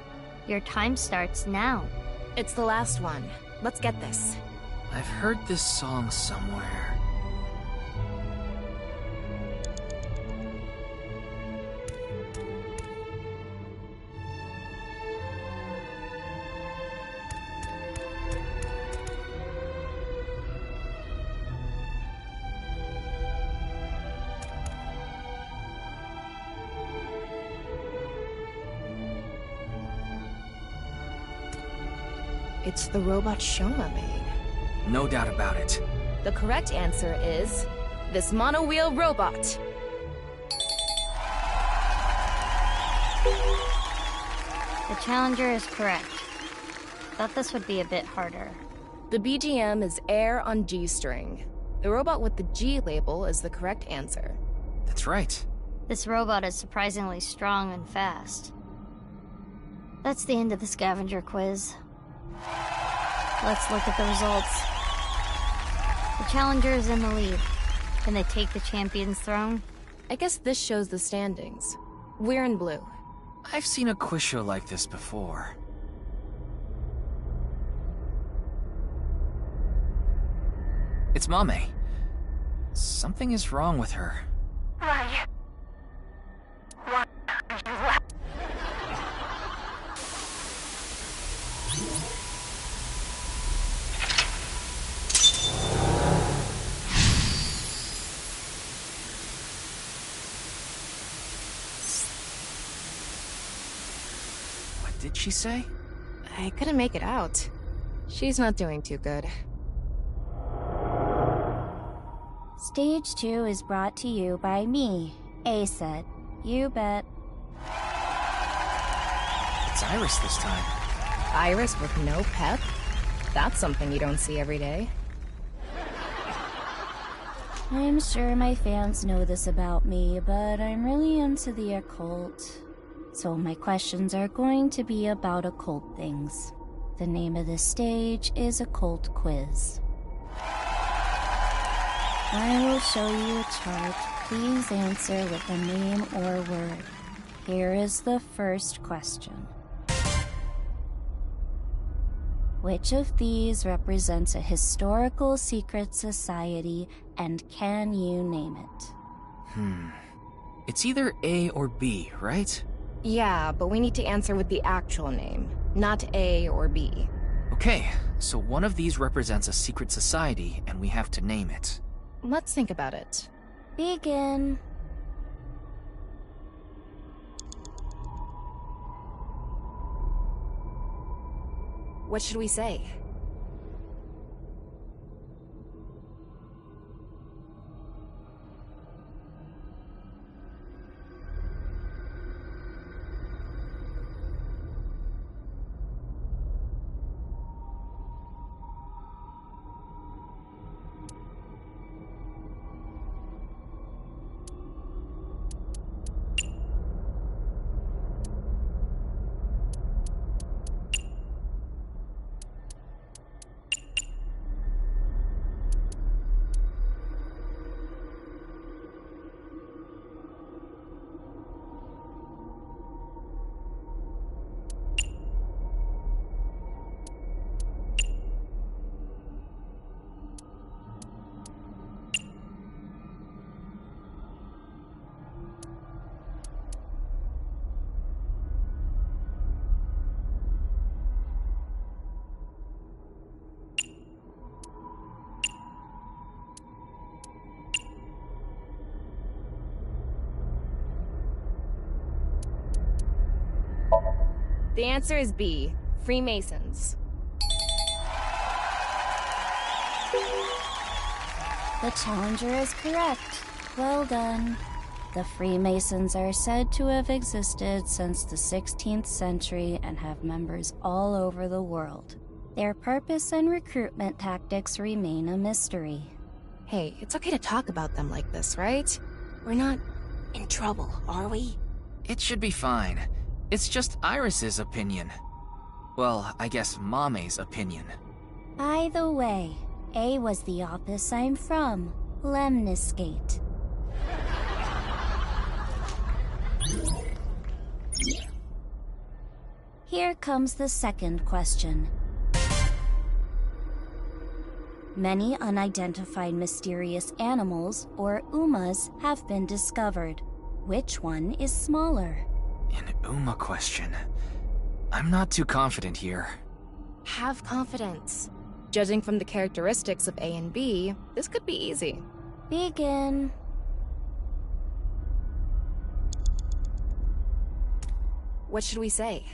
Your time starts now.
It's the last one. Let's get this.
I've heard this song somewhere.
It's the robot Shoma made.
No doubt about it.
The correct answer is this mono-wheel robot.
The challenger is correct. Thought this would be a bit harder.
The BGM is Air on G-string. The robot with the G label is the correct answer.
That's right.
This robot is surprisingly strong and fast. That's the end of the scavenger quiz. Let's look at the results. The challenger is in the lead. Can they take the champion's throne?
I guess this shows the standings. We're in blue.
I've seen a quiz show like this before. It's Mame. Something is wrong with her.
Why are you
What did she say?
I couldn't make it out. She's not doing too good.
Stage 2 is brought to you by me, A-Set. You bet.
It's Iris this time.
Iris with no pep? That's something you don't see every day.
I'm sure my fans know this about me, but I'm really into the occult. So my questions are going to be about occult things. The name of this stage is Occult Quiz. I will show you a chart. Please answer with a name or word. Here is the first question. Which of these represents a historical secret society, and can you name it?
It's either A or B, right?
Yeah, but we need to answer with the actual name, not A or B.
Okay, so one of these represents a secret society, and we have to name it.
Let's think about it.
Begin.
What should we say?
The answer is B, Freemasons.
The challenger is correct. Well done. The Freemasons are said to have existed since the 16th century and have members all over the world. Their purpose and recruitment tactics remain a mystery.
Hey, it's okay to talk about them like this, right? We're not in trouble, are we?
It should be fine. It's just Iris's opinion. Well, I guess Mame's opinion.
By the way, A was the office I'm from, Lemniscate. Here comes the second question. Many unidentified mysterious animals, or UMAs, have been discovered. Which one is smaller?
An UMA question. I'm not too confident here.
Have confidence. Judging from the characteristics of A and B, this could be easy.
Begin.
What should we say?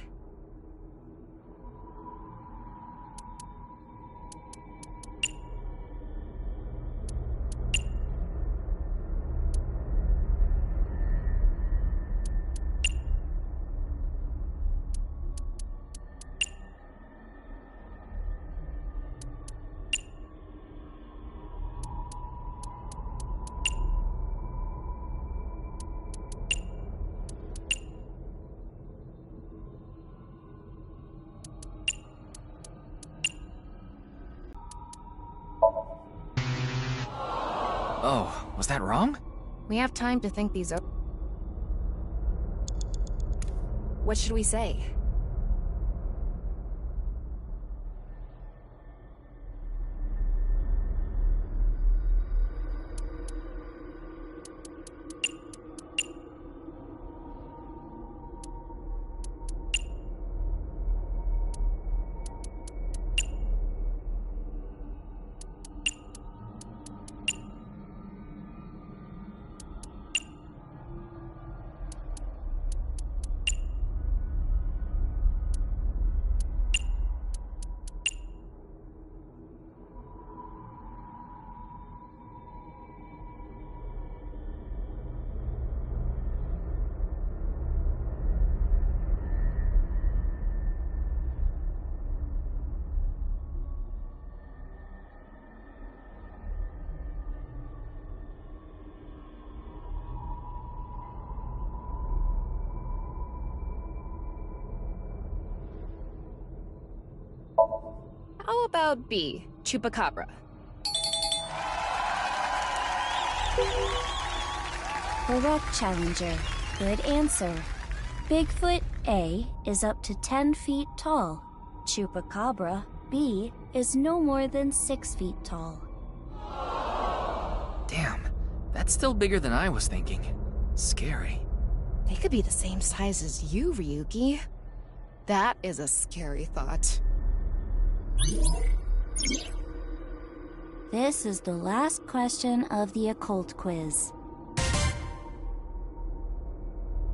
Oh, was that wrong?
We have time to think these over. What should we say? How about B, Chupacabra?
Correct, Challenger. Good answer. Bigfoot A is up to 10 feet tall. Chupacabra B is no more than 6 feet tall.
Damn, that's still bigger than I was thinking. Scary.
They could be the same size as you, Ryuki. That is a scary thought.
This is the last question of the occult quiz.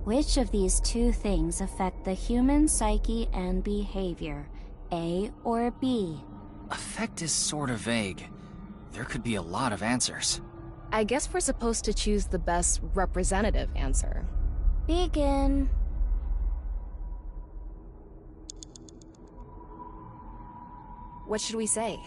Which of these two things affect the human psyche and behavior, A or B?
Affect is sort of vague. There could be a lot of answers.
I guess we're supposed to choose the best representative answer.
Begin.
What should we say?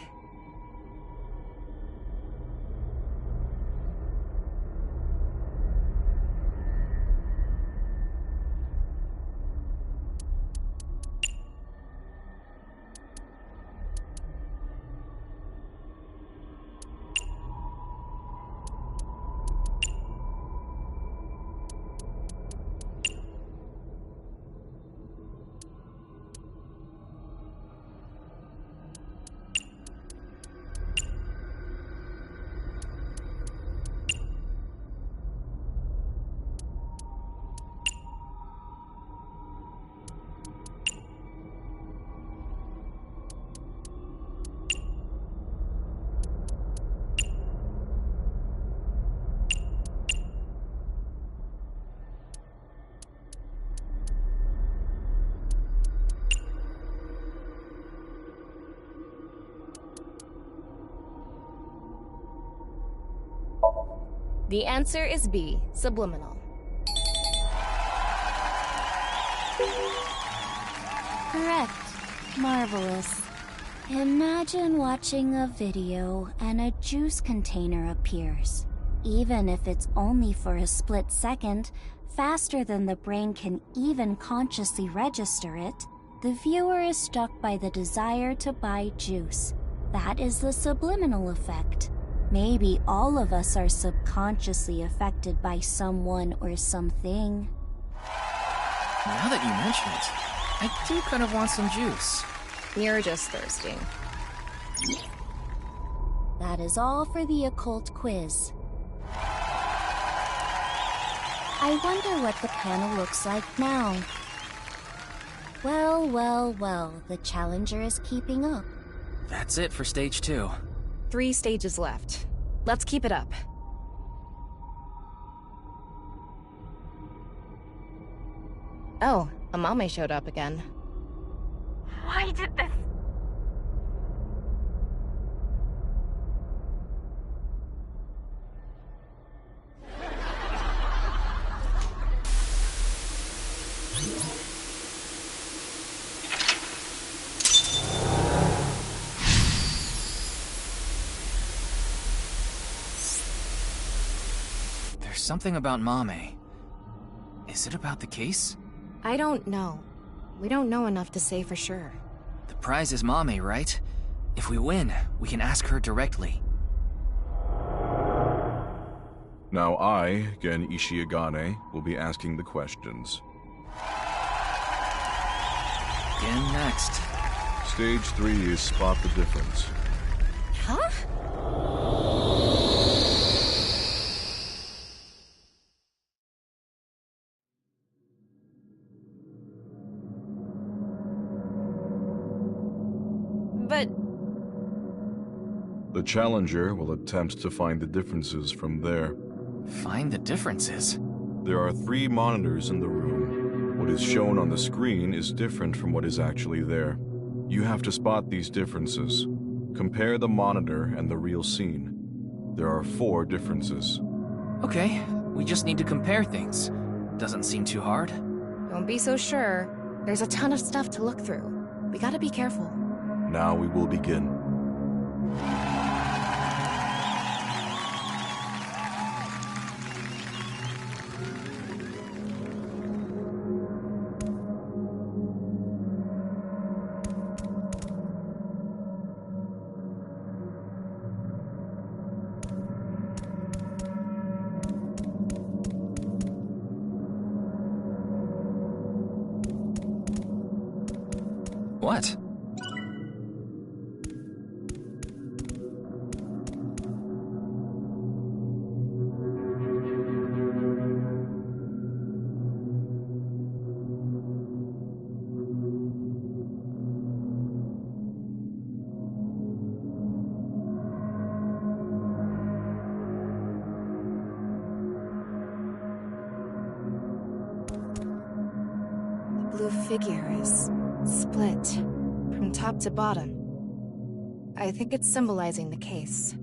The answer is B, subliminal.
Correct. Marvelous. Imagine watching a video and a juice container appears. Even if it's only for a split second, faster than the brain can even consciously register it, the viewer is struck by the desire to buy juice. That is the subliminal effect. Maybe all of us are subconsciously affected by someone or something.
Now that you mention it, I do kind of want some juice.
You're just thirsty.
That is all for the occult quiz. I wonder what the panel looks like now. Well, well, well, the challenger is keeping up.
That's it for stage 2.
3 stages left. Let's keep it up. Oh, Amame showed up again.
Why did this...
There's something about Mame. Is it about the case?
I don't know. We don't know enough to say for sure.
The prize is Mame, right? If we win, we can ask her directly.
Now I, Gen Ishiagane, will be asking the questions.
Gen next.
Stage 3 is spot the difference.
Huh? But...
The challenger will attempt to find the differences from there.
Find the differences?
There are 3 monitors in the room. What is shown on the screen is different from what is actually there. You have to spot these differences. Compare the monitor and the real scene. There are 4 differences.
Okay, we just need to compare things. Doesn't seem too hard.
Don't be so sure. There's a ton of stuff to look through. We gotta be careful.
Now we will begin.
What?
The blue figure is split from top to bottom. I think it's symbolizing the case.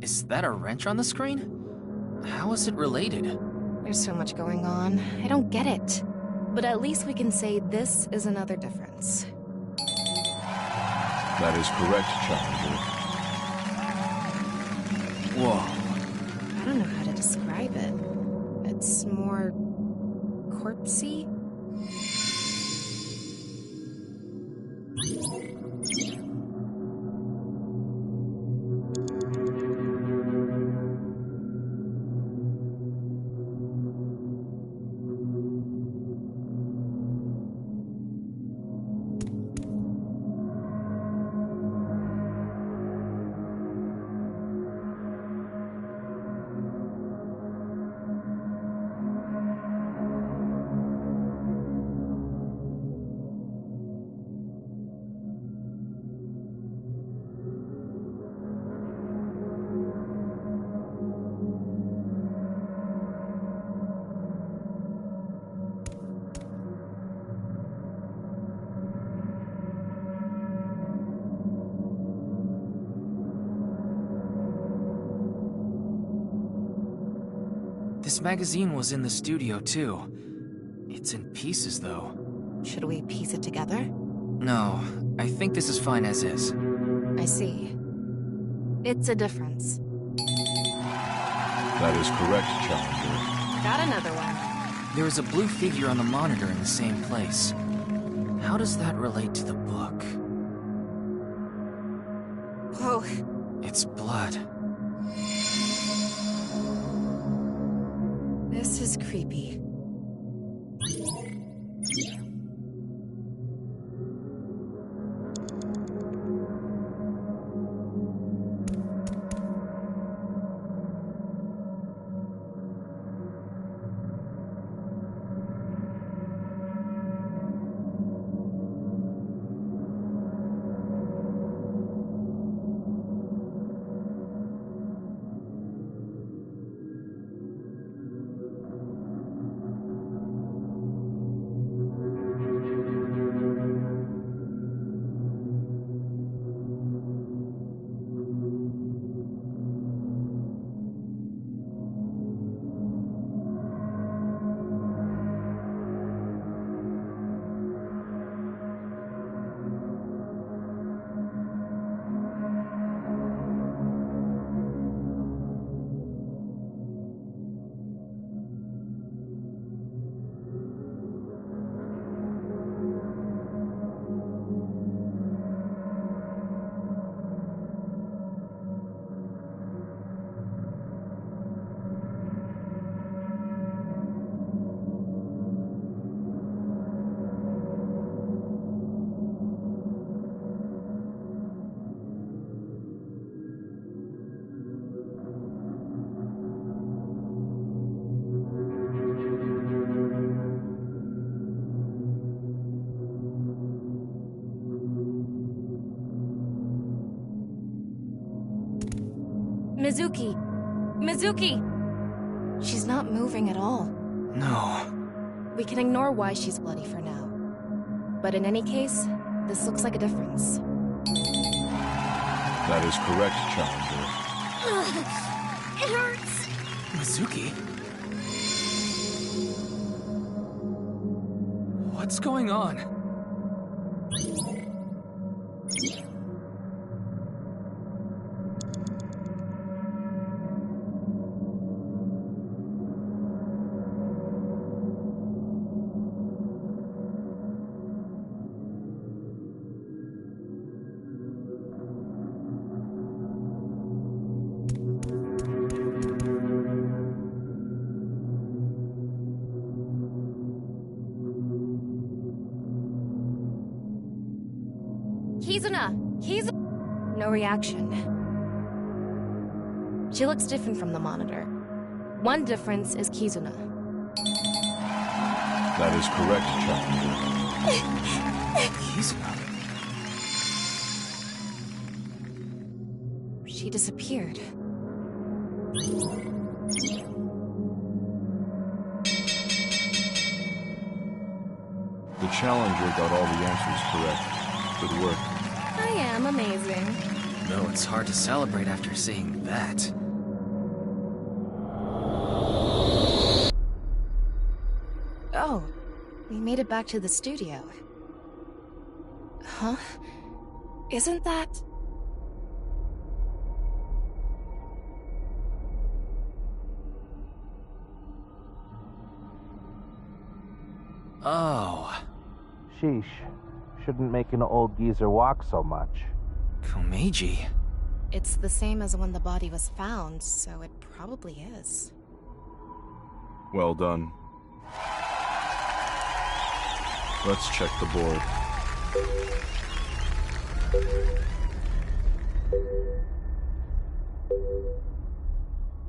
Is that a wrench on the screen? How is it related?
There's so much going on. I don't get it. But at least we can say this is another difference.
That is correct, Challenger.
Whoa.
I don't know how to describe it. It's more... corpsey?
This magazine was in the studio, too. It's in pieces, though.
Should we piece it together?
No, I think this is fine as is.
I see. It's a difference.
That is correct, Challenger.
Got another one.
There is a blue figure on the monitor in the same place. How does that relate to the book?
Whoa.
It's blood.
This is creepy. Mizuki! Mizuki! She's not moving at all.
No.
We can ignore why she's bloody for now. But in any case, this looks like a difference.
That is correct, Challenger.
It hurts!
Mizuki? What's going on?
No reaction. She looks different from the monitor. One difference is Kizuna.
That is correct,
Challenger. Kizuna? She disappeared.
The Challenger got all the answers correct. Good work.
I am amazing.
Though it's hard to celebrate after seeing that.
Oh, we made it back to the studio. Huh? Isn't that...
Oh.
Sheesh. Shouldn't make an old geezer walk so much.
Komeiji?
It's the same as when the body was found, so it probably is.
Well done. Let's check the board.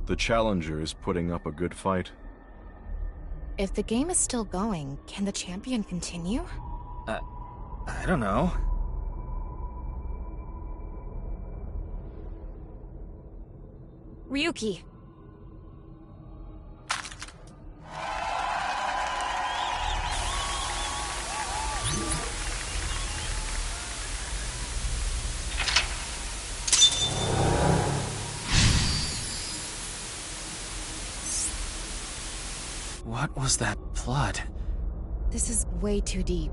The Challenger is putting up a good fight.
If the game is still going, can the champion continue?
I don't know.
Ryuki!
What was that blood?
This is way too deep.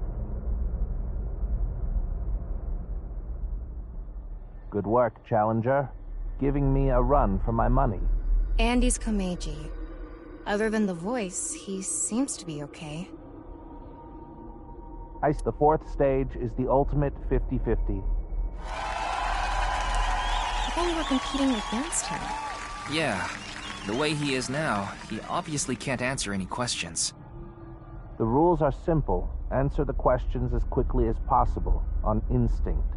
Good work, Challenger. Giving me a run for my money.
Andy's Komeiji. Other than the voice, he seems to be okay.
The fourth stage is the ultimate 50-50.
I thought we were competing against him.
Yeah. The way he is now, he obviously can't answer any questions.
The rules are simple. Answer the questions as quickly as possible, on instinct.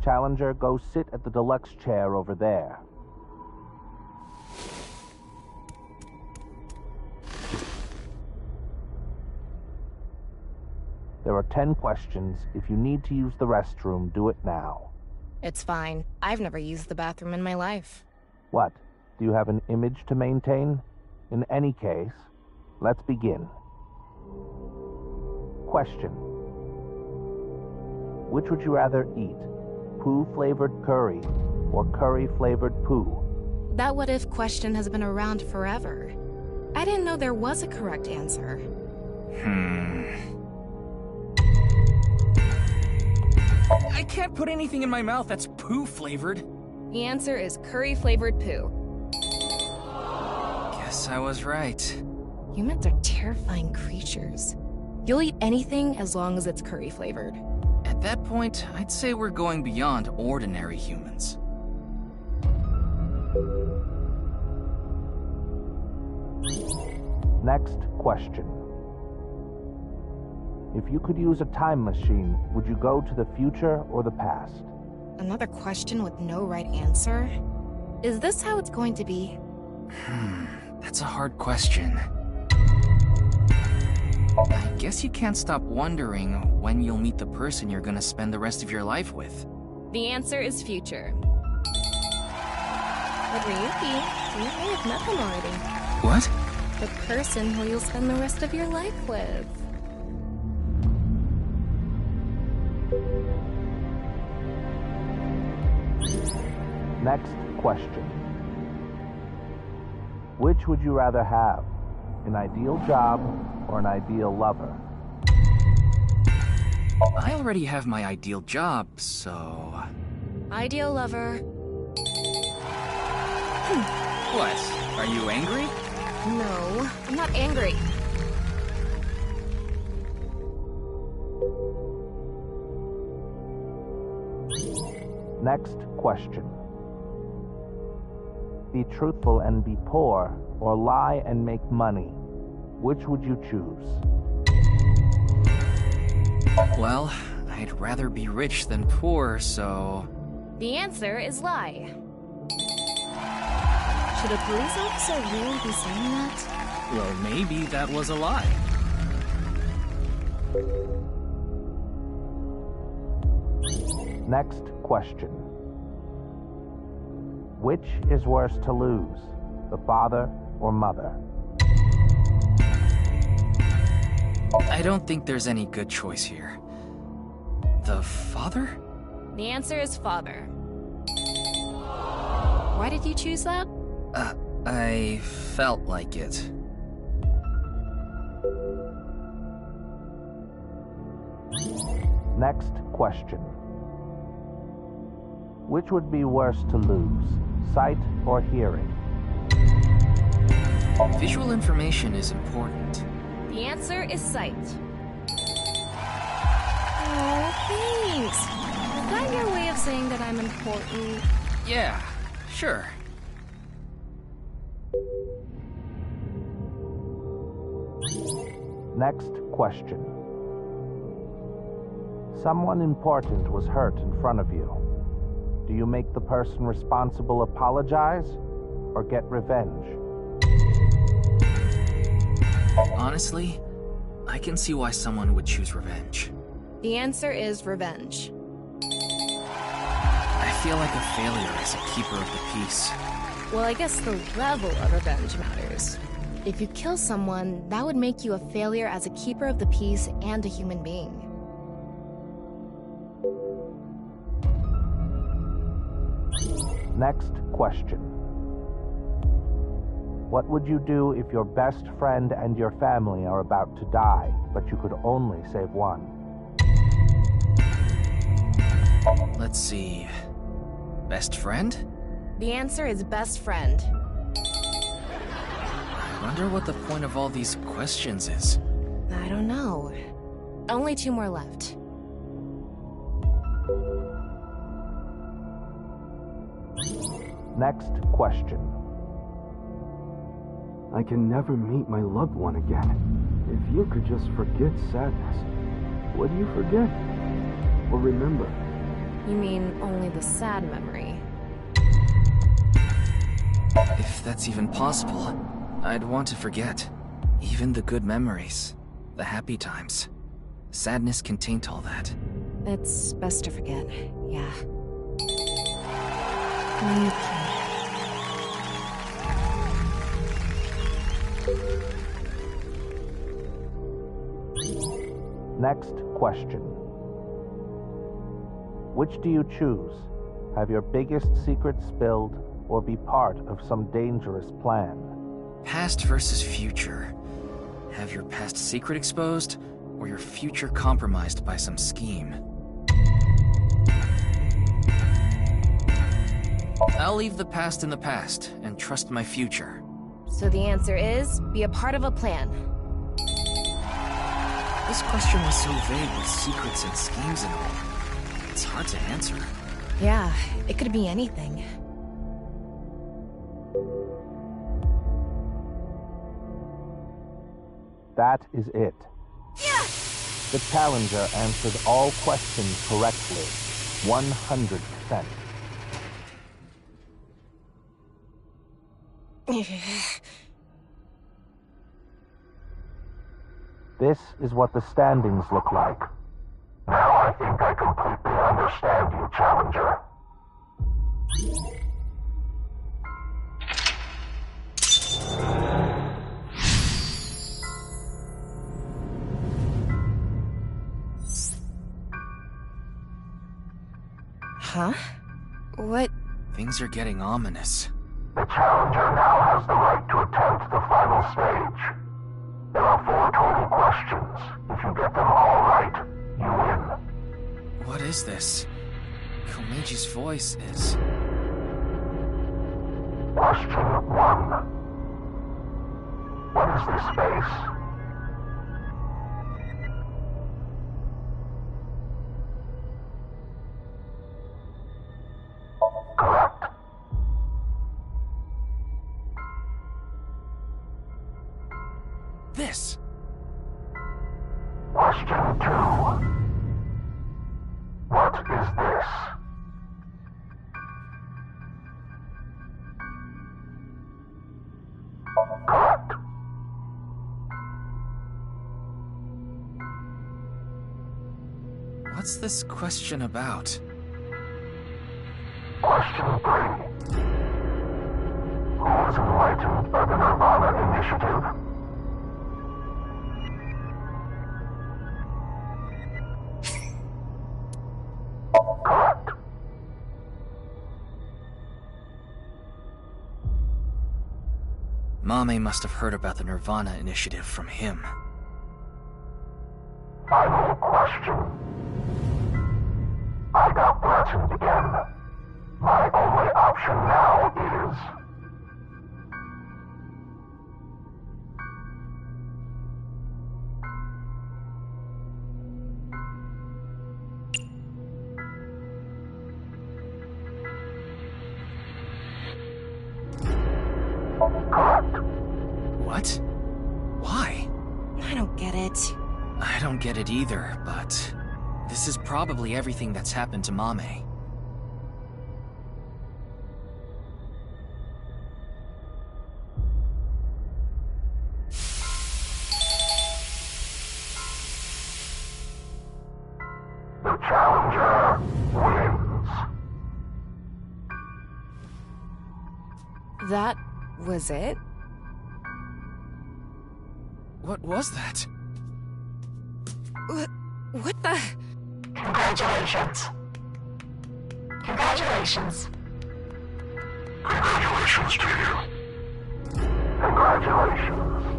Challenger, go sit at the deluxe chair over there. There are 10 questions. If you need to use the restroom, do it now.
It's fine. I've never used the bathroom in my life.
What? Do you have an image to maintain? In any case, let's begin. Question. Which would you rather eat? Poo-flavored curry or curry-flavored poo?
That what-if question has been around forever. I didn't know there was a correct answer.
I can't put anything in my mouth that's poo-flavored.
The answer is curry-flavored poo.
Guess I was right.
Humans are terrifying creatures. You'll eat anything as long as it's curry-flavored.
At that point, I'd say we're going beyond ordinary humans.
Next question. If you could use a time machine, would you go to the future or the past?
Another question with no right answer? Is this how it's going to be?
That's a hard question. I guess you can't stop wondering when you'll meet the person you're gonna spend the rest of your life with.
The answer is future. But Ryuki, you may have met them already.
What?
The person who you'll spend the rest of your life with.
Next question. Which would you rather have? An ideal job or an ideal lover?
I already have my ideal job, so...
Ideal lover.
What? Are you angry?
No, I'm not angry.
Next question. Be truthful and be poor, or lie and make money. Which would you choose?
Well, I'd rather be rich than poor, so...
The answer is lie. Should a police officer really be saying that?
Well, maybe that was a lie.
Next question. Which is worse to lose, the father or mother?
I don't think there's any good choice here. The father?
The answer is father. Why did you choose that?
I felt like it.
Next question. Which would be worse to lose, sight or hearing?
Visual information is important.
The answer is sight. Oh, thanks. Is that your way of saying that I'm important?
Yeah, sure.
Next question. Someone important was hurt in front of you. Do you make the person responsible apologize or get revenge?
Honestly, I can see why someone would choose revenge.
The answer is revenge.
I feel like a failure as a keeper of the peace.
Well, I guess the level of revenge matters. If you kill someone, that would make you a failure as a keeper of the peace and a human being.
Next question. What would you do if your best friend and your family are about to die, but you could only save one?
Let's see. Best friend?
The answer is best friend.
I wonder what the point of all these questions is.
I don't know. Only 2 more left.
Next question.
I can never meet my loved one again. If you could just forget sadness, what do you forget? Or remember?
You mean only the sad memory?
If that's even possible, I'd want to forget. Even the good memories. The happy times. Sadness can taint all that.
It's best to forget, yeah. Okay.
Next question. Which do you choose? Have your biggest secret spilled, or be part of some dangerous plan?
Past versus future. Have your past secret exposed, or your future compromised by some scheme? I'll leave the past in the past, and trust my future.
So the answer is, be a part of a plan.
This question was so vague with secrets and schemes and all. It's hard to answer.
Yeah, it could be anything.
That is it. The challenger answered all questions correctly. 100%. This is what the standings look like.
Now I think I completely understand you, Challenger.
Huh? What?
Things are getting ominous.
The Challenger now has the right to attempt the final stage. There are 4 total questions. If you get them all right, you win.
What is this? Komeji's voice is...
Question 1. What is this space? Correct.
This.
Question 2. What is this? Correct.
What's this question about?
Question 3. Who was enlightened by the nirvanA initiative? Correct.
Mame must have heard about the nirvanA initiative from him.
Final question. I got threatened again. My only option now is... Correct.
What? Why?
I don't get it.
I don't get it either, but... this is probably everything that's happened to Mame.
The Challenger wins.
That was it?
What was that?
What the?
Congratulations. Congratulations.
Congratulations to you. Congratulations.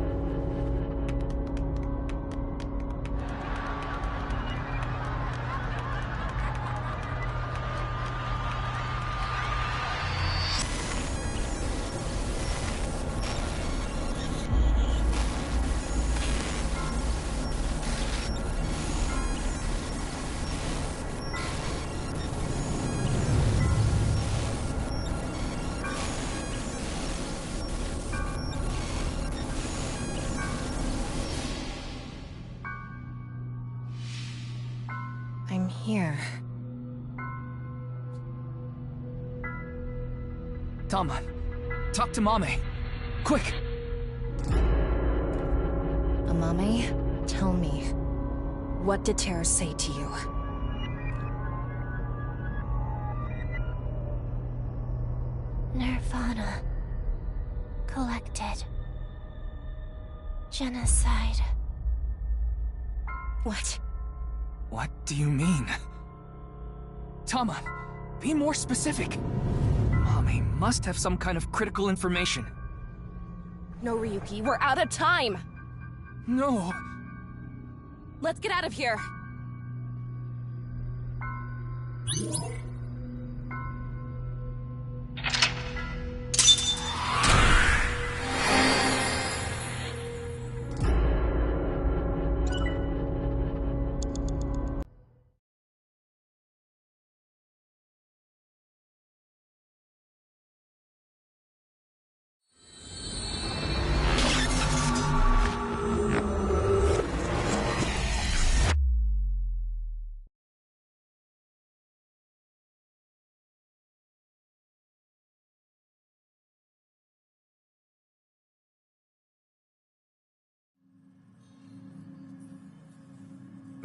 I'm here.
Tama, talk to Mame. Quick!
Amame, tell me, what did Terra say to you?
nirvanA. Collected. Genocide.
What?
What do you mean? Tama, be more specific. Mame must have some kind of critical information.
No, Ryuki, we're out of time!
No!
Let's get out of here!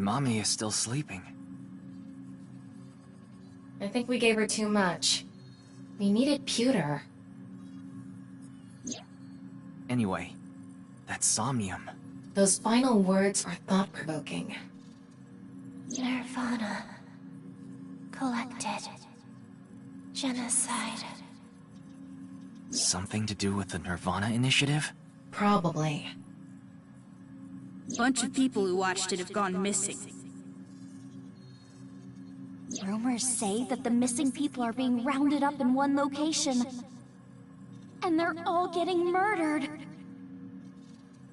Mame is still sleeping.
I think we gave her too much. We needed pewter.
Anyway, that's Somnium.
Those final words are thought-provoking.
nirvanA. Collected. Genocide.
Something to do with the nirvanA initiative?
Probably.
Bunch of people who watched it have gone missing.
Rumors say that the missing people are being rounded up in one location. And they're all getting murdered.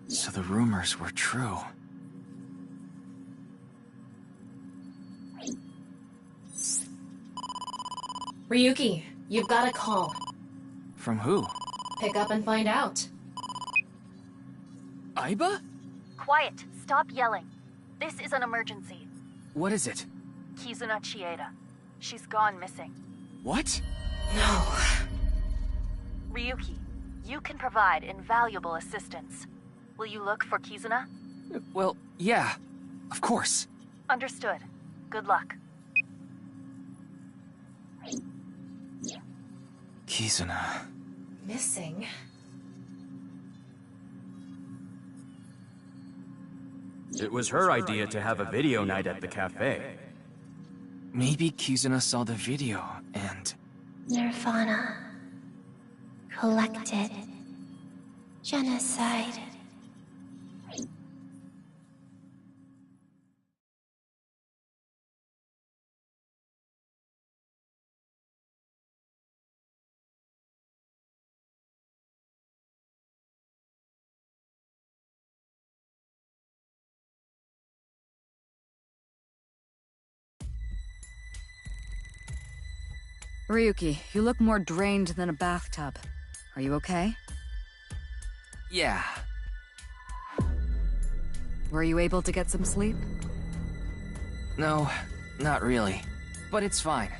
So the rumors were true.
Ryuki, you've got a call.
From who?
Pick up and find out.
Aiba?
Quiet. Stop yelling. This is an emergency.
What is it?
Kizuna Chieda. She's gone missing.
What?
No.
Ryuki, you can provide invaluable assistance. Will you look for Kizuna?
Well, yeah. Of course.
Understood. Good luck.
Kizuna.
Missing?
It was her idea to have a video night at the cafe.
Maybe Kizuna saw the video and...
nirvanA. Collected. Genocide.
Ryuki, you look more drained than a bathtub. Are you okay?
Yeah.
Were you able to get some sleep?
No, not really. But it's fine.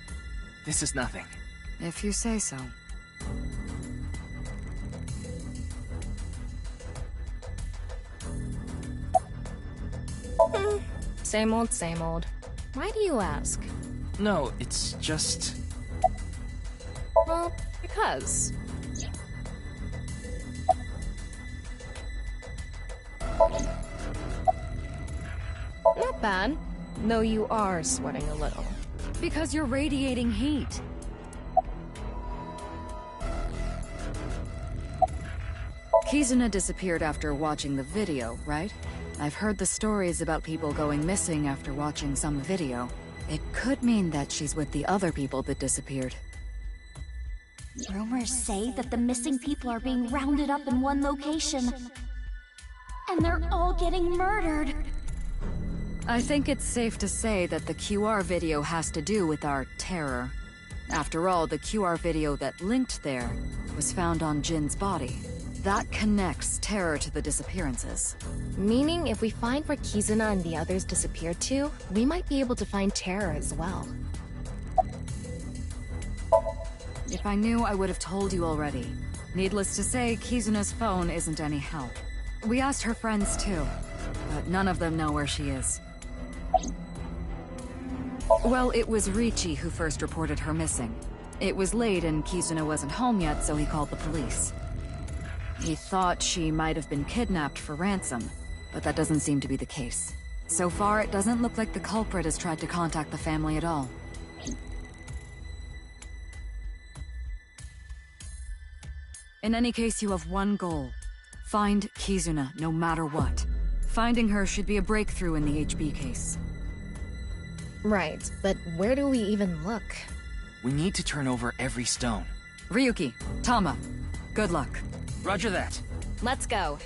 This is nothing.
If you say so.
Same old, same old. Why do you ask?
No, it's just...
Well, because. Not bad. Though you are sweating a little.
Because you're radiating heat. Kizuna disappeared after watching the video, right? I've heard the stories about people going missing after watching some video. It could mean that she's with the other people that disappeared.
Rumors say that the missing people are being rounded up in one location. And they're all getting murdered.
I think it's safe to say that the QR video has to do with our terror. After all, the QR video that linked there was found on Jin's body. That connects terror to the disappearances.
Meaning, if we find where Kizuna and the others disappeared to, we might be able to find terror as well.
If I knew, I would have told you already. Needless to say, Kizuna's phone isn't any help. We asked her friends too, but none of them know where she is. Well, it was Richie who first reported her missing. It was late and Kizuna wasn't home yet, so he called the police. He thought she might have been kidnapped for ransom, but that doesn't seem to be the case. So far, it doesn't look like the culprit has tried to contact the family at all. In any case, you have one goal. Find Kizuna, no matter what. Finding her should be a breakthrough in the HB case.
Right, but where do we even look?
We need to turn over every stone.
Ryuki, Tama, good luck.
Roger that.
Let's go.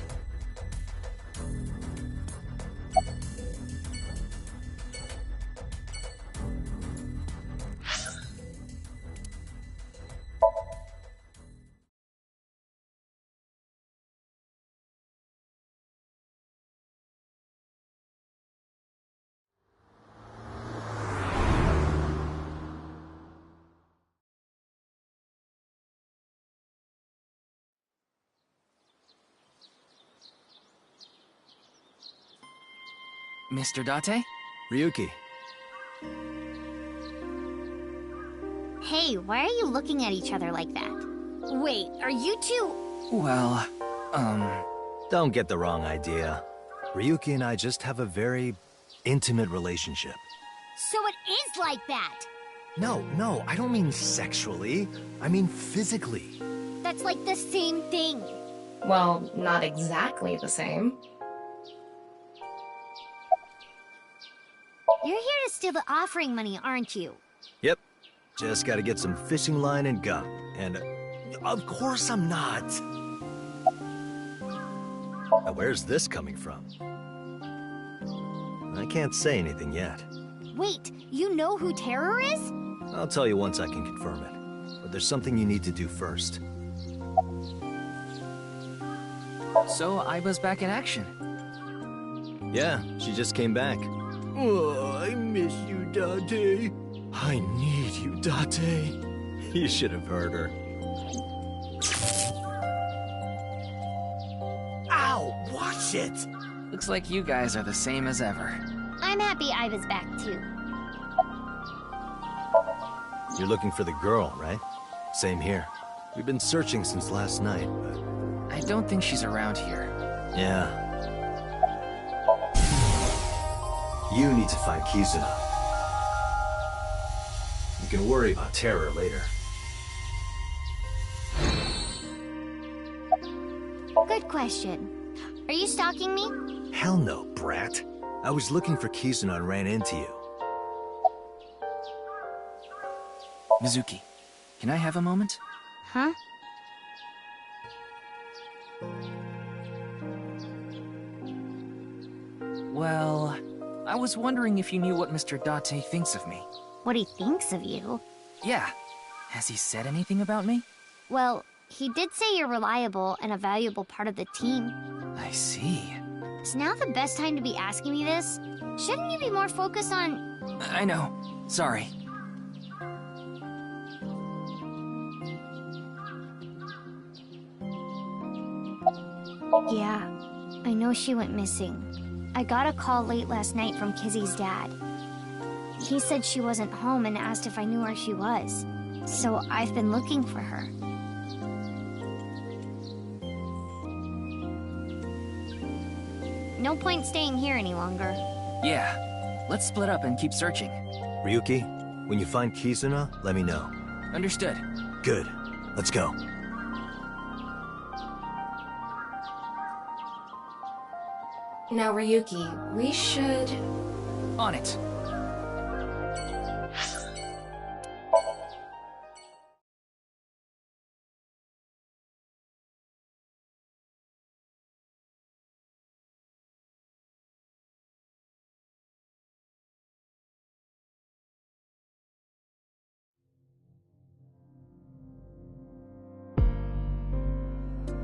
Mr. Date?
Ryuki.
Hey, why are you looking at each other like that? Wait, are you two...
Well,
Don't get the wrong idea. Ryuki and I just have a very intimate relationship.
So it is like that!
No, I don't mean sexually. I mean physically.
That's like the same thing.
Well, not exactly the same.
You're here to steal the offering money, aren't you?
Yep. Just gotta get some fishing line and gum. And, of course I'm not. Now, where's this coming from? I can't say anything yet.
Wait, you know who Terror is?
I'll tell you once I can confirm it. But there's something you need to do first.
So Aiba's back in action.
Yeah, she just came back. Oh, I miss you, Date. I need you, Date. You should have heard her. Ow! Watch it!
Looks like you guys are the same as ever.
I'm happy Aiba's back too.
You're looking for the girl, right? Same here. We've been searching since last night, but...
I don't think she's around here.
Yeah. You need to find Kizuna. You can worry about Terror later.
Good question. Are you stalking me?
Hell no, brat. I was looking for Kizuna and ran into you.
Mizuki, can I have a moment?
Huh?
Well, I was wondering if you knew what Mr. Date thinks of me.
What he thinks of you?
Yeah. Has he said anything about me?
Well, he did say you're reliable and a valuable part of the team.
I see.
Is now the best time to be asking me this? Shouldn't you be more focused on...
I know. Sorry.
Yeah, I know she went missing. I got a call late last night from Kizzy's dad. He said she wasn't home and asked if I knew where she was. So I've been looking for her. No point staying here any longer.
Yeah, let's split up and keep searching.
Ryuki, when you find Kizuna, let me know.
Understood.
Good. Let's go.
Now, Ryuki, we should...
On it.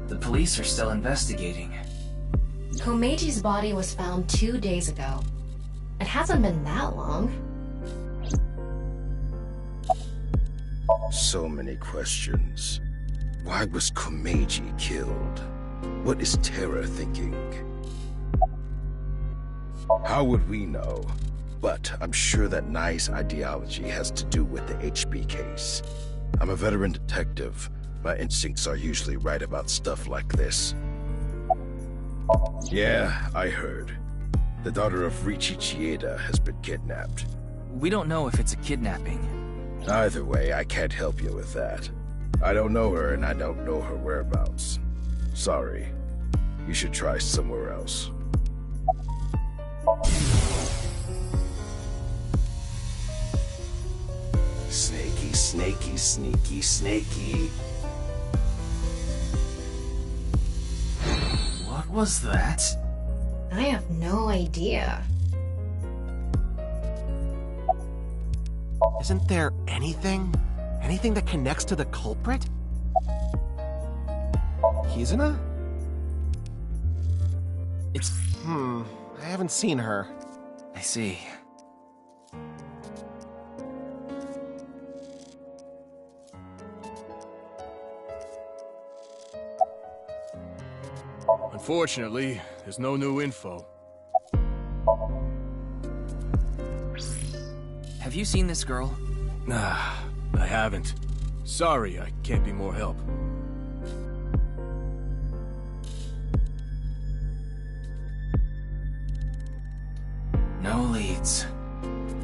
The police are still investigating.
Komeji's body was found 2 days ago. It hasn't been that long.
So many questions. Why was Komeji killed? What is Terra thinking? How would we know? But I'm sure that Nai's ideology has to do with the HB case. I'm a veteran detective. My instincts are usually right about stuff like this. Yeah, I heard. The daughter of Riichi Chieda has been kidnapped.
We don't know if it's a kidnapping.
Either way, I can't help you with that. I don't know her and I don't know her whereabouts. Sorry. You should try somewhere else. Snaky, snaky, sneaky, snaky.
What was that?
I have no idea.
Isn't there anything? Anything that connects to the culprit? Kizuna?
It's...
I haven't seen her.
I see.
Unfortunately, there's no new info.
Have you seen this girl?
Nah, I haven't. Sorry, I can't be more help.
No leads.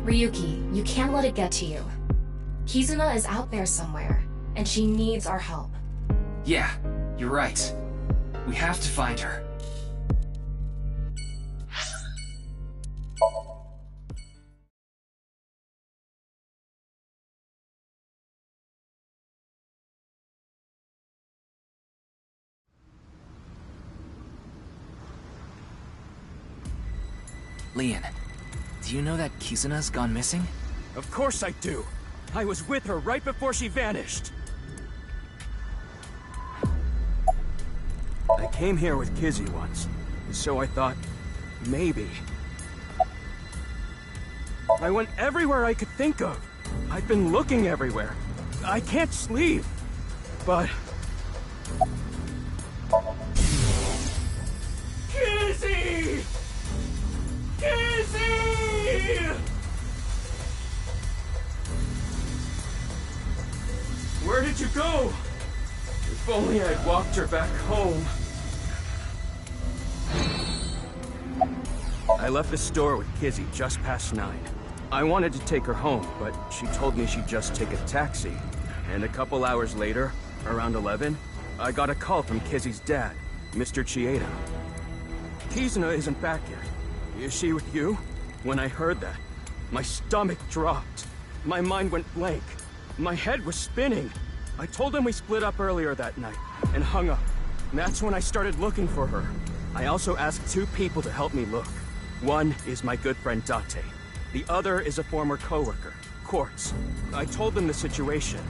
Ryuki, you can't let it get to you. Kizuna is out there somewhere, and she needs our help.
Yeah, you're right. We have to find her.
Leon, do you know that Kizuna's gone missing?
Of course I do. I was with her right before she vanished. I came here with Kizzy once, so I thought, maybe. I went everywhere I could think of. I've been looking everywhere. I can't sleep. But... Kizzy! Kizzy! Where did you go? If only I'd walked her back home. I left the store with Kizzy just past 9. I wanted to take her home, but she told me she'd just take a taxi. And a couple hours later, around 11, I got a call from Kizzy's dad, Mr. Chieda. Kizuna isn't back yet. Is she with you? When I heard that, my stomach dropped. My mind went blank. My head was spinning. I told him we split up earlier that night, and hung up. That's when I started looking for her. I also asked 2 people to help me look. One is my good friend Date. The other is a former coworker, Quartz. I told them the situation.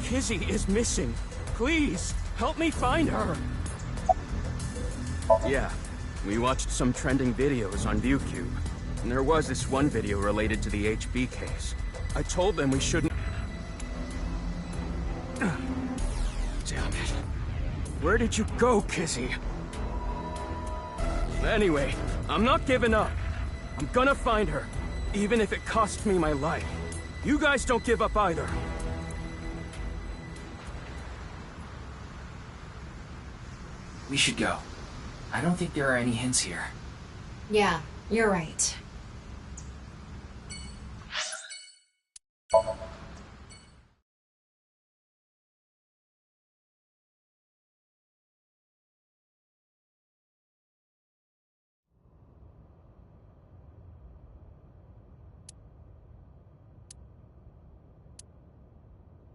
Kizzy is missing. Please, help me find her. Yeah, we watched some trending videos on ViewCube. And there was this one video related to the HB case. I told them we shouldn't... Damn it. Where did you go, Kizzy? Anyway, I'm not giving up. I'm gonna find her, even if it costs me my life. You guys don't give up either.
We should go. I don't think there are any hints here.
Yeah, you're right.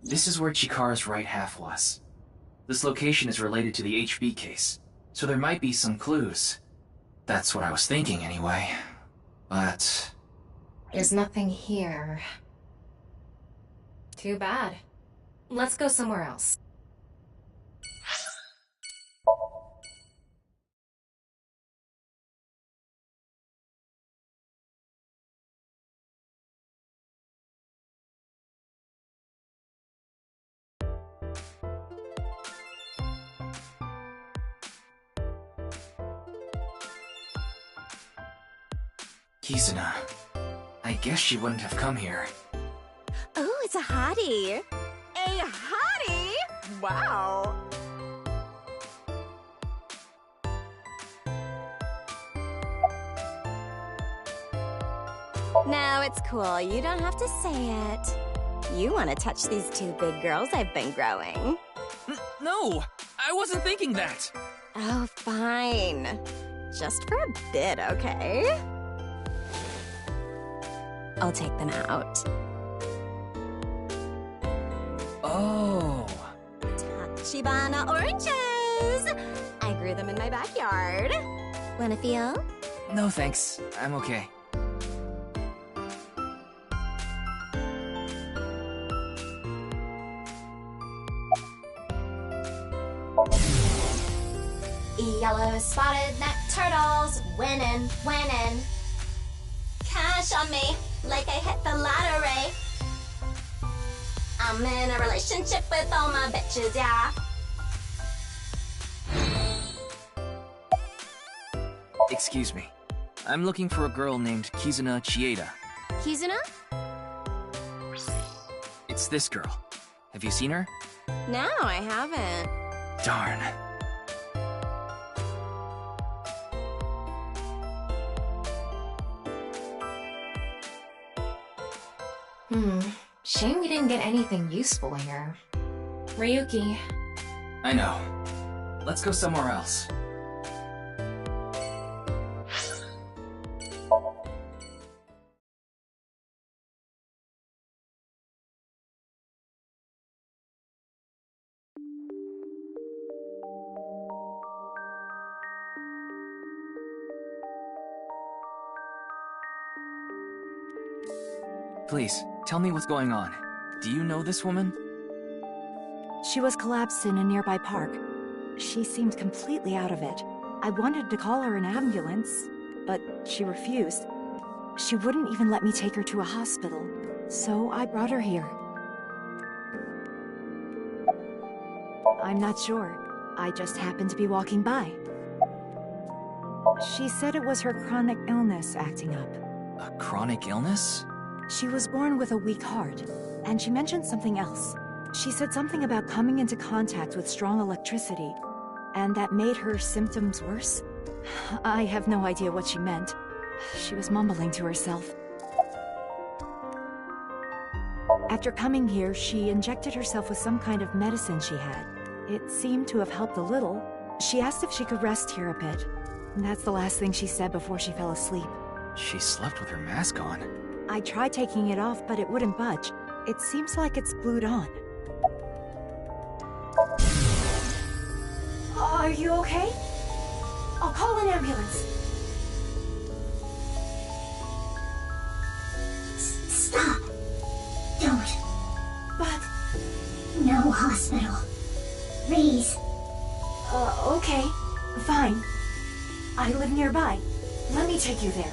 This is where Chikara's right half was. This location is related to the HB case, so there might be some clues. That's what I was thinking anyway. But...
There's nothing here. Too bad. Let's go somewhere else.
Kizuna. I guess she wouldn't have come here.
Oh, it's a hottie. A hottie? Wow. No, it's cool. You don't have to say it. You want to touch these two big girls I've been growing.
No! I wasn't thinking that!
Oh, fine. Just for a bit, okay? I'll take them out.
Oh.
Tachibana oranges! I grew them in my backyard. Wanna feel?
No thanks, I'm okay.
Yellow spotted neck turtles, winning, winning.
Cash on me, like I hit the lottery. I'm in a relationship with all my bitches, yeah.
Excuse me. I'm looking for a girl named Kizuna Chieda.
Kizuna?
It's this girl. Have you seen her?
No, I haven't.
Darn.
Shame we didn't get anything useful here. Ryuki.
I know. Let's go somewhere else.
Please, tell me what's going on. Do you know this woman?
She was collapsed in a nearby park. She seemed completely out of it. I wanted to call her an ambulance, but she refused. She wouldn't even let me take her to a hospital, so I brought her here. I'm not sure. I just happened to be walking by. She said it was her chronic illness acting up.
A chronic illness?
She was born with a weak heart, and she mentioned something else. She said something about coming into contact with strong electricity, and that made her symptoms worse. I have no idea what she meant. She was mumbling to herself. After coming here, she injected herself with some kind of medicine she had. It seemed to have helped a little. She asked if she could rest here a bit. And that's the last thing she said before she fell asleep.
She slept with her mask on.
I tried taking it off, but it wouldn't budge. It seems like it's glued on. Are you okay? I'll call an ambulance.
Stop! Don't.
But...
No hospital. Please.
Okay. Fine. I live nearby. Let me take you there.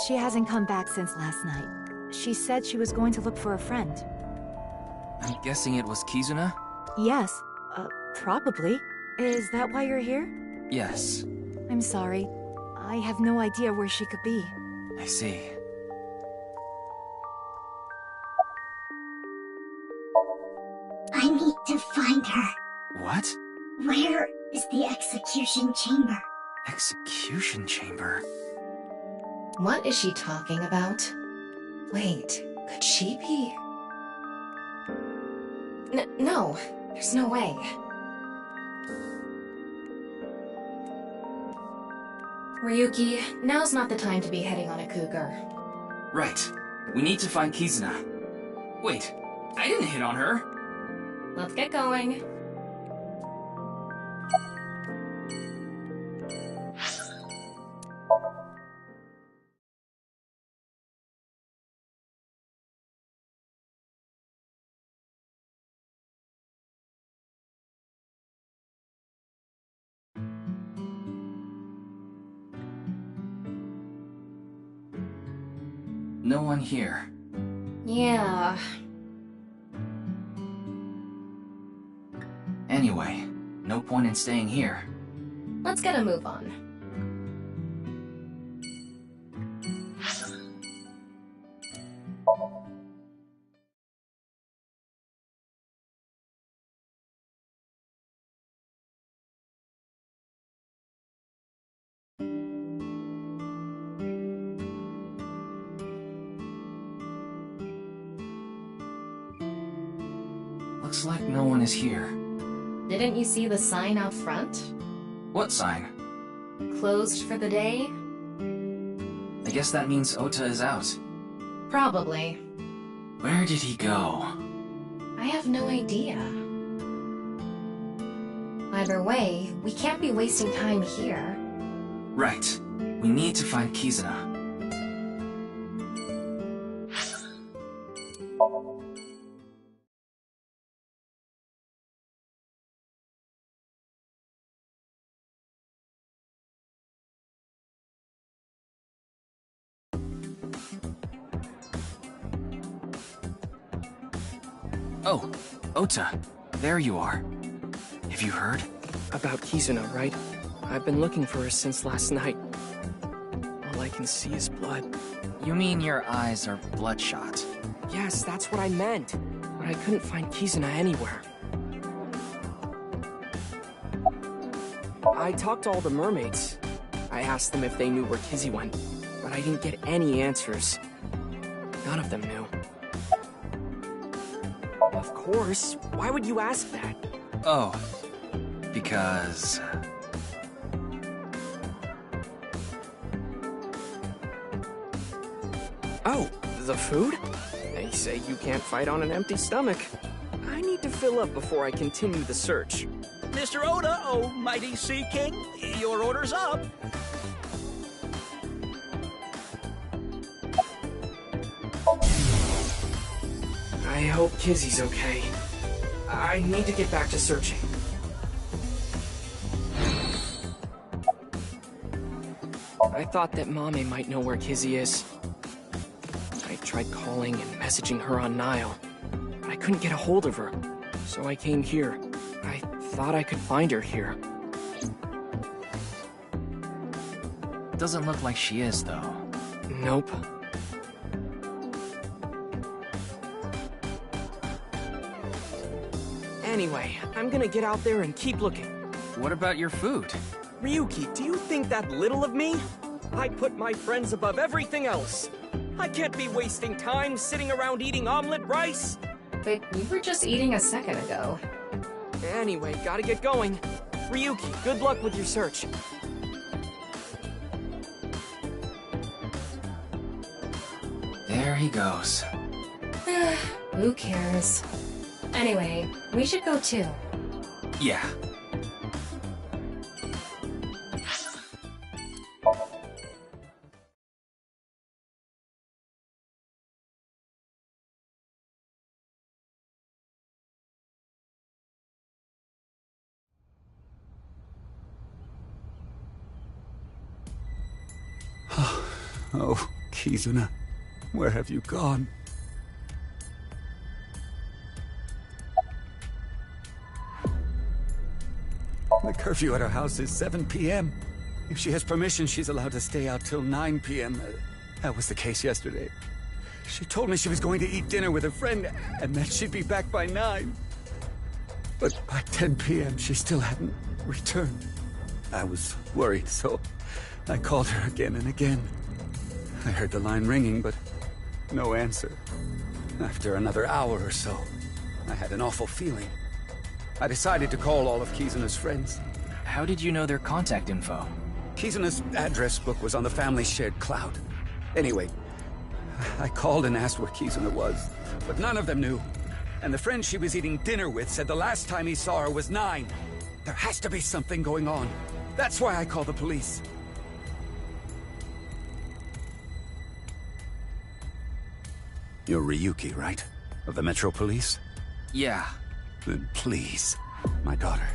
She hasn't come back since last night. She said she was going to look for a friend.
I'm guessing it was Kizuna?
Yes. Probably. Is that why you're here?
Yes.
I'm sorry. I have no idea where she could be.
I see.
I need to find her.
What?
Where is the execution chamber?
Execution chamber?
What is she talking about? Wait, could she be? No, there's no way. Ryuki, now's not the time to be heading on a cougar.
Right. We need to find Kizuna. Wait, I didn't hit on her.
Let's get going.
No one here.
Yeah.
Anyway, no point in staying here.
Let's get a move on.
Looks like no one is here.
Didn't you see the sign out front?
What sign?
Closed for the day?
I guess that means Ota is out.
Probably.
Where did he go?
I have no idea. Either way, we can't be wasting time here.
Right. We need to find Kizuna. Oh, Ota, there you are. Have you heard?
About Kizuna, right? I've been looking for her since last night. All I can see is blood.
You mean your eyes are bloodshot?
Yes, that's what I meant. But I couldn't find Kizuna anywhere. I talked to all the mermaids. I asked them if they knew where Kizzy went, but I didn't get any answers. None of them knew. Of course. Why would you ask that?
Oh, because...
Oh, the food? They say you can't fight on an empty stomach. I need to fill up before I continue the search.
Mr. Oda, oh mighty Sea King, your order's up.
I hope Kizzy's okay. I need to get back to searching. I thought that Mame might know where Kizzy is. I tried calling and messaging her on Nile, but I couldn't get a hold of her, so I came here. I thought I could find her here.
Doesn't look like she is, though.
Nope. Anyway, I'm gonna get out there and keep looking.
What about your food?
Ryuki, do you think that little of me? I put my friends above everything else. I can't be wasting time sitting around eating omelet rice.
But you were just eating a second ago.
Anyway, gotta get going. Ryuki, good luck with your search.
There he goes.
Who cares? Anyway, we should go too.
Yeah.
Oh, Kizuna, where have you gone? The curfew at our house is 7 p.m. If she has permission, she's allowed to stay out till 9 p.m. That was the case yesterday. She told me she was going to eat dinner with a friend and that she'd be back by 9. But by 10 p.m., she still hadn't returned. I was worried, so I called her again and again. I heard the line ringing, but no answer. After another hour or so, I had an awful feeling. I decided to call all of Kizuna's friends.
How did you know their contact info?
Kizuna's address book was on the family's shared cloud. Anyway, I called and asked where Kizuna was, but none of them knew. And the friend she was eating dinner with said the last time he saw her was 9. There has to be something going on. That's why I called the police. You're Ryuki, right? Of the Metro Police?
Yeah.
Then please, my daughter.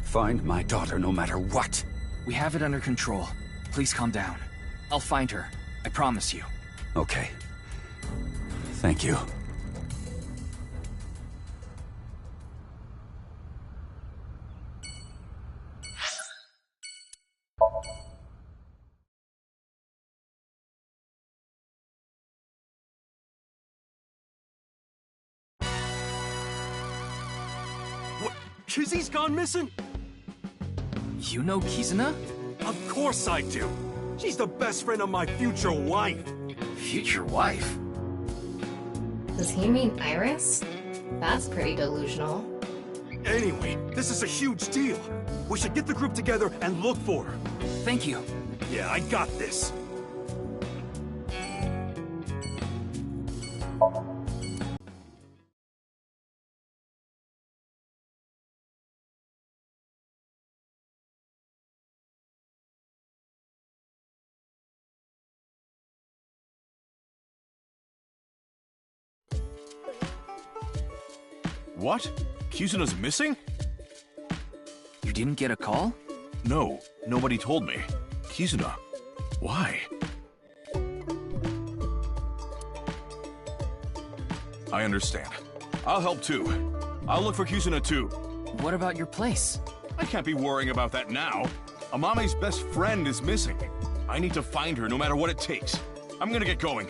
Find my daughter no matter what.
We have it under control. Please calm down. I'll find her. I promise you.
Okay. Thank you.
What? Kizzy's gone missing?
You know Kizuna?
Of course I do. She's the best friend of my future wife.
Future wife?
Does he mean Iris? That's pretty delusional.
Anyway, this is a huge deal. We should get the group together and look for her.
Thank you.
Yeah, I got this.
What? Kizuna's missing?
You didn't get a call?
No, nobody told me. Kizuna, why? I understand. I'll help too. I'll look for Kizuna too.
What about your place?
I can't be worrying about that now. Amame's best friend is missing. I need to find her no matter what it takes. I'm gonna get going.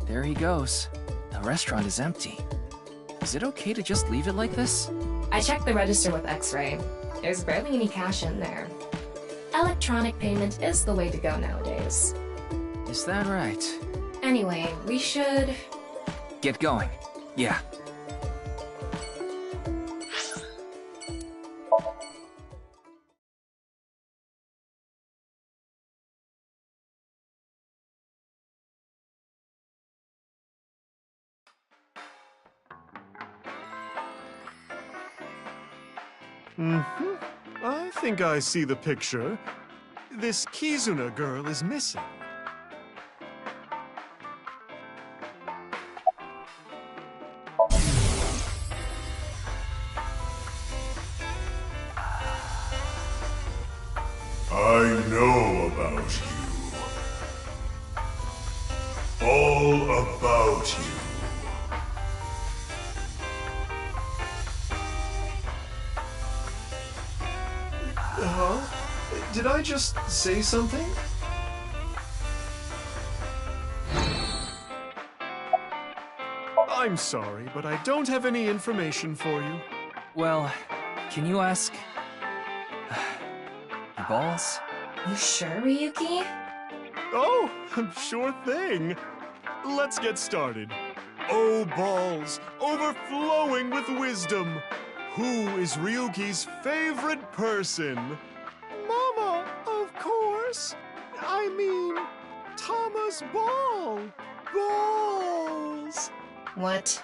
There he goes. The restaurant is empty. Is it okay to just leave it like this?
I checked the register with X-ray. There's barely any cash in there. Electronic payment is the way to go nowadays.
Is that right?
Anyway, we should...
Get going. Yeah.
I think I see the picture. This Kizuna girl is missing.
I know about you. All about you.
Huh? Did I just say something? I'm sorry, but I don't have any information for you.
Well, can you ask... your balls?
You sure, Ryuki?
Oh, sure thing. Let's get started. Oh, balls, overflowing with wisdom. Who is Ryuki's favorite person? Mama, of course. I mean, Thomas Ball. Balls.
What?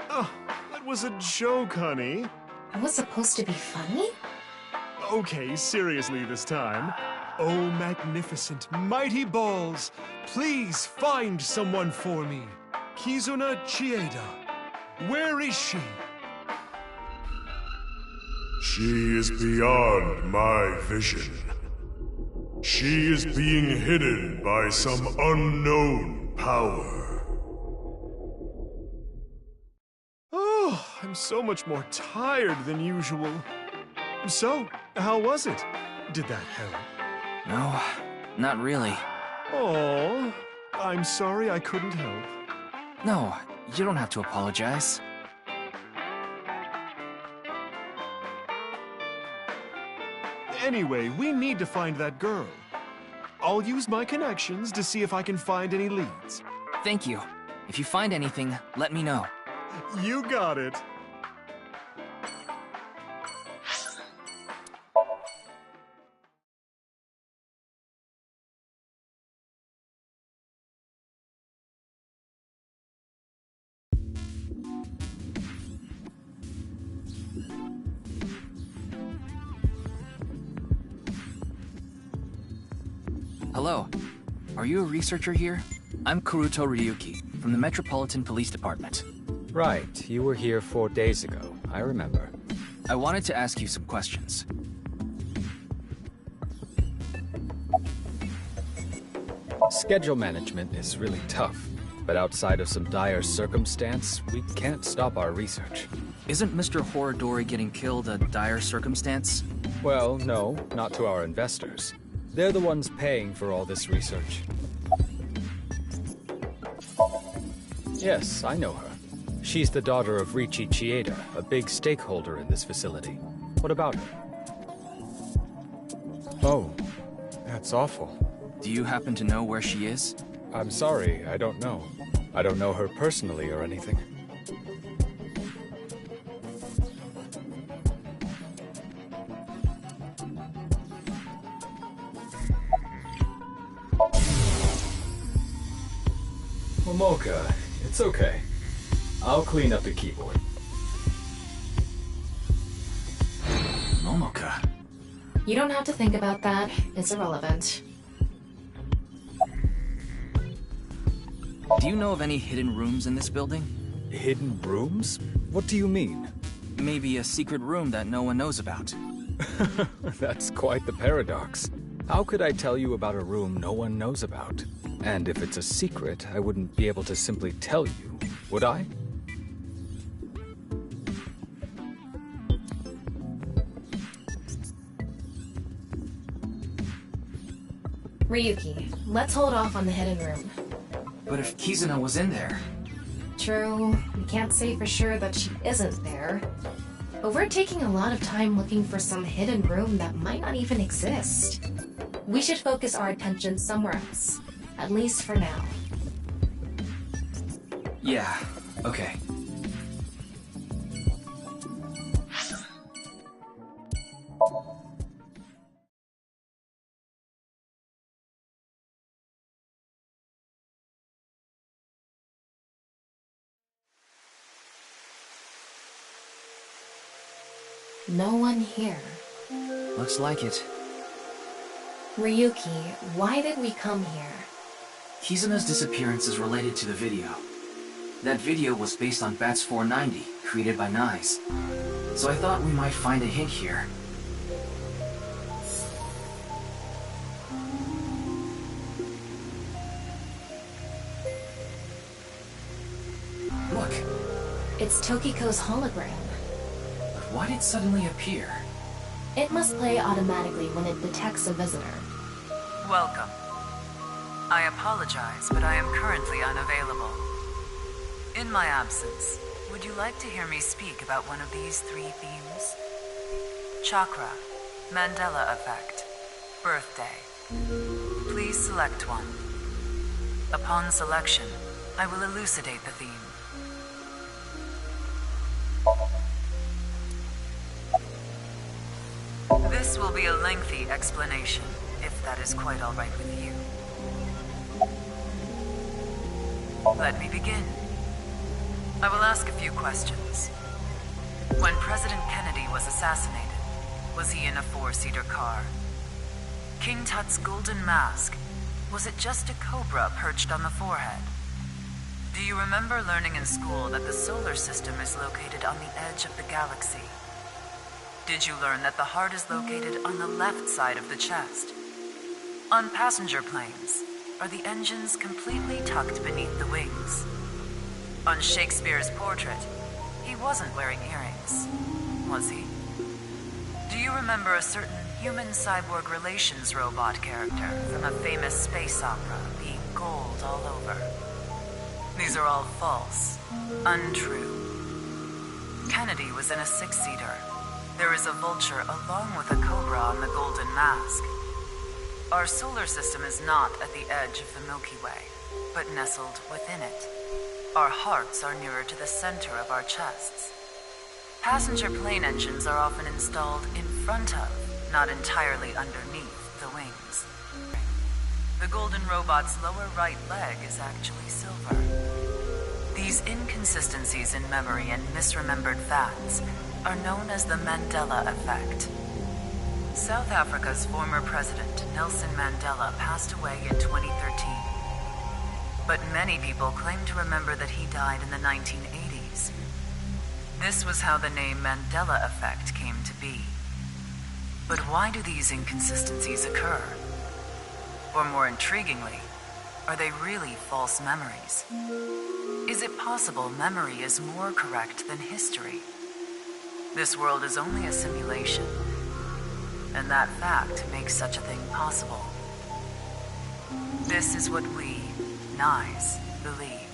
Oh, that was a joke, honey.
That was supposed to be funny?
Okay, seriously this time. Oh, magnificent, mighty balls, please find someone for me. Kizuna Chieda. Where is she?
She is beyond my vision. She is being hidden by some unknown power.
Oh, I'm so much more tired than usual. So, how was it? Did that help?
No, not really.
Oh, I'm sorry I couldn't help.
No, you don't have to apologize.
Anyway, we need to find that girl. I'll use my connections to see if I can find any leads.
Thank you. If you find anything, let me know.
You got it.
Hello. Are you a researcher here? I'm Kuruto Ryuki, from the Metropolitan Police Department.
Right, you were here 4 days ago. I remember.
I wanted to ask you some questions.
Schedule management is really tough, but outside of some dire circumstance, we can't stop our research.
Isn't Mr. Horodori getting killed a dire circumstance?
Well, no, not to our investors. They're the ones paying for all this research. Yes, I know her. She's the daughter of Riichi Chieda, a big stakeholder in this facility. What about her? Oh, that's awful.
Do you happen to know where she is?
I'm sorry, I don't know. I don't know her personally or anything. Momoka, it's okay. I'll clean up the keyboard.
Momoka.
You don't have to think about that. It's irrelevant.
Do you know of any hidden rooms in this building?
Hidden rooms? What do you mean?
Maybe a secret room that no one knows about.
That's quite the paradox. How could I tell you about a room no one knows about? And if it's a secret, I wouldn't be able to simply tell you, would I?
Ryuki, let's hold off on the hidden room.
But if Kizuna was in there...
True, we can't say for sure that she isn't there. But we're taking a lot of time looking for some hidden room that might not even exist. We should focus our attention somewhere else. At least for now.
Yeah, okay.
No one here.
Looks like it.
Ryuki, why did we come here?
Kizuna's disappearance is related to the video. That video was based on Bats 490, created by Nyes. So I thought we might find a hint here. Look!
It's Tokiko's hologram.
But why did it suddenly appear?
It must play automatically when it detects a visitor.
Welcome. I apologize, but I am currently unavailable. In my absence, would you like to hear me speak about one of these 3 themes? Chakra, Mandela effect, birthday. Please select one. Upon selection, I will elucidate the theme. This will be a lengthy explanation, if that is quite all right with you. Let me begin. I will ask a few questions. When President Kennedy was assassinated, was he in a 4-seater car? King Tut's golden mask, was it just a cobra perched on the forehead? Do you remember learning in school that the solar system is located on the edge of the galaxy? Did you learn that the heart is located on the left side of the chest? On passenger planes, are the engines completely tucked beneath the wings? On Shakespeare's portrait, he wasn't wearing earrings, was he? Do you remember a certain human-cyborg relations robot character from a famous space opera being gold all over? These are all false, untrue. Kennedy was in a 6-seater. There is a vulture along with a cobra on the golden mask. Our solar system is not at the edge of the Milky Way, but nestled within it. Our hearts are nearer to the center of our chests. Passenger plane engines are often installed in front of, not entirely underneath, the wings. The golden robot's lower right leg is actually silver. These inconsistencies in memory and misremembered facts are known as the Mandela effect. South Africa's former president, Nelson Mandela, passed away in 2013. But many people claim to remember that he died in the 1980s. This was how the name Mandela effect came to be. But why do these inconsistencies occur? Or more intriguingly, are they really false memories? Is it possible memory is more correct than history? This world is only a simulation, and that fact makes such a thing possible. This is what we, NICE, believe.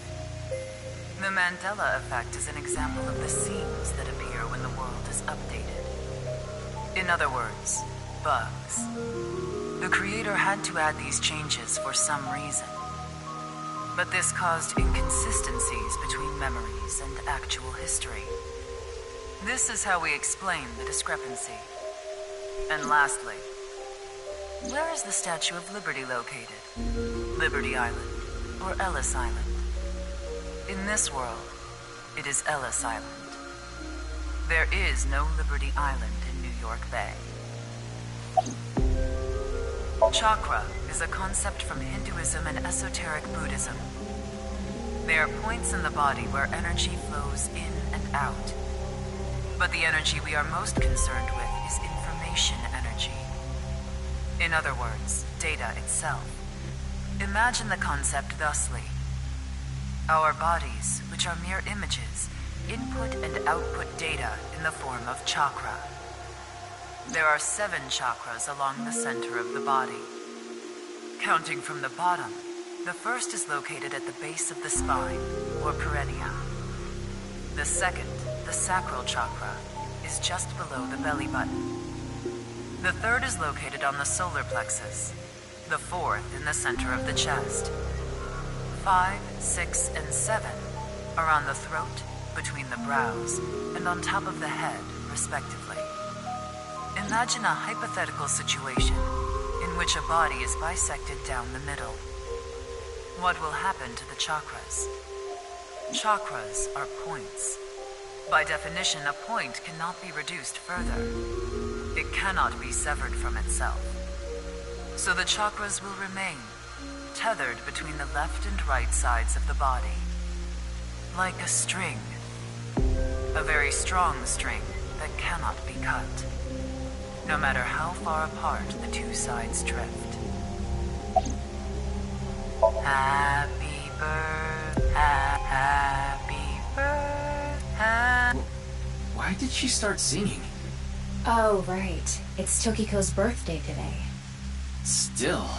The Mandela effect is an example of the seams that appear when the world is updated. In other words, bugs. The creator had to add these changes for some reason. But this caused inconsistencies between memories and actual history. This is how we explain the discrepancy. And lastly, where is the Statue of Liberty located? Liberty Island or Ellis Island? In this world, it is Ellis Island. There is no Liberty Island in New York Bay. Chakra is a concept from Hinduism and esoteric Buddhism. They are points in the body where energy flows in and out. But the energy we are most concerned with is information energy. In other words, data itself. Imagine the concept thusly. Our bodies, which are mere images, input and output data in the form of chakra. There are 7 chakras along the center of the body. Counting from the bottom, the first is located at the base of the spine, or perineum. The second, the sacral chakra, is just below the belly button. The third is located on the solar plexus. The fourth in the center of the chest. 5, 6, and 7 are on the throat, between the brows, and on top of the head, respectively. Imagine a hypothetical situation in which a body is bisected down the middle. What will happen to the chakras? Chakras are points. By definition, a point cannot be reduced further. It cannot be severed from itself. So the chakras will remain, tethered between the left and right sides of the body. Like a string. A very strong string that cannot be cut. No matter how far apart the two sides drift. Happy birthday, happy birthday.
Why did she start singing?
Oh, right. It's Tokiko's birthday today.
Still.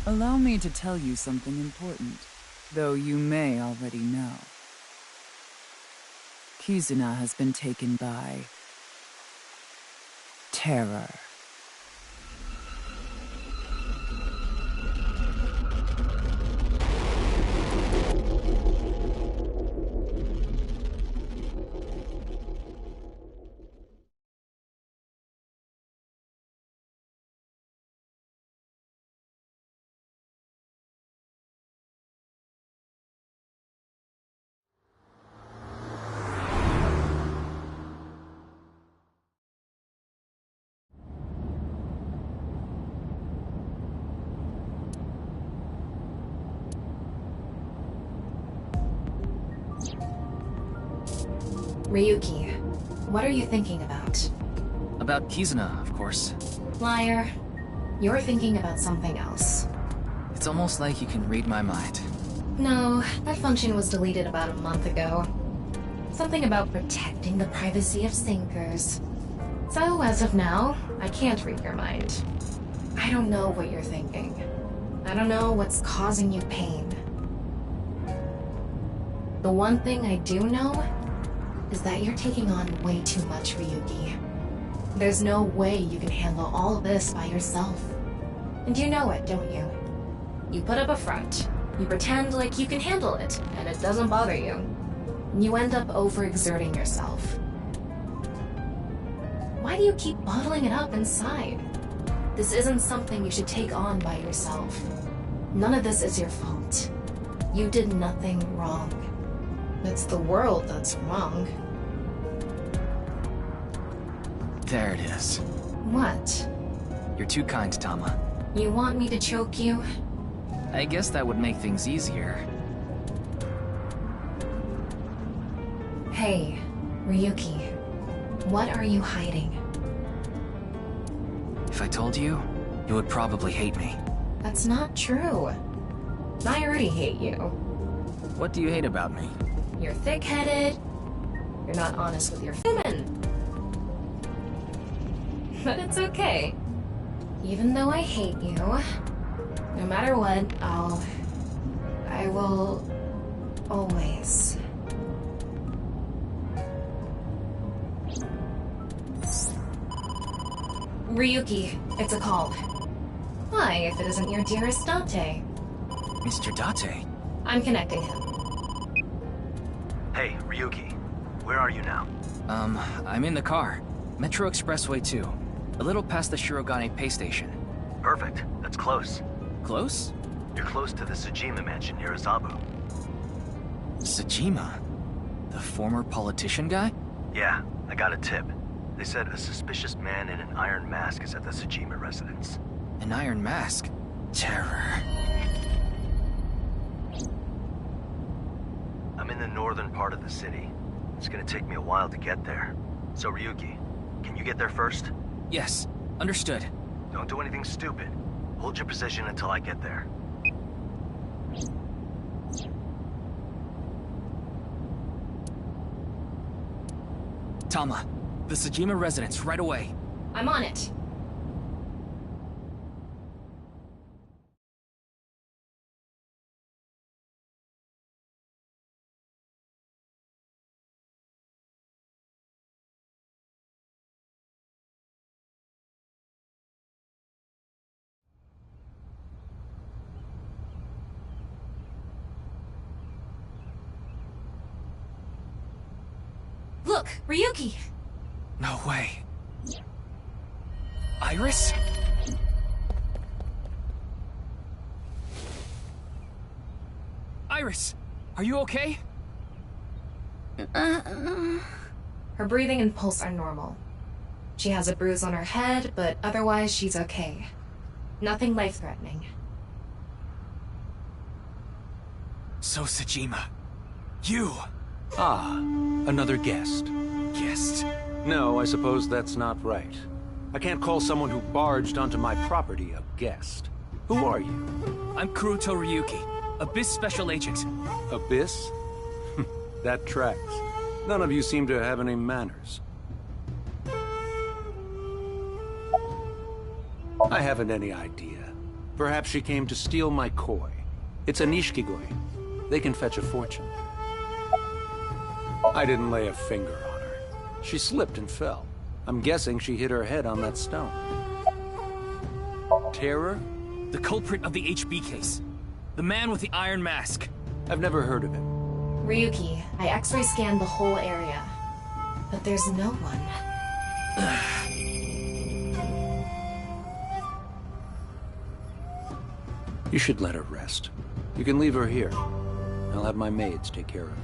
Allow me to tell you something important, though you may already know. Kizuna has been taken by terror.
Ryuki, what are you thinking about?
About Kizuna, of course.
Liar. You're thinking about something else.
It's almost like you can read my mind.
No, that function was deleted about a month ago. Something about protecting the privacy of sinkers. So, as of now, I can't read your mind. I don't know what you're thinking. I don't know what's causing you pain. The one thing I do know is that you're taking on way too much, Ryuki. There's no way you can handle all this by yourself. And you know it, don't you? You put up a front. You pretend like you can handle it, and it doesn't bother you. You end up overexerting yourself. Why do you keep bottling it up inside? This isn't something you should take on by yourself. None of this is your fault. You did nothing wrong. It's the world that's wrong.
There it is.
What?
You're too kind, Tama.
You want me to choke you?
I guess that would make things easier.
Hey, Ryuki. What are you hiding?
If I told you, you would probably hate me.
That's not true. I already hate you.
What do you hate about me?
You're thick-headed. You're not honest with your human. But it's okay. Even though I hate you, no matter what, I will always. Ryuki, it's a call. Why, if it isn't your dearest Date?
Mr. Date?
I'm connecting him.
Hey, Ryuki. Where are you now?
I'm in the car. Metro Expressway 2. A little past the Shirogane Pay Station.
Perfect. That's close.
Close?
You're close to the Tsujima mansion near Azabu.
Tsujima? The former politician guy?
Yeah, I got a tip. They said a suspicious man in an iron mask is at the Tsujima residence.
An iron mask? Terror.
I'm in the northern part of the city. It's gonna take me a while to get there. So Ryuki, can you get there first?
Yes, understood.
Don't do anything stupid. Hold your position until I get there.
Tama, the Tsujima residence, right away.
I'm on it. Look, Ryuki!
No way. Iris? Iris, are you okay?
Her breathing and pulse are normal. She has a bruise on her head, but otherwise she's okay. Nothing life-threatening.
So, Tsujima, you!
Ah, another guest.
Guest?
No, I suppose that's not right. I can't call someone who barged onto my property a guest. Who are you?
I'm Kuruto Ryuki, Abyss Special Agent.
Abyss? That tracks. None of you seem to have any manners. I haven't any idea. Perhaps she came to steal my koi. It's a nishikigoi. They can fetch a fortune. I didn't lay a finger on her. She slipped and fell. I'm guessing she hit her head on that stone. Terror?
The culprit of the HB case. The man with the iron mask.
I've never heard of him.
Ryuki, I X-ray scanned the whole area. But there's no one.
You should let her rest. You can leave her here. I'll have my maids take care of her.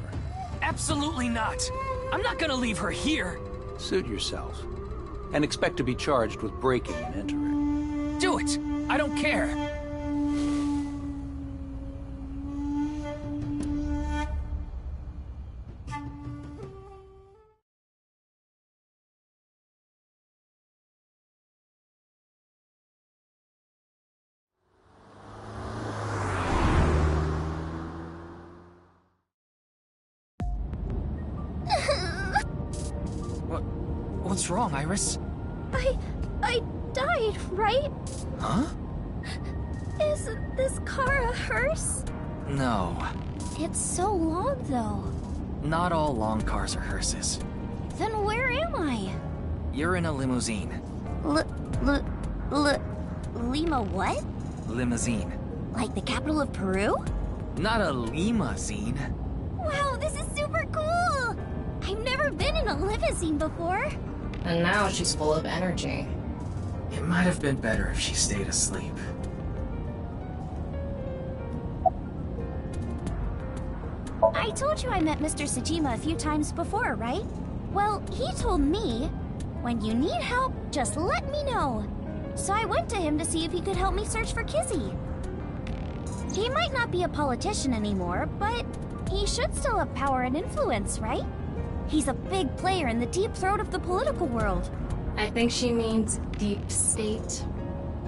Absolutely not! I'm not gonna leave her here!
Suit yourself. And expect to be charged with breaking and entering.
Do it! I don't care!
What's wrong, Iris?
I died, right?
Huh?
Is this car a hearse?
No.
It's so long, though.
Not all long cars are hearses.
Then where am I?
You're in a limousine.
Lima what?
Limousine.
Like the capital of Peru?
Not a limousine.
Wow, this is super cool! I've never been in a limousine before.
And now she's full of energy.
It might have been better if she stayed asleep.
I told you I met Mr. Sejima a few times before, right? Well, he told me, when you need help, just let me know. So I went to him to see if he could help me search for Kizzy. He might not be a politician anymore, but he should still have power and influence, right? He's a big player in the deep throat of the political world.
I think she means deep state.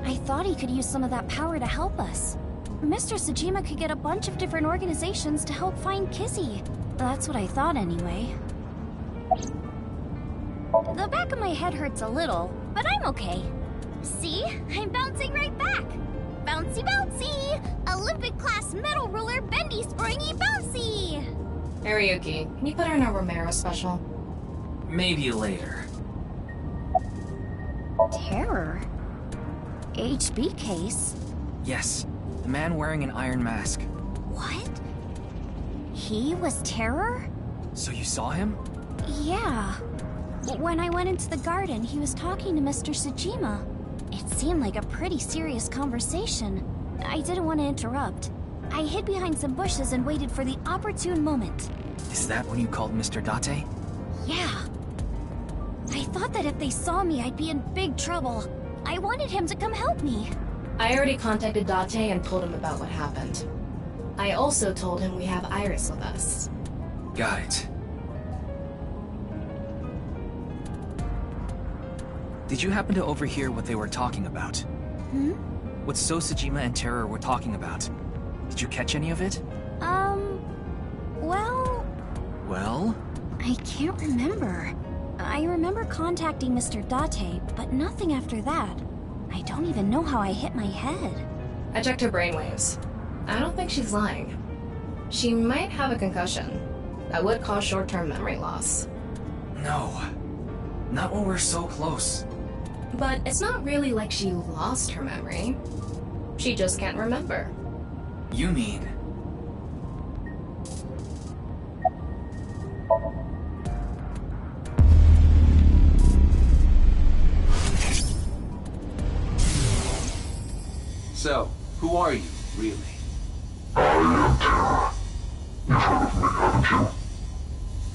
I thought he could use some of that power to help us. Mr. Sejima could get a bunch of different organizations to help find Kizzy. That's what I thought anyway. The back of my head hurts a little, but I'm okay. See? I'm bouncing right back. Bouncy bouncy! Olympic-class metal ruler bendy springy bouncy!
Ariuki, can you put her in a Romero special?
Maybe later.
Terror? HB case?
Yes, the man wearing an iron mask.
What? He was Terror?
So you saw him?
Yeah. When I went into the garden, he was talking to Mr. Sejima. It seemed like a pretty serious conversation. I didn't want to interrupt. I hid behind some bushes and waited for the opportune moment.
Is that when you called Mr. Date?
Yeah. I thought that if they saw me, I'd be in big trouble. I wanted him to come help me.
I already contacted Date and told him about what happened. I also told him we have Iris with us.
Got it. Did you happen to overhear what they were talking about?
Hmm?
What Sejima and Terror were talking about? Did you catch any of it?
Well...
Well?
I can't remember. I remember contacting Mr. Date, but nothing after that. I don't even know how I hit my head.
I checked her brainwaves. I don't think she's lying. She might have a concussion. That would cause short-term memory loss.
No. Not when we're so close.
But it's not really like she lost her memory. She just can't remember.
You mean...
So, who are you, really?
I am Terror. You've heard of me, haven't you?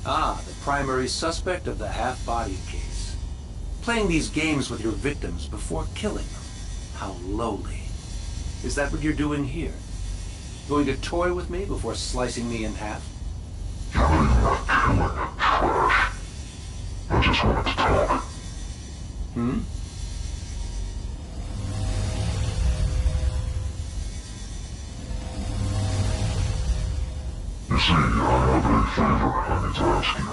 Ah, the primary suspect of the half-bodied case. Playing these games with your victims before killing them. How lowly. Is that what you're doing here? Going to toy with me before slicing me in half?
Killing or killing, trash. I just wanted to talk.
Hmm?
You see, I have a favor I need to ask you.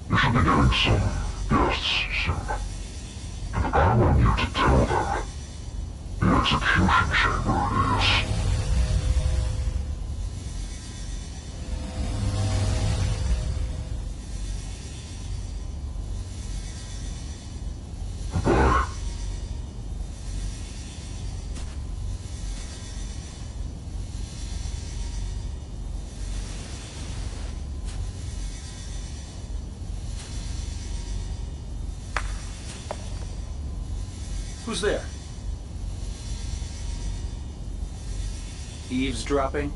You should be getting some guests soon. And I want you to tell them the execution chamber is. Goodbye.
Who's there? Eavesdropping?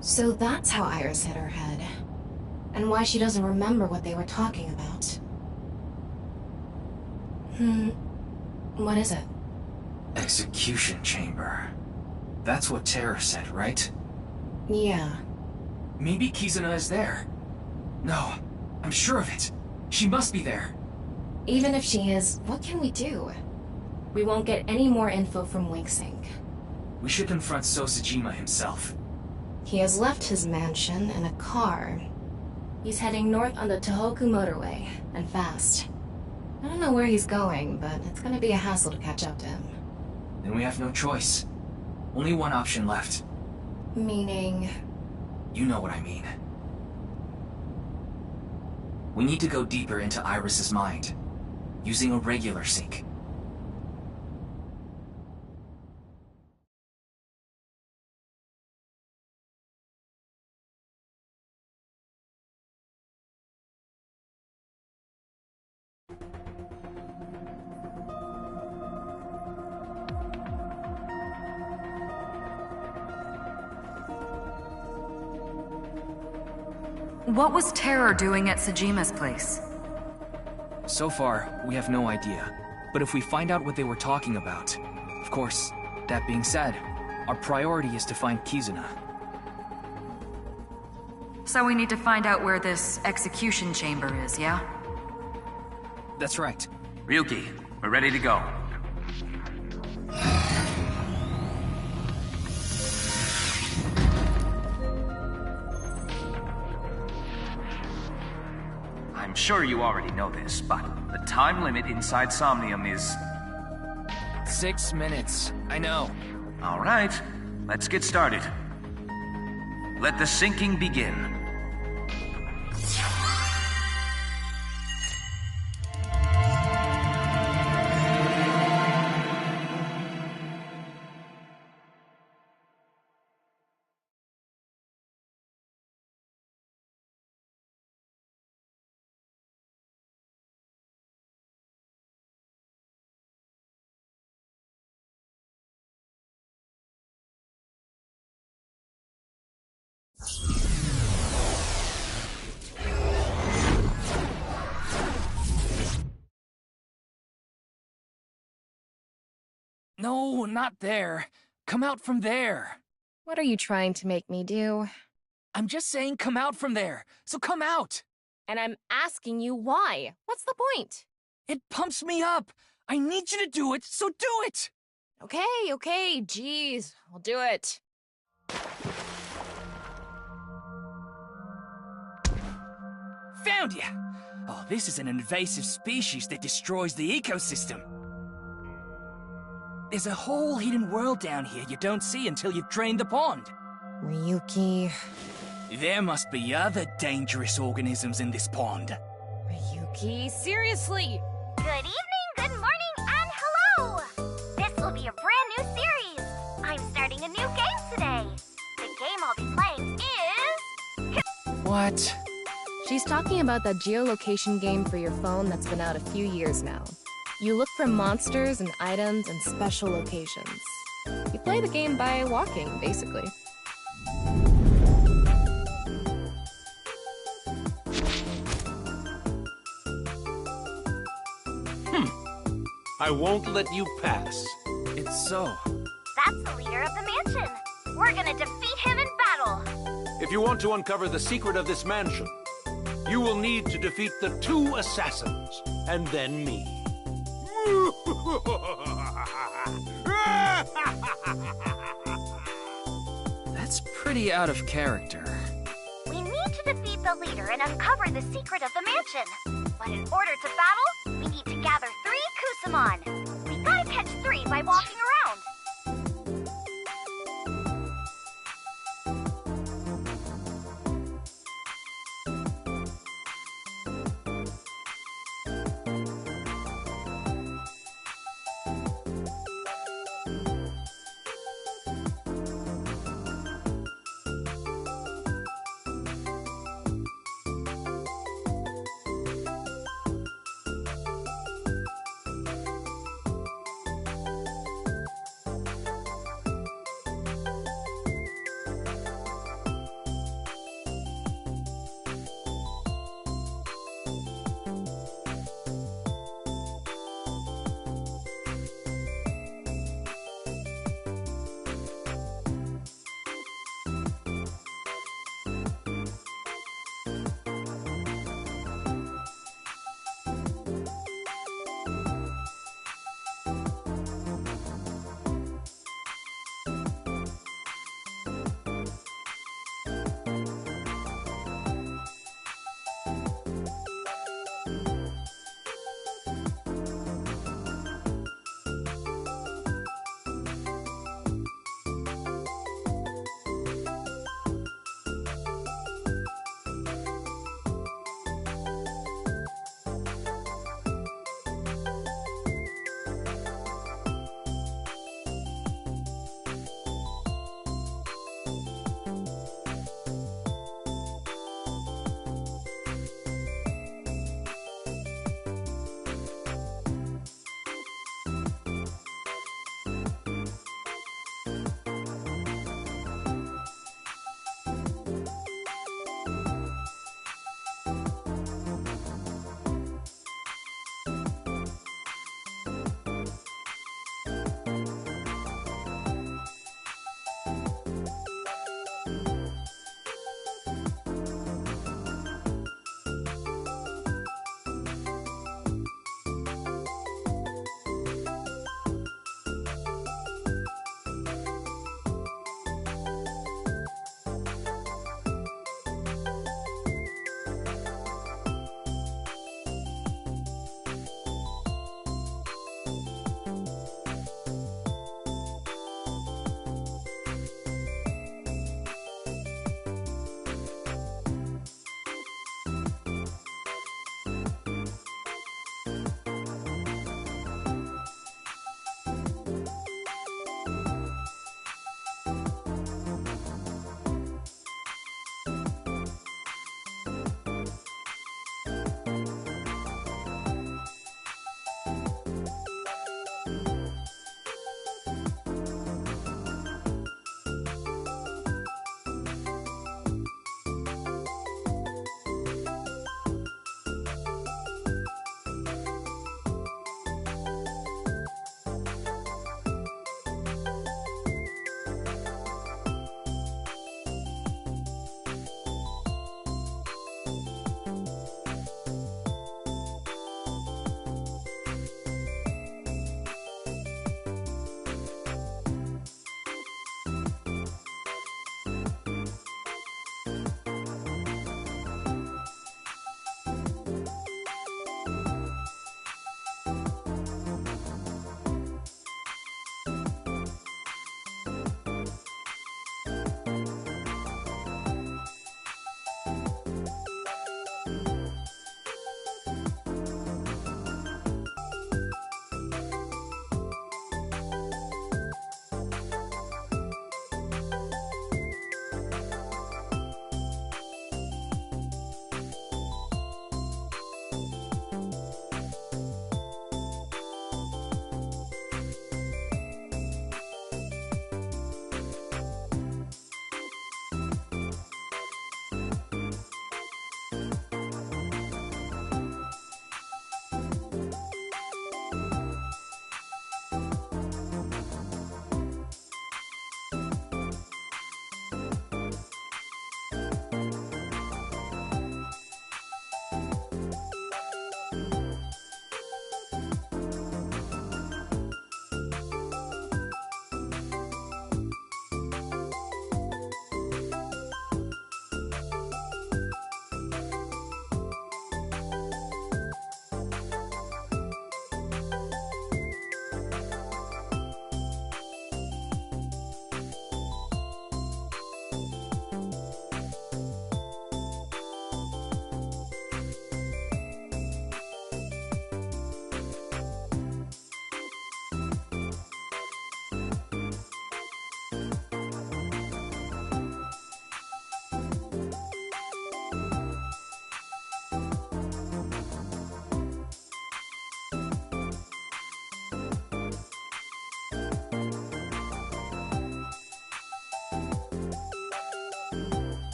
So that's how Iris hit her head. And why she doesn't remember what they were talking about. What is it?
Execution chamber. That's what Terror said, right?
Yeah.
Maybe Kizuna is there. No, I'm sure of it. She must be there.
Even if she is, what can we do? We won't get any more info from Wing Sync.
We should confront Sosajima himself.
He has left his mansion in a car. He's heading north on the Tohoku motorway, and fast. I don't know where he's going, but it's gonna be a hassle to catch up to him.
Then we have no choice. Only one option left.
Meaning?
You know what I mean. We need to go deeper into Iris's mind, using a regular sync.
What was Terror doing at Sajima's place?
So far, we have no idea. But if we find out what they were talking about... Of course, that being said, our priority is to find Kizuna.
So we need to find out where this execution chamber is, yeah?
That's right.
Ryuki, we're ready to go. I'm sure you already know this, but the time limit inside Somnium is...
6 minutes. I know.
All right, let's get started. Let the sinking begin.
No, not there. Come out from there.
What are you trying to make me do?
I'm just saying come out from there. So come out.
And I'm asking you why. What's the point?
It pumps me up. I need you to do it, so do it.
Okay, jeez. I'll do it.
Found ya! Oh, this is an invasive species that destroys the ecosystem. There's a whole hidden world down here you don't see until you've drained the pond.
Ryuki...
There must be other dangerous organisms in this pond.
Ryuki, seriously!
Good evening, good morning, and hello! This will be a brand new series. I'm starting a new game today. The game I'll be playing is...
What?
She's talking about that geolocation game for your phone that's been out a few years now. You look for monsters and items in special locations. You play the game by walking, basically.
I won't let you pass.
It's so.
That's the leader of the mansion. We're gonna defeat him in battle.
If you want to uncover the secret of this mansion, you will need to defeat the 2 assassins, and then me.
That's pretty out of character.
We need to defeat the leader and uncover the secret of the mansion. But in order to battle, we need to gather 3 Kusamon. We gotta catch 3 by walking around.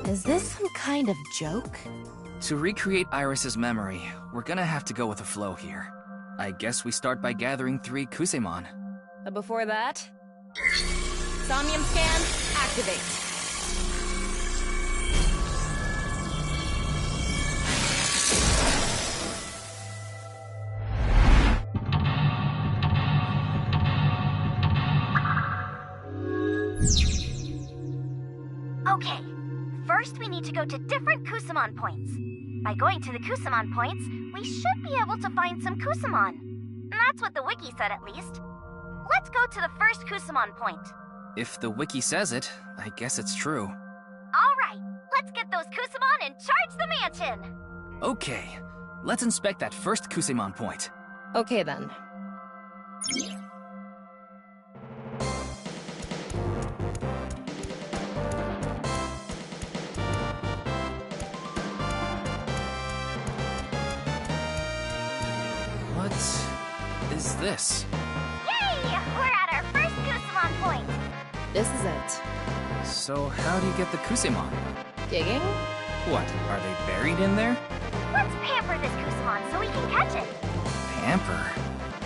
Is this some kind of joke?
To recreate Iris's memory, we're gonna have to go with the flow here. I guess we start by gathering 3 Kusemon.
But before that... Somnium scan, activate.
Okay, first we need to go to different Kusemon points. By going to the Kusemon points, we should be able to find some Kusemon. That's what the wiki said, at least. Let's go to the first Kusemon point.
If the wiki says it, I guess it's true.
Alright, let's get those Kusemon and charge the mansion!
Okay, let's inspect that first Kusemon point.
Okay then.
What is this?
Yay! We're at our first Kusemon point!
This is it.
So how do you get the Kusemon?
Digging?
What, are they buried in there?
Let's pamper this Kusemon so we can catch it!
Pamper?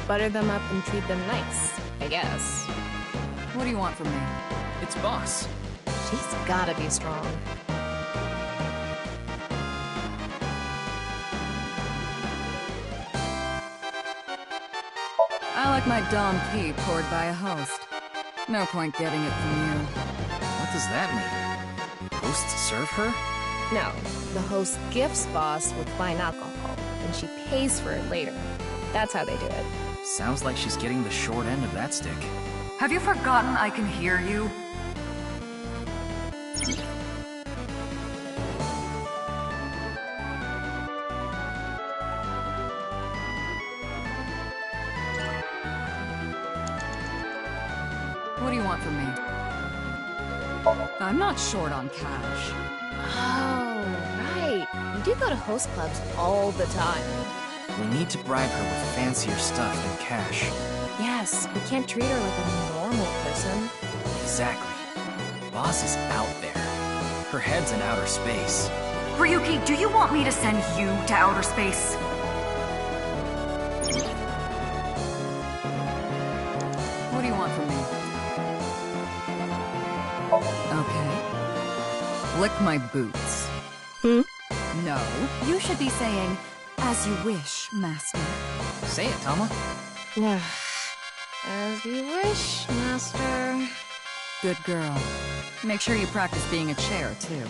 Butter them up and treat them nice, I guess.
What do you want from me?
It's Boss.
She's gotta be strong.
I like my Dom P poured by a host. No point getting it from you.
What does that mean? Hosts serve her?
No, the host gifts Boss with fine alcohol, and she pays for it later. That's how they do it.
Sounds like she's getting the short end of that stick.
Have you forgotten I can hear you?
What do you want from me? I'm not short on cash.
Oh, right. You do go to host clubs all the time.
We need to bribe her with fancier stuff than cash.
Yes, we can't treat her like a normal person.
Exactly. Boss is out there. Her head's in outer space.
Ryuki, do you want me to send you to outer space?
What do you want from me? Okay. Lick my boots.
Hmm?
No, you should be saying, as you wish, master.
Say it, Tama.
As you wish, master.
Good girl. Make sure you practice being a chair, too.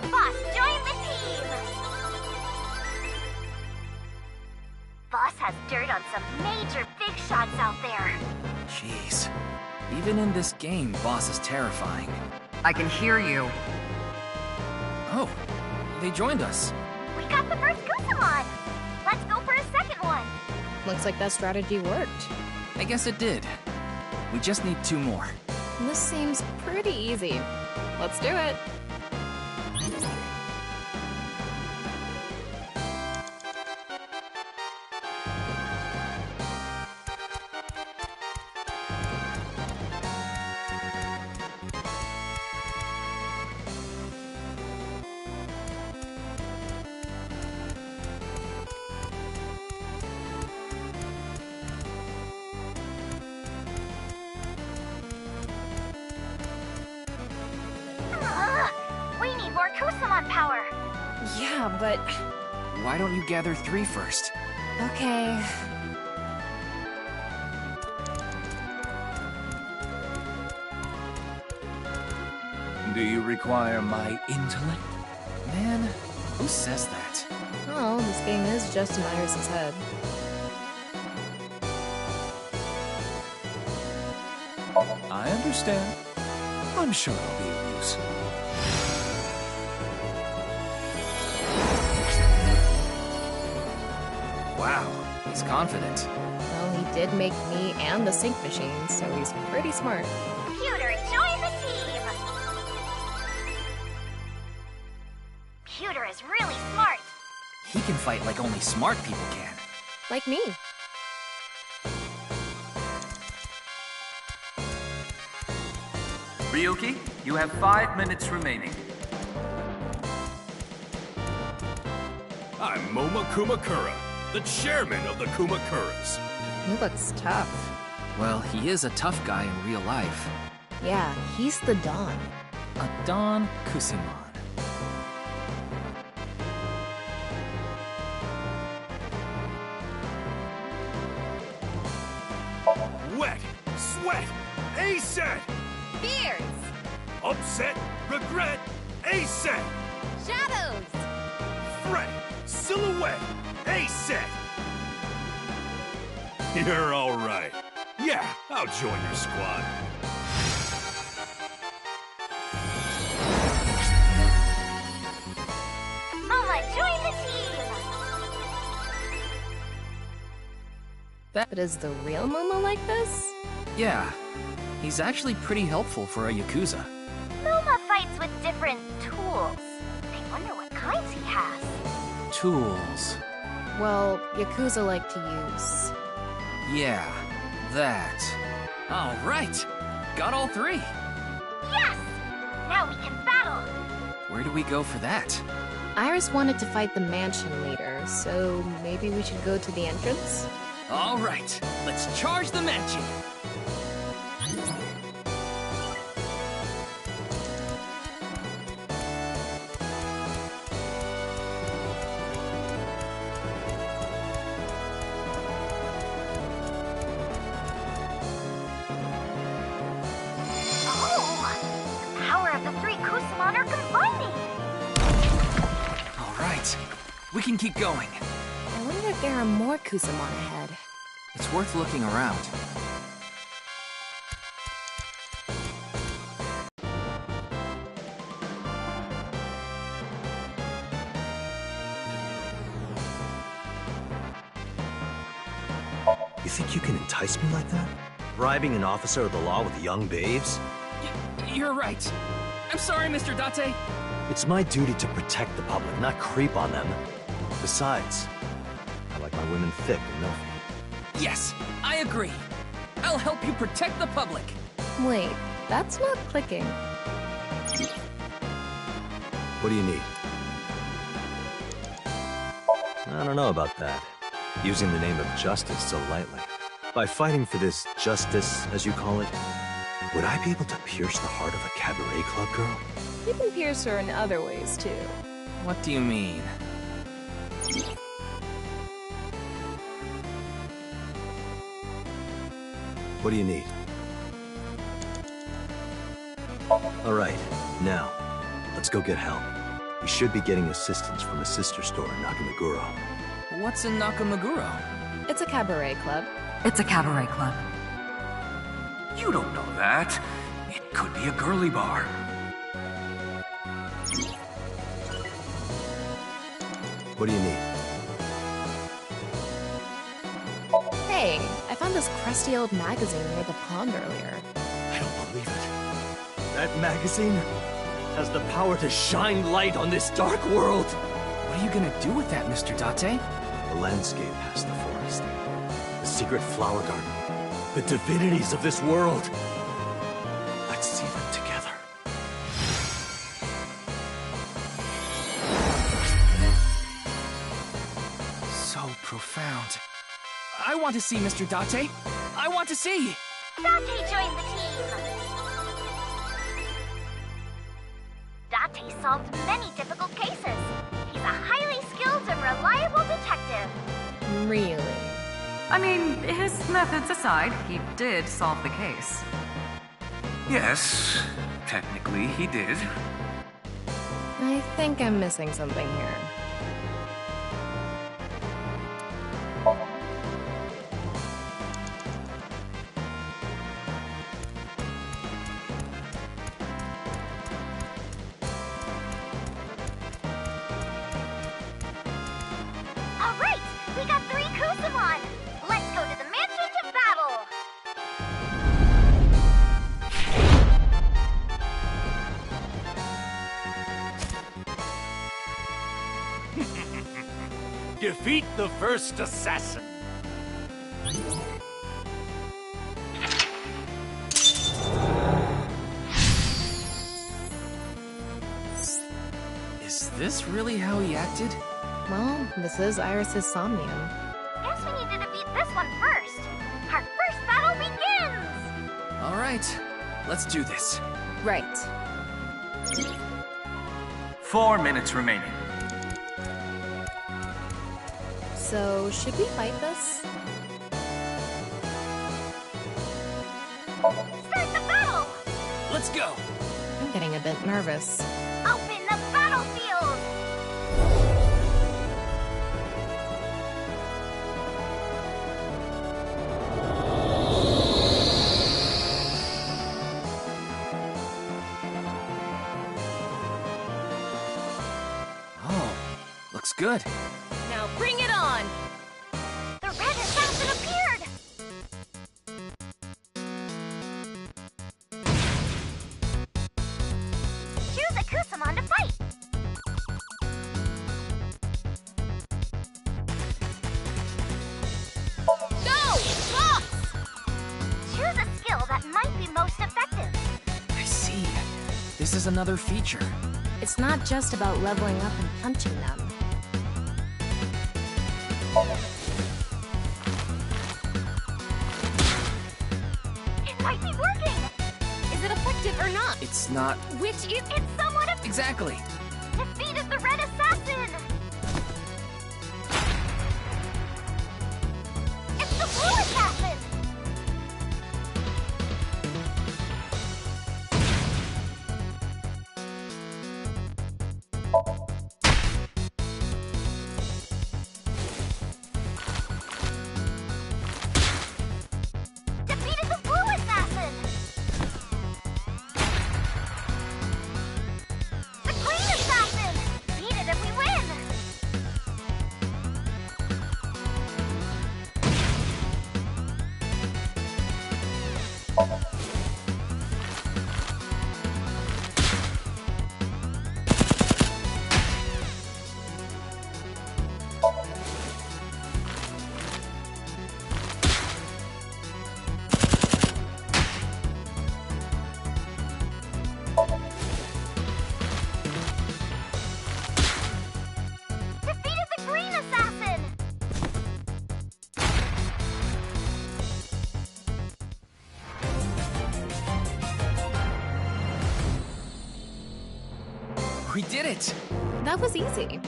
Boss, join the team! Boss has dirt on some major big shots out there.
Jeez. Even in this game, Boss is terrifying.
I can hear you.
Oh, they joined us.
We got the first Kusemon! Let's go for a second one!
Looks like that strategy worked.
I guess it did. We just need 2 more.
This seems pretty easy. Let's do it.
We need more Kusemon power!
Yeah, but...
Why don't you gather 3 first?
Okay.
Do you require my intellect?
Man, who says that?
Oh, this game is just in Iris' head.
I understand. I'm sure I'll be of use.
Wow, he's confident.
Well, he did make me and the sync machine, so he's pretty smart.
Pewter, join the team! Pewter is really smart.
He can fight like only smart people can.
Like me.
Ryuki, you have 5 minutes remaining.
I'm Moma Kumakura, the chairman of the Kumakuras.
He looks tough.
Well, he is a tough guy in real life.
Yeah, he's the Don.
A Don Kusimon.
Wet, sweat, ASAP!
Fears!
Upset, regret, ASAP!
Shadows!
Threat, silhouette, ASAP!
You're all right. Yeah, I'll join your squad.
Mama, join the team!
But is the real Momo like this?
Yeah, he's actually pretty helpful for a Yakuza.
Moma fights with different tools. I wonder what kinds he has.
Tools.
Well, Yakuza like to use.
Yeah, that.
All right. Got all 3.
Yes! Now we can battle!
Where do we go for that?
Iris wanted to fight the mansion leader, so maybe we should go to the entrance?
All right. Let's charge the mansion.
We can keep going.
I wonder if there are more Kusamon ahead.
It's worth looking around.
You think you can entice me like that? Bribing an officer of the law with young babes?
You're right. I'm sorry, Mr. Date.
It's my duty to protect the public, not creep on them. Besides, I like my women thick and milky.
Yes, I agree. I'll help you protect the public.
Wait, that's not clicking.
What do you need? I don't know about that. Using the name of justice so lightly. By fighting for this justice, as you call it, would I be able to pierce the heart of a cabaret club girl?
You can pierce her in other ways, too.
What do you mean?
What do you need? All right, now, let's go get help. We should be getting assistance from a sister store in Nakameguro.
What's in Nakameguro?
It's a cabaret club.
It's a cabaret club.
You don't know that. It could be a girly bar.
What do you need?
Hey, I found this crusty old magazine near the pond earlier.
I don't believe it. That magazine has the power to shine light on this dark world.
What are you gonna do with that, Mr. Date?
The landscape past the forest. The secret flower garden. The divinities of this world. Let's see them together.
So profound. I want to see Mr. Date. I want to see!
Date joined the team! Date solved many difficult cases. He's a highly skilled and reliable detective.
Really?
I mean, his methods aside, he did solve the case.
Yes, technically he did.
I think I'm missing something here.
All right, we got 3 Kusamon. Let's go to the mansion to battle.
Defeat the first assassin.
this really how he acted?
Well, this is Iris's Somnium.
Guess we need to defeat this one first. Our first battle begins!
Alright, let's do this.
Right.
4 minutes remaining.
So, should we fight this?
Start the battle!
Let's go!
I'm getting a bit nervous.
Open the battlefield!
Oh, looks good.
Now bring it on!
The red assassin appeared! Choose a Kusamon to fight!
Go! Fox!
Choose a skill that might be most effective.
I see. This is another feature.
It's not just about leveling up and punching them.
It might be working!
Is it effective or not?
It's not...
Which is...
It's somewhat effective!
Exactly!
Defeated the red assassin! It's the blue assassin! Defeated the blue assassin! The green assassin! Beat it if we win! Defeated the green assassin!
We did it!
That was easy.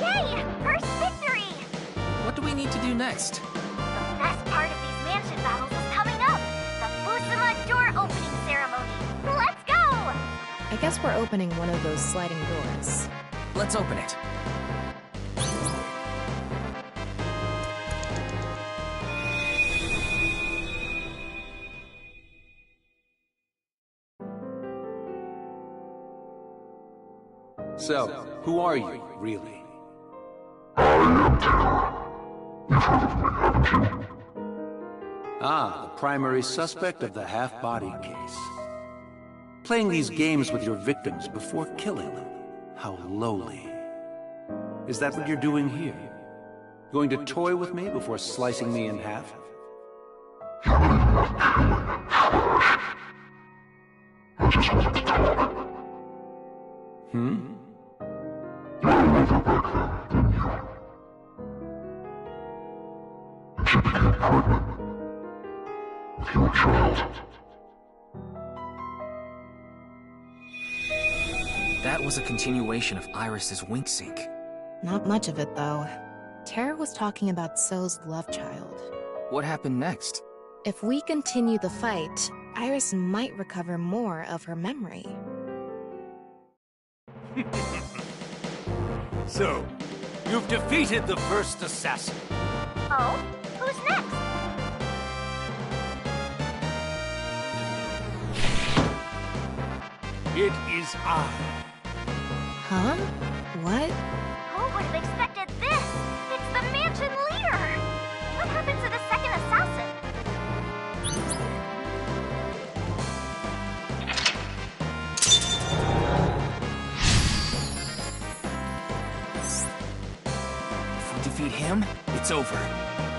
Yay! First victory!
What do we need to do next?
The best part of these mansion battles is coming up! The Fusuma door opening ceremony! Let's go!
I guess we're opening one of those sliding doors.
Let's open it.
So, who are you, really?
I am Terror. You've heard of me, haven't you?
Ah, the primary suspect of the half-body case. Playing these games with your victims before killing them. How lowly. Is that what you're doing here? Going to toy with me before slicing me in half?
You're not even worth killing, trash. I just wanted to talk. You had a mother back then, didn't you? And she became pregnant. With your child.
That was a continuation of Iris's wink sync.
Not much of it, though. Tara was talking about So's love child.
What happened next?
If we continue the fight, Iris might recover more of her memory.
So, you've defeated the first assassin.
Oh? Who's next?
It is I.
Huh? What?
Who would have expected this? It's the mansion leader! What happened to the second assassin?
If we defeat him, it's over.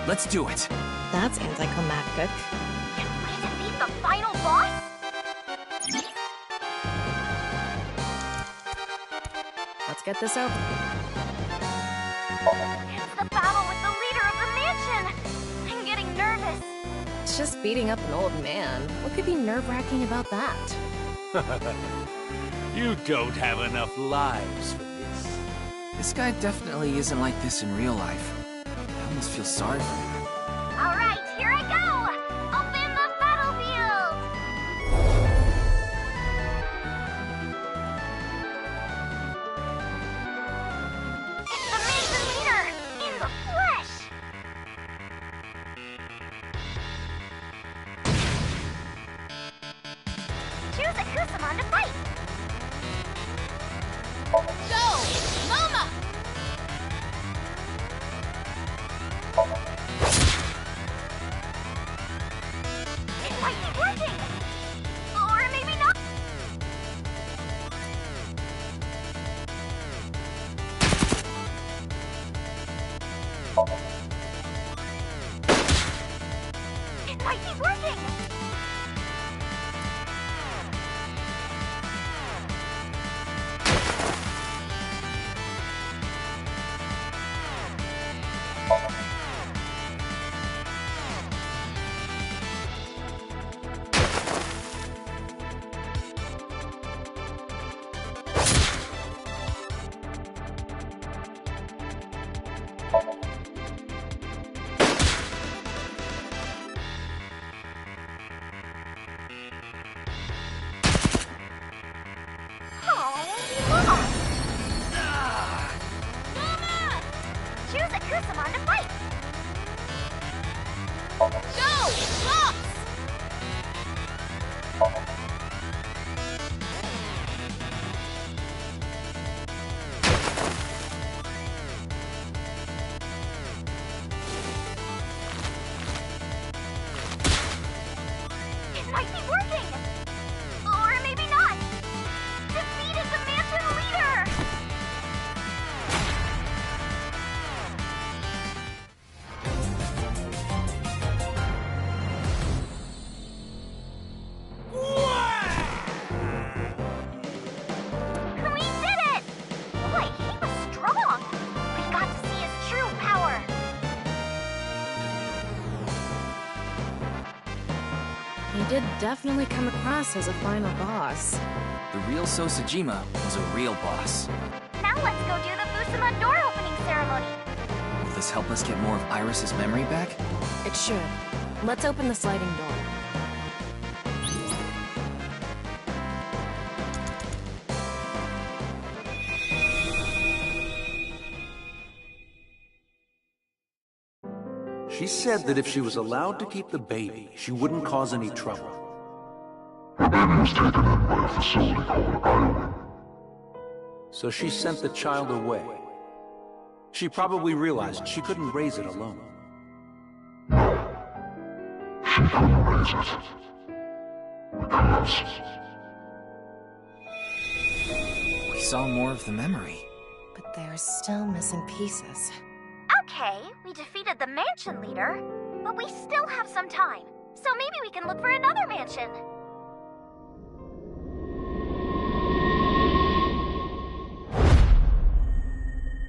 Let's do it.
That's anticlimactic.
Can we defeat the final boss?
Let's get this over.
It's the battle with the leader of the mansion! I'm getting nervous.
It's just beating up an old man. What could be nerve-wracking about that?
You don't have enough lives for this.
This guy definitely isn't like this in real life. I almost feel sorry for him.
All right, here I go! Open the battlefield! It's the mansion leader! In the flesh! Choose a Kusamon to fight! Go! Mama! It might be working! Or maybe not! It might be working! Choose a Kusamon to fight! Go! Lost! It might be working! Or maybe not! Defeated the mansion leader! We did it! Boy, he was strong! We got to see his true power!
He did definitely come across as a final boss.
The real Sosajima was a real boss.
Now let's go do the Fusamon door opening ceremony!
Will this help us get more of Iris's memory back?
It should. Let's open the sliding door.
She said that if she was allowed to keep the baby, she wouldn't cause any trouble.
The baby was taken in by a facility called Iowin.
So she sent the child away. She probably realized she couldn't raise it alone.
No. She couldn't raise it. Because...
We saw more of the memory.
But there are still missing pieces.
Okay, we defeated the mansion leader, but we still have some time. So maybe we can look for another mansion.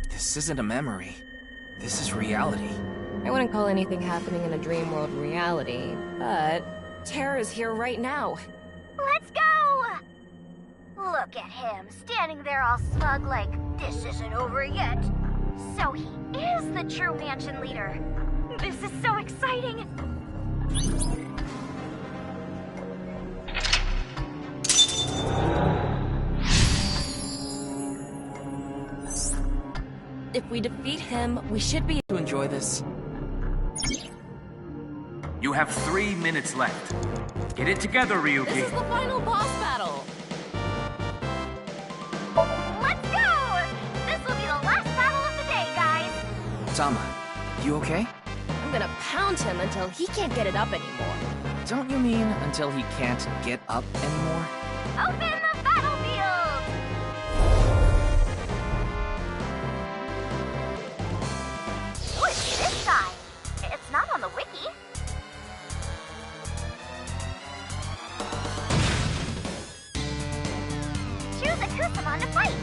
This isn't a memory. This is reality.
I wouldn't call anything happening in a dream world reality, but terror is here right now.
Let's go! Look at him, standing there all smug like, this isn't over yet. So he is the true mansion leader. This is so exciting!
If we defeat him, we should be able
to enjoy this.
You have 3 minutes left. Get it together, Ryuki.
This is the final boss battle.
Let's go! This will be the last battle of the day, guys.
Tama, you okay?
I'm gonna pound him until he can't get it up anymore.
Don't you mean until he can't get up anymore?
Open the battlefield! What's this sign? It's not on the wiki. Choose a Kusamon to fight.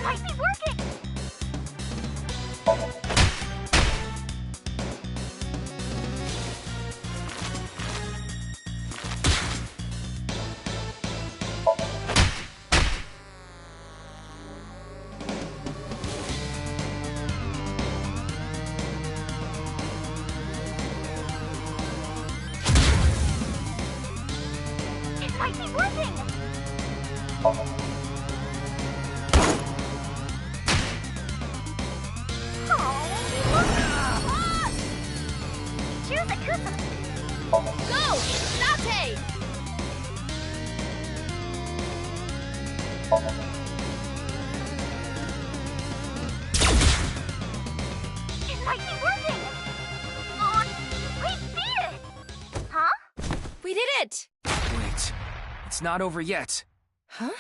might be working! It might be working! Choose a Kusa! Go! Latte! It might be working! We beat it! Huh?
We did it!
Wait, it's not over yet.
Huh?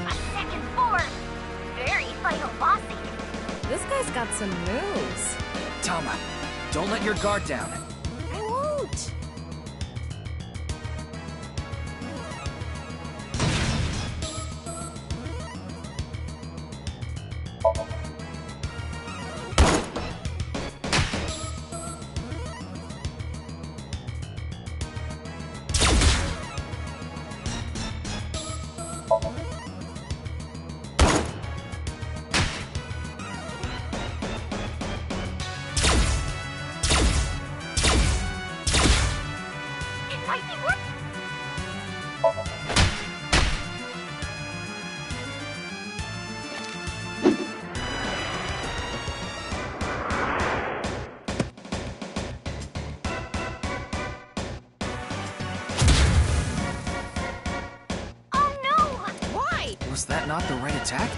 A second form! Very final bossy!
This guy's got some moves.
Tama, don't let your guard down.
I won't.
It might be working! Oh no!
Why?
Was that not the right attack?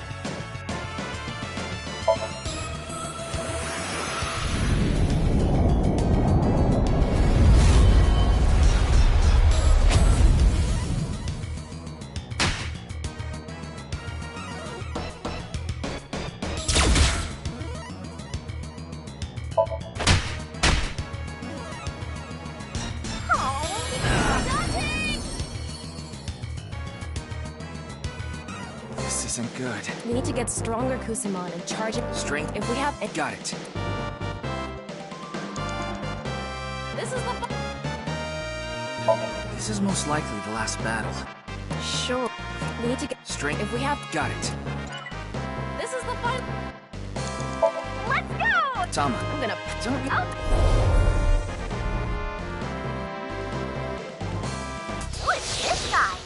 This isn't good.
We need to get stronger Kusamon and charge it.
Strength.
If we have it.
Got it.
This is the.
This is most likely the last battle.
Sure. We need to get
Strength.
If we have.
Got it.
This is the fun.
Let's go!
Tama,
I'm gonna.
don't you...
Who is this guy?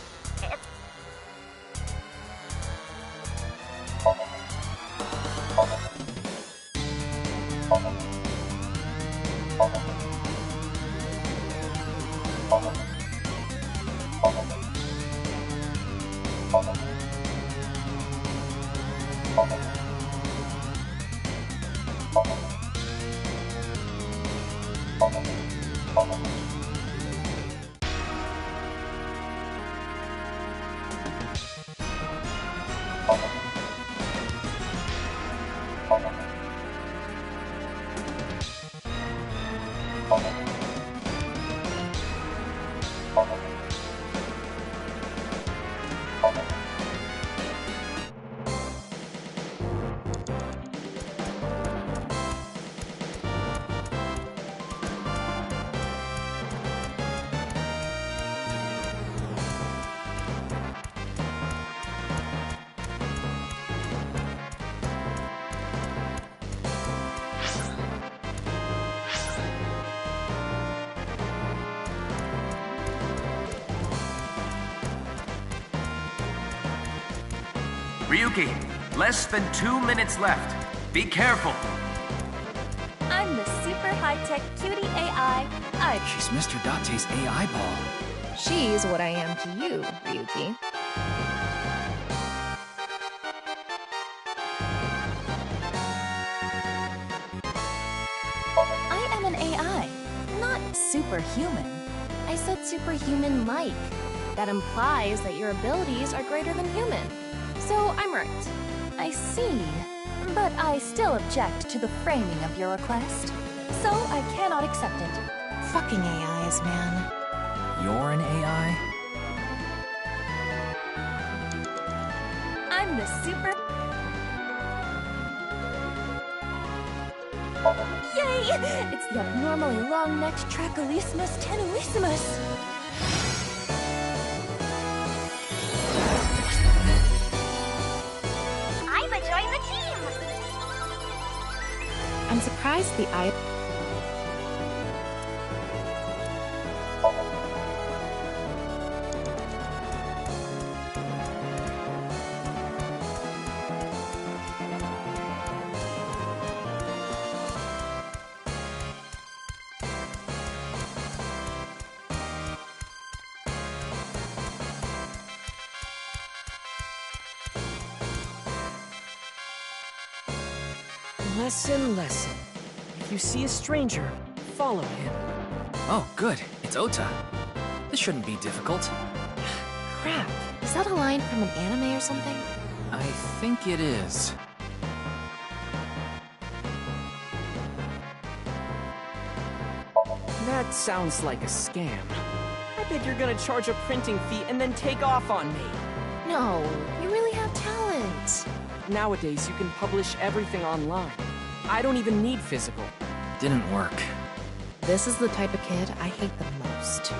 Ryuki, less than 2 minutes left. Be careful.
I'm the super high-tech cutie AI.
She's Mr. Date's AI ball.
She's what I am to you, Ryuki.
I am an AI, not superhuman. I said superhuman-like. That implies that your abilities are greater than human. So I'm right. I see.
But I still object to the framing of your request, so I cannot accept it.
Fucking AIs, man.
You're an AI?
I'm the super... Yay! It's the abnormally long-necked Tracholismus tenuissimus.
I'ma join the team!
I'm surprised the eye...
Lesson. If you see a stranger, follow him.
Oh, good. It's Ota. This shouldn't be difficult.
Crap. Is that a line from an anime or something?
I think it is.
That sounds like a scam. I bet you're gonna charge a printing fee and then take off on me.
No, you really have talent.
Nowadays, you can publish everything online. I don't even need physical.
Didn't work.
This is the type of kid I hate the most.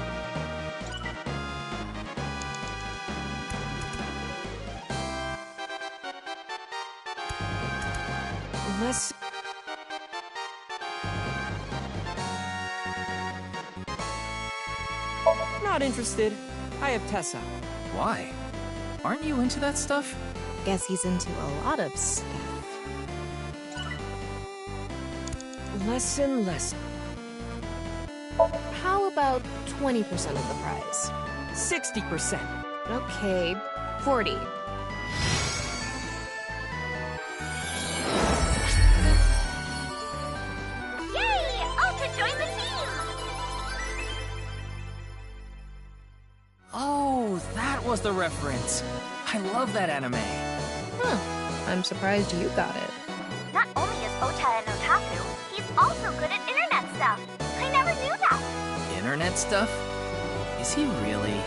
Not interested. I have Tessa.
Why? Aren't you into that stuff?
Guess he's into a lot of stuff.
Lesson.
How about 20% of the prize?
60%.
Okay, 40.
Yay! Ultra joined the team!
Oh, that was the reference. I love that anime.
Huh. I'm surprised you got it.
Not only is Ota an otaku, he's also good at internet stuff. I never knew that.
Internet stuff? Is he really?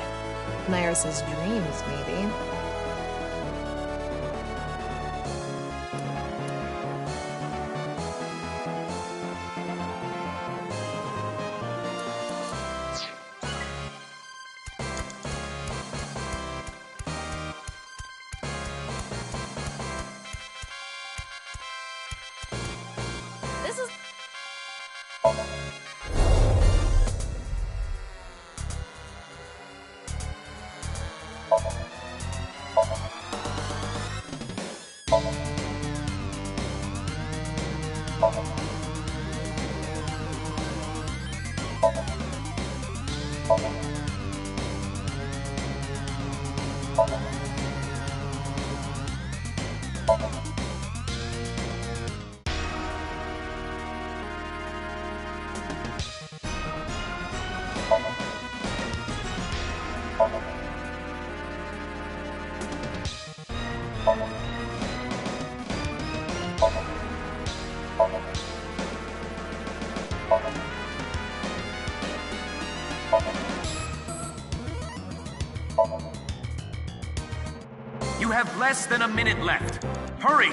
Nyrus's dreams, maybe. This is...
You have less than a minute left. Hurry!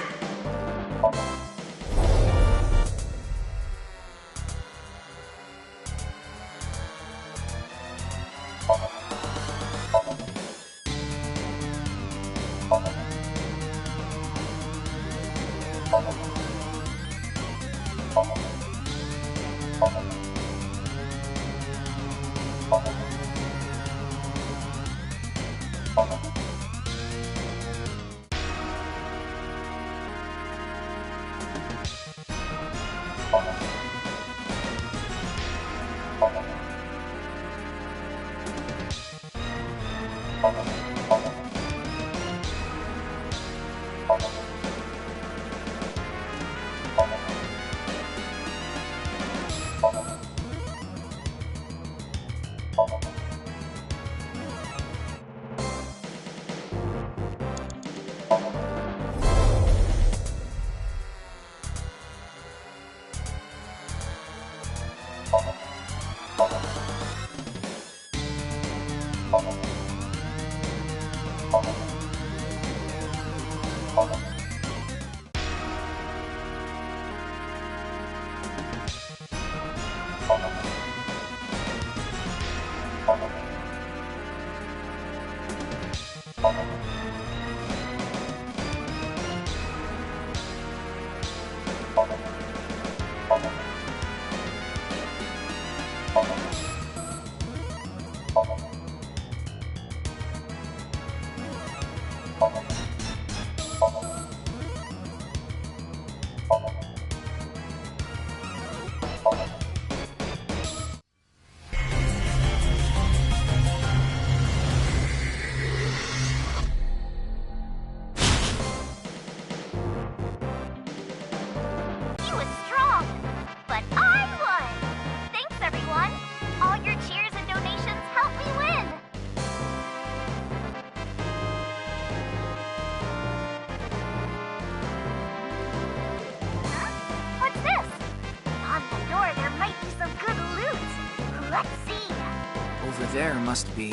over there must be...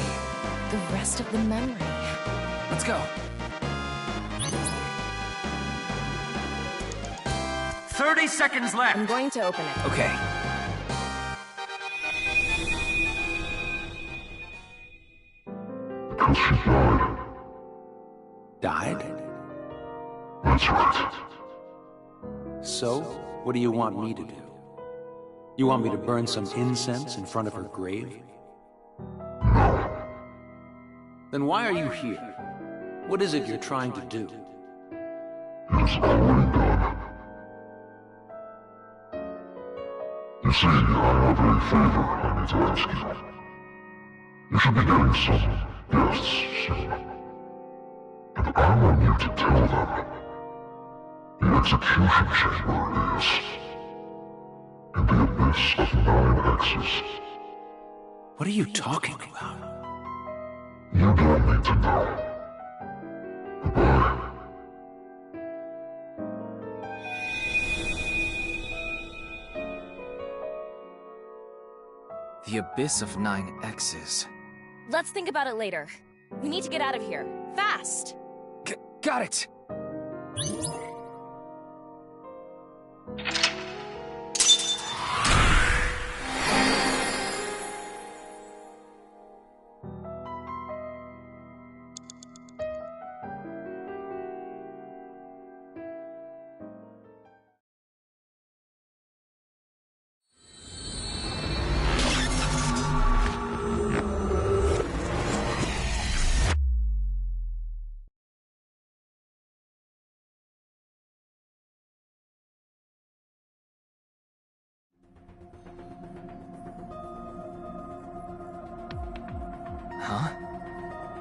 The rest of the memory.
Let's go.
30 seconds left.
I'm going to open it.
Okay.
Because she died.
Died?
That's right.
So, what do you want me to do? You want me to burn some incense in front of her grave?
No.
Then why are you here? What is it you're trying to do?
It is already done. You see, I have a favor I need to ask you. You should be getting some guests soon. And I want you to tell them the execution chamber is in the abyss of 9 X's.
What are you talking about?
You don't need to know. Goodbye.
The abyss of 9 X's.
Let's think about it later. We need to get out of here. Fast!
Got it! Huh?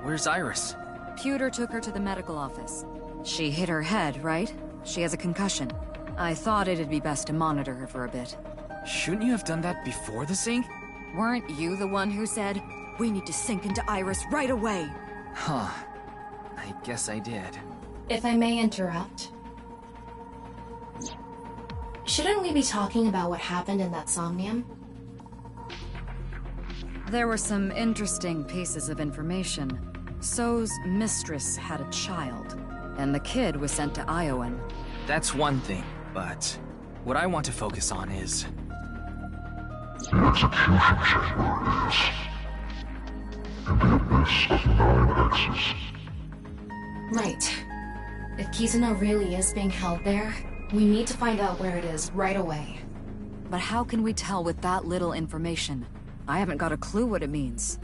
Where's Iris?
Pewter took her to the medical office. She hit her head, right? She has a concussion. I thought it'd be best to monitor her for a bit.
Shouldn't you have done that before the sync?
Weren't you the one who said, "We need to sink into Iris right away"?
Huh. I guess I did.
If I may interrupt. Shouldn't we be talking about what happened in that Somnium?
There were some interesting pieces of information. So's mistress had a child, and the kid was sent to Iowan.
That's one thing, but what I want to focus on is...
The execution chamber is in the abyss of 9 X's.
Right. If Kizuna really is being held there, we need to find out where it is right away.
But how can we tell with that little information? I haven't got a clue what it means.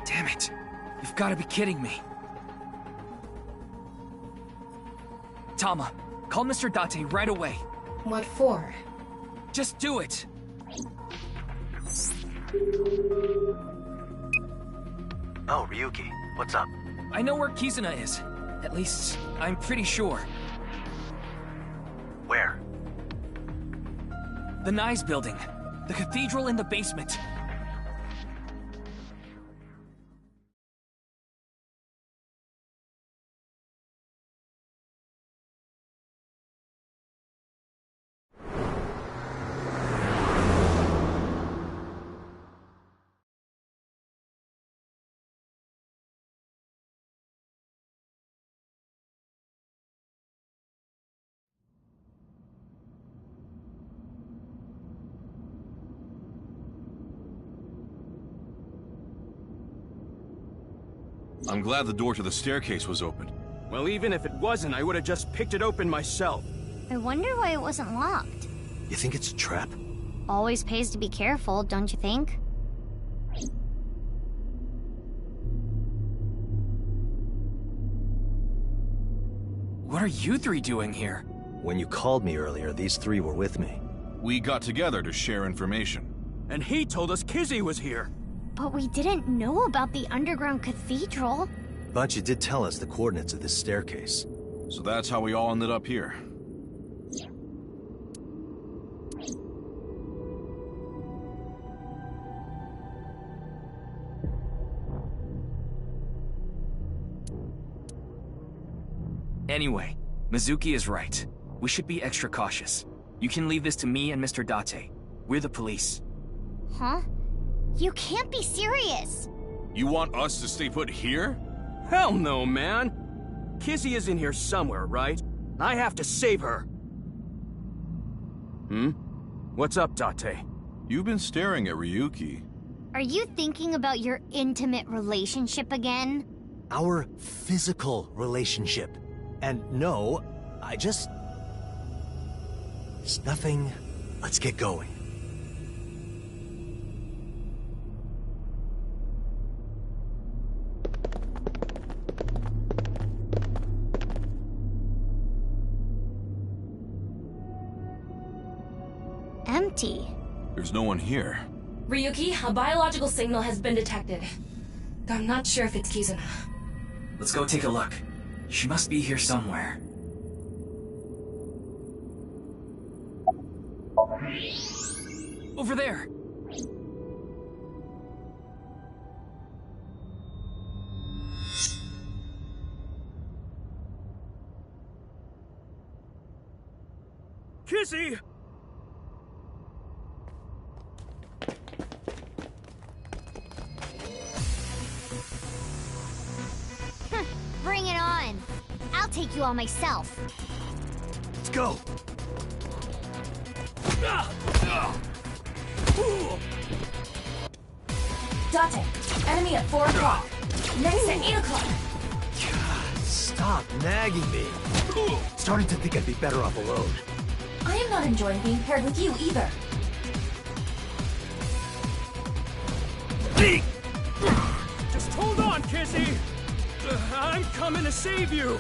Damn it! You've got to be kidding me. Tama, call Mr. Date right away.
What for?
Just do it!
Oh, Ryuki, what's up?
I know where Kizuna is. At least, I'm pretty sure.
Where?
The Nyes building. The cathedral in the basement.
I'm glad the door to the staircase was open.
Well, even if it wasn't, I would have just picked it open myself.
I wonder why it wasn't locked.
You think it's a trap?
Always pays to be careful, don't you think?
What are you three doing here?
When you called me earlier, these three were with me.
We got together to share information.
And he told us Kizzy was here.
But we didn't know about the underground cathedral.
But you did tell us the coordinates of this staircase.
So that's how we all ended up here.
Anyway, Mizuki is right. We should be extra cautious. You can leave this to me and Mr. Date. We're the police.
Huh? You can't be serious.
You want us to stay put here?
Hell no, man. Kizzy is in here somewhere, right? I have to save her. What's up, Date?
You've been staring at Ryuki.
Are you thinking about your intimate relationship again?
Our physical relationship. And no, it's nothing. Let's get going.
Empty.
There's no one here.
Ryuki, a biological signal has been detected. I'm not sure if it's Kizuna.
Let's go take a look. She must be here somewhere.
Over there! Kizzy!
Bring it on. I'll take you all myself.
Let's go.
Date, enemy at 4 o'clock. Next at 8 o'clock.
God, stop nagging me. Starting to think I'd be better off alone.
I am not enjoying being paired with you either.
Just hold on, Kizzy! I'm coming to save you!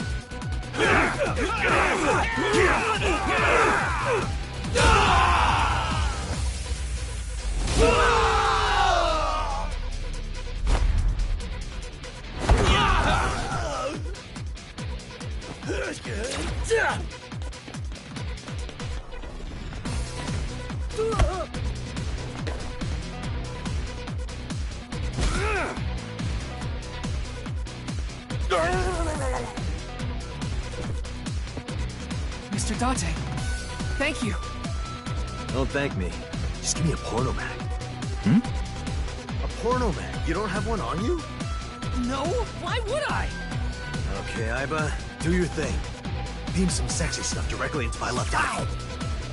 Mr. Date, thank you.
Don't thank me. Just give me a porno mag. A porno mag? You don't have one on you?
No? Why would I?
Okay, Aiba, do your thing. Beam some sexy stuff directly into my left eye.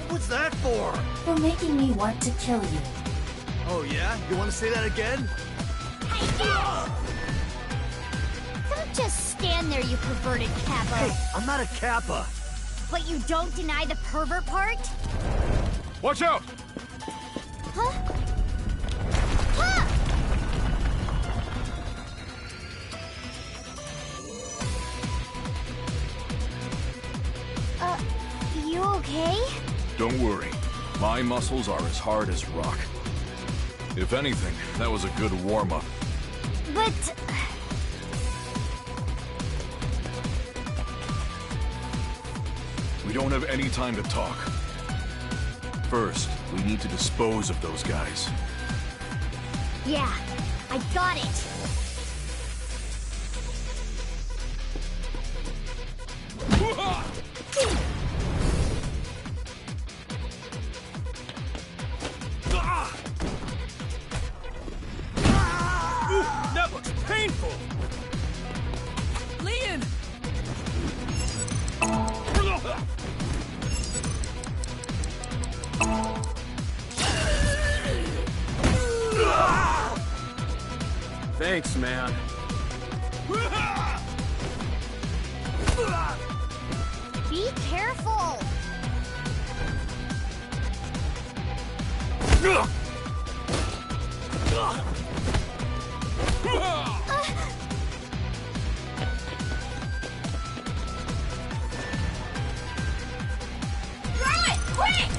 What's that for?
For making me want to kill you.
Oh yeah? You want to say that again?
Don't just stand there, you perverted Kappa.
Hey, I'm not a Kappa.
But you don't deny the pervert part?
Watch out!
Huh? Huh! You okay?
Don't worry. My muscles are as hard as rock. If anything, that was a good warm-up.
But...
We don't have any time to talk. First, we need to dispose of those guys.
Yeah, I got it.
That looks painful! Leon! Thanks, man.
Be careful!
Throw it! Quick!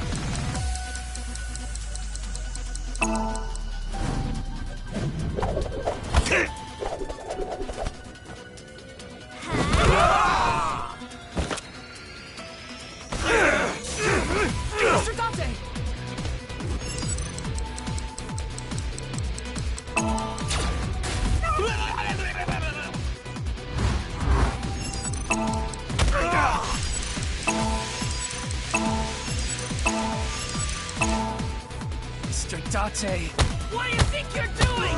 Date. What do you think you're doing?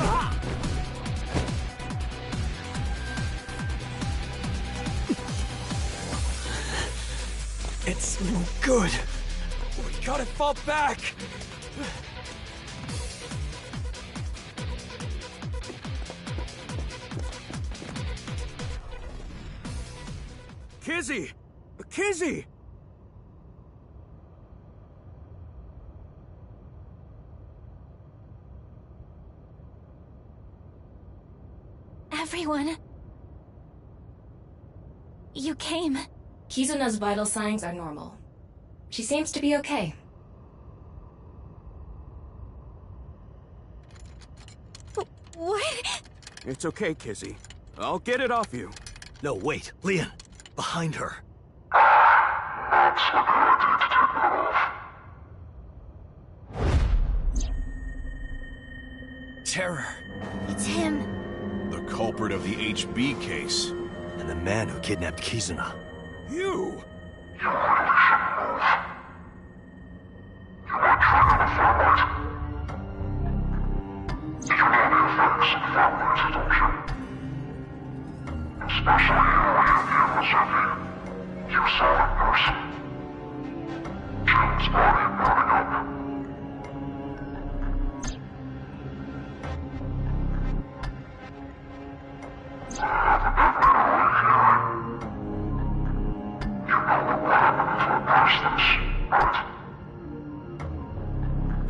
It's no good. We gotta fall back. Kizzy! Kizzy!
Everyone. You came.
Kizuna's vital signs are normal. She seems to be okay.
What?
It's okay, Kizzy. I'll get it off you.
No, wait. Leon. Behind her.
Terror.
It's him.
The culprit of the HB case.
And the man who kidnapped Kizuna.
You!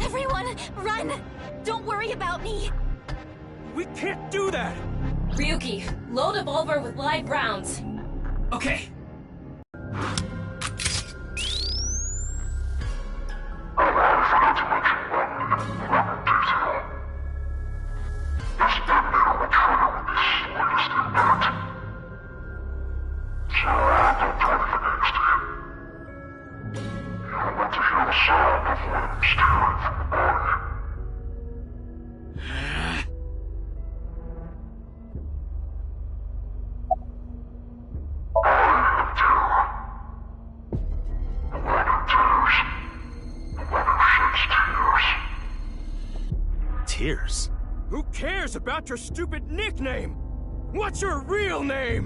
Everyone, run! Don't worry about me!
We can't do that!
Ryuki, load a revolver with live rounds.
Okay.
Tears?
Who cares about your stupid nickname? What's your real name?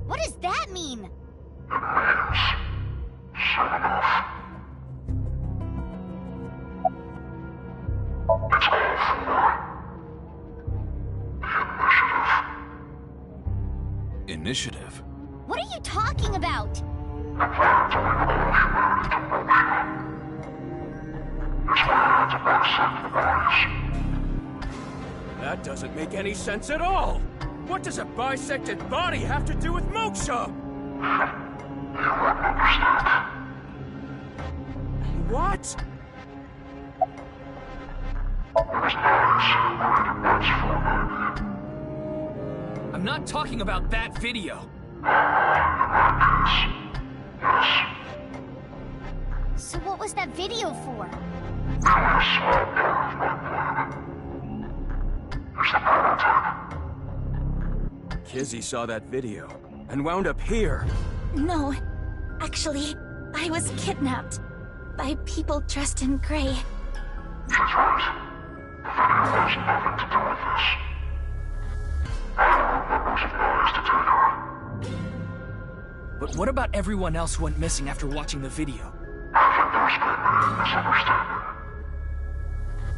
What does that mean?
Initiative?
What are you talking about?
That doesn't make any sense at all! What does a bisected body have to do with moksha? What?
I'm not talking about that video.
So what was that video for?
Kizzy saw that video and wound up here.
No. Actually, I was kidnapped by people dressed in gray.
She's right. The video has nothing to do with this. I don't know supplies to take her.
But what about everyone else who went missing after watching the video?
I think there's been a misunderstanding.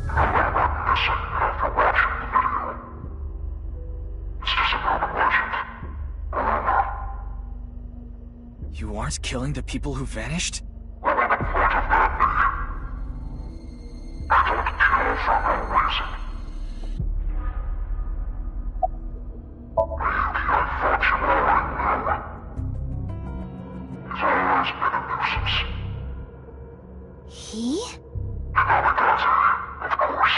No one went missing after watching the video. It's just an urban legend.
You aren't killing the people who vanished?
What would the point of that be? I don't kill for no reason. Maybe I thought you already knew. He's always been a nuisance.
He?
You know Date, of course.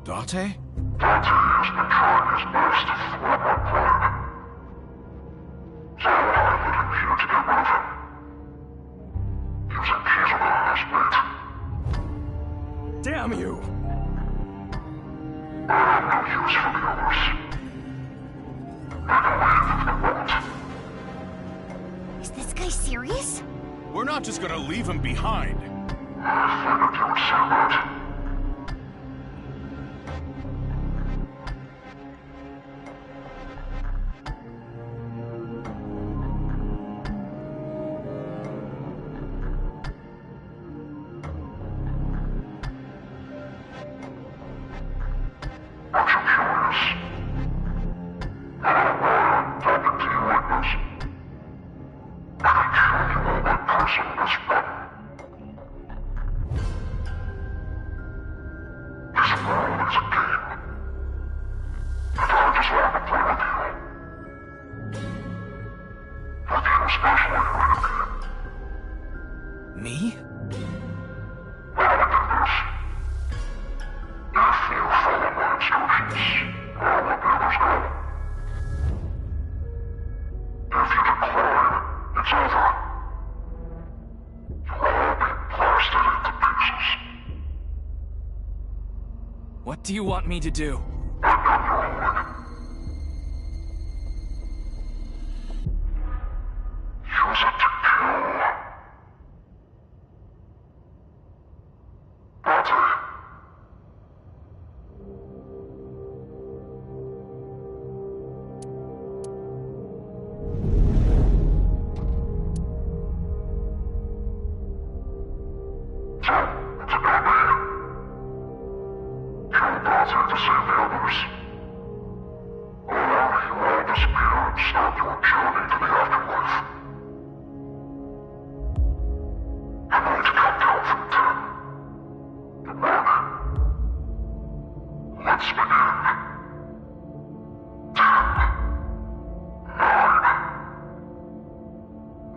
Date?
Date has been trying his best to thwart my plan. So I put him here to get rid of him. Using Kizuna as bait.
Damn you!
I have no use for the others. They can leave if they want.
Is serious?
We're not just gonna leave him behind.
I figured you would say that.
Me? What do you want me to do?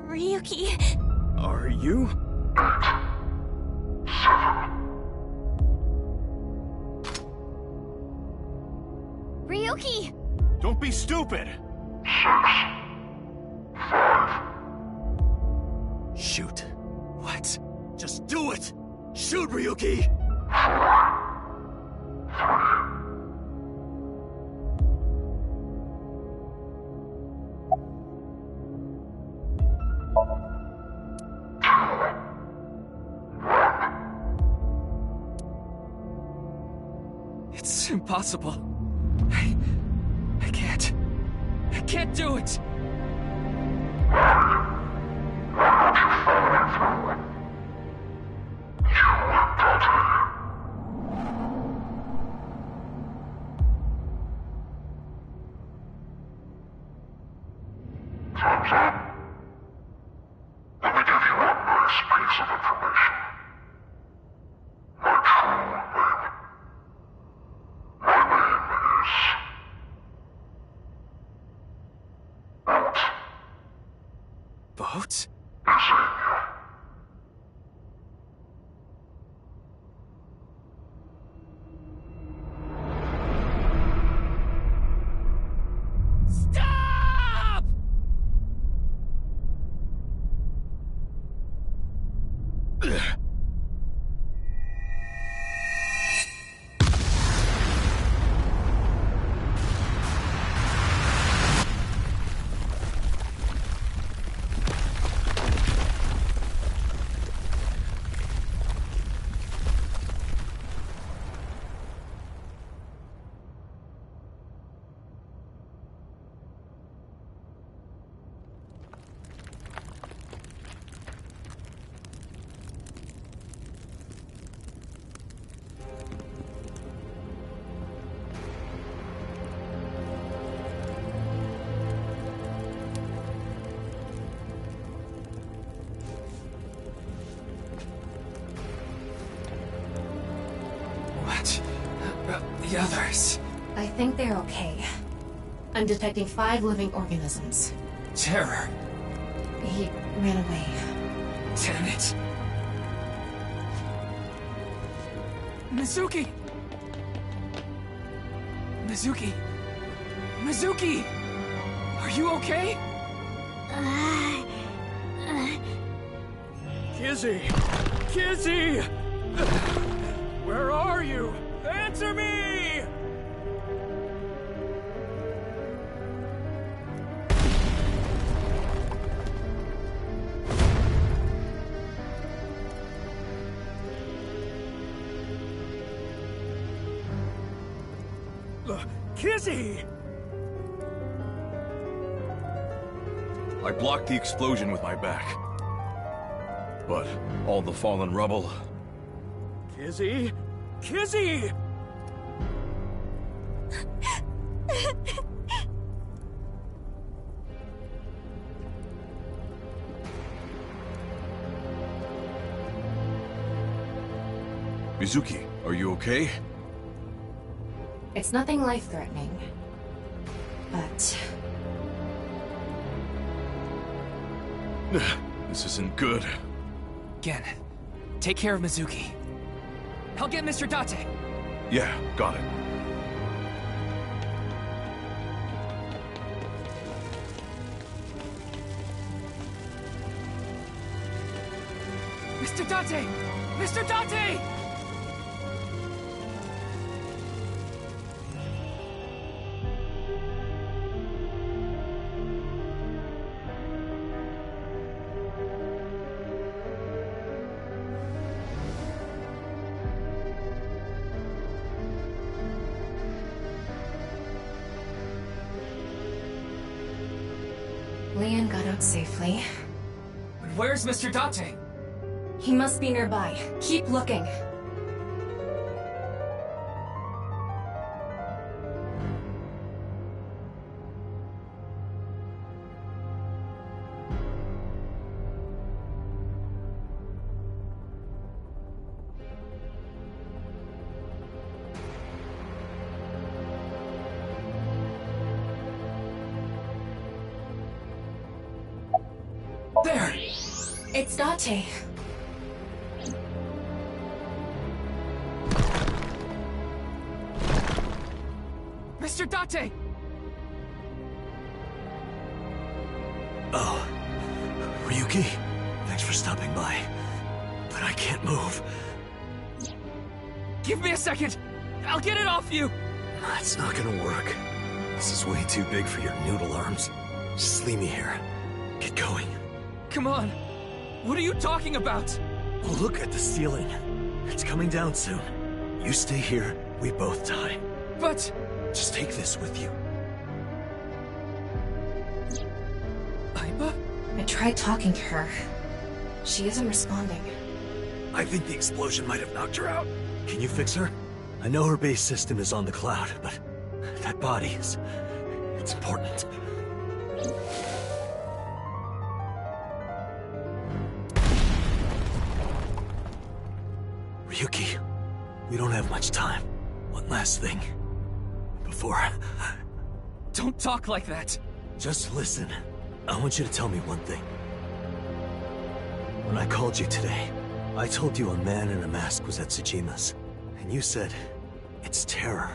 Ryuki.
Are you?
7.
Ryuki!
Don't be stupid!
6. 5.
Shoot. What? Just do it! Shoot, Ryuki!
4. 3.
It's impossible. I can't do it!
Time's up. Let me give you a nice piece of information. My true name. My name is...
Boat?
Xenia.
Stop! What about the others?
I think they're okay. I'm detecting 5 living organisms.
Terror.
He ran away.
Damn it. Mizuki! Mizuki! Mizuki! Are you okay? Kizzy! Kizzy! Where are you? Answer me!
Kizzy!
I blocked the explosion with my back. But all the fallen rubble...
Kizzy? Kizzy!
Mizuki, are you okay?
It's nothing life-threatening. But...
This isn't good.
Gen, take care of Mizuki. I'll get Mr. Date.
Yeah, got it.
Mr. Date! Mr. Date!
Leon got out safely.
Where's Mr. Date?
He must be nearby. Keep looking.
There!
It's Date.
Mr. Date!
Oh. Ryuki? Thanks for stopping by. But I can't move.
Give me a second! I'll get it off you!
It's not gonna work. This is way too big for your noodle arms. Just leave me here. Get going.
Come on! What are you talking about?
Look at the ceiling. It's coming down soon. You stay here, we both die.
But...
Just take this with you.
Aiba?
I tried talking to her. She isn't responding.
I think the explosion might have knocked her out. Can you fix her? I know her base system is on the cloud, but that body is... it's important. Ryuki, we don't have much time. One last thing. Before...
Don't talk like that!
Just listen. I want you to tell me one thing. When I called you today, I told you a man in a mask was at Tsujima's. And you said, it's terror.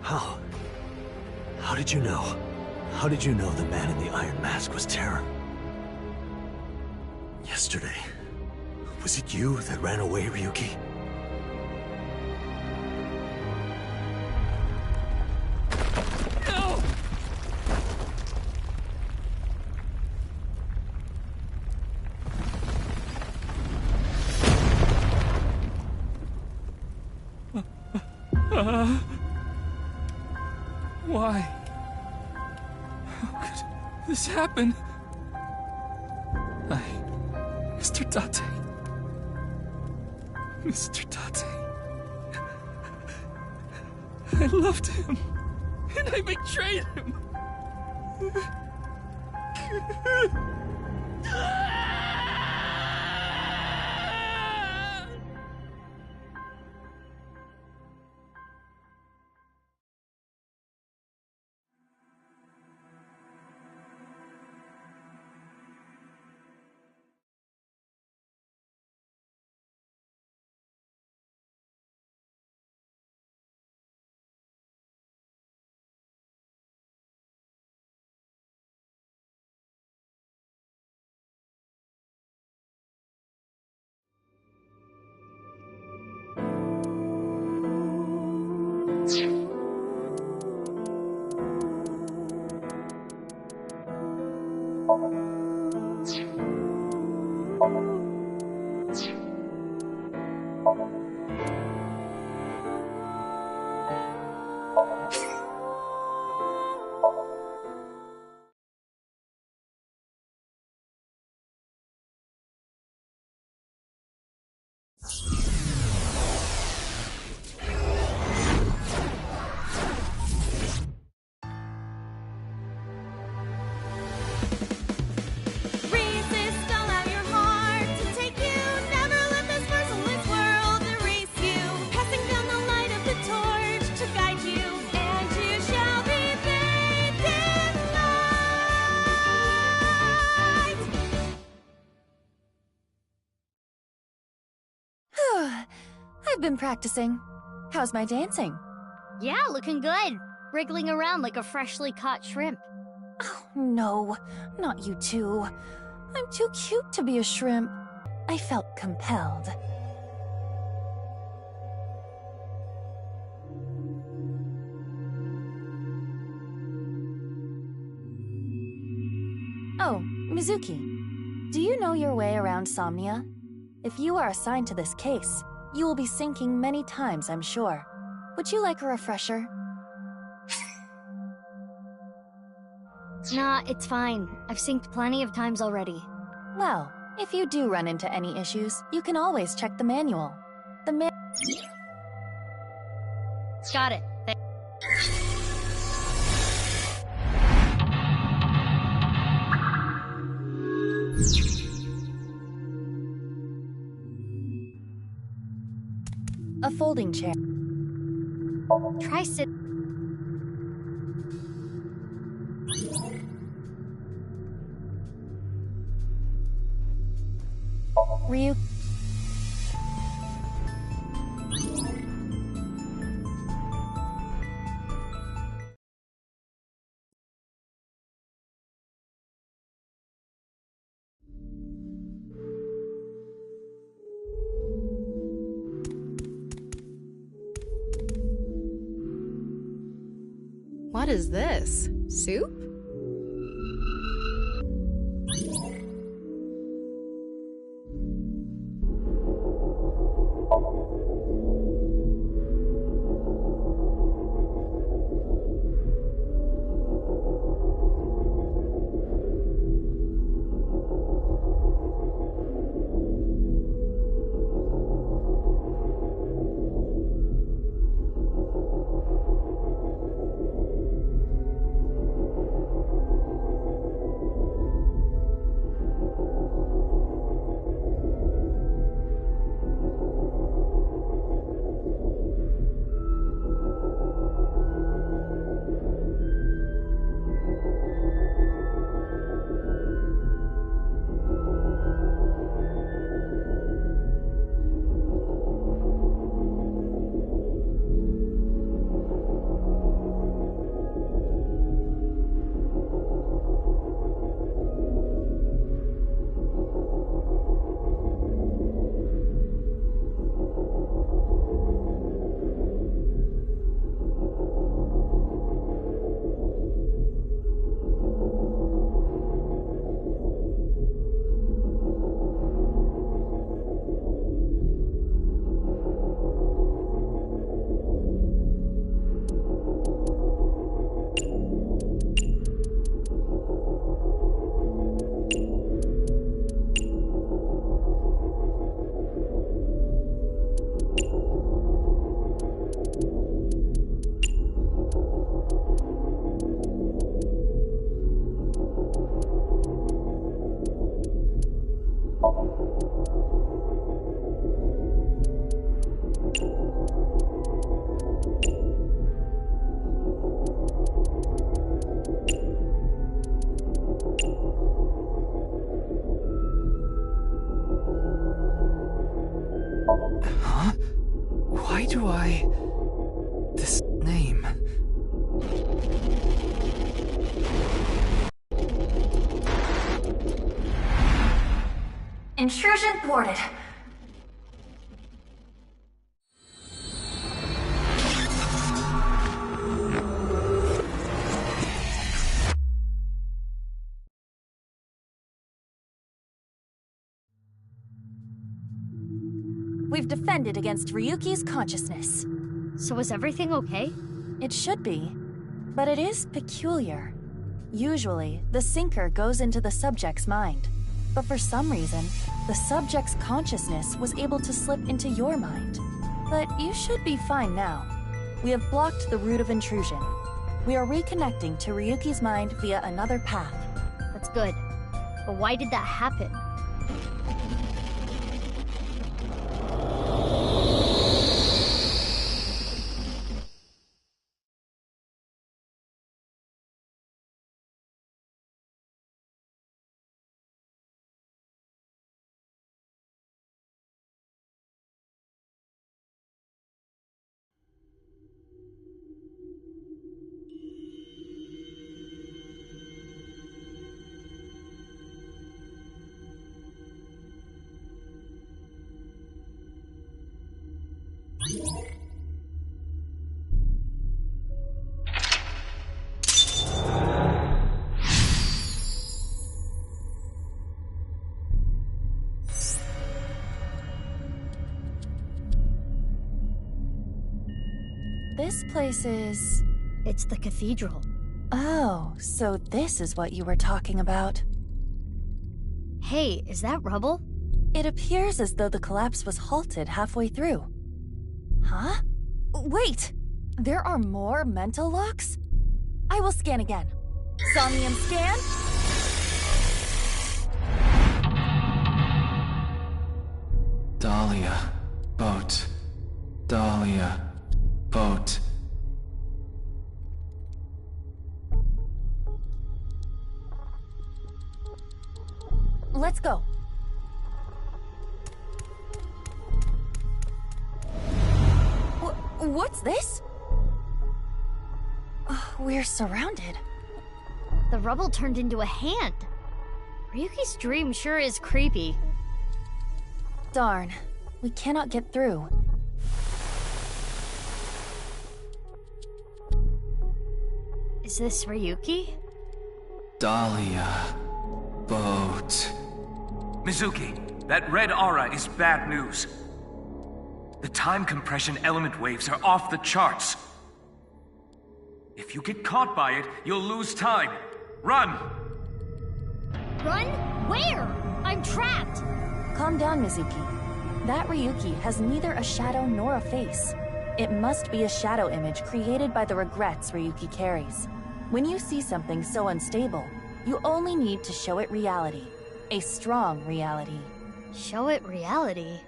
How? How did you know? How did you know the man in the iron mask was terror? Yesterday, was it you that ran away, Ryuki?
No! Why? How could this happen? Mr. Date. Mr. Date. I loved him, and I betrayed him.
I've been practicing. How's my dancing?
Yeah, looking good. Wriggling around like a freshly caught shrimp.
Oh, no. Not you two. I'm too cute to be a shrimp. I felt compelled. Oh, Mizuki. Do you know your way around Somnia? If you are assigned to this case, you will be sinking many times, I'm sure. Would you like a refresher?
Nah, it's fine. I've synced plenty of times already.
Well, if you do run into any issues, you can always check the manual.
Got it.
A folding chair.
Try sit.
Ryu.
What is this? Soup?
Huh? Why do I... this name...
Intrusion thwarted. We've defended against Ryuki's consciousness.
So is everything okay?
It should be, but it is peculiar. Usually, the sinker goes into the subject's mind, but for some reason, the subject's consciousness was able to slip into your mind. But you should be fine now. We have blocked the route of intrusion. We are reconnecting to Ryuki's mind via another path.
That's good. But why did that happen?
this place is...
It's the cathedral.
Oh, so this is what you were talking about.
Hey, is that rubble?
It appears as though the collapse was halted halfway through. Huh? Wait! There are more mental locks? I will scan again. Somnium scan?
Dahlia. Boat. Dahlia. Boat.
Let's go. What's this? We're surrounded.
The rubble turned into a hand. Ryuki's dream sure is creepy.
Darn. We cannot get through.
Is this Ryuki?
Dahlia. Boat.
Mizuki, that red aura is bad news. The time compression element waves are off the charts. If you get caught by it, you'll lose time. Run!
Run? Where? I'm trapped!
Calm down, Mizuki. That Ryuki has neither a shadow nor a face. It must be a shadow image created by the regrets Ryuki carries. When you see something so unstable, you only need to show it reality. A strong reality.
Show it reality?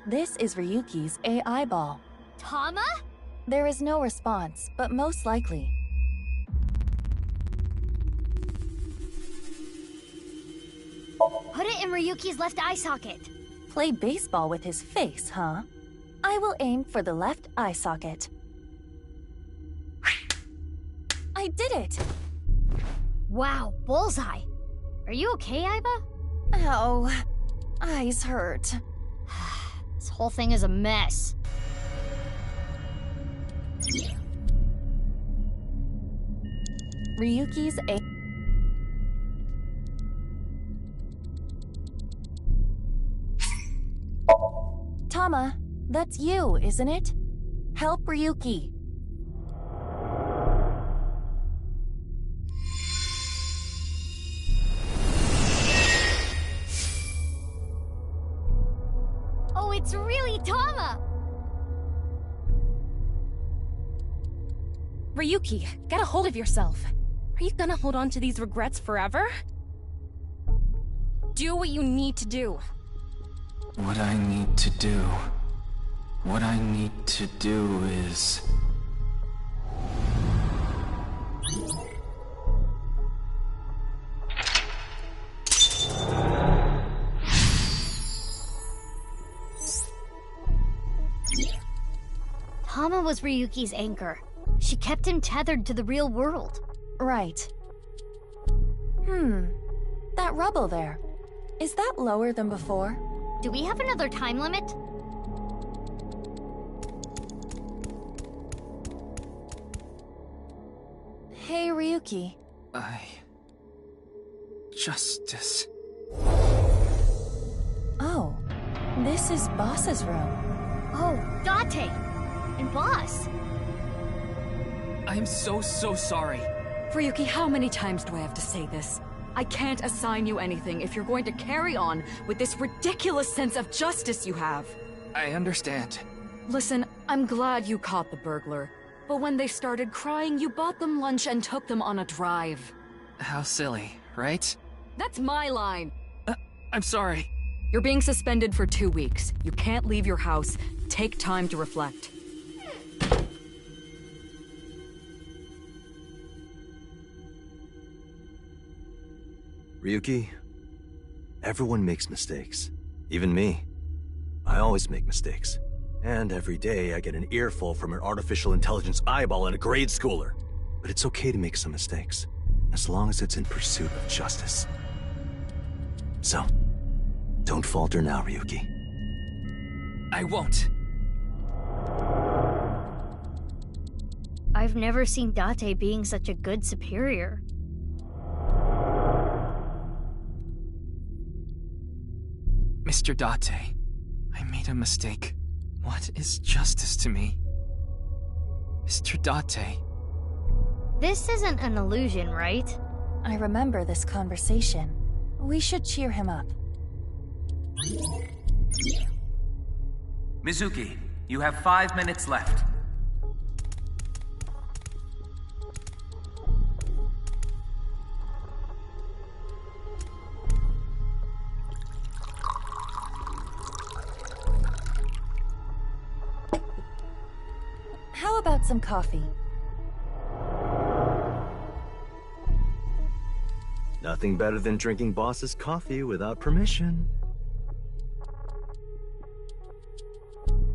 This is Ryuki's AI ball.
Tama?
There is no response, but most likely.
Put it in Ryuki's left eye socket.
Play baseball with his face, huh? I will aim for the left eye socket. I did it!
Wow, bullseye. Are you okay, Aiba?
Ow. Eyes hurt.
This whole thing is a mess.
Ryuki's Tama, that's you, isn't it? Help Ryuki.
Oh, it's really Tama!
Ryuki, get a hold of yourself. Are you gonna hold on to these regrets forever? Do what you need to do.
What I need to do... What I need to do is...
Tama was Ryuki's anchor. She kept him tethered to the real world.
Right. That rubble there. Is that lower than before?
Do we have another time limit?
Hey, Ryuki.
Justice.
Oh, this is Boss's room.
Oh, Date! And Boss!
I'm so sorry.
Ryuki, how many times do I have to say this? I can't assign you anything if you're going to carry on with this ridiculous sense of justice you have.
I understand.
Listen, I'm glad you caught the burglar. But when they started crying, you bought them lunch and took them on a drive.
How silly, right?
That's my line.
I'm sorry.
You're being suspended for 2 weeks. You can't leave your house. Take time to reflect.
Ryuki, everyone makes mistakes. Even me. I always make mistakes. And every day I get an earful from an artificial intelligence eyeball and a grade schooler. But it's okay to make some mistakes, as long as it's in pursuit of justice. So, don't falter now, Ryuki.
I won't.
I've never seen Date being such a good superior.
Mr. Date,
I made a mistake. What is justice to me? Mr. Date.
This isn't an illusion, right?
I remember this conversation. We should cheer him up.
Mizuki, you have 5 minutes left.
How about some coffee?
Nothing better than drinking boss's coffee without permission.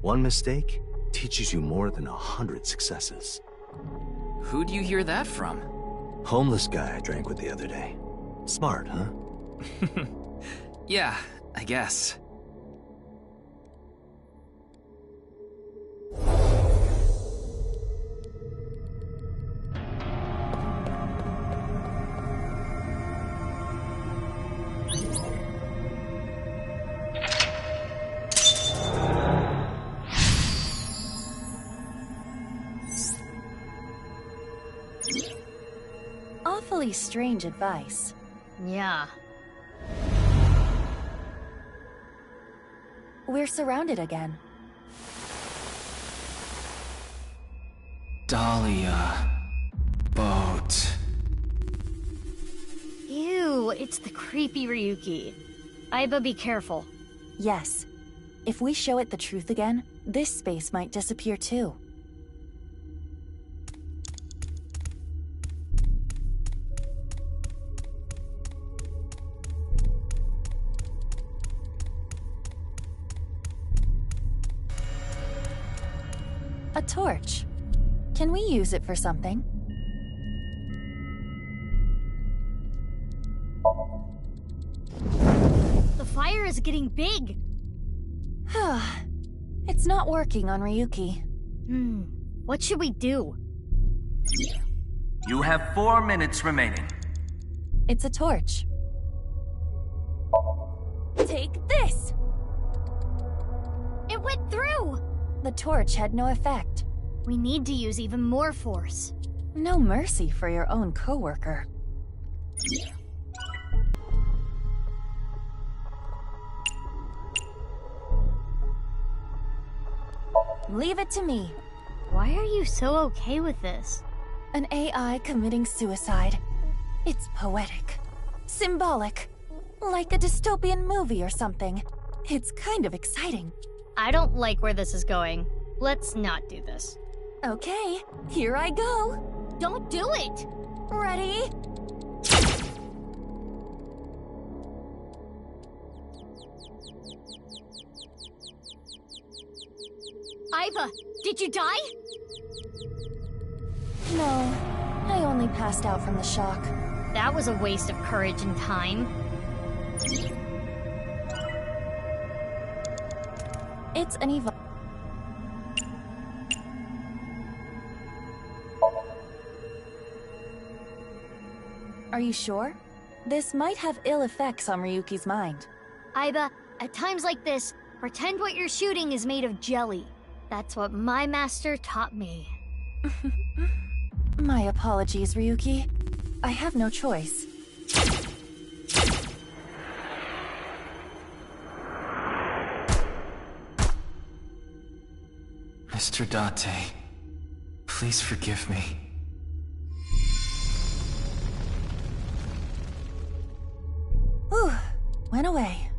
One mistake teaches you more than 100 successes.
Who do you hear that from?
Homeless guy I drank with the other day. Smart, huh?
Yeah, I guess.
Awfully strange advice.
Yeah.
We're surrounded again.
Dahlia. Boat.
Ew, it's the creepy Ryuki. Aiba, be careful.
Yes. If we show it the truth again, this space might disappear too. A torch. Can we use it for something?
The fire is getting big.
It's not working on Ryuki.
What should we do?
You have 4 minutes remaining.
It's a torch. Take this!
It went through!
The torch had no effect.
We need to use even more force.
No mercy for your own coworker. Leave it to me.
Why are you so okay with this?
An AI committing suicide. It's poetic. Symbolic. Like a dystopian movie or something. It's kind of exciting.
I don't like where this is going. Let's not do this.
Okay, here I go.
Don't do it!
Ready?
Aiba, did you die?
No, I only passed out from the shock.
That was a waste of courage and time.
It's an evil. Are you sure? This might have ill effects on Ryuki's mind.
Aiba, at times like this, pretend what you're shooting is made of jelly. That's what my master taught me.
My apologies, Ryuki. I have no choice.
Mr. Date, please forgive me.
Whew, went away.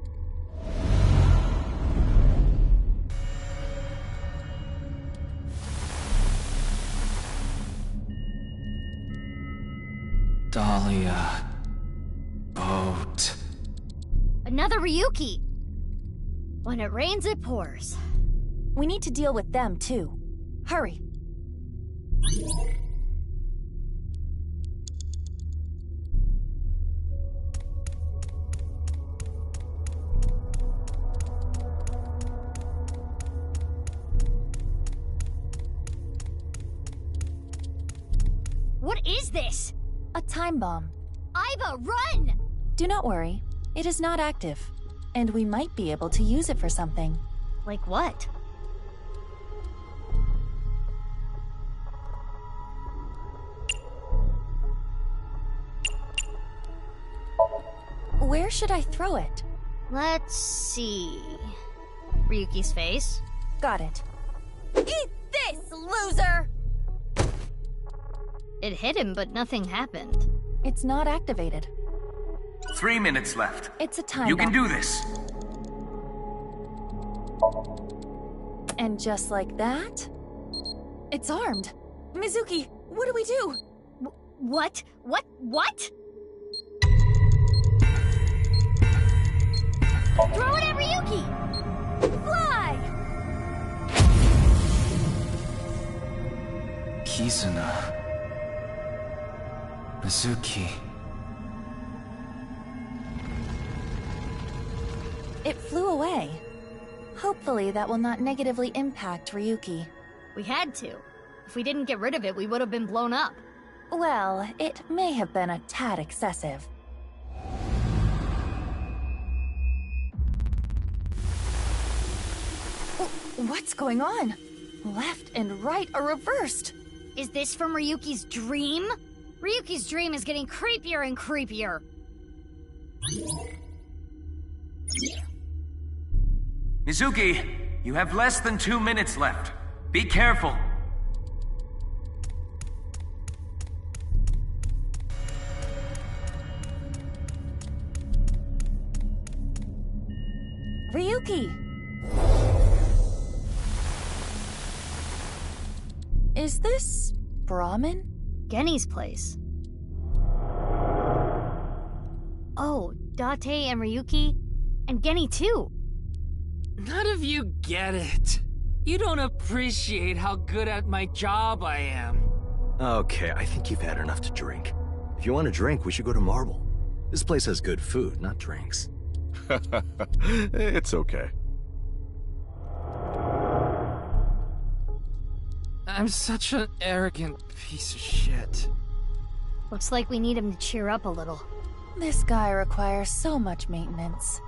Dahlia. Boat.
Another Ryuki! When it rains, it pours.
We need to deal with them, too. Hurry.
What is this?
A time bomb.
Aiba, run!
Do not worry. It is not active. And we might be able to use it for something.
Like what?
Where should I throw it?
Let's see. Ryuki's face.
Got it. Eat this, loser!
It hit him, but nothing happened.
It's not activated.
3 minutes left.
It's a time
You can
bomb.
do this.
And just like that, it's armed. Mizuki, what do we do?
What? What? Throw it at Ryuki!
Fly!
Kizuna. Mizuki.
It flew away. Hopefully that will not negatively impact Ryuki.
We had to. If we didn't get rid of it, we would have been blown up.
Well, it may have been a tad excessive. What's going on? Left and right are reversed.
Is this from Ryuki's dream? Ryuki's dream is getting creepier and creepier.
Mizuki, you have less than 2 minutes left. Be careful.
Ryuki! Is this Brahmin?
Genny's place. Oh, Date and Ryuki, and Genny too.
None of you get it. You don't appreciate how good at my job I am.
Okay, I think you've had enough to drink. If you want a drink, we should go to Marble. This place has good food, not drinks.
It's okay.
I'm such an arrogant piece of shit.
Looks like we need him to cheer up a little.
This guy requires so much maintenance.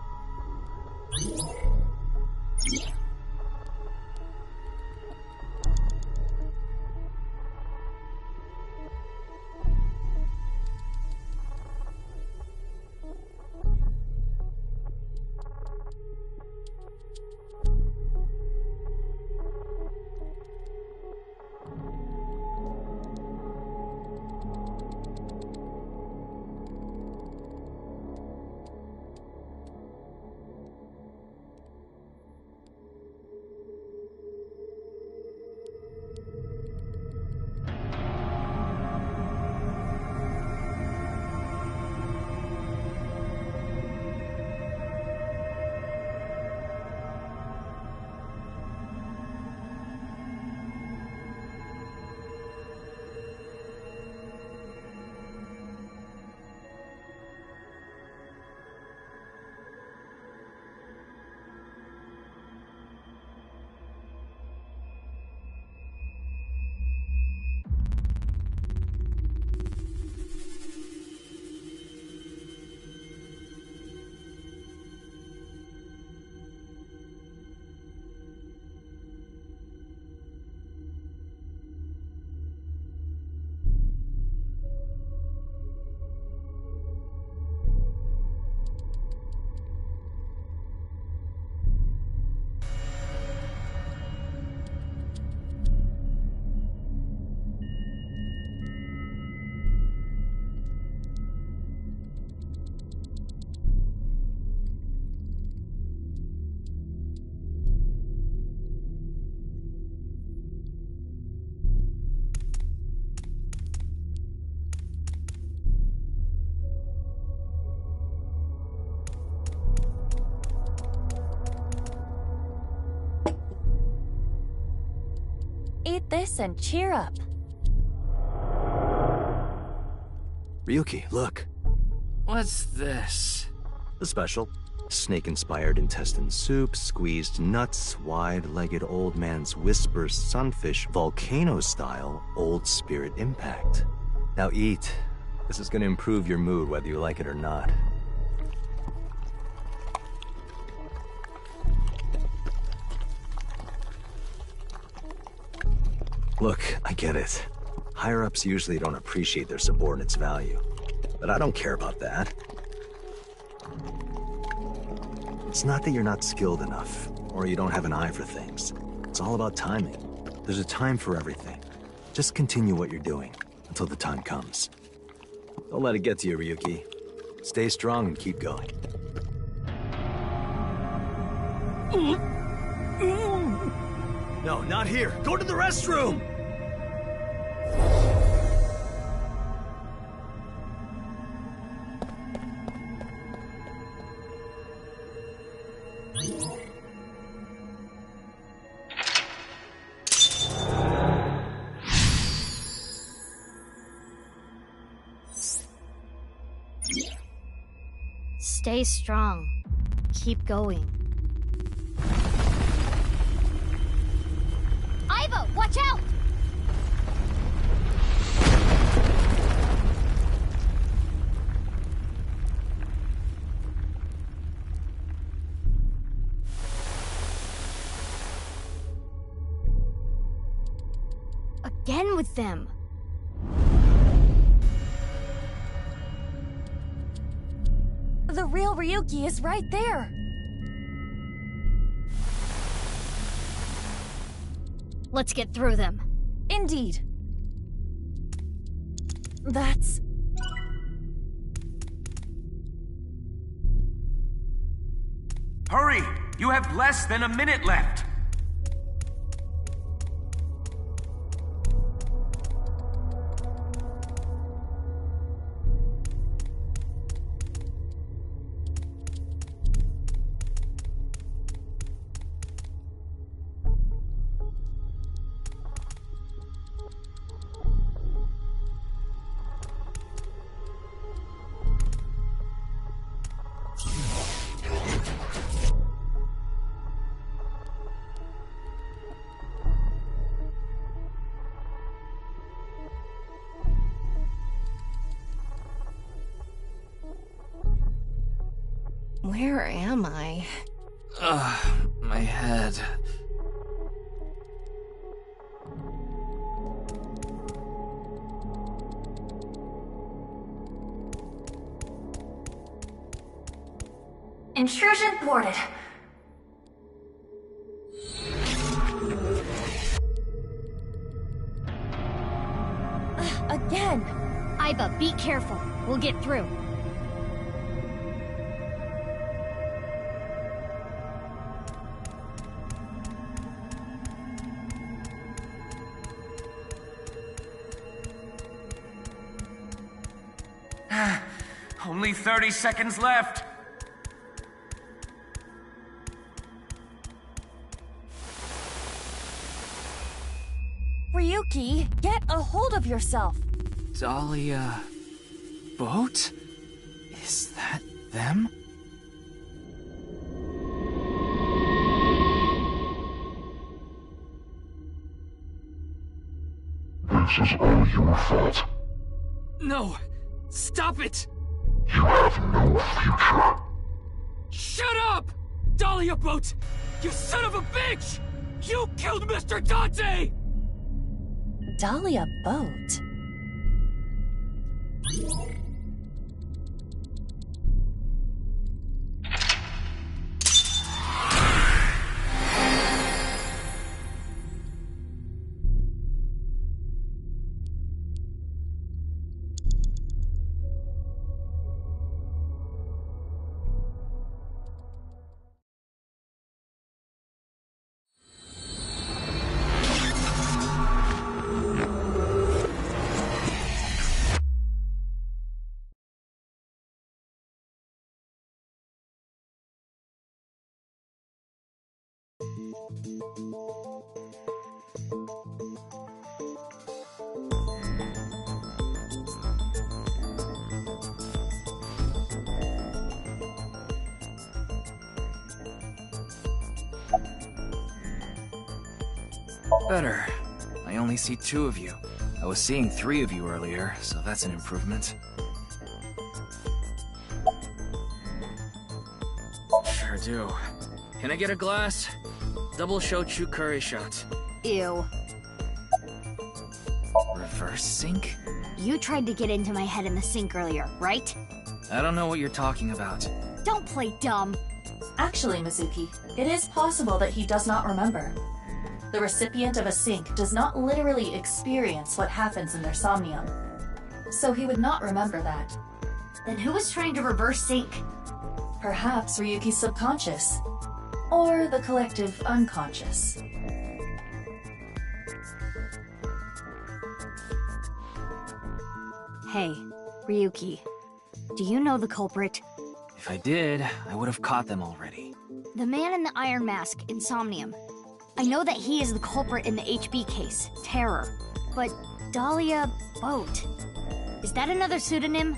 Eat this and cheer up.
Ryuki, look.
What's this?
The special. Snake-inspired intestine soup, squeezed nuts, wide-legged old man's whisper sunfish, volcano-style old spirit impact. Now eat. This is gonna improve your mood whether you like it or not. Look, I get it. Higher-ups usually don't appreciate their subordinates' value. But I don't care about that. It's not that you're not skilled enough, or you don't have an eye for things. It's all about timing. There's a time for everything. Just continue what you're doing, until the time comes. Don't let it get to you, Ryuki. Stay strong and keep going. No, not here! Go to the restroom!
Stay strong. Keep going. Ivo, watch out! Again with them.
The real Ryuki is right there.
Let's get through them.
Indeed. That's...
Hurry! You have less than a minute left!
Where am I?
My head.
Intrusion thwarted.
Again!
Iva, be careful. We'll get through.
Only 30 seconds left.
Ryuki, get a hold of yourself.
Dahlia... boat? Is that them?
This is all your fault.
No! Stop it!
You have no future.
Shut up! Dahlia Boat! You son of a bitch! You killed Mr. Dante!
Dahlia Boat?
Better. I only see 2 of you. I was seeing 3 of you earlier, so that's an improvement. Sure do. Can I get a glass? Double shochu curry shot.
Ew.
Reverse sync?
You tried to get into my head in the sink earlier, right?
I don't know what you're talking about.
Don't play dumb.
Actually, Mizuki, it is possible that he does not remember. The recipient of a sync does not literally experience what happens in their somnium. So he would not remember that.
Then who was trying to reverse sync?
Perhaps Ryuki's subconscious. Or the collective unconscious.
Hey, Ryuki. Do you know the culprit?
If I did, I would have caught them already.
The man in the iron mask in SOMNIUM. I know that he is the culprit in the HB case, Terror. But Dahlia Boat. Is that another pseudonym?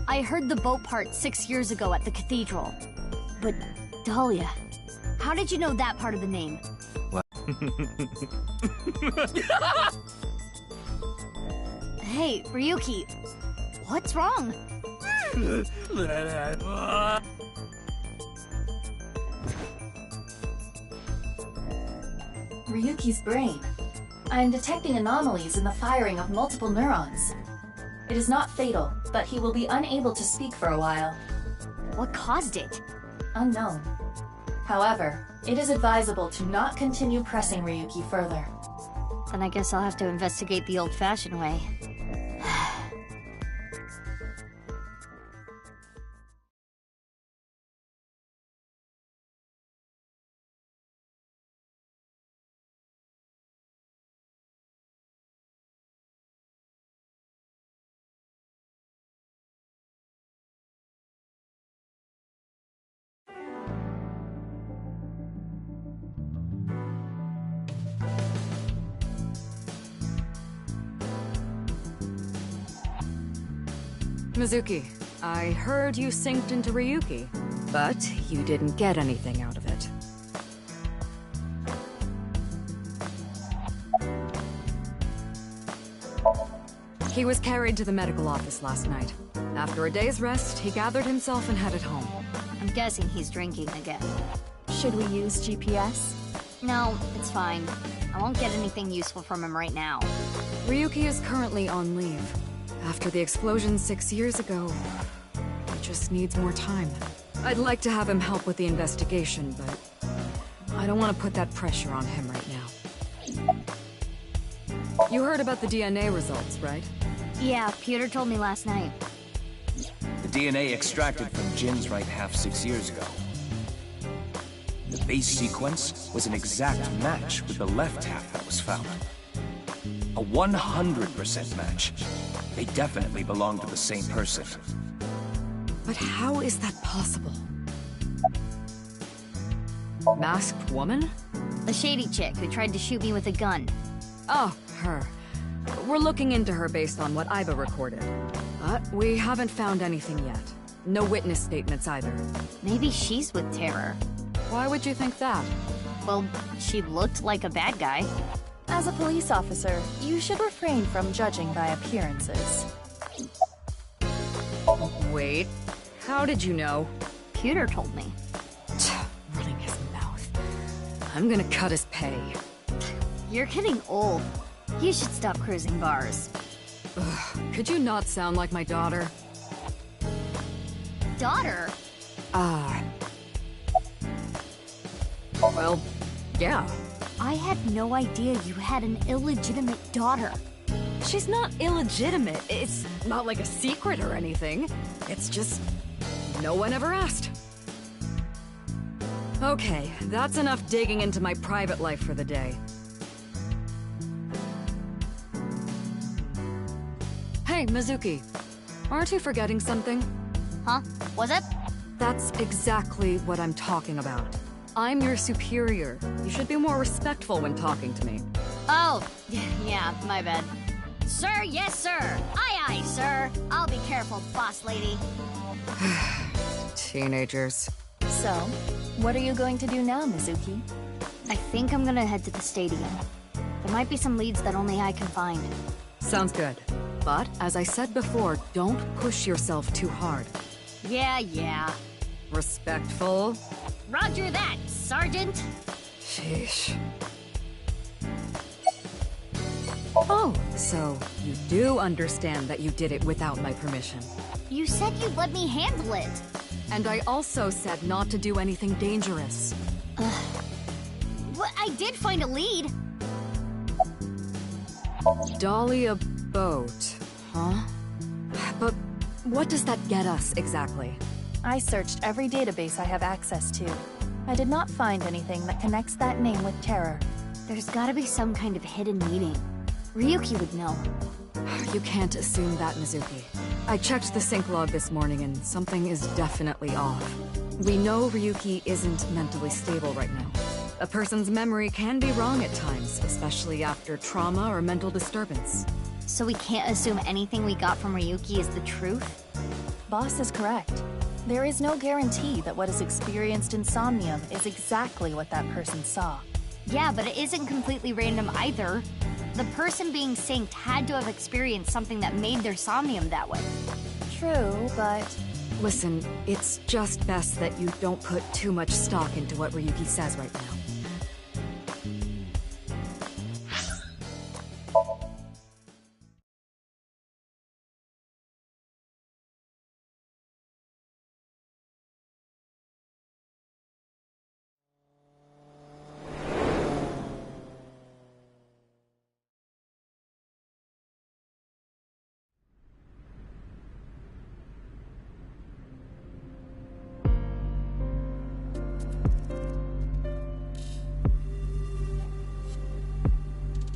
I heard the boat part 6 years ago at the cathedral. But Dahlia, how did you know that part of the name?
What?
Hey, Ryuki, what's wrong?
Ryuki's brain. I am detecting anomalies in the firing of multiple neurons. It is not fatal, but he will be unable to speak for a while.
What caused it?
Unknown. However, it is advisable to not continue pressing Ryuki further.
Then I guess I'll have to investigate the old-fashioned way.
Mizuki, I heard you synced into Ryuki, but you didn't get anything out of it. He was carried to the medical office last night. After a day's rest, he gathered himself and headed home.
I'm guessing he's drinking again.
Should we use GPS?
No, it's fine. I won't get anything useful from him right now.
Ryuki is currently on leave. After the explosion 6 years ago, he just needs more time. I'd like to have him help with the investigation, but I don't want to put that pressure on him right now. You heard about the DNA results, right?
Yeah, Peter told me last night.
The DNA extracted from Jin's right half 6 years ago. The base sequence was an exact match with the left half that was found. A 100% match. They definitely belong to the same person.
But how is that possible? Masked woman?
The shady chick who tried to shoot me with a gun.
Oh, her. We're looking into her based on what Iba recorded. But we haven't found anything yet. No witness statements either.
Maybe she's with Terror.
Why would you think that?
Well, she looked like a bad guy.
As a police officer, you should refrain from judging by appearances.
Wait, how did you know?
Peter told me.
Running his mouth. I'm gonna cut his pay.
You're getting old. You should stop cruising bars.
Ugh, could you not sound like my daughter?
Daughter?
Well, yeah.
I had no idea you had an illegitimate daughter.
She's not illegitimate. It's not like a secret or anything. It's just no one ever asked. Okay, that's enough digging into my private life for the day. Hey, Mizuki. Aren't you forgetting something?
Huh? Was it?
That's exactly what I'm talking about. I'm your superior. You should be more respectful when talking to me.
Oh, yeah, my bad. Sir, yes, sir. Aye, aye, sir. I'll be careful, boss lady.
Teenagers.
So, what are you going to do now, Mizuki?
I think I'm gonna head to the stadium. There might be some leads that only I can find.
Sounds good. But, as I said before, don't push yourself too hard.
Yeah.
Respectful?
Roger that, Sergeant.
Sheesh. Oh, so you do understand that you did it without my permission.
You said you'd let me handle it.
And I also said not to do anything dangerous.
But I did find a lead.
Dahlia boat, huh? But what does that get us exactly?
I searched every database I have access to. I did not find anything that connects that name with terror.
There's gotta be some kind of hidden meaning. Ryuki would know.
You can't assume that, Mizuki. I checked the sync log this morning and something is definitely off. We know Ryuki isn't mentally stable right now. A person's memory can be wrong at times, especially after trauma or mental disturbance.
So we can't assume anything we got from Ryuki is the truth?
Boss is correct. There is no guarantee that what is experienced in Somnium is exactly what that person saw.
Yeah, but it isn't completely random either. The person being synced had to have experienced something that made their Somnium that way.
True, but...
Listen, it's just best that you don't put too much stock into what Ryuki says right now.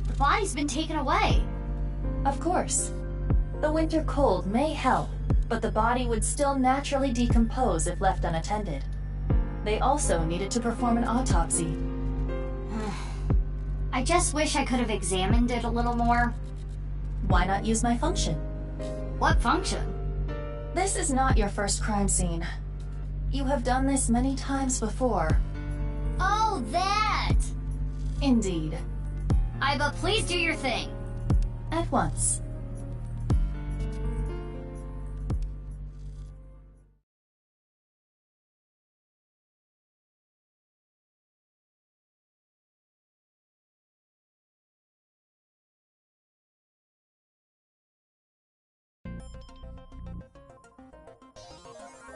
The body's been taken away.
Of course. The winter cold may help, but the body would still naturally decompose if left unattended. They also needed to perform an autopsy.
I just wish I could have examined it a little more.
Why not use my function?
What function?
This is not your first crime scene. You have done this many times before.
Oh, that!
Indeed.
But please do your thing.
At once.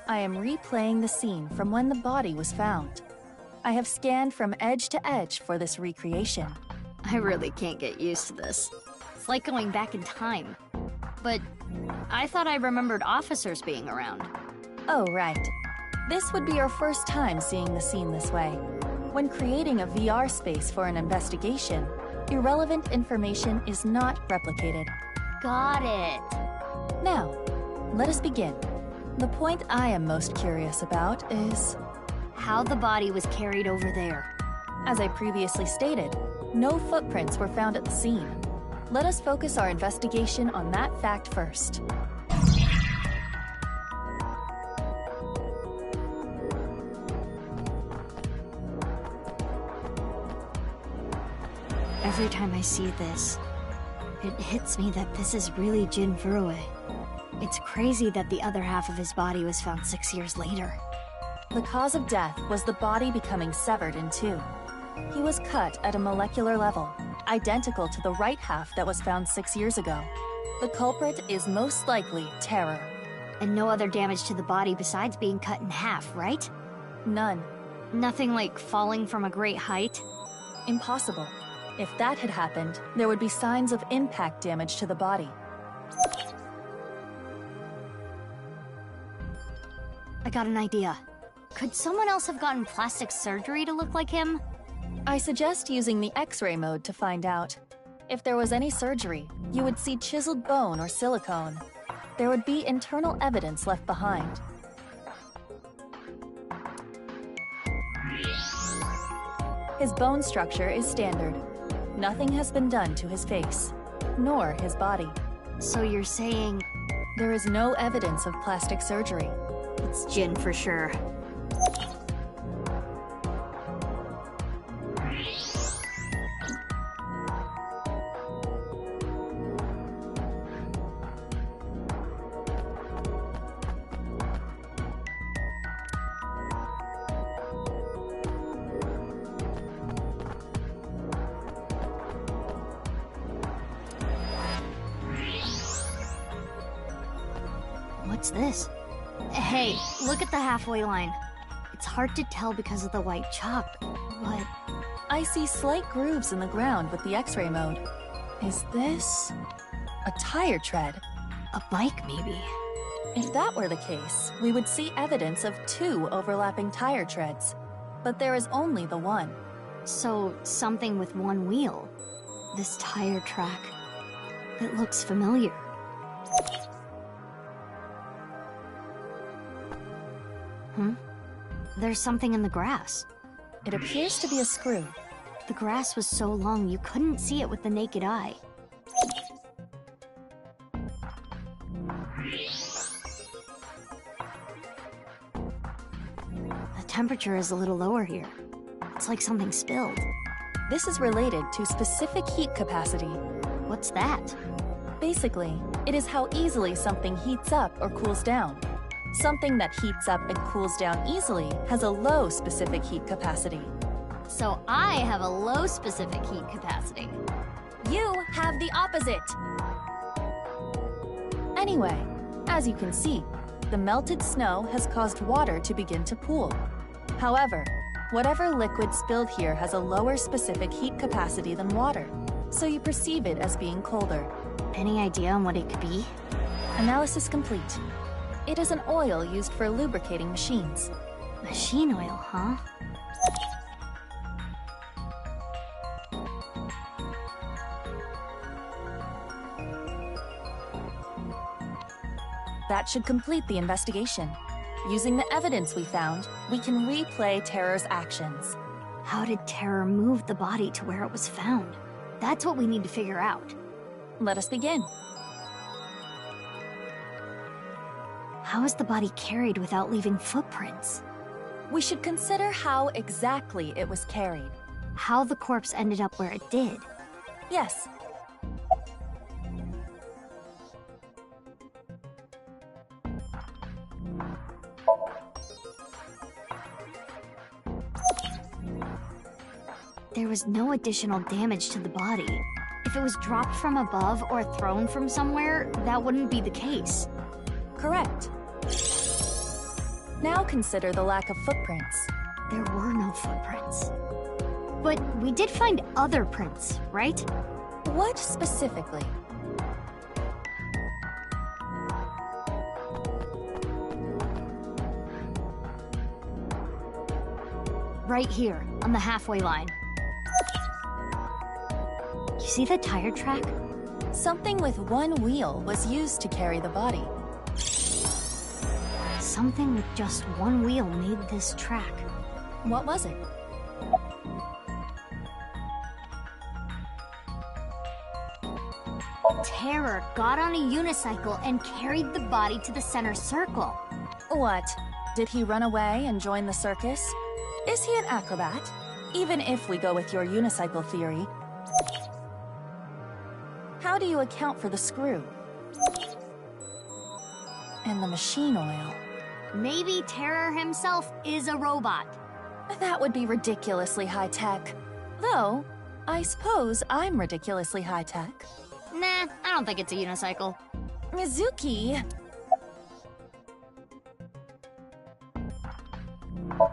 I am replaying the scene from when the body was found. I have scanned from edge to edge for this recreation.
I really can't get used to this. It's like going back in time. But I thought I remembered officers being around.
Oh, right. This would be your first time seeing the scene this way. When creating a VR space for an investigation, irrelevant information is not replicated.
Got it.
Now, let us begin. The point I am most curious about is...
how the body was carried over there.
As I previously stated, no footprints were found at the scene. Let us focus our investigation on that fact first.
Every time I see this, it hits me that this is really Jin Furue. It's crazy that the other half of his body was found 6 years later.
The cause of death was the body becoming severed in two. He was cut at a molecular level, identical to the right half that was found 6 years ago. The culprit is most likely Terror.
And no other damage to the body besides being cut in half, right?
None.
Nothing like falling from a great height?
Impossible. If that had happened, there would be signs of impact damage to the body.
I got an idea. Could someone else have gotten plastic surgery to look like him?
I suggest using the X-ray mode to find out. If there was any surgery, you would see chiseled bone or silicone. There would be internal evidence left behind. His bone structure is standard. Nothing has been done to his face, nor his body.
So you're saying...
there is no evidence of plastic surgery.
It's Jin for sure. What's this? Hey, look at the halfway line. It's hard to tell because of the white chalk, but...
I see slight grooves in the ground with the X-ray mode. Is this... a tire tread?
A bike, maybe.
If that were the case, we would see evidence of 2 overlapping tire treads. But there is only the one.
So, something with 1 wheel. This tire track. It looks familiar. There's something in the grass.
It appears to be a screw.
The grass was so long you couldn't see it with the naked eye. The temperature is a little lower here. It's like something spilled.
This is related to specific heat capacity.
What's that?
Basically, it is how easily something heats up or cools down. Something that heats up and cools down easily has a low specific heat capacity.
So I have a low specific heat capacity.
You have the opposite! Anyway, as you can see, the melted snow has caused water to begin to pool. However, whatever liquid spilled here has a lower specific heat capacity than water, so you perceive it as being colder.
Any idea on what it could be?
Analysis complete. It is an oil used for lubricating machines.
Machine oil, huh?
That should complete the investigation. Using the evidence we found, we can replay Terror's actions.
How did Terror move the body to where it was found? That's what we need to figure out.
Let us begin.
How is the body carried without leaving footprints?
We should consider how exactly it was carried.
How the corpse ended up where it did.
Yes.
There was no additional damage to the body. If it was dropped from above or thrown from somewhere, that wouldn't be the case.
Correct. Now consider the lack of footprints.
There were no footprints. But we did find other prints, right?
What specifically?
Right here, on the halfway line. You see the tire track?
Something with 1 wheel was used to carry the body.
Something with just 1 wheel made this track.
What was it?
Terror got on a unicycle and carried the body to the center circle.
What? Did he run away and join the circus? Is he an acrobat? Even if we go with your unicycle theory. How do you account for the screw? And the machine oil?
Maybe Terror himself is a robot.
That would be ridiculously high-tech. Though, I suppose I'm ridiculously high-tech.
Nah, I don't think it's a unicycle.
Mizuki!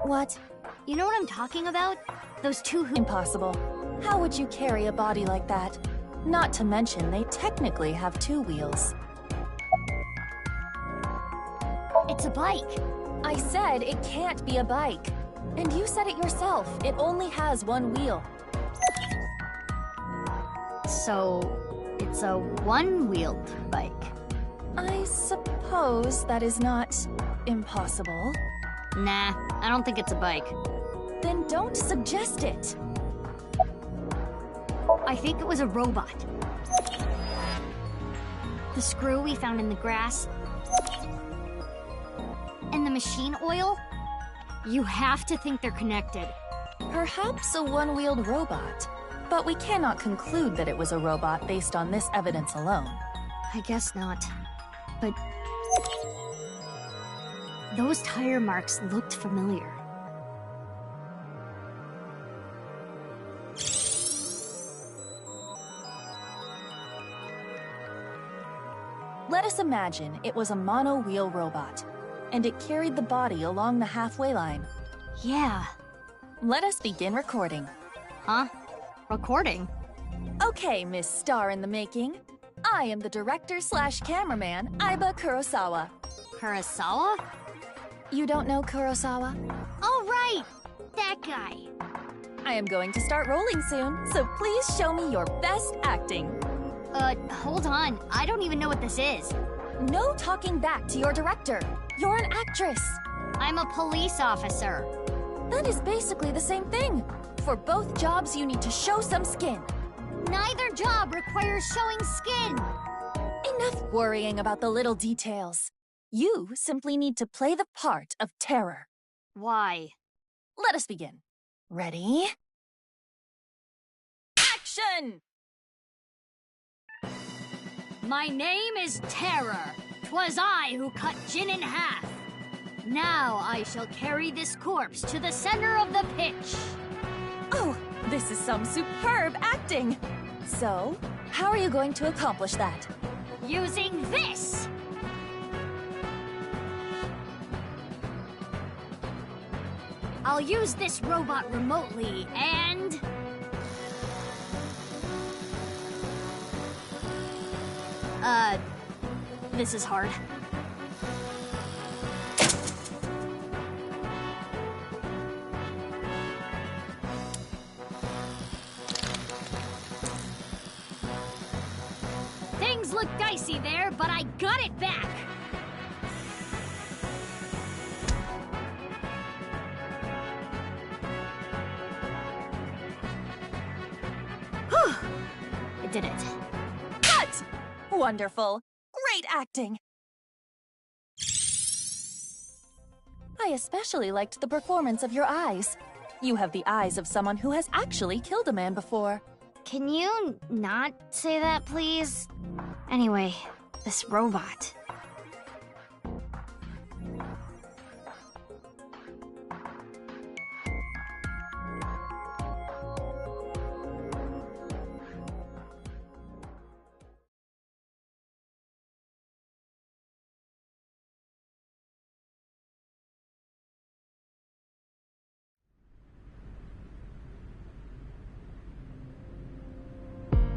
What?
You know what I'm talking about? Those 2 who—
Impossible. How would you carry a body like that? Not to mention, they technically have 2 wheels.
It's a bike.
I said it can't be a bike. And you said it yourself. It only has 1 wheel.
So, it's a 1-wheeled bike.
I suppose that is not impossible.
Nah, I don't think it's a bike.
Then don't suggest it.
I think it was a robot. The screw we found in the grass. And the machine oil? You have to think they're connected.
Perhaps a 1-wheeled robot. But we cannot conclude that it was a robot based on this evidence alone.
I guess not. But those tire marks looked familiar.
Let us imagine it was a mono-wheel robot, and it carried the body along the halfway line.
Yeah.
Let us begin recording.
Huh? Recording?
Okay, Miss Star in the Making. I am the director/cameraman, Aiba Kurosawa.
Kurosawa?
You don't know Kurosawa?
Oh, right! That guy.
I am going to start rolling soon, so please show me your best acting.
Hold on. I don't even know what this is.
No talking back to your director. You're an actress.
I'm a police officer.
That is basically the same thing. For both jobs, you need to show some skin.
Neither job requires showing skin.
Enough worrying about the little details. You simply need to play the part of terror.
Why?
Let us begin. Ready? Action!
My name is Terror. 'Twas I who cut Jin in half. Now I shall carry this corpse to the center of the pitch.
Oh, this is some superb acting. So, how are you going to accomplish that?
Using this! I'll use this robot remotely, and... This is hard. Things look dicey there, but I got it back! Whew! I did it.
Cut! Wonderful. Great acting. I especially liked the performance of your eyes. You have the eyes of someone who has actually killed a man before.
Can you not say that, please? Anyway, this robot.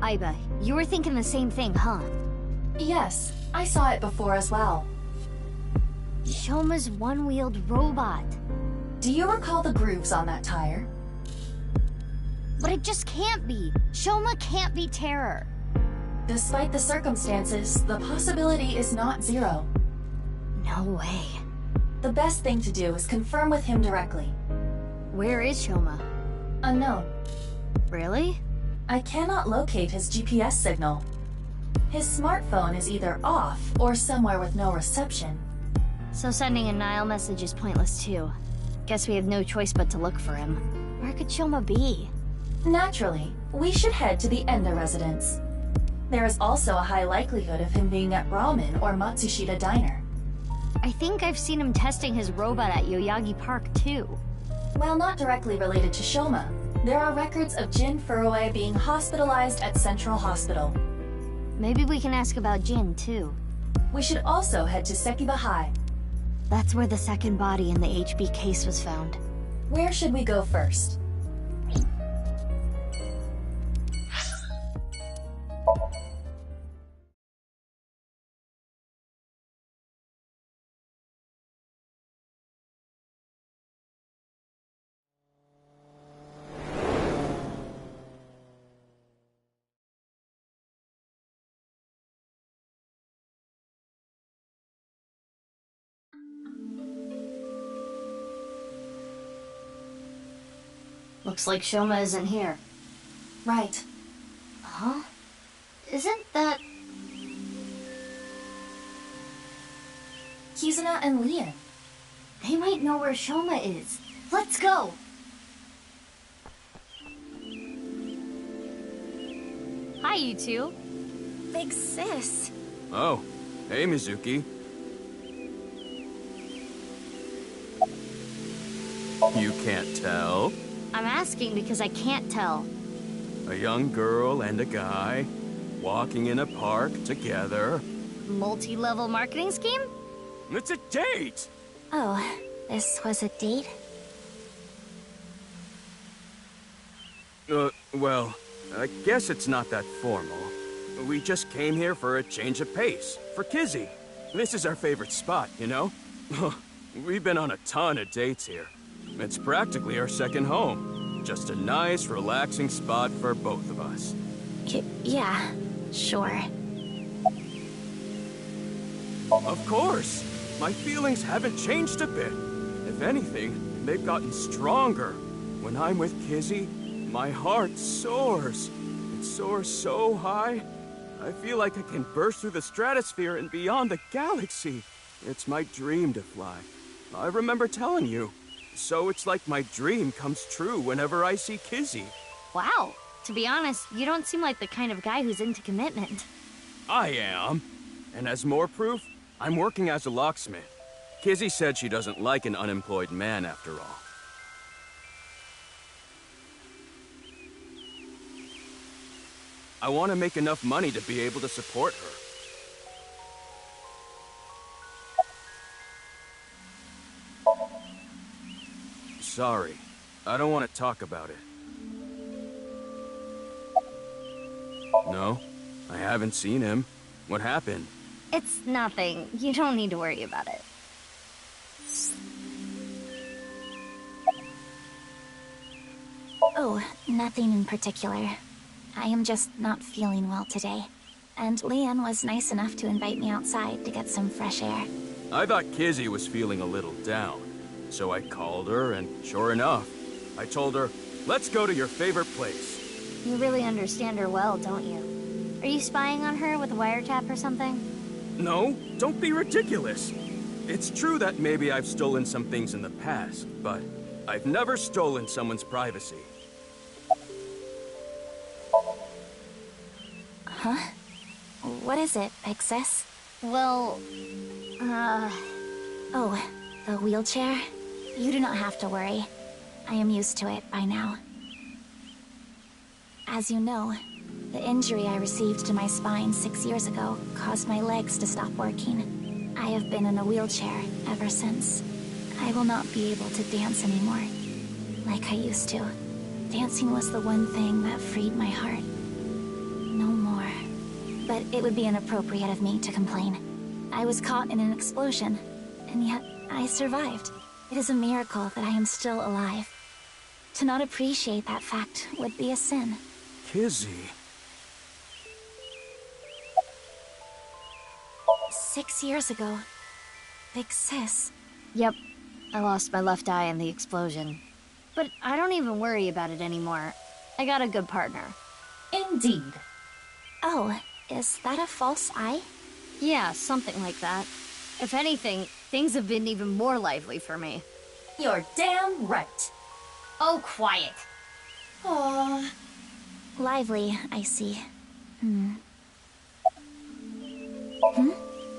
Aiba, you were thinking the same thing, huh?
Yes, I saw it before as well.
Shoma's one-wheeled robot.
Do you recall the grooves on that tire?
But it just can't be. Shoma can't be Terror.
Despite the circumstances, the possibility is not zero.
No way.
The best thing to do is confirm with him directly.
Where is Shoma?
Unknown.
Really?
I cannot locate his GPS signal. His smartphone is either off or somewhere with no reception.
So sending a Nile message is pointless too. Guess we have no choice but to look for him. Where could Shoma be?
Naturally, we should head to the Enda residence. There is also a high likelihood of him being at Ramen or Matsushita Diner.
I think I've seen him testing his robot at Yoyagi Park too.
While not directly related to Shoma, there are records of Jin Furue being hospitalized at Central Hospital.
Maybe we can ask about Jin too.
We should also head to Sekiba High.
That's where the second body in the HB case was found.
Where should we go first?
Looks like Shoma isn't here.
Right.
Huh? Isn't that...
Kizuna and Leon.
They might know where Shoma is. Let's go! Hi, you two.
Big sis.
Oh, hey, Mizuki. You can't tell?
I'm asking because I can't tell.
A young girl and a guy, walking in a park together.
multi-level marketing scheme?
It's a date!
Oh, this was a date?
Well, I guess it's not that formal. We just came here for a change of pace, for Kizzy. This is our favorite spot, you know? We've been on a ton of dates here. It's practically our second home. Just a nice, relaxing spot for both of us.
Yeah, sure.
Of course! My feelings haven't changed a bit. If anything, they've gotten stronger. When I'm with Kizzy, my heart soars. It soars so high, I feel like I can burst through the stratosphere and beyond the galaxy. It's my dream to fly. I remember telling you. So it's like my dream comes true whenever I see Kizzy.
Wow. To be honest, you don't seem like the kind of guy who's into commitment.
I am. And as more proof, I'm working as a locksmith. Kizzy said she doesn't like an unemployed man after all. I want to make enough money to be able to support her. Sorry, I don't want to talk about it. No, I haven't seen him. What happened?
It's nothing. You don't need to worry about it.
Oh, nothing in particular. I am just not feeling well today. And Leon was nice enough to invite me outside to get some fresh air.
I thought Kizzy was feeling a little down. So I called her, and sure enough, I told her, let's go to your favorite place.
You really understand her well, don't you? Are you spying on her with a wiretap or something?
No, don't be ridiculous. It's true that maybe I've stolen some things in the past, but I've never stolen someone's privacy.
Huh? What is it, Big Sis?
Well,
Oh, the wheelchair? You do not have to worry. I am used to it by now. As you know, the injury I received to my spine 6 years ago caused my legs to stop working. I have been in a wheelchair ever since. I will not be able to dance anymore, like I used to. Dancing was the one thing that freed my heart. No more. But it would be inappropriate of me to complain. I was caught in an explosion, and yet I survived. It is a miracle that I am still alive. To not appreciate that fact would be a sin.
Kizzy.
6 years ago. Big Sis.
Yep. I lost my left eye in the explosion. But I don't even worry about it anymore. I got a good partner.
Indeed. Oh, is that a false eye?
Yeah, something like that. If anything, things have been even more lively for me.
You're damn right.
Oh, quiet.
Aww. Lively, I see.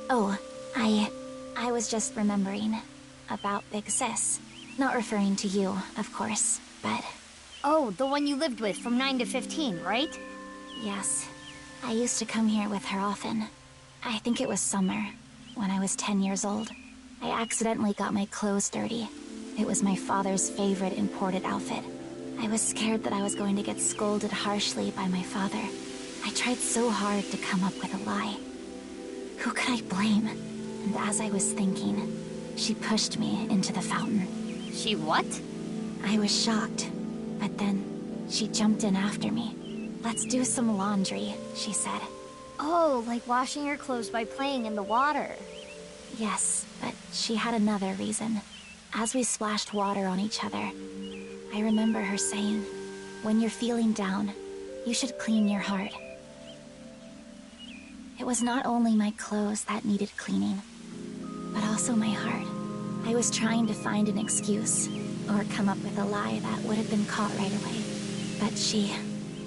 Oh, I was just remembering about Big Sis. Not referring to you, of course, but...
Oh, the one you lived with from 9 to 15, right?
Yes. I used to come here with her often. I think it was summer, when I was 10 years old. I accidentally got my clothes dirty. It was my father's favorite imported outfit. I was scared that I was going to get scolded harshly by my father. I tried so hard to come up with a lie. Who could I blame? And as I was thinking, she pushed me into the fountain.
She what?
I was shocked, but then she jumped in after me. Let's do some laundry, she said.
Oh, like washing your clothes by playing in the water.
Yes, but she had another reason. As we splashed water on each other, I remember her saying, when you're feeling down, you should clean your heart. It was not only my clothes that needed cleaning, but also my heart. I was trying to find an excuse, or come up with a lie that would have been caught right away. But she,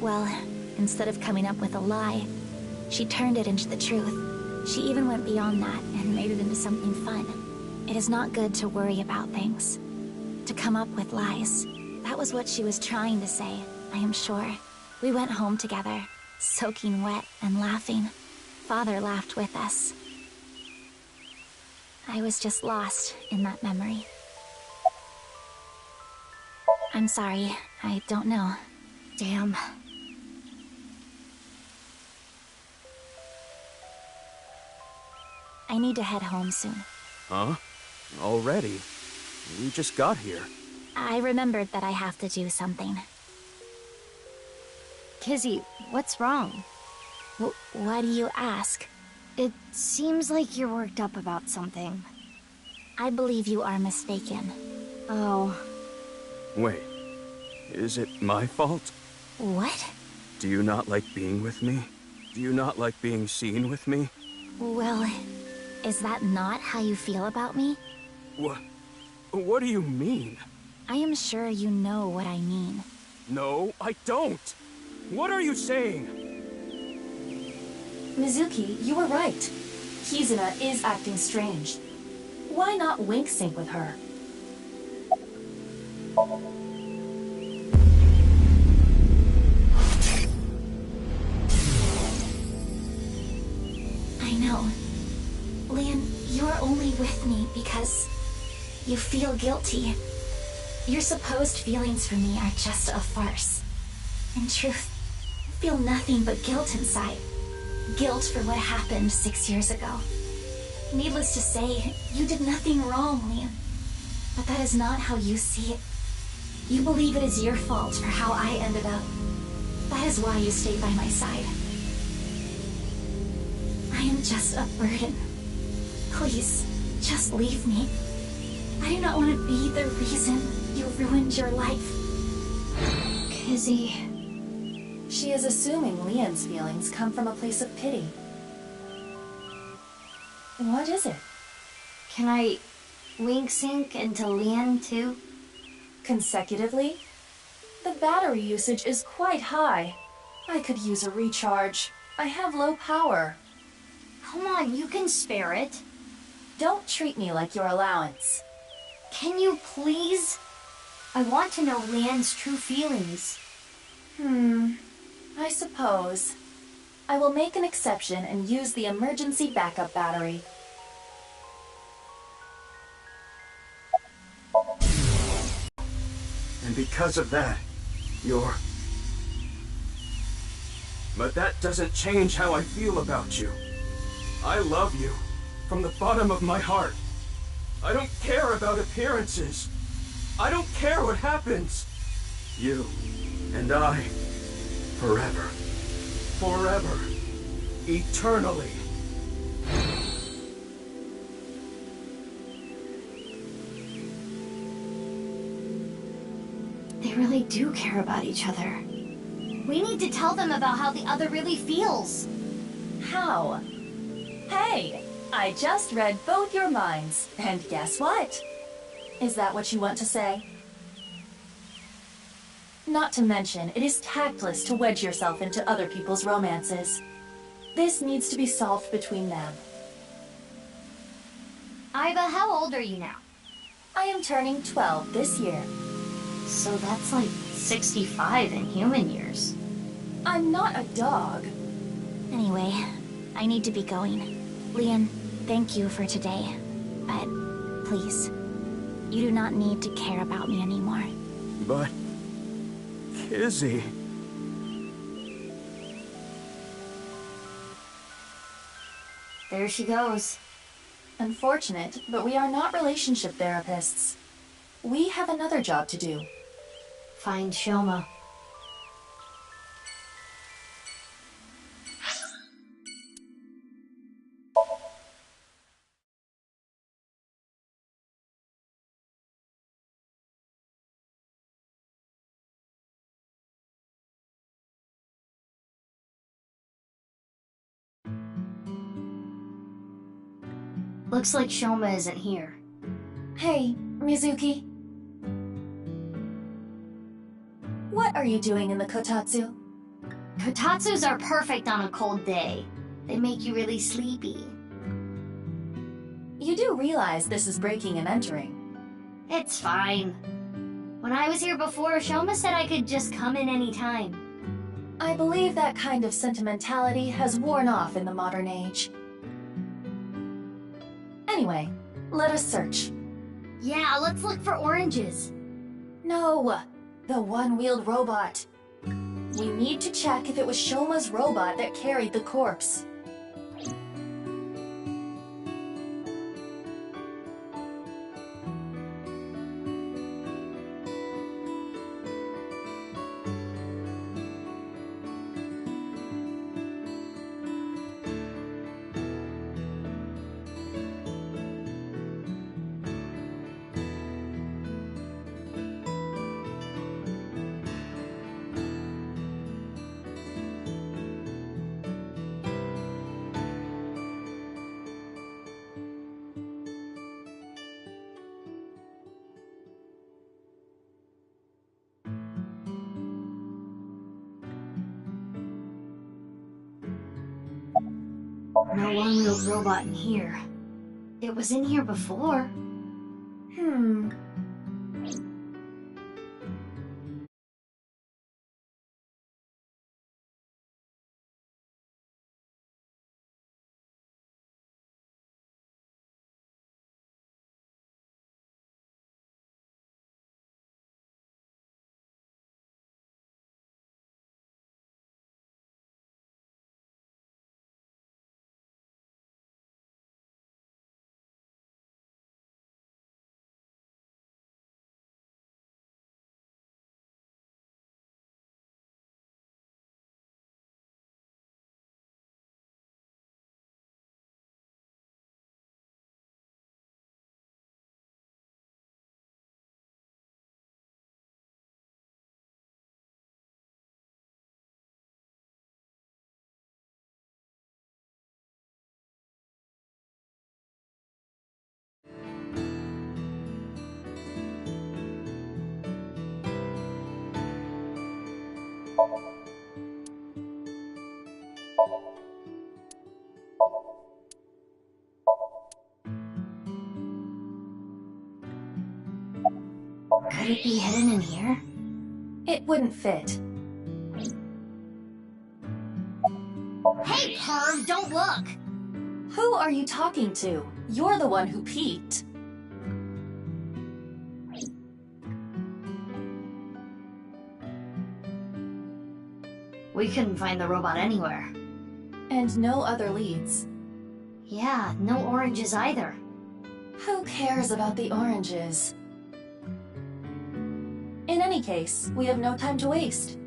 well, instead of coming up with a lie, she turned it into the truth. She even went beyond that and made it into something fun. It is not good to worry about things, to come up with lies. That was what she was trying to say, I am sure. We went home together, soaking wet and laughing. Father laughed with us. I was just lost in that memory. I'm sorry, I don't know. Damn. I need to head home soon.
Huh? Already? We just got here.
I remembered that I have to do something.
Kizzy, what's wrong?
Why do you ask?
It seems like you're worked up about something.
I believe you are mistaken.
Oh.
Wait. Is it my fault?
What?
Do you not like being with me? Do you not like being seen with me?
Well, is that not how you feel about me?
What do you mean?
I am sure you know what I mean.
No, I don't! What are you saying?
Mizuki, you were right. Kizuna is acting strange. Why not wink sync with her?
I know. Lian, you're only with me because you feel guilty. Your supposed feelings for me are just a farce. In truth, I feel nothing but guilt inside. Guilt for what happened 6 years ago. Needless to say, you did nothing wrong, Lian. But that is not how you see it. You believe it is your fault for how I ended up. That is why you stayed by my side. I am just a burden. Please, just leave me. I do not want to be the reason you ruined your life.
Kizzy. She is assuming Lian's feelings come from a place of pity. What is it?
Can I wink sync into Lian too?
Consecutively? The battery usage is quite high. I could use a recharge. I have low power.
Come on, you can spare it.
Don't treat me like your allowance.
Can you please? I want to know Lian's true feelings.
I suppose. I will make an exception and use the emergency backup battery.
And because of that, you're... But that doesn't change how I feel about you. I love you, from the bottom of my heart. I don't care about appearances. I don't care what happens. You and I, forever, forever, eternally.
They really do care about each other. We need to tell them about how the other really feels.
How? Hey, I just read both your minds, and guess what? Is that what you want to say? Not to mention, it is tactless to wedge yourself into other people's romances. This needs to be solved between them.
Iva, how old are you now?
I am turning 12 this year.
So that's like 65 in human years.
I'm not a dog.
Anyway, I need to be going. Lian, thank you for today. But please, you do not need to care about me anymore.
But... Kizzy...
There she goes.
Unfortunate, but we are not relationship therapists. We have another job to do.
Find Shoma. Looks like Shoma isn't here.
Hey, Mizuki. What are you doing in the kotatsu?
Kotatsus are perfect on a cold day. They make you really sleepy.
You do realize this is breaking and entering.
It's fine. When I was here before, Shoma said I could just come in any time.
I believe that kind of sentimentality has worn off in the modern age. Anyway, Let us search.
Yeah, let's look for oranges.
No, the one-wheeled robot. We need to check if it was Shoma's robot that carried the corpse.
No one-wheeled robot in here. It was in here before. Could it be hidden in here?
It wouldn't fit.
Hey, perv, don't look!
Who are you talking to? You're the one who peeked.
We couldn't find the robot anywhere.
And no other leads.
Yeah, no oranges either.
Who cares about the oranges? In any case, we have no time to waste.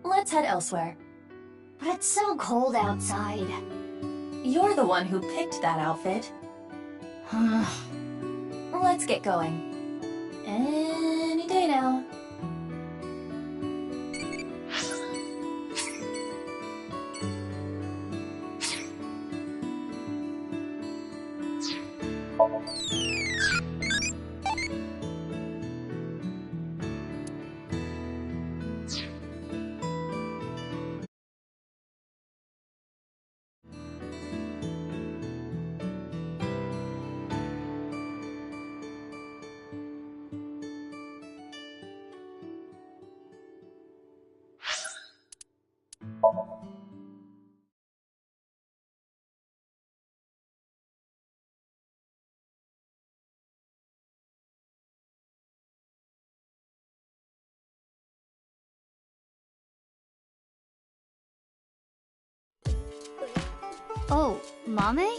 Let's head elsewhere.
But it's so cold outside.
You're the one who picked that outfit. Let's get going. Any day now.
Oh, Mame?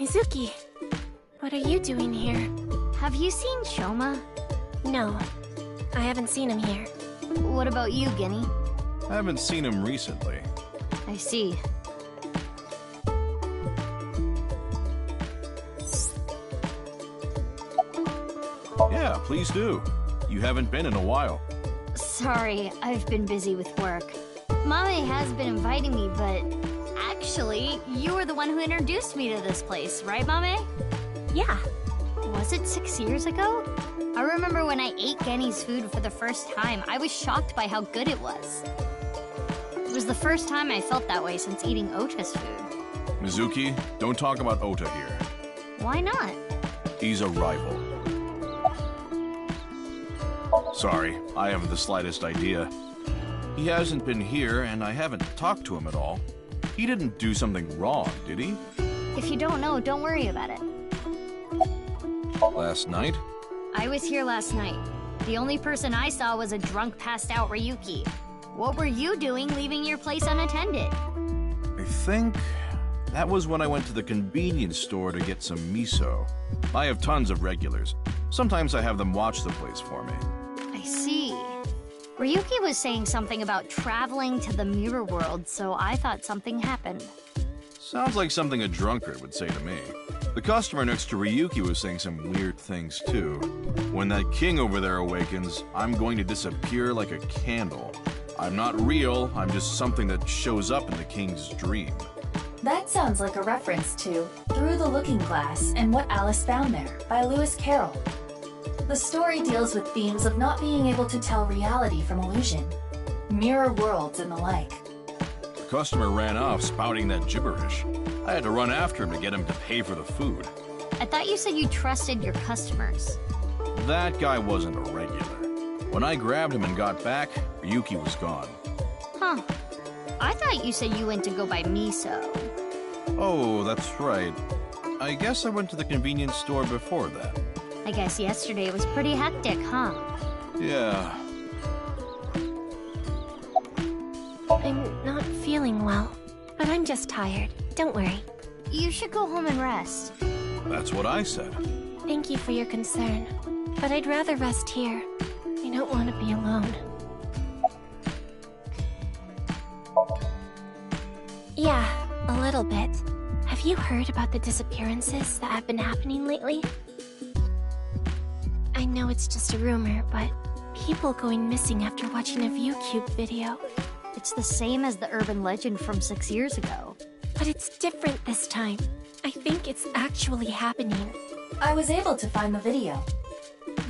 Mizuki, what are you doing here?
Have you seen Shoma?
No, I haven't seen him here.
What about you, Ginny?
I haven't seen him recently.
I see.
Yeah, please do. You haven't been in a while.
Sorry, I've been busy with work. Mame has been inviting me, but actually, you were the one who introduced me to this place, right, Mame?
Yeah.
Was it 6 years ago? I remember when I ate Genny's food for the first time, I was shocked by how good it was. It was the first time I felt that way since eating Ota's food.
Mizuki, don't talk about Ota here.
Why not?
He's a rival. Sorry, I haven't the slightest idea. He hasn't been here, and I haven't talked to him at all. He didn't do something wrong, did he?
If you don't know, don't worry about it.
Last night?
I was here last night. The only person I saw was a drunk, passed-out Ryuki. What were you doing leaving your place unattended?
I think that was when I went to the convenience store to get some miso. I have tons of regulars. Sometimes I have them watch the place for me.
I see. Ryuki was saying something about traveling to the mirror world, so I thought something happened.
Sounds like something a drunkard would say to me. The customer next to Ryuki was saying some weird things too. When that king over there awakens, I'm going to disappear like a candle. I'm not real, I'm just something that shows up in the king's dream.
That sounds like a reference to Through the Looking Glass and What Alice Found There by Lewis Carroll. The story deals with themes of not being able to tell reality from illusion, mirror worlds and the like.
The customer ran off spouting that gibberish. I had to run after him to get him to pay for the food.
I thought you said you trusted your customers.
That guy wasn't a regular. When I grabbed him and got back, Ryuki was gone.
Huh. I thought you said you went to go buy miso.
Oh, that's right. I guess I went to the convenience store before that.
I guess yesterday was pretty hectic, huh?
Yeah.
I'm not feeling well, but I'm just tired. Don't worry.
You should go home and rest.
That's what I said.
Thank you for your concern, but I'd rather rest here. I don't want to be alone. Yeah, a little bit. Have you heard about the disappearances that have been happening lately? I know it's just a rumor, but people going missing after watching a ViewCube video.
It's the same as the urban legend from 6 years ago.
But it's different this time. I think it's actually happening.
I was able to find the video.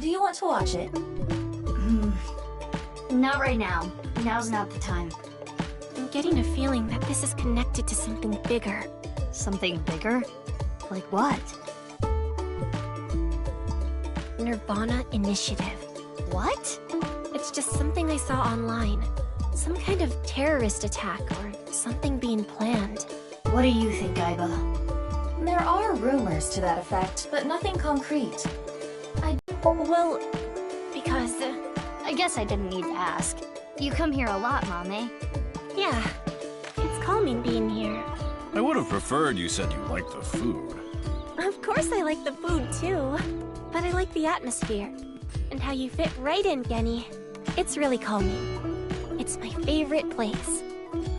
Do you want to watch it?
Not right now. Now's not the time.
I'm getting a feeling that this is connected to something bigger.
Something bigger? Like what?
nirvanA Initiative.
What?
It's just something I saw online. Some kind of terrorist attack or something being planned.
What do you think, Aiba?
There are rumors to that effect, but nothing concrete.
Well, because...
I guess I didn't need to ask. You come here a lot, Mame.
Yeah. It's calming being here.
I would have preferred you said you liked the food.
Of course I like the food, too. But I like the atmosphere. And how you fit right in, Genny. It's really calming. It's my favorite place.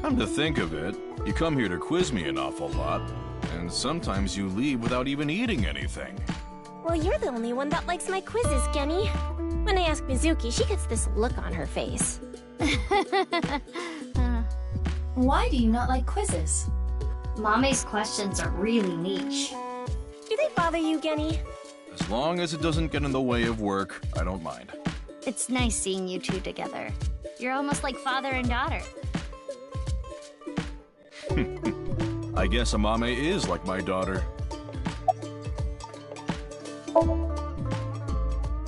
Come to think of it, you come here to quiz me an awful lot. And sometimes you leave without even eating anything.
Well, you're the only one that likes my quizzes, Genny. When I ask Mizuki, she gets this look on her face.
Why do you not like quizzes?
Mame's questions are really niche.
Do they bother you, Genny?
As long as it doesn't get in the way of work, I don't mind.
It's nice seeing you two together. You're almost like father and daughter.
I guess Amame is like my daughter.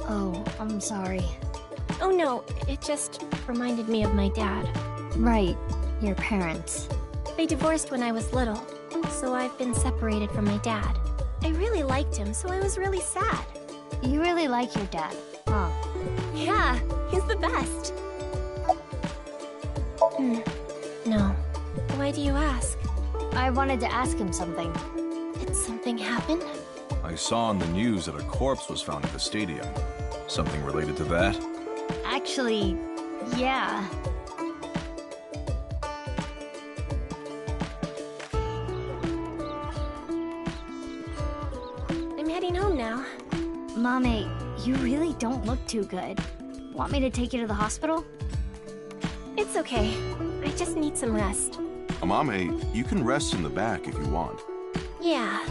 Oh, I'm sorry.
Oh no, it just reminded me of my dad.
Right, your parents.
They divorced when I was little, so I've been separated from my dad. I really liked him, so I was really sad.
You really like your dad, huh?
Yeah, he's the best. No. Why do you ask?
I wanted to ask him something.
Did something happen?
I saw on the news that a corpse was found at the stadium. Something related to that?
Actually, yeah.
I'm heading home now.
Mame, you really don't look too good. Want me to take you to the hospital?
It's okay. I just need some rest.
Amame, you can rest in the back if you want.
Yeah.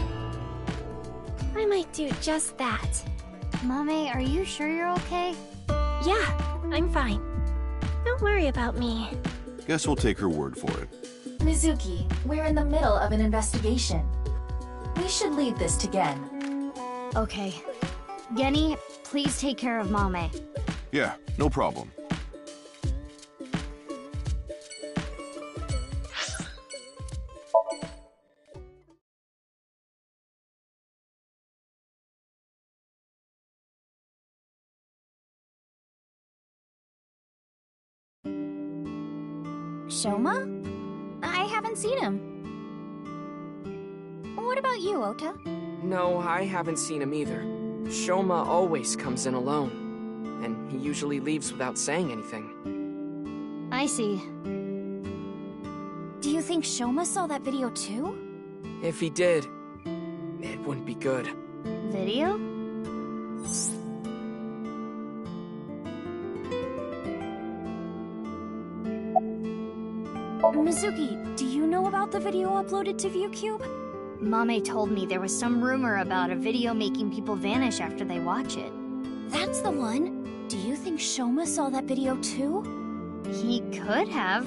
I might do just that.
Mame, are you sure you're okay?
Yeah, I'm fine. Don't worry about me.
Guess we'll take her word for it.
Mizuki, we're in the middle of an investigation. We should leave this to Gen.
Okay. Genny, please take care of Mame.
Yeah, no problem.
Shoma? I haven't seen him. What about you, Ota?
No, I haven't seen him either. Shoma always comes in alone, and he usually leaves without saying anything.
I see. Do you think Shoma saw that video too?
If he did, it wouldn't be good.
Video? Mizuki, do you know about the video uploaded to ViewCube?
Mame told me there was some rumor about a video making people vanish after they watch it.
That's the one. Do you think Shoma saw that video too?
He could have.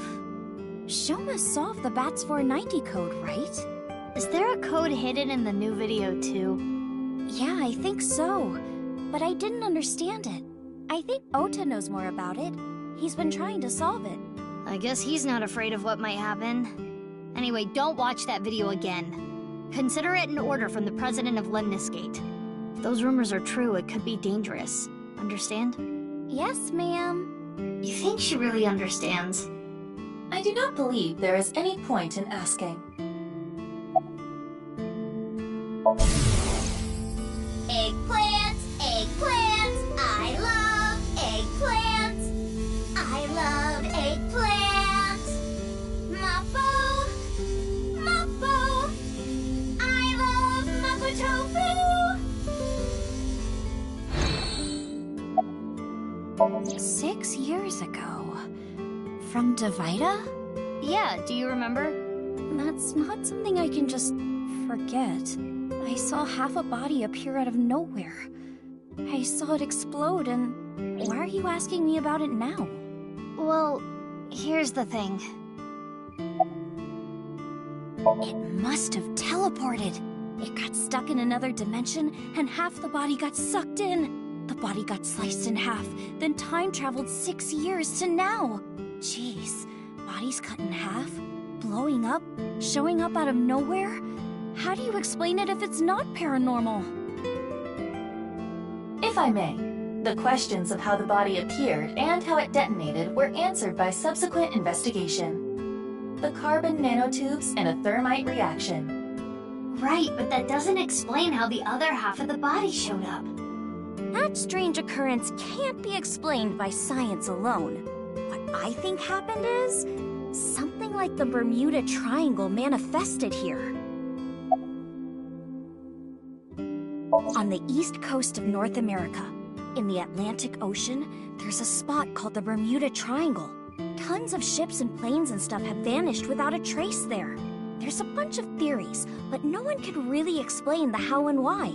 Shoma solved the BATS 490 code, right?
Is there a code hidden in the new video too?
Yeah, I think so. But I didn't understand it. I think Ota knows more about it. He's been trying to solve it.
I guess he's not afraid of what might happen. Anyway, don't watch that video again. Consider it an order from the president of Lemniscate. If those rumors are true, it could be dangerous. Understand?
Yes, ma'am.
You think she really understands?
I do not believe there is any point in asking.
Eggplants, eggplants, I love eggplants. I love eggplants. Mapo, mapo. I love mapo tofu. 6 years ago. From Davida?
Yeah, do you remember?
That's not something I can just forget. I saw half a body appear out of nowhere. I saw it explode, and why are you asking me about it now?
Well, here's the thing.
It must have teleported. It got stuck in another dimension, and half the body got sucked in. The body got sliced in half, then time traveled 6 years to now. Jeez, bodies cut in half, blowing up, showing up out of nowhere? How do you explain it if it's not paranormal?
If I may, the questions of how the body appeared and how it detonated were answered by subsequent investigation. The carbon nanotubes and a thermite reaction.
Right, but that doesn't explain how the other half of the body showed up.
That strange occurrence can't be explained by science alone. What I think happened is something like the Bermuda Triangle manifested here. On the east coast of North America, in the Atlantic Ocean, there's a spot called the Bermuda Triangle. Tons of ships and planes and stuff have vanished without a trace there. There's a bunch of theories, but no one can really explain the how and why.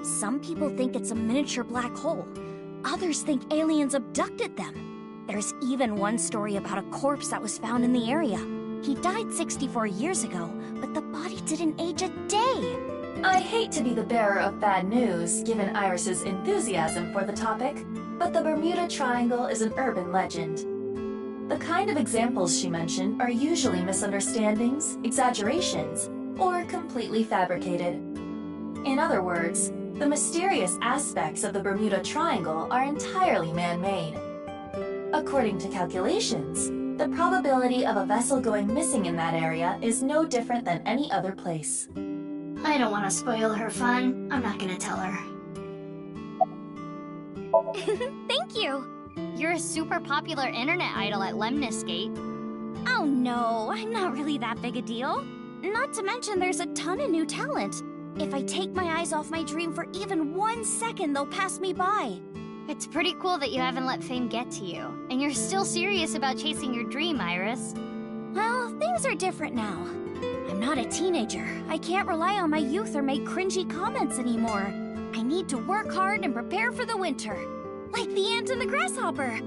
Some people think it's a miniature black hole. Others think aliens abducted them. There's even one story about a corpse that was found in the area. He died 64 years ago, but the body didn't age a day.
I hate to be the bearer of bad news, given Iris's enthusiasm for the topic, but the Bermuda Triangle is an urban legend. The kind of examples she mentioned are usually misunderstandings, exaggerations, or completely fabricated. In other words, the mysterious aspects of the Bermuda Triangle are entirely man-made. According to calculations, the probability of a vessel going missing in that area is no different than any other place.
I don't want to spoil her fun. I'm not gonna tell her.
Thank you!
You're a super popular internet idol at Lemniscate.
Oh no, I'm not really that big a deal. Not to mention there's a ton of new talent. If I take my eyes off my dream for even 1 second, they'll pass me by.
It's pretty cool that you haven't let fame get to you. And you're still serious about chasing your dream, Iris.
Well, things are different now. I'm not a teenager. I can't rely on my youth or make cringy comments anymore. I need to work hard and prepare for the winter. Like the ant and the grasshopper.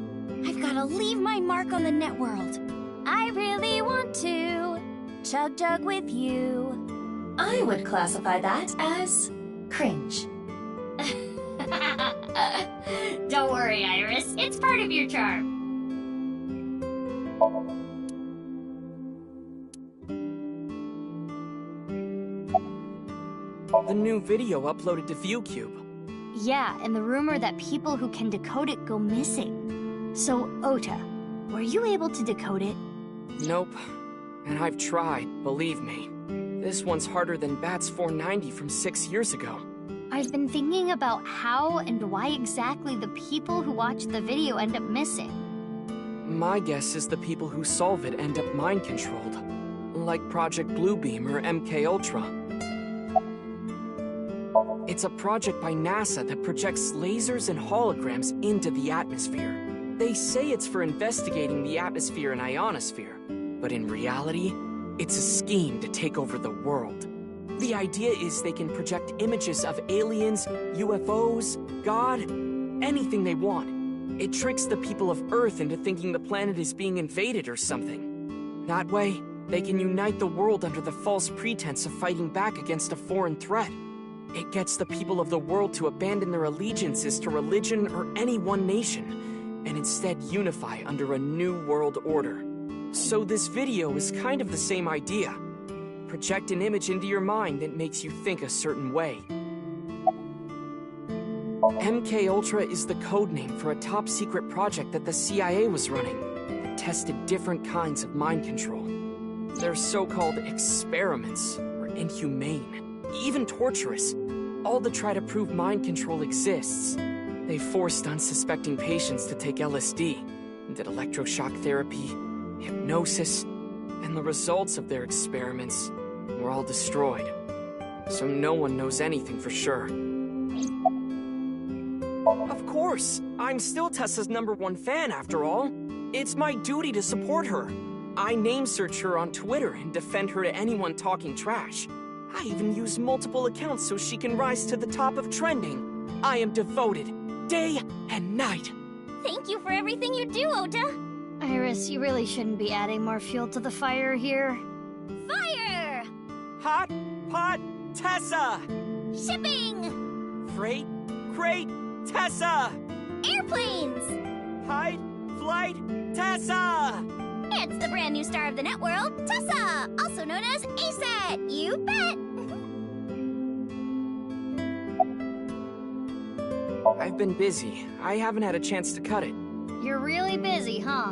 I've got to leave my mark on the net world. I really want to chug with you.
I would classify that as cringe.
Don't worry, Iris. It's part of your charm.
The new video uploaded to ViewCube.
Yeah, and the rumor that people who can decode it go missing. So, Ota, were you able to decode it?
Nope. And I've tried, believe me. This one's harder than Bats 490 from 6 years ago.
I've been thinking about how and why exactly the people who watch the video end up missing.
My guess is the people who solve it end up mind-controlled. Like Project Bluebeam or MK Ultra. It's a project by NASA that projects lasers and holograms into the atmosphere. They say it's for investigating the atmosphere and ionosphere, but in reality, it's a scheme to take over the world. The idea is they can project images of aliens, UFOs, God, anything they want. It tricks the people of Earth into thinking the planet is being invaded or something. That way, they can unite the world under the false pretense of fighting back against a foreign threat. It gets the people of the world to abandon their allegiances to religion or any one nation, and instead unify under a new world order. So this video is kind of the same idea. Project an image into your mind that makes you think a certain way. MK Ultra is the codename for a top-secret project that the CIA was running that tested different kinds of mind control. They're so-called experiments were inhumane, even torturous, all to try to prove mind control exists. They forced unsuspecting patients to take LSD, and did electroshock therapy, hypnosis, and the results of their experiments were all destroyed. So no one knows anything for sure. Of course! I'm still Tessa's #1 fan, after all. It's my duty to support her. I name-search her on Twitter and defend her to anyone talking trash. I even use multiple accounts so she can rise to the top of trending. I am devoted, day and night.
Thank you for everything you do, Ota!
Iris, you really shouldn't be adding more fuel to the fire here.
Fire!
Hot Pot Tessa!
Shipping!
Freight Crate Tessa!
Airplanes!
Hide Flight Tessa!
It's the brand new star of the networld, Tessa! Also known as ASAT! You bet!
I've been busy. I haven't had a chance to cut it.
You're really busy, huh?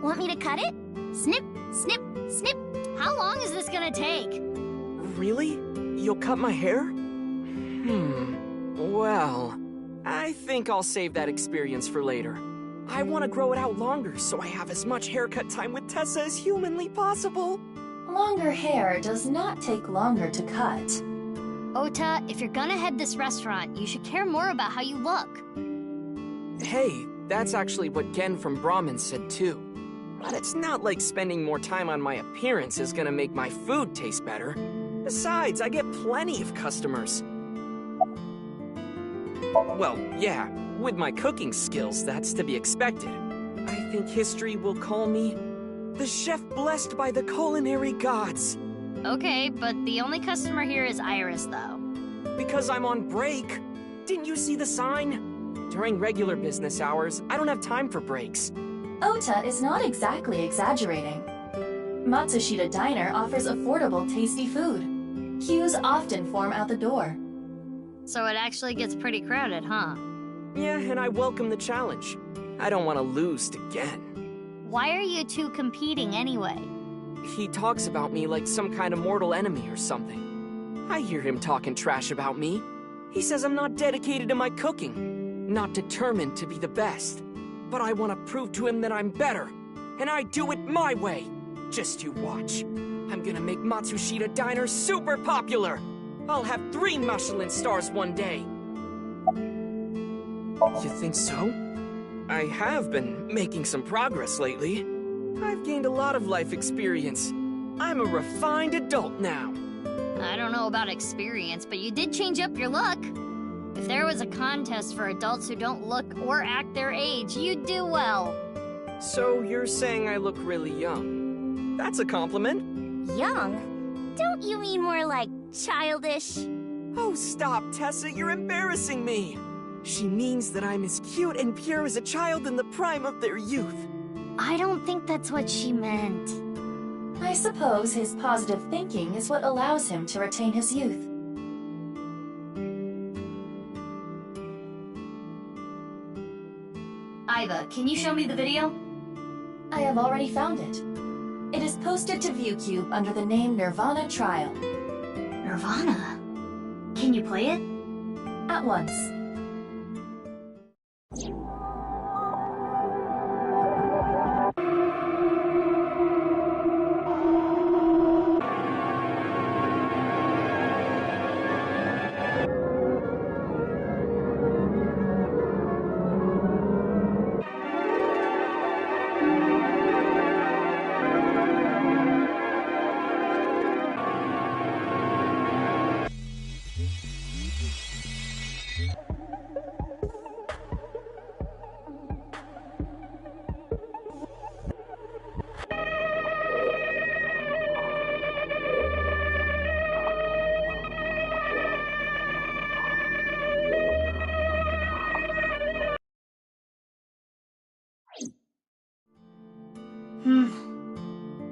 Want me to cut it? Snip, snip, snip! How long is this gonna take?
Really? You'll cut my hair? Well, I think I'll save that experience for later. I want to grow it out longer so I have as much haircut time with Tessa as humanly possible.
Longer hair does not take longer to cut.
Ota, if you're gonna head this restaurant, you should care more about how you look.
Hey, that's actually what Gen from Brahmin said too. But it's not like spending more time on my appearance is gonna make my food taste better. Besides, I get plenty of customers. Well, yeah, with my cooking skills, that's to be expected. I think history will call me the chef blessed by the culinary gods.
Okay, but the only customer here is Iris, though.
Because I'm on break. Didn't you see the sign? During regular business hours, I don't have time for breaks.
Ota is not exactly exaggerating. Matsushita Diner offers affordable, tasty food. Queues often form out the door.
So it actually gets pretty crowded, huh?
Yeah, and I welcome the challenge. I don't want to lose to Gen.
Why are you two competing anyway?
He talks about me like some kind of mortal enemy or something. I hear him talking trash about me. He says I'm not dedicated to my cooking, not determined to be the best. But I want to prove to him that I'm better, and I do it my way. Just you watch. I'm gonna make Matsushita Diner super popular. I'll have 3 Michelin stars one day. You think so? I have been making some progress lately. I've gained a lot of life experience. I'm a refined adult now.
I don't know about experience, but you did change up your look. If there was a contest for adults who don't look or act their age, you'd do well.
So you're saying I look really young? That's a compliment.
Young? Don't you mean more like childish?
Oh, stop, Tessa, you're embarrassing me. She means that I'm as cute and pure as a child in the prime of their youth.
I don't think that's what she meant.
I suppose his positive thinking is what allows him to retain his youth.
Iva, can you show me the video?
I have already found it. It is posted to ViewCube under the name nirvanA Trial.
nirvanA? Can you play it?
At once.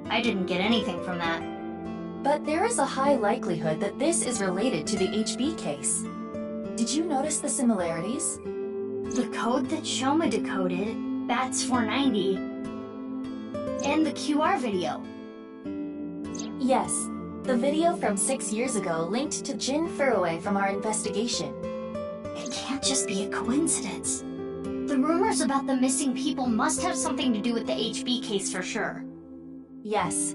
I didn't get anything from that.
But there is a high likelihood that this is related to the HB case. Did you notice the similarities?
The code that Shoma decoded, Bats 490, and the QR video.
Yes, the video from 6 years ago linked to Jin Furue from our investigation.
It can't just be a coincidence. The rumors about the missing people must have something to do with the HB case for sure.
Yes.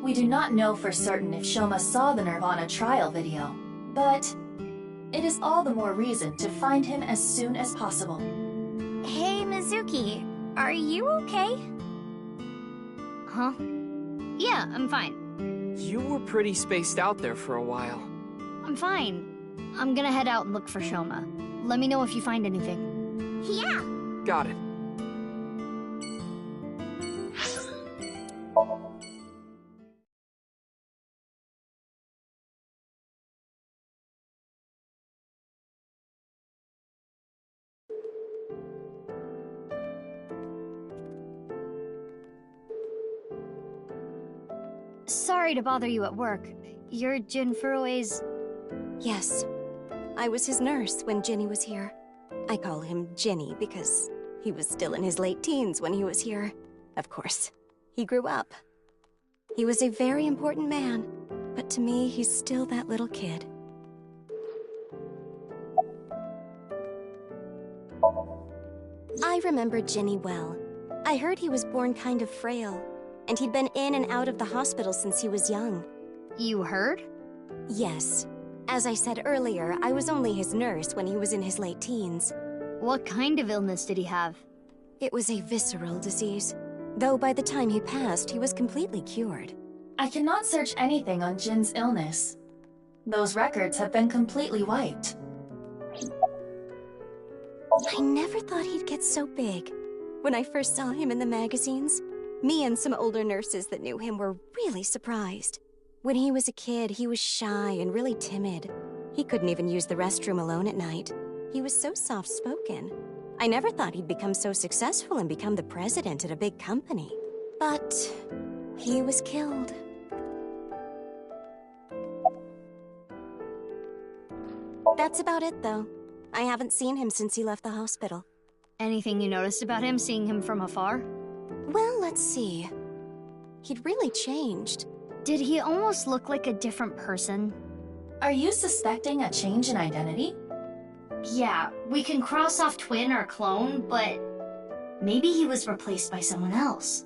We do not know for certain if Shoma saw the nirvanA Trial video, but it is all the more reason to find him as soon as possible.
Hey, Mizuki, are you okay?
Huh? Yeah, I'm fine.
You were pretty spaced out there for a while.
I'm fine. I'm gonna head out and look for Shoma. Let me know if you find anything.
Yeah!
Got it.
Sorry to bother you at work. You're Jin Furue's...
Yes. I was his nurse when Ginny was here. I call him Ginny because he was still in his late teens when he was here. Of course, he grew up. He was a very important man, but to me, he's still that little kid. I remember Ginny well. I heard he was born kind of frail, and he'd been in and out of the hospital since he was young.
You heard?
Yes. As I said earlier, I was only his nurse when he was in his late teens.
What kind of illness did he have?
It was a visceral disease. Though by the time he passed, he was completely cured.
I cannot search anything on Jin's illness. Those records have been completely wiped.
I never thought he'd get so big. When I first saw him in the magazines, me and some older nurses that knew him were really surprised. When he was a kid, he was shy and really timid. He couldn't even use the restroom alone at night. He was so soft-spoken. I never thought he'd become so successful and become the president at a big company. But he was killed. That's about it, though. I haven't seen him since he left the hospital.
Anything you noticed about him, seeing him from afar?
Well, let's see. He'd really changed.
Did he almost look like a different person?
Are you suspecting a change in identity?
Yeah, we can cross off twin or clone, but maybe he was replaced by someone else.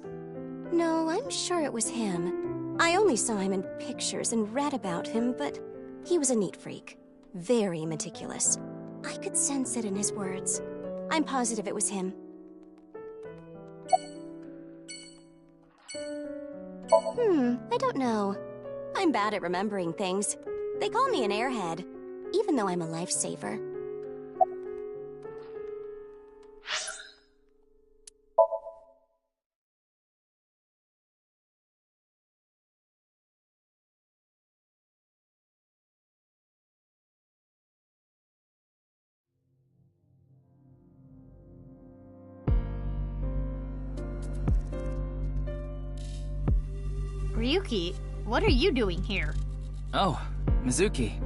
No, I'm sure it was him. I only saw him in pictures and read about him, but he was a neat freak. Very meticulous. I could sense it in his words. I'm positive it was him. I don't know. I'm bad at remembering things. They call me an airhead, even though I'm a lifesaver.
Ryuki, what are you doing here?
Oh, Mizuki.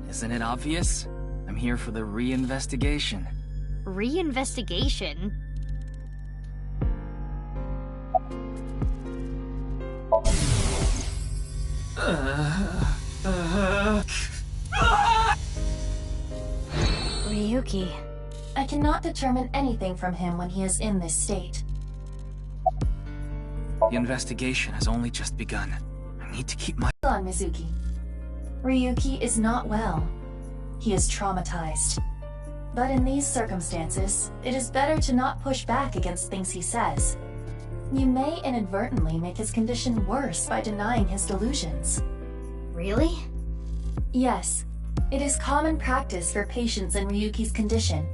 Isn't it obvious? I'm here for the reinvestigation.
Reinvestigation?
Ryuki. I cannot determine anything from him when he is in this state.
The investigation has only just begun. I need to keep my...
Hold on, Mizuki. Ryuki is not well. He is traumatized. But in these circumstances, it is better to not push back against things he says. You may inadvertently make his condition worse by denying his delusions.
Really?
Yes. It is common practice for patients in Ryuki's condition.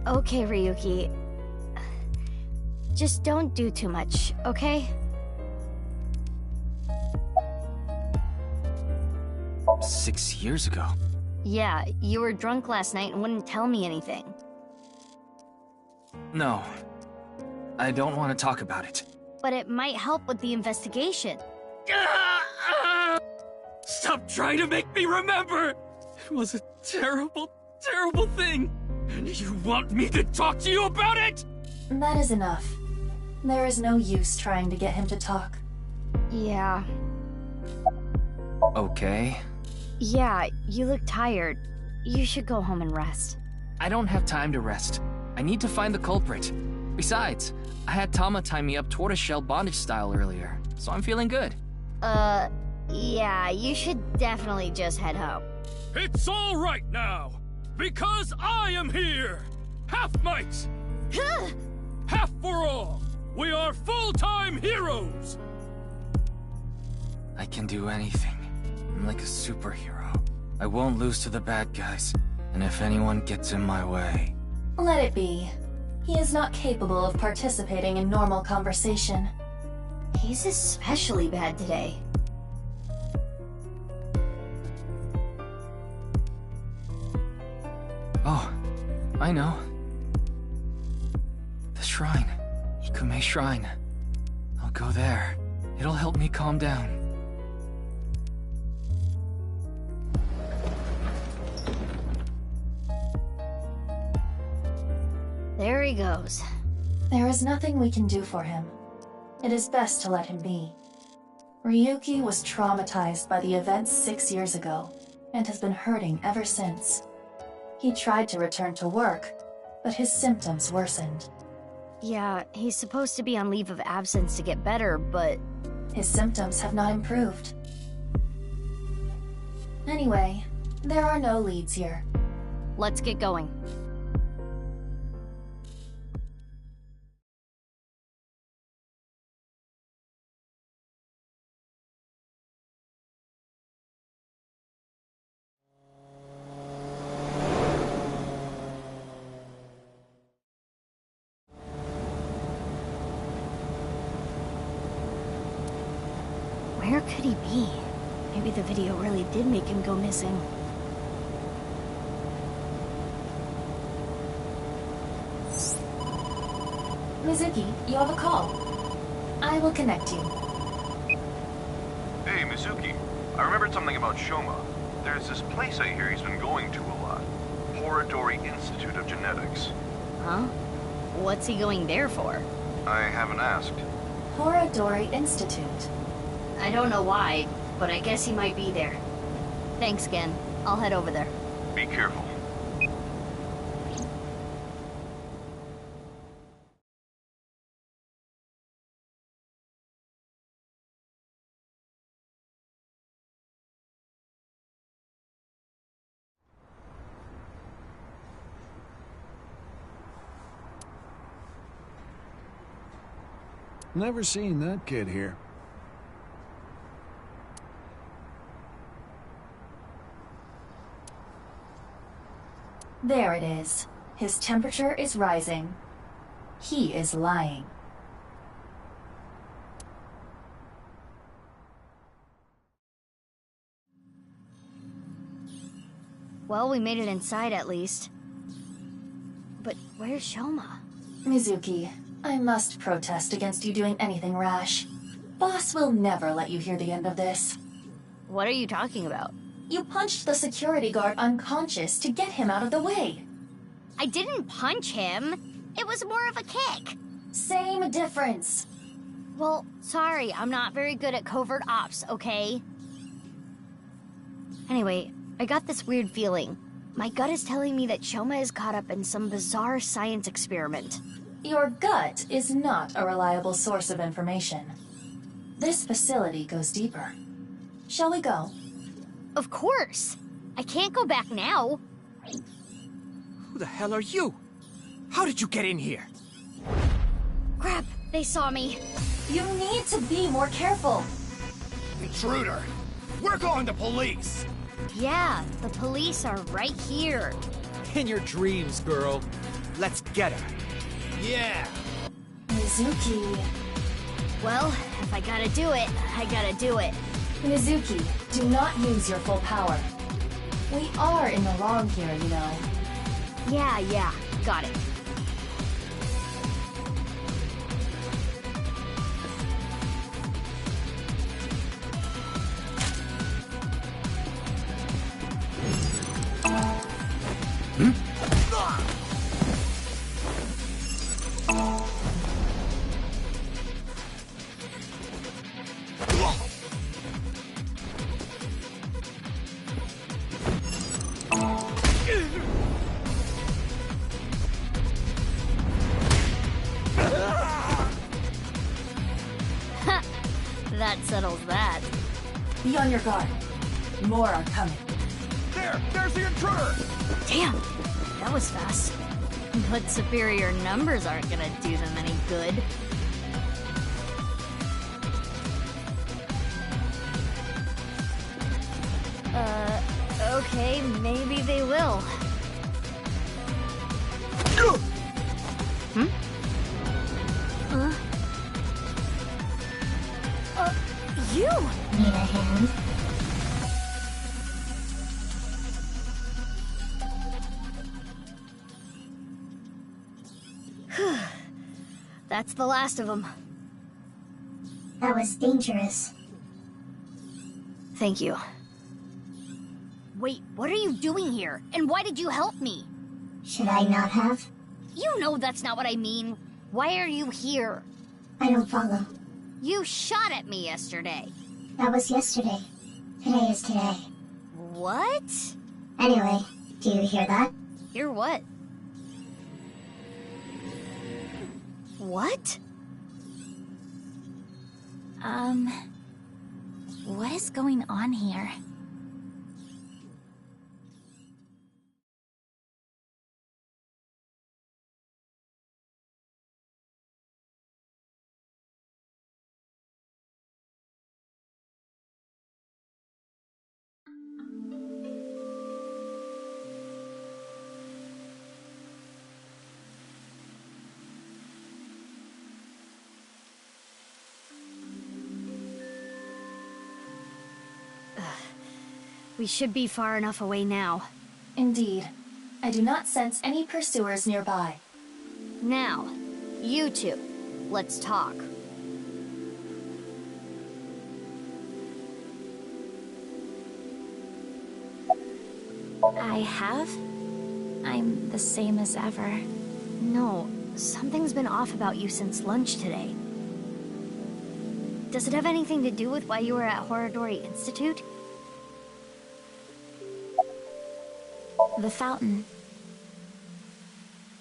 Okay, Ryuki. Just don't do too much, okay?
"6 years ago?
Yeah, you were drunk last night and wouldn't tell me anything.
No. I don't want to talk about it.
But it might help with the investigation.
Stop trying to make me remember! It was a terrible, terrible thing! And you want me to talk to you about it?!
That is enough. There is no use trying to get him to talk.
Yeah.
Okay.
Yeah, you look tired. You should go home and rest.
I don't have time to rest. I need to find the culprit. Besides, I had Tama tie me up tortoiseshell bondage style earlier, so I'm feeling good.
Yeah, you should definitely just head home.
It's all right now, because I am here! Half might! Half for all! We are full-time heroes!
I can do anything. I'm like a superhero. I won't lose to the bad guys, and if anyone gets in my way...
Let it be. He is not capable of participating in normal conversation.
He's especially bad today.
Oh, I know. The shrine. Ikume Shrine. I'll go there. It'll help me calm down.
There he goes.
There is nothing we can do for him. It is best to let him be. Ryuki was traumatized by the events 6 years ago, and has been hurting ever since. He tried to return to work, but his symptoms worsened.
Yeah, he's supposed to be on leave of absence to get better, but...
His symptoms have not improved. Anyway, there are no leads here.
Let's get going. Where could he be? Maybe the video really did make him go missing.
Mizuki, you have a call. I will connect you.
Hey, Mizuki. I remembered something about Shoma. There's this place I hear he's been going to a lot. Horadori Institute of Genetics.
Huh? What's he going there for?
I haven't asked.
Horadori Institute.
I don't know why, but I guess he might be there. Thanks, Gen. I'll head over there.
Be careful.
Never seen that kid here.
There it is. His temperature is rising. He is lying.
Well, we made it inside at least. But where's Shoma?
Mizuki, I must protest against you doing anything rash. Boss will never let you hear the end of this.
What are you talking about?
You punched the security guard unconscious to get him out of the way.
I didn't punch him. It was more of a kick.
Same difference.
Well, sorry, I'm not very good at covert ops, okay? Anyway, I got this weird feeling. My gut is telling me that Shoma is caught up in some bizarre science experiment.
Your gut is not a reliable source of information. This facility goes deeper. Shall we go?
Of course! I can't go back now.
Who the hell are you? How did you get in here?
Crap, they saw me.
You need to be more careful.
Intruder! We're calling the police!
Yeah, the police are right here.
In your dreams, girl. Let's get her. Yeah!
Mizuki.
Well, if I gotta do it, I gotta do it.
Mizuki, do not use your full power. We are in the wrong here, you know.
Yeah, got it. That settles that.
Be on your guard. More are coming.
There's the intruder!
Damn, that was fast. But superior numbers aren't gonna do them any good. Okay, maybe they will. Hmm? You!
Need a hand?
That's the last of them.
That was dangerous.
Thank you. Wait, what are you doing here? And why did you help me?
Should I not have?
You know that's not what I mean. Why are you here?
I don't follow.
You shot at me yesterday.
That was yesterday. Today is today.
What?
Anyway, do you hear that?
Hear what? What?
What is going on here?
We should be far enough away now.
Indeed. I do not sense any pursuers nearby.
Now, you two, let's talk.
I have? I'm the same as ever.
No, something's been off about you since lunch today. Does it have anything to do with why you were at Horadori Institute?
The fountain.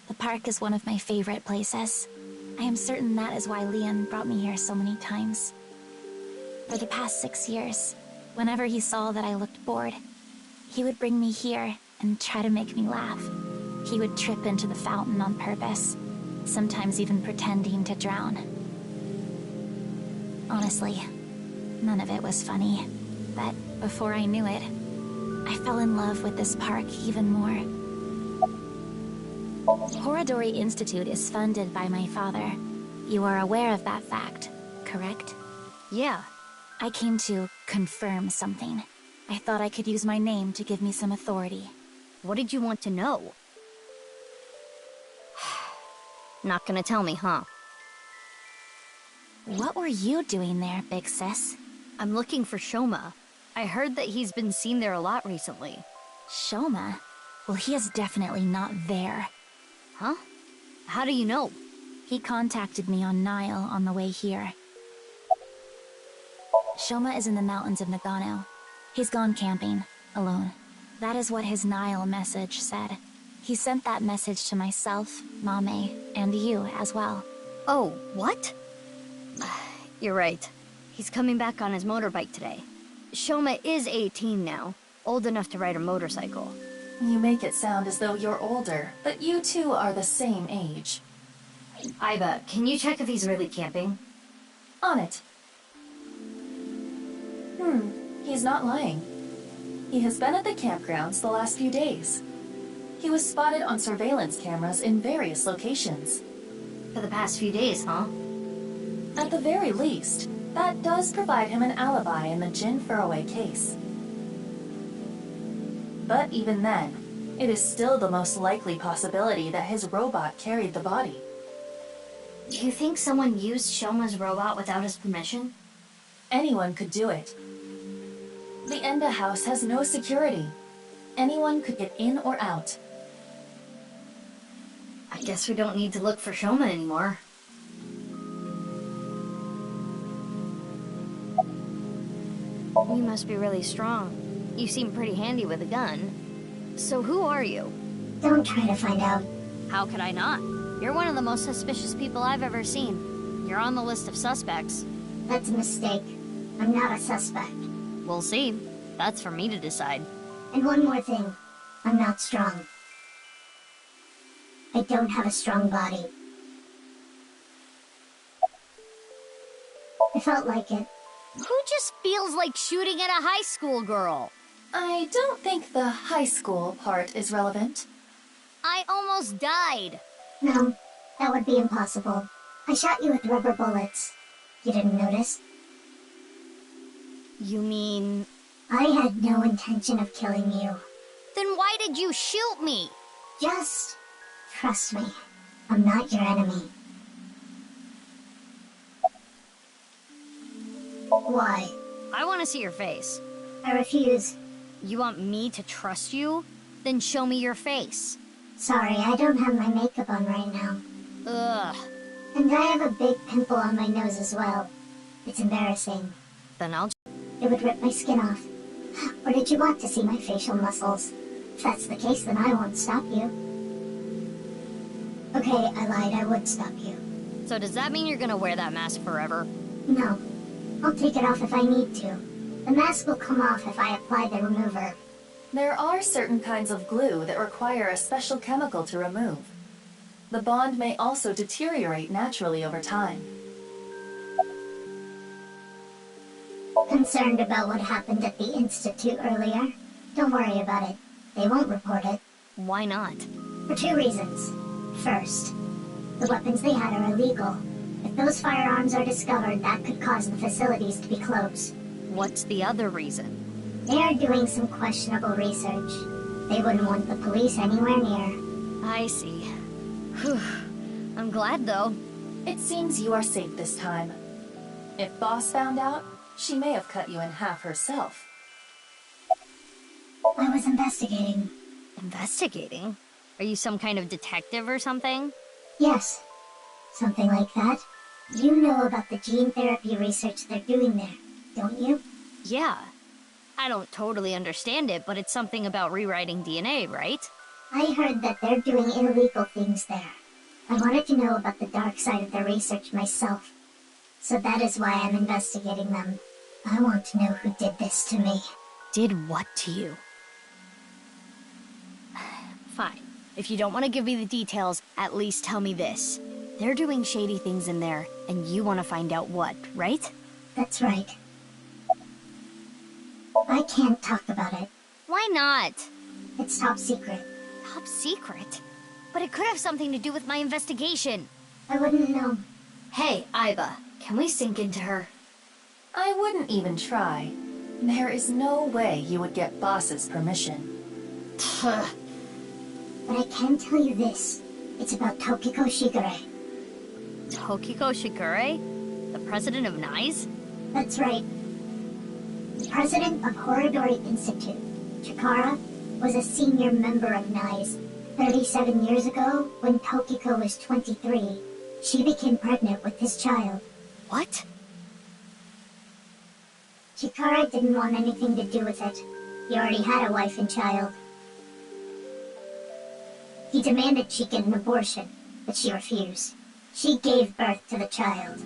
The park is one of my favorite places. I am certain that is why Leon brought me here so many times. For the past 6 years, whenever he saw that I looked bored, he would bring me here and try to make me laugh. He would trip into the fountain on purpose, sometimes even pretending to drown. Honestly, none of it was funny, but before I knew it, I fell in love with this park even more. Horadori Institute is funded by my father. You are aware of that fact, correct?
Yeah.
I came to confirm something. I thought I could use my name to give me some authority.
What did you want to know? Not gonna tell me, huh?
What were you doing there, big sis?
I'm looking for Shoma. I heard that he's been seen there a lot recently.
Shoma? Well, he is definitely not there.
Huh? How do you know?
He contacted me on Nile on the way here. Shoma is in the mountains of Nagano. He's gone camping.
alone. That is what his Nile message said. He sent that message to myself, Mame, and you as well.
Oh, what? You're right. He's coming back on his motorbike today. Shoma is 18 now, old enough to ride a motorcycle.
You make it sound as though you're older, but you two are the same age.
Aiba, can you check if he's really camping?
On it. He's not lying. He has been at the campgrounds the last few days. He was spotted on surveillance cameras in various locations.
For the past few days, huh?
At the very least, that does provide him an alibi in the Jin Furroway case. But even then, it is still the most likely possibility that his robot carried the body.
Do you think someone used Shoma's robot without his permission?
Anyone could do it. The Enda house has no security. Anyone could get in or out.
I guess we don't need to look for Shoma anymore. You must be really strong. You seem pretty handy with a gun. So who are you?
Don't try to find out.
How could I not? You're one of the most suspicious people I've ever seen. You're on the list of suspects.
That's a mistake. I'm not a suspect.
We'll see. That's for me to decide.
And one more thing. I'm not strong. I don't have a strong body. I felt like it.
Who just feels like shooting at a high school girl?
I don't think the high school part is relevant.
I almost died.
No, that would be impossible. I shot you with rubber bullets. You didn't notice?
You mean...
I had no intention of killing you.
Then why did you shoot me?
Just trust me. I'm not your enemy. Why?
I want to see your face.
I refuse.
You want me to trust you? Then show me your face.
Sorry, I don't have my makeup on right now.
Ugh.
And I have a big pimple on my nose as well. It's embarrassing.
Then I'll...
It would rip my skin off. Or did you want to see my facial muscles? If that's the case, then I won't stop you. Okay, I lied. I would stop you.
So does that mean you're gonna wear that mask forever?
No. I'll take it off if I need to. The mask will come off if I apply the remover.
There are certain kinds of glue that require a special chemical to remove. The bond may also deteriorate naturally over time.
Concerned about what happened at the Institute earlier? Don't worry about it. They won't report it.
Why not?
For two reasons. First, the weapons they had are illegal. If those firearms are discovered, that could cause the facilities to be closed.
What's the other reason?
They are doing some questionable research. They wouldn't want the police anywhere near.
I see. Whew. I'm glad, though.
It seems you are safe this time. If Boss found out, she may have cut you in half herself.
I was investigating.
Investigating? Are you some kind of detective or something?
Yes. Something like that. You know about the gene therapy research they're doing there, don't you?
Yeah. I don't totally understand it, but it's something about rewriting DNA, right?
I heard that they're doing illegal things there. I wanted to know about the dark side of the research myself. So that is why I'm investigating them. I want to know who did this to me.
Did what to you? Fine. If you don't want to give me the details, at least tell me this. They're doing shady things in there, and you want to find out what, right?
That's right. I can't talk about it.
Why not?
It's top secret.
Top secret? But it could have something to do with my investigation.
I wouldn't know.
Hey, Aiba, can we sink into her?
I wouldn't even try. There is no way you would get Boss's permission.
But I can tell you this. It's about Tokiko Shigure.
Tokiko Shigure? The president of NICE?
That's right. The president of Horodori Institute, Chikara, was a senior member of NICE. 37 years ago, when Tokiko was 23, she became pregnant with his child.
What?
Chikara didn't want anything to do with it.
He already had a wife and child. He demanded she get an abortion, but she refused. She gave birth to the child.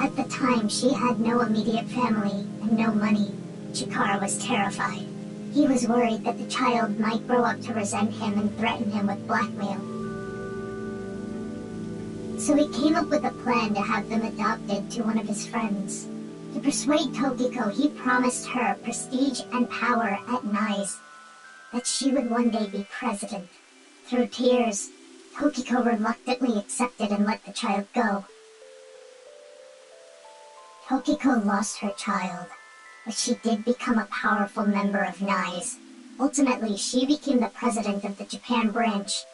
At the time, she had no immediate family and no money. Chikara was terrified. He was worried that the child might grow up to resent him and threaten him with blackmail. So he came up with a plan to have them adopted to one of his friends. To persuade Tokiko, he promised her prestige and power at NICE, that she would one day be president. Through tears, Tokiko reluctantly accepted and let the child go. Tokiko lost her child, but she did become a powerful member of NICE. Ultimately, she became the president of the Japan branch.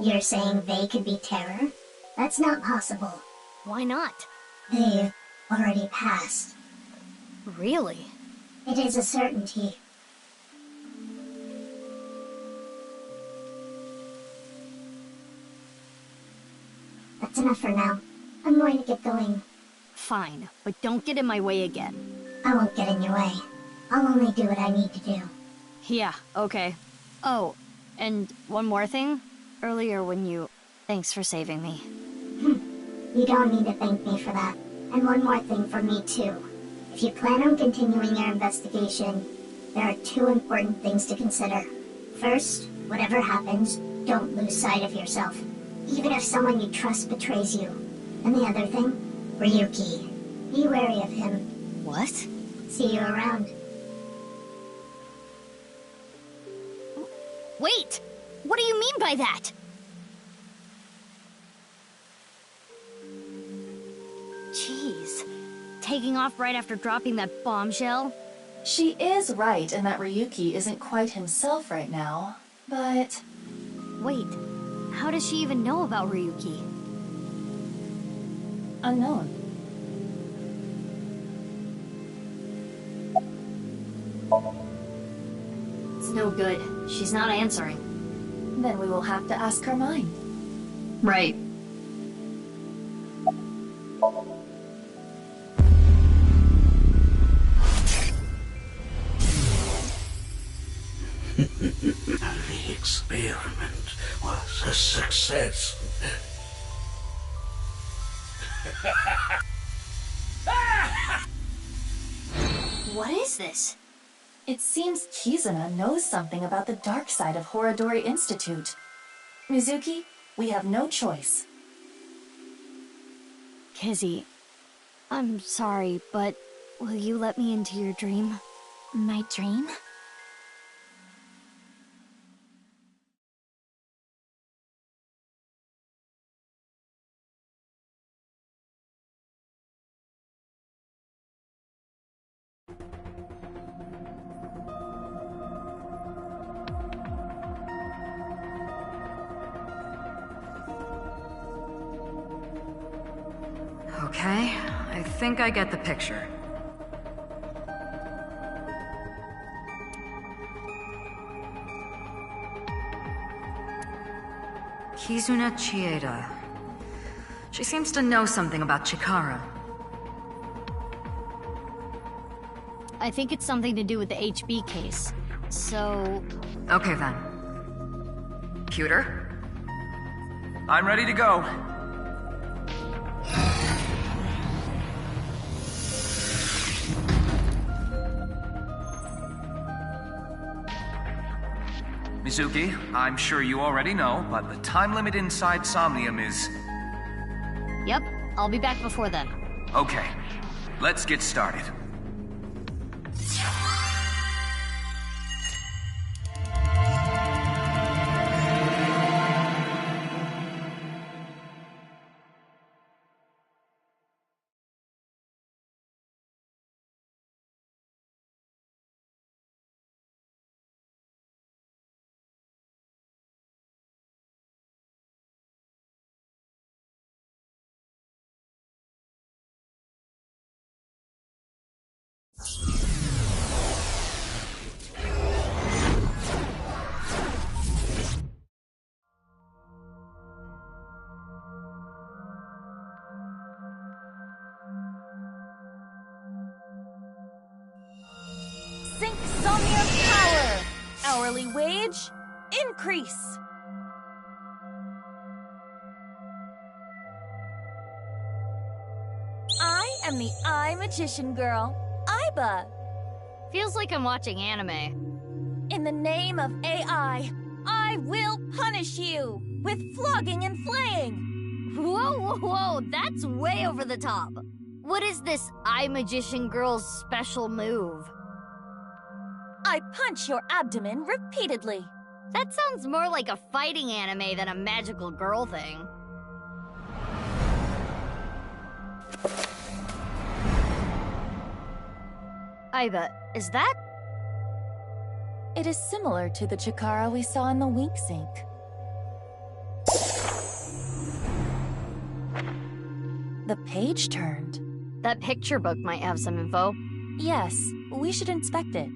You're saying they could be Terror? That's not possible.
Why not?
They've already passed.
Really?
It is a certainty. That's enough for now. I'm going to get going.
Fine, but don't get in my way again.
I won't get in your way. I'll only do what I need to do.
Yeah, okay. Oh, and one more thing. Earlier when you... Thanks for saving me.
You don't need to thank me for that. And one more thing for me too. If you plan on continuing your investigation, there are two important things to consider. First, whatever happens, don't lose sight of yourself. Even if someone you trust betrays you. And the other thing, Ryuki. Be wary of him.
What?
See you around.
Wait! What do you mean by that? Jeez. Taking off right after dropping that bombshell?
She is right in that Ryuki isn't quite himself right now, but...
Wait, how does she even know about Ryuki?
Unknown.
It's no good. She's not answering.
Then we will have to ask her mind.
Right.
The experiment was a success.
What is this?
It seems Kizuna knows something about the dark side of Horadori Institute. Mizuki, we have no choice.
Kizzy, I'm sorry, but will you let me into your dream?
My dream?
Okay, I think I get the picture. Kizuna Chieda. She seems to know something about Chikara.
I think it's something to do with the HB case. So...
Okay then. Cuter?
I'm ready to go. Mizuki, I'm sure you already know, but the time limit inside Somnium is...
Yep, I'll be back before then.
Okay, let's get started.
Sync SOMNIUM power! Hourly wage, increase! I am the Eye Magician Girl, Aiba.
Feels like I'm watching anime.
In the name of AI, I will punish you with flogging and flaying.
Whoa, whoa, whoa, that's way over the top. What is this Eye Magician Girl's special move?
I punch your abdomen repeatedly.
That sounds more like a fighting anime than a magical girl thing. Aiba, is that?
It is similar to the Chikara we saw in the Wink Sink. The page turned.
That picture book might have some info.
Yes, we should inspect it.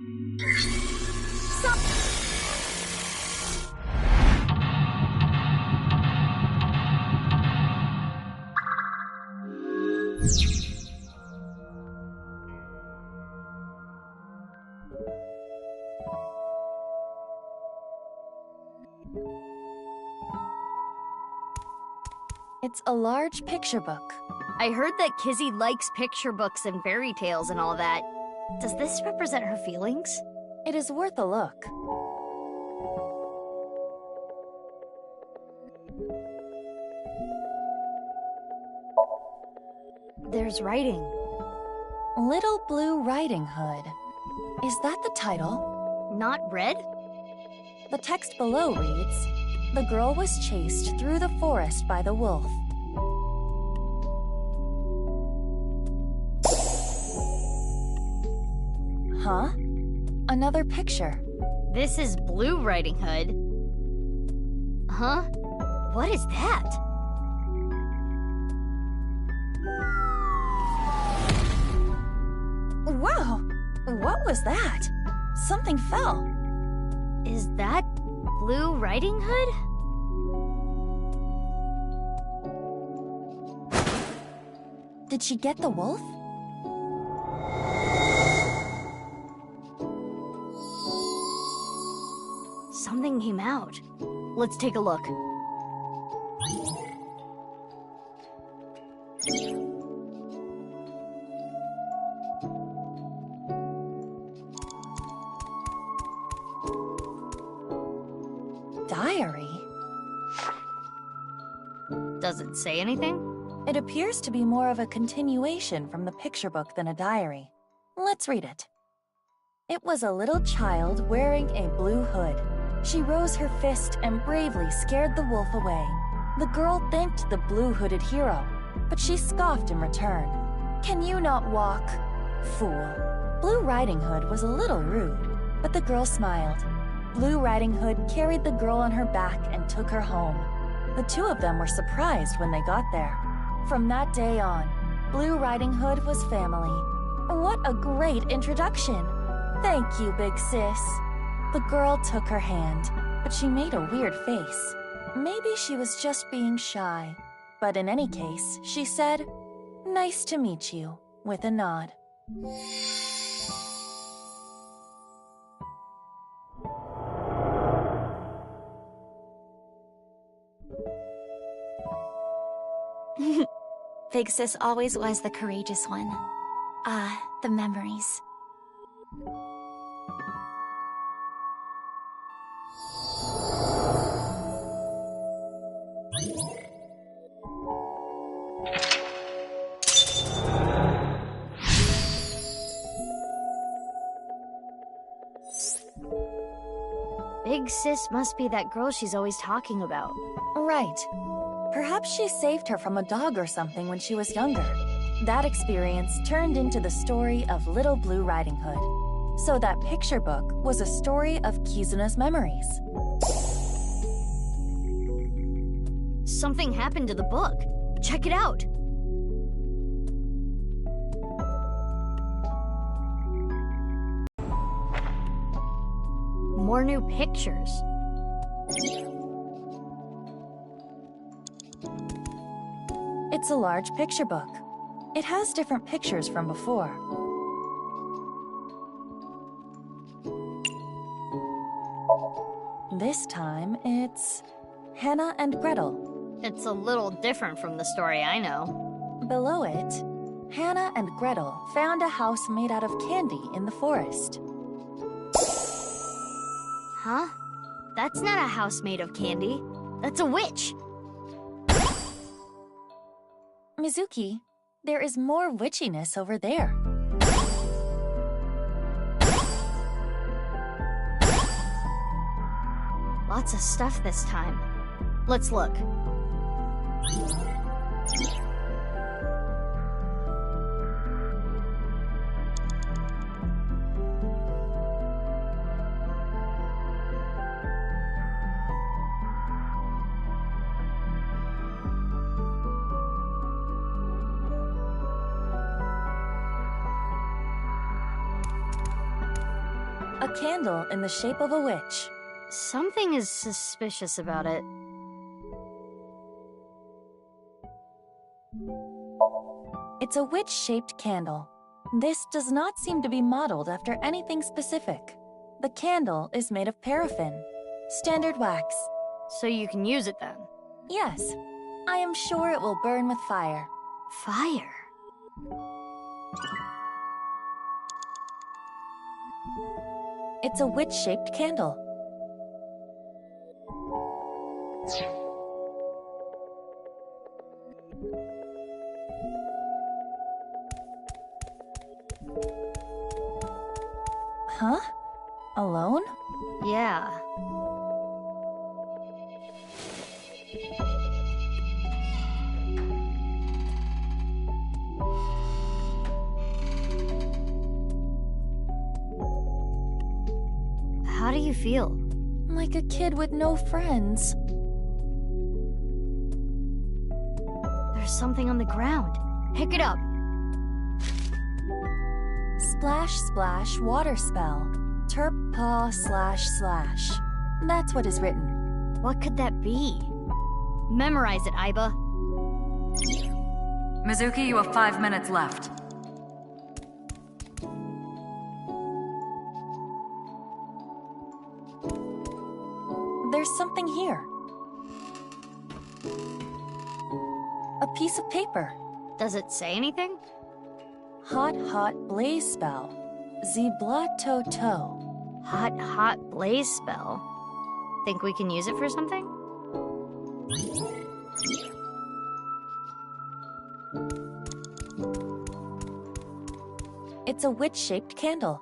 It's a large picture book.
I heard that Kizzy likes picture books and fairy tales and all that. Does this represent her feelings?
It is worth a look.
There's writing.
Little Blue Riding Hood. Is that the title?
Not read?
The text below reads, "The girl was chased through the forest by the wolf. Huh? Another picture.
This is Blue Riding Hood. Huh? What is that?
Whoa! What was that? Something fell.
Is that Blue Riding Hood?
Did she get the wolf?
Something came out. Let's take a look.
Diary?
Does it say anything?
It appears to be more of a continuation from the picture book than a diary. Let's read it. It was a little child wearing a blue hood. She rose her fist and bravely scared the wolf away. The girl thanked the blue-hooded hero, but she scoffed in return. "Can you not walk? Fool." Blue Riding Hood was a little rude, but the girl smiled. Blue Riding Hood carried the girl on her back and took her home. The two of them were surprised when they got there. From that day on, Blue Riding Hood was family. What a great introduction! Thank you, big sis. The girl took her hand, but she made a weird face. Maybe she was just being shy. But in any case, she said, "Nice to meet you," with a nod.
Big Sis always was the courageous one. The memories.
Big Sis must be that girl she's always talking about.
Right. Perhaps she saved her from a dog or something when she was younger. That experience turned into the story of Little Blue Riding Hood. So that picture book was a story of Kizuna's memories.
Something happened to the book. Check it out. More new pictures.
It's a large picture book. It has different pictures from before. This time, it's Hannah and Gretel.
It's a little different from the story I know.
Below it, Hannah and Gretel found a house made out of candy in the forest.
Huh? That's not a house made of candy. That's a witch.
Mizuki, there is more witchiness over there.
Lots of stuff this time. Let's look.
A candle in the shape of a witch.
Something is suspicious about it.
It's a witch-shaped candle. This does not seem to be modeled after anything specific. The candle is made of paraffin, standard wax.
So you can use it then?
Yes. I am sure it will burn with fire.
Fire?
It's a witch-shaped candle. Huh? Alone?
Yeah. How do you feel?
Like a kid with no friends.
There's something on the ground. Pick it up.
Splash, splash, water spell. Terp paw //. That's what is written.
What could that be? Memorize it, Aiba.
Mizuki, you have 5 minutes left.
There's something here. A piece of paper.
Does it say anything?
Hot, hot blaze spell. Ziblato toe.
Hot, hot blaze spell. Think we can use it for something?
It's a witch-shaped candle.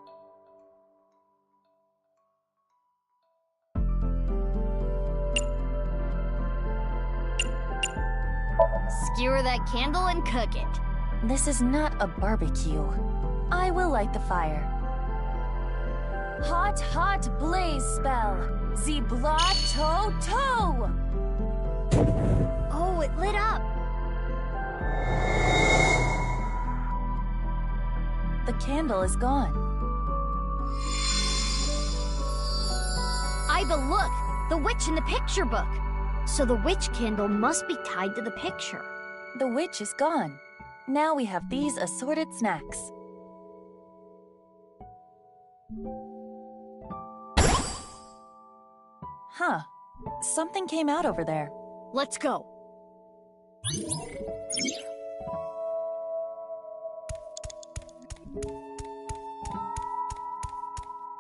Skewer that candle and cook it.
This is not a barbecue. I will light the fire. Hot, hot blaze spell. Ziblato toe.
Oh, it lit up.
The candle is gone.
Aiba, look! The witch in the picture book. So the witch candle must be tied to the picture.
The witch is gone. Now we have these assorted snacks. Huh. Something came out over there.
Let's go.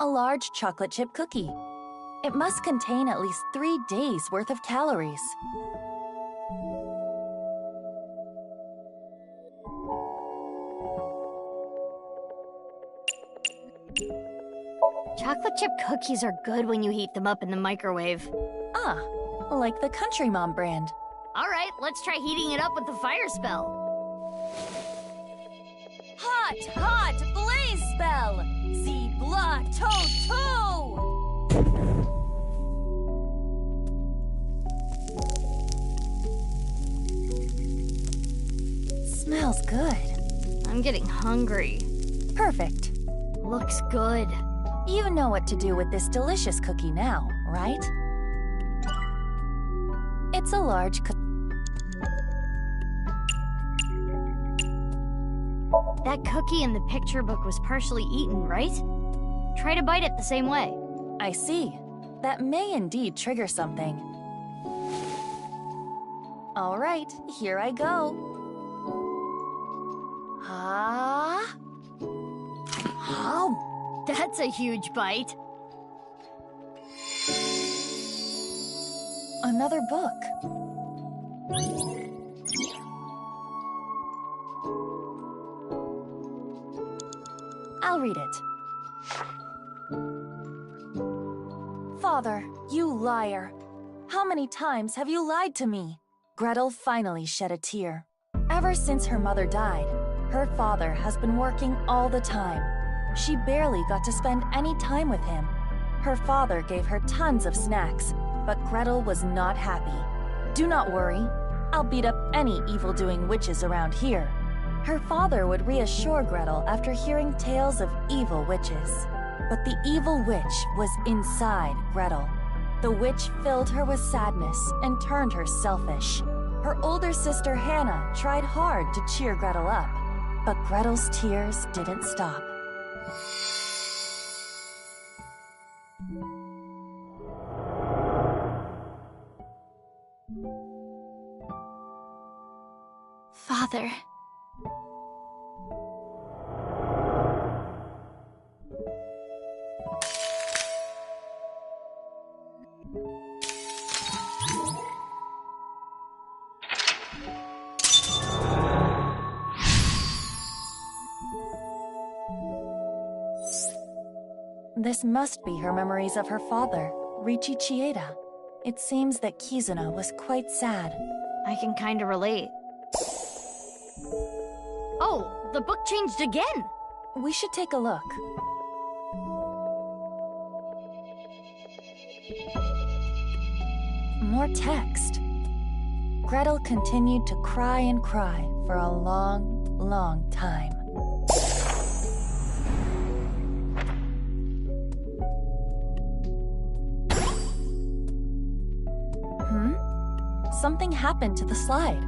A large chocolate chip cookie. It must contain at least 3 days' worth of calories.
Chocolate chip cookies are good when you heat them up in the microwave.
Ah, like the Country Mom brand.
Alright, let's try heating it up with the fire spell.
Hot, hot blaze spell! Ziblato-to! Smells good.
I'm getting hungry.
Perfect.
Looks good.
You know what to do with this delicious cookie now, right? It's a large
That cookie in the picture book was partially eaten, right? Try to bite it the same way.
I see. That may indeed trigger something. All right, here I go. Ah.
Oh, that's a huge bite.
Another book. I'll read it. Father, you liar. How many times have you lied to me? Gretel finally shed a tear. Ever since her mother died, her father has been working all the time. She barely got to spend any time with him. Her father gave her tons of snacks, but Gretel was not happy. Do not worry. I'll beat up any evil-doing witches around here. Her father would reassure Gretel after hearing tales of evil witches. But the evil witch was inside Gretel. The witch filled her with sadness and turned her selfish. Her older sister Hannah tried hard to cheer Gretel up, but Gretel's tears didn't stop.
Father.
This must be her memories of her father, Riichi Chieda. It seems that Kizuna was quite sad.
I can kinda relate. Oh, the book changed again!
We should take a look. More text. Gretel continued to cry and cry for a long, long time. Something happened to the slide.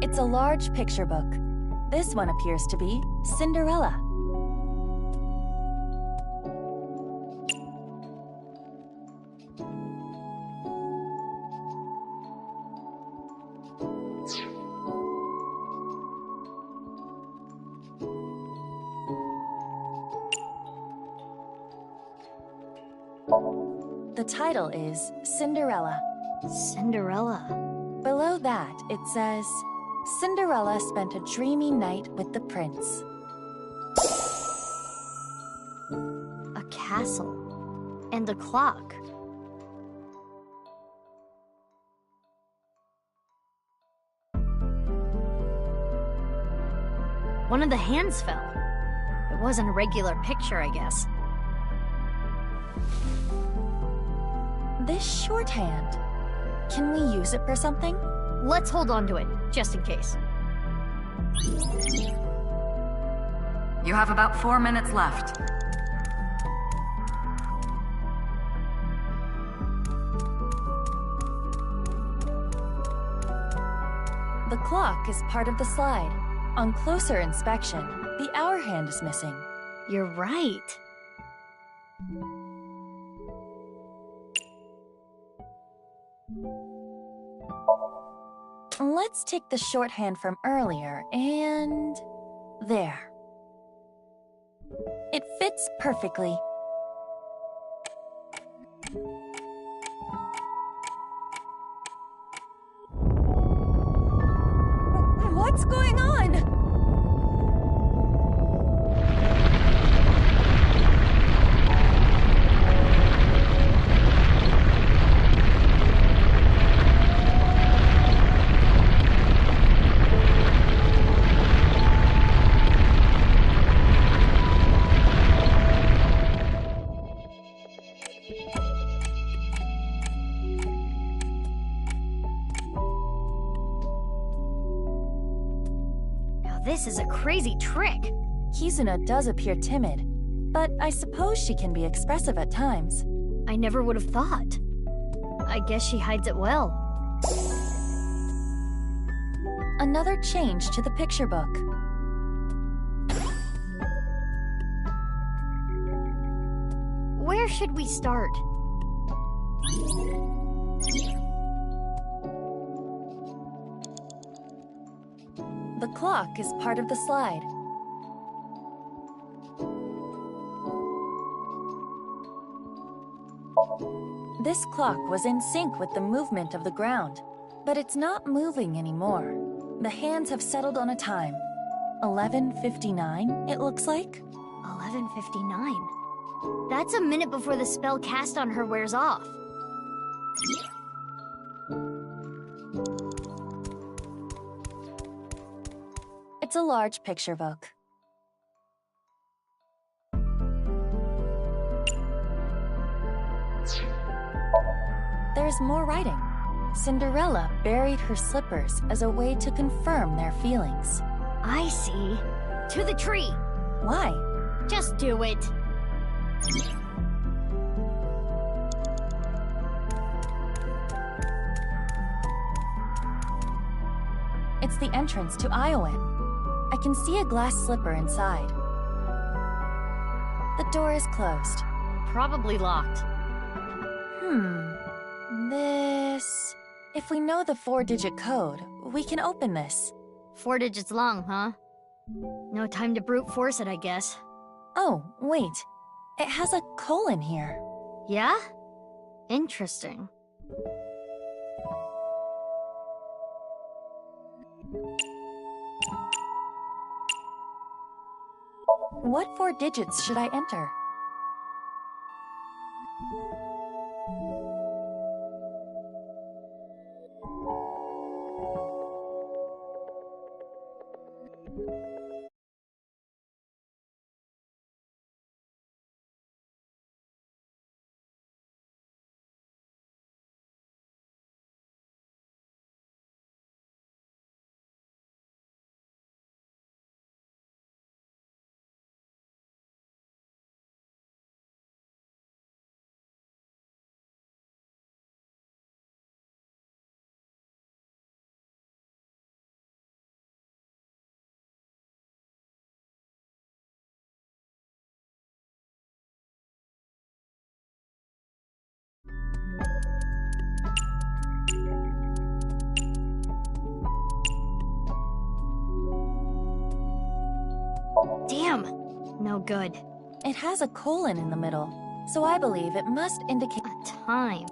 It's a large picture book. This one appears to be Cinderella. The title is Cinderella.
Cinderella.
Below that, it says, Cinderella spent a dreamy night with the prince.
A castle. And a clock. One of the hands fell. It wasn't a regular picture, I guess.
This shorthand. Can we use it for something?
Let's hold on to it, just in case.
You have about 4 minutes left.
The clock is part of the slide. On closer inspection, the hour hand is missing.
You're right.
Let's take the shorthand from earlier and... there. It fits perfectly. What's going on?
This is a crazy trick.
Kizuna does appear timid, but I suppose she can be expressive at times.
I never would have thought. I guess she hides it well.
Another change to the picture book.
should we start?
The clock is part of the slide. This clock was in sync with the movement of the ground, but it's not moving anymore. The hands have settled on a time. 11:59, it looks like?
11:59. That's a minute before the spell cast on her wears off.
It's a large picture book. There's more writing. Cinderella buried her slippers as a way to confirm their feelings.
I see. To the tree!
Why?
Just do it.
It's the entrance to Iowan. I can see a glass slipper inside. The door is closed.
Probably locked.
This... If we know the 4-digit code, we can open this.
4 digits long, huh? No time to brute force it, I guess.
Oh, wait. It has a colon here.
Yeah? Interesting.
What 4 digits should I enter?
Damn! No good.
It has a colon in the middle, so I believe it must indicate
a time.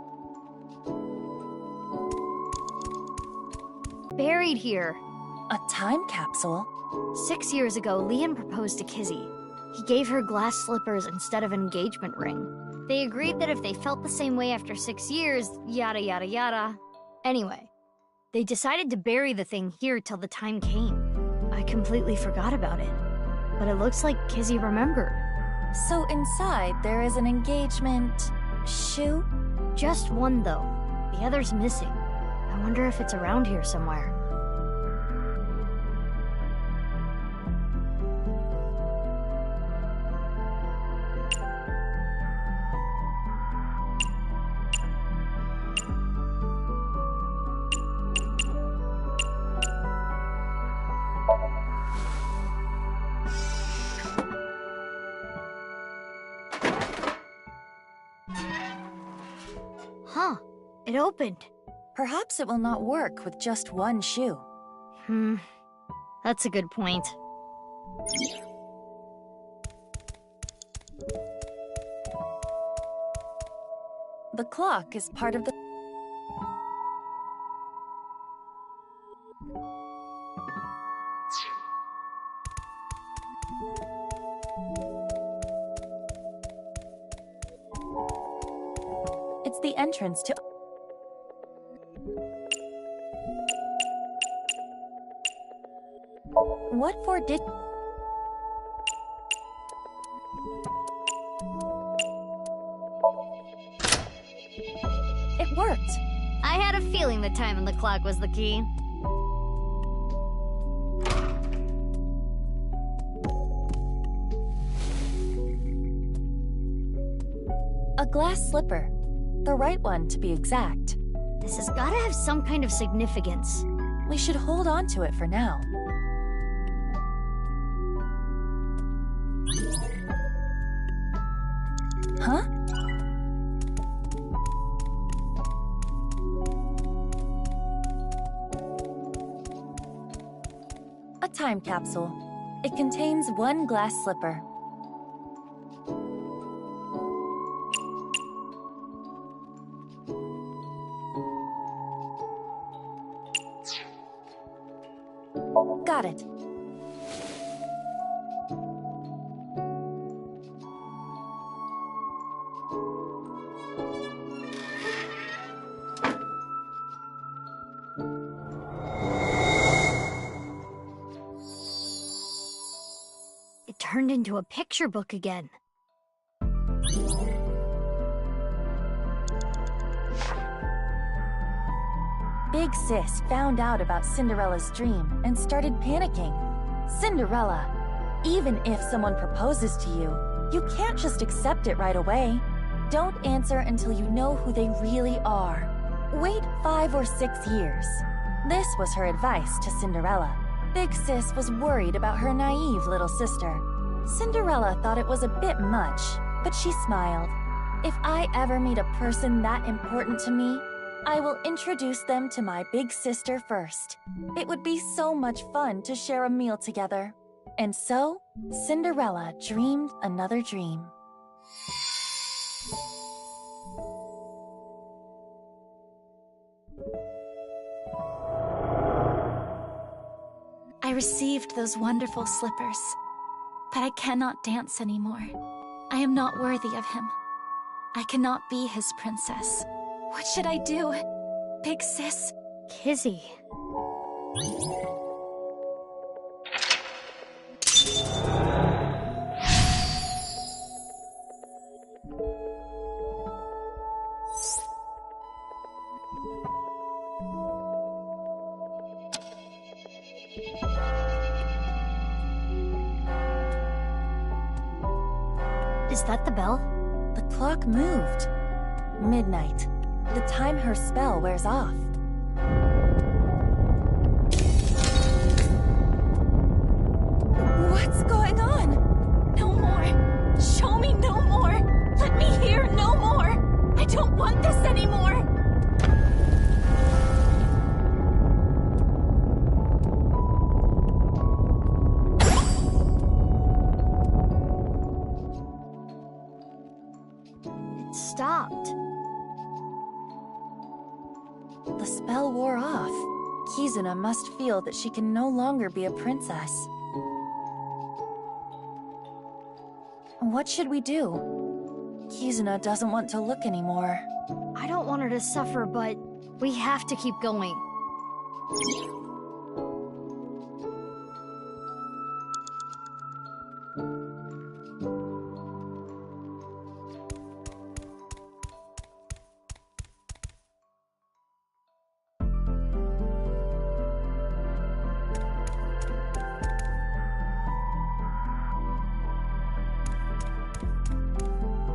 Buried here.
A time capsule?
6 years ago, Leon proposed to Kizzy. He gave her glass slippers instead of an engagement ring. They agreed that if they felt the same way after 6 years, yada yada yada. Anyway, they decided to bury the thing here till the time came. I completely forgot about it. But it looks like Kizzy remembered.
So inside there is an engagement... shoe?
Just one, though. The other's missing. I wonder if it's around here somewhere. Huh. It opened.
Perhaps it will not work with just one shoe.
That's a good point.
The clock is part of the... It's the entrance to... What for did... It worked.
I had a feeling the time on the clock was the key.
A glass slipper. The right one, to be exact.
This has gotta have some kind of significance.
We should hold on to it for now. Huh? A time capsule. It contains one glass slipper. Got it.
It turned into a picture book again.
Big Sis found out about Cinderella's dream and started panicking. Cinderella, even if someone proposes to you, you can't just accept it right away. Don't answer until you know who they really are. Wait 5 or 6 years. This was her advice to Cinderella. Big Sis was worried about her naive little sister. Cinderella thought it was a bit much, but she smiled. If I ever meet a person that important to me, I will introduce them to my big sister first. It would be so much fun to share a meal together. And so, Cinderella dreamed another dream.
I received those wonderful slippers, but I cannot dance anymore. I am not worthy of him. I cannot be his princess. What should I do? Big Sis?
Kizzy. Is that the bell?
The clock moved. Midnight. The time her spell wears off. What's going on?
No more. Show me no more. Let me hear no more. I don't want this anymore.
It stopped.
The spell wore off. Kizuna must feel that she can no longer be a princess. What should we do? Kizuna doesn't want to look anymore.
I don't want her to suffer, but we have to keep going.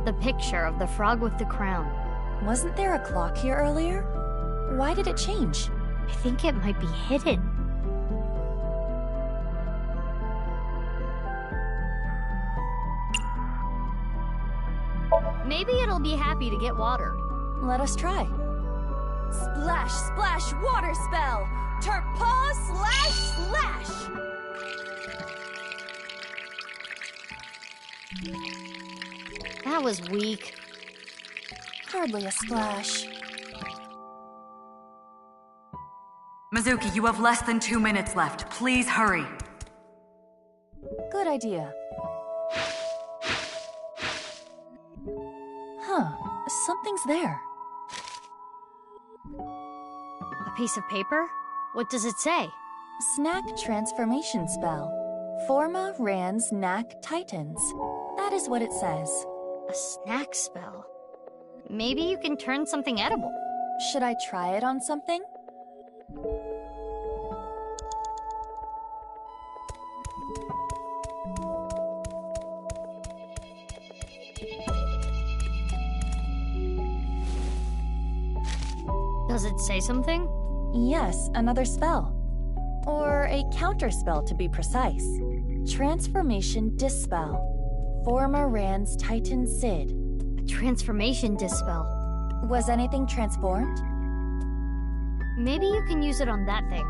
The picture of the frog with the crown.
Wasn't there a clock here earlier? Why did it change?
I think it might be hidden. Maybe it'll be happy to get watered.
Let us try. Splash, splash, water spell! Turpaw slash slash!
That was weak.
Hardly a splash.
Mizuki, you have less than 2 minutes left. Please hurry.
Good idea. Huh, something's there.
A piece of paper? What does it say?
Snack transformation spell. Forma Rans Knack Titans. That is what it says.
A snack spell. Maybe you can turn something edible.
Should I try it on something?
Does it say something?
Yes, another spell. Or a counter spell to be precise. Transformation Dispel. Forma Rans Titan Sid.
A transformation dispel.
Was anything transformed?
Maybe you can use it on that thing.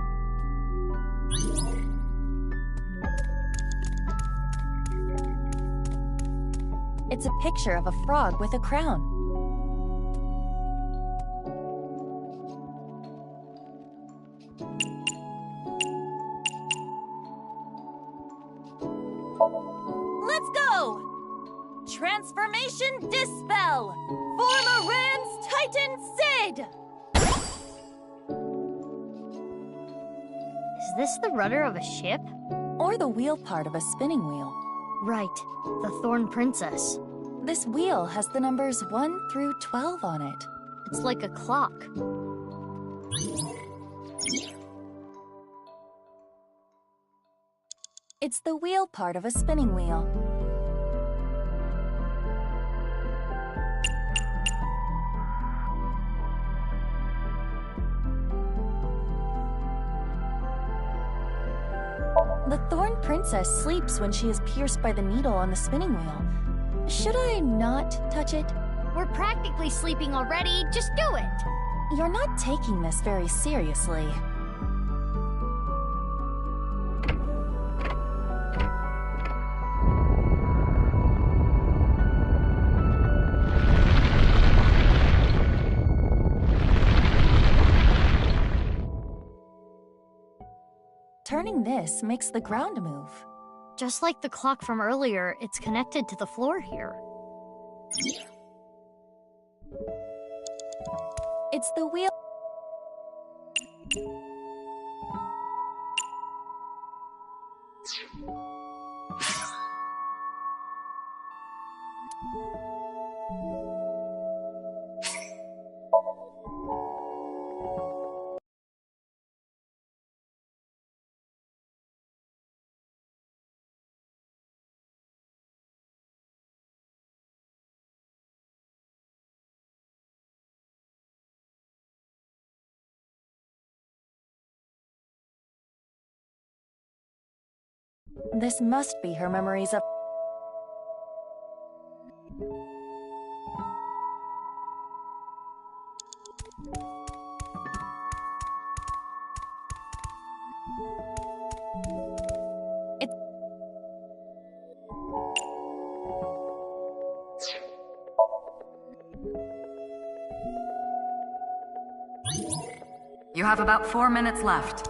It's a picture of a frog with a crown. Let's go! Transformation Dispel! Form a Rand's Titan Sid!
Is this the rudder of a ship?
Or the wheel part of a spinning wheel.
Right, the Thorn Princess.
This wheel has the numbers 1 through 12 on it.
It's like a clock.
It's the wheel part of a spinning wheel. The Thorn Princess sleeps when she is pierced by the needle on the spinning wheel. Should I not touch it?
We're practically sleeping already. Just do it.
You're not taking this very seriously. Turning this makes the ground move.
Just like the clock from earlier, it's connected to the floor here.
It's the wheel. This must be her memories of...
You have about 4 minutes left.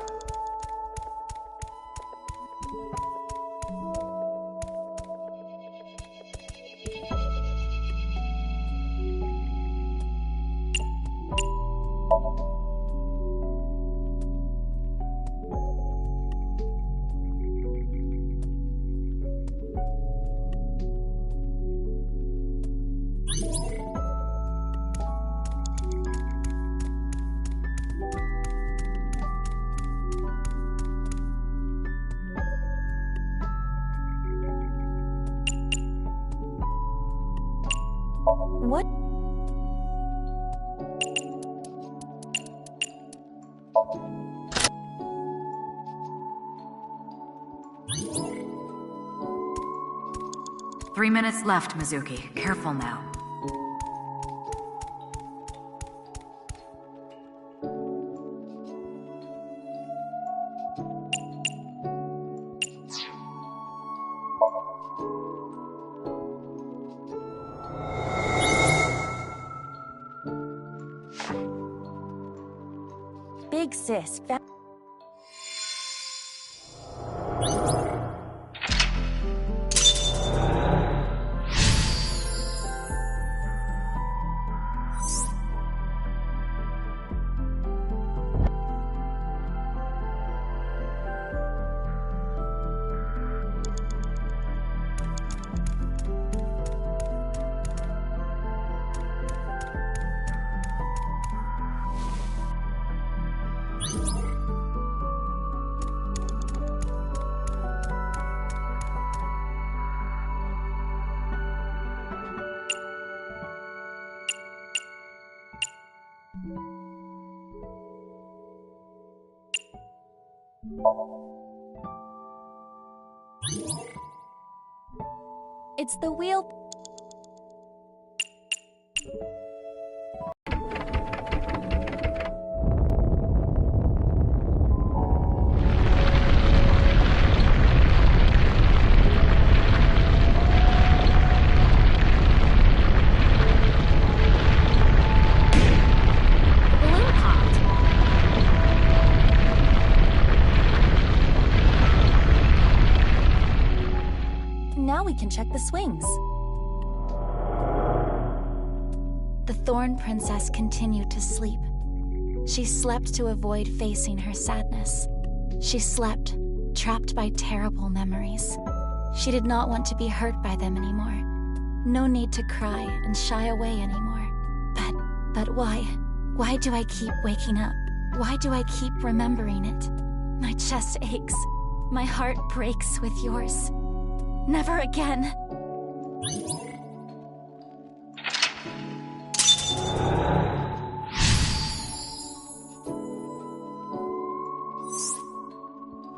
What?
Three minutes left, Mizuki. Careful now.
Big Sis found... It's the wheel... we can check the swings.
The Thorn Princess continued to sleep. She slept to avoid facing her sadness. She slept, trapped by terrible memories. She did not want to be hurt by them anymore. No need to cry and shy away anymore. But why? Why do I keep waking up? Why do I keep remembering it? My chest aches. My heart breaks with yours. Never again.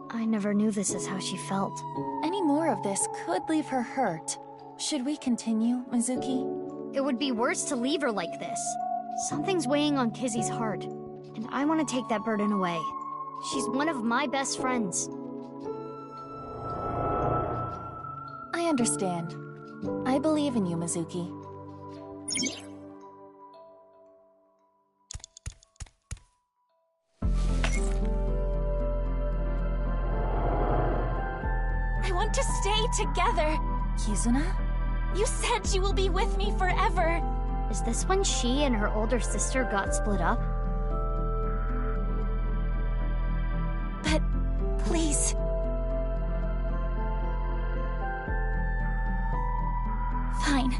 I never knew this is how she felt.
Any more of this could leave her hurt. Should we continue, Mizuki?
It would be worse to leave her like this. Something's weighing on Kizzy's heart, and I want to take that burden away. She's one of my best friends.
I understand. I believe in you, Mizuki.
I want to stay together.
Kizuna?
You said you will be with me forever.
Is this when she and her older sister got split up?
But please. Fine.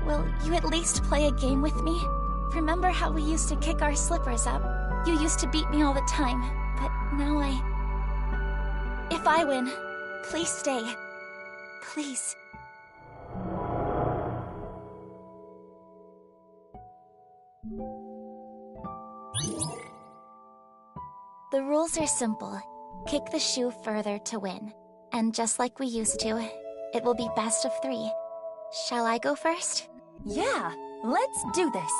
Will you at least play a game with me? Remember how we used to kick our slippers up? You used to beat me all the time, but now If I win, please stay. Please. The rules are simple. Kick the shoe further to win. And just like we used to, it will be best of 3. Shall I go first?
Yeah, let's do this.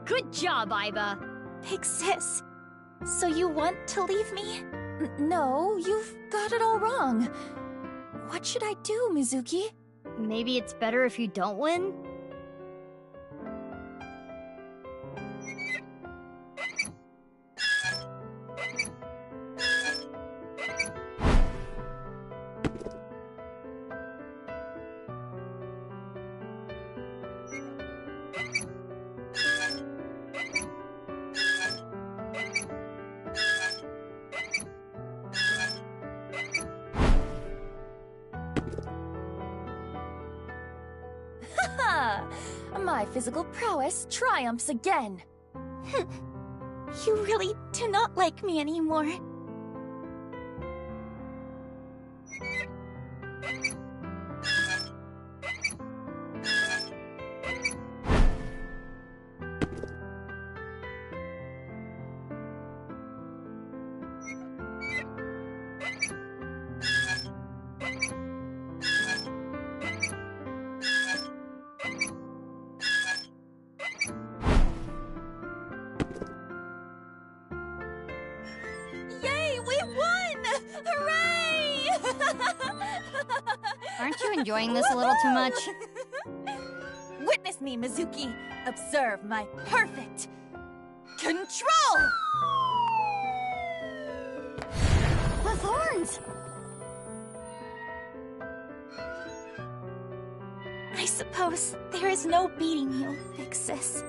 Good job, Aiba.
Big sis, so you want to leave me?
No, you've got it all wrong. What should I do, Mizuki?
Maybe it's better if you don't win?
My physical prowess triumphs again.
You really do not like me anymore.
Aren't you enjoying this a little too much?
Witness me, Mizuki. Observe my perfect control!
The thorns!
I suppose there is no beating you, big sis.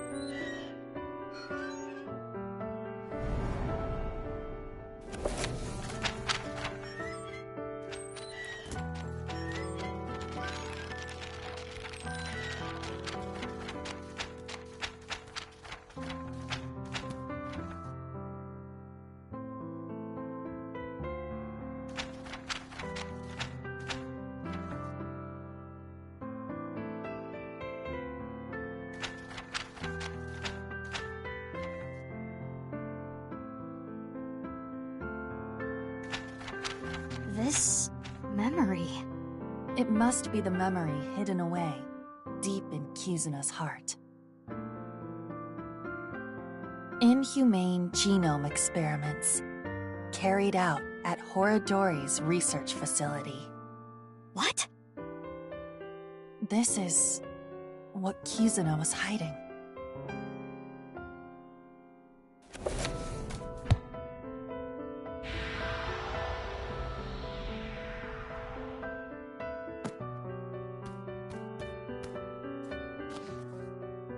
This memory...
It must be the memory hidden away, deep in Kizuna's heart. Inhumane genome experiments, carried out at Horadori's research facility.
What?
This is what Kizuna was hiding.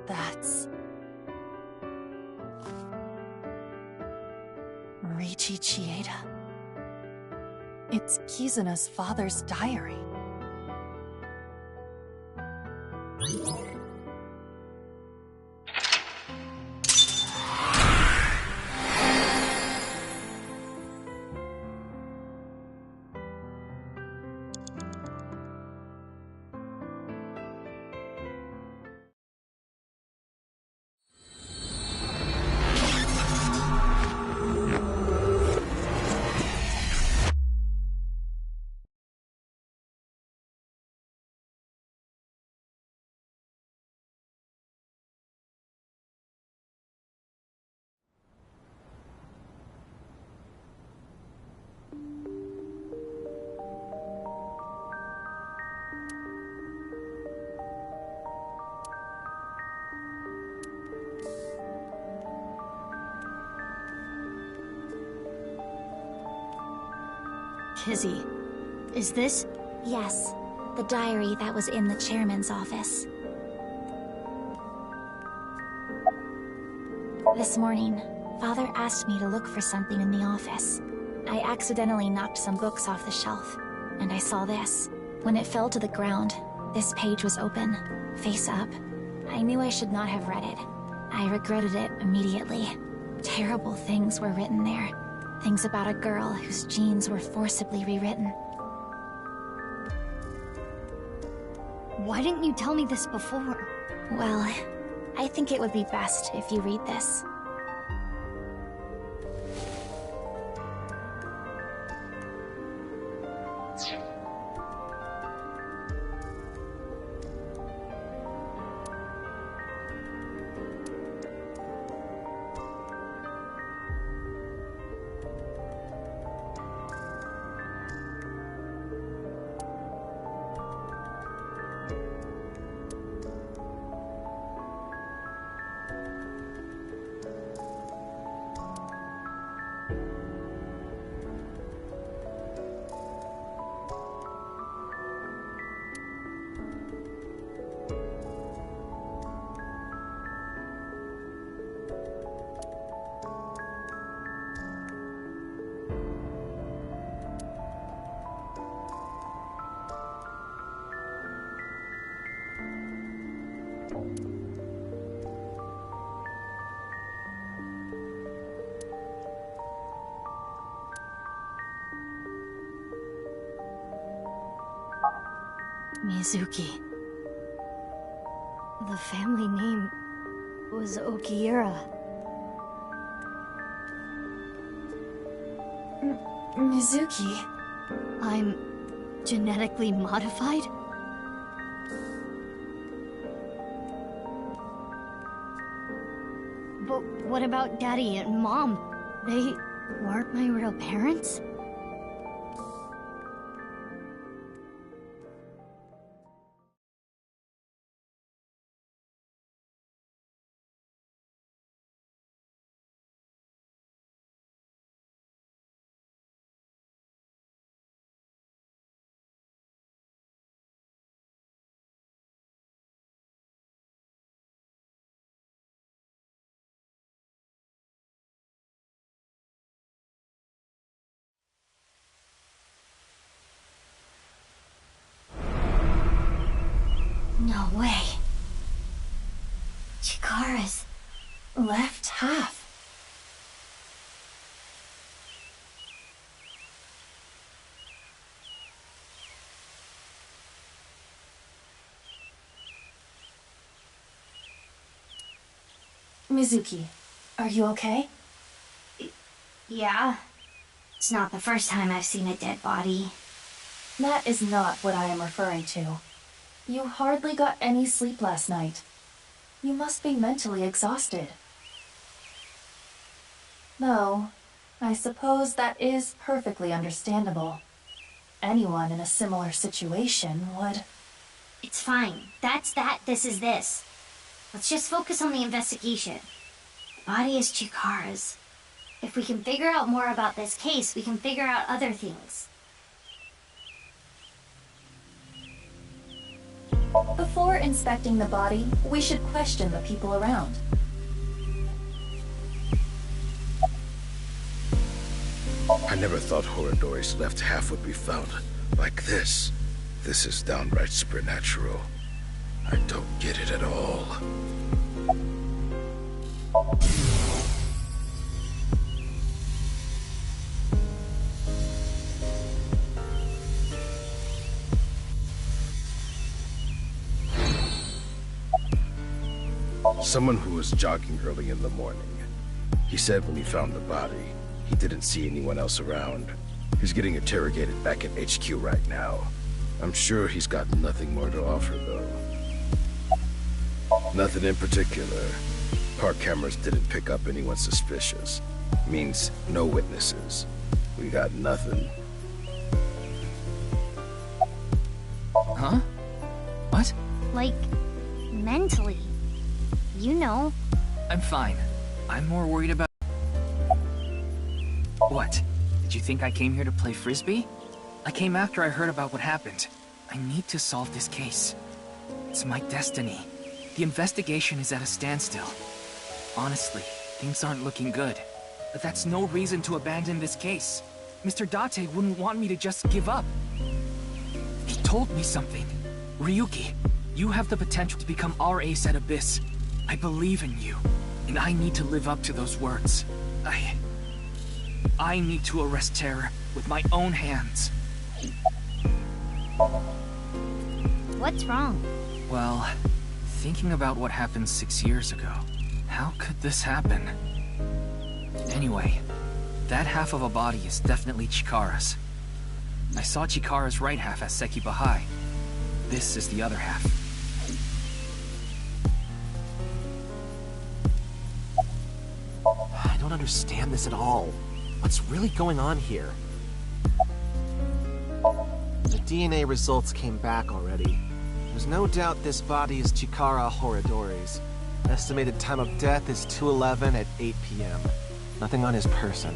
That's... Reichi Chieda. It's Kizuna's father's diary.
Kizzy, is this?
Yes, the diary that was in the chairman's office. This morning, Father asked me to look for something in the office. I accidentally knocked some books off the shelf, and I saw this. When it fell to the ground, this page was open, face up. I knew I should not have read it. I regretted it immediately. Terrible things were written there. Things about a girl whose genes were forcibly rewritten.
Why didn't you tell me this before?
Well, I think it would be best if you read this.
Mizuki. The family name was Okiura.
Mizuki?
I'm genetically modified? But what about Daddy and Mom? They weren't my real parents?
No way. Chikara's left half.
Mizuki, are you okay?
Yeah.
It's not the first time I've seen a dead body.
That is not what I am referring to. You hardly got any sleep last night. You must be mentally exhausted. Though, I suppose that is perfectly understandable. Anyone in a similar situation would...
It's fine. That's that, this is this. Let's just focus on the investigation. The body is Chikara's. If we can figure out more about this case, we can figure out other things.
Before inspecting the body, we should question the people around.
I never thought Horadori's left half would be found like this. This is downright supernatural. I don't get it at all. Someone who was jogging early in the morning. He said when he found the body, he didn't see anyone else around. He's getting interrogated back at HQ right now. I'm sure he's got nothing more to offer, though. Nothing in particular. Park cameras didn't pick up anyone suspicious. Means no witnesses. We got nothing.
Huh? What?
Like, mentally. You know.
I'm fine. I'm more worried about... What? Did you think I came here to play Frisbee? I came after I heard about what happened. I need to solve this case. It's my destiny. The investigation is at a standstill. Honestly, things aren't looking good. But that's no reason to abandon this case. Mr. Date wouldn't want me to just give up. He told me something. Ryuki, you have the potential to become our ace at Abyss. I believe in you, and I need to live up to those words. I need to arrest Terror with my own hands.
What's wrong?
Well, thinking about what happened 6 years ago, how could this happen? Anyway, that half of a body is definitely Chikara's. I saw Chikara's right half as Sekiba High. This is the other half.
I don't understand this at all. What's really going on here? The DNA results came back already. There's no doubt this body is Chikara Horadori's. Estimated time of death is 2:11 at 8 p.m. Nothing on his person.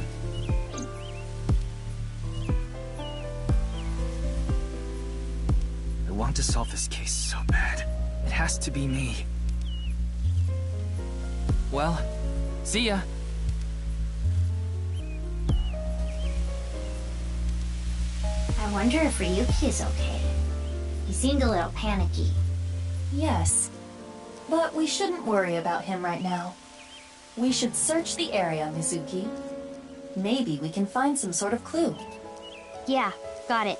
I want to solve this case so bad. It has to be me. Well, see ya.
I wonder if Ryuki is okay. He seemed a little panicky.
Yes, but we shouldn't worry about him right now. We should search the area, Mizuki. Maybe we can find some sort of clue.
Yeah, got it.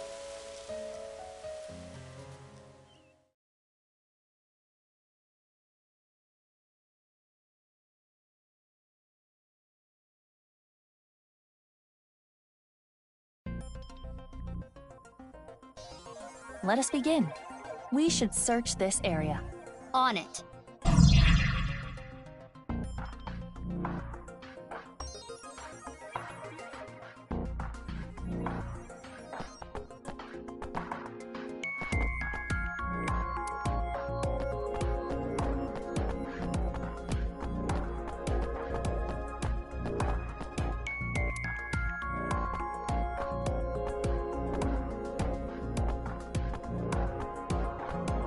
Let us begin. We should search this area.
On it.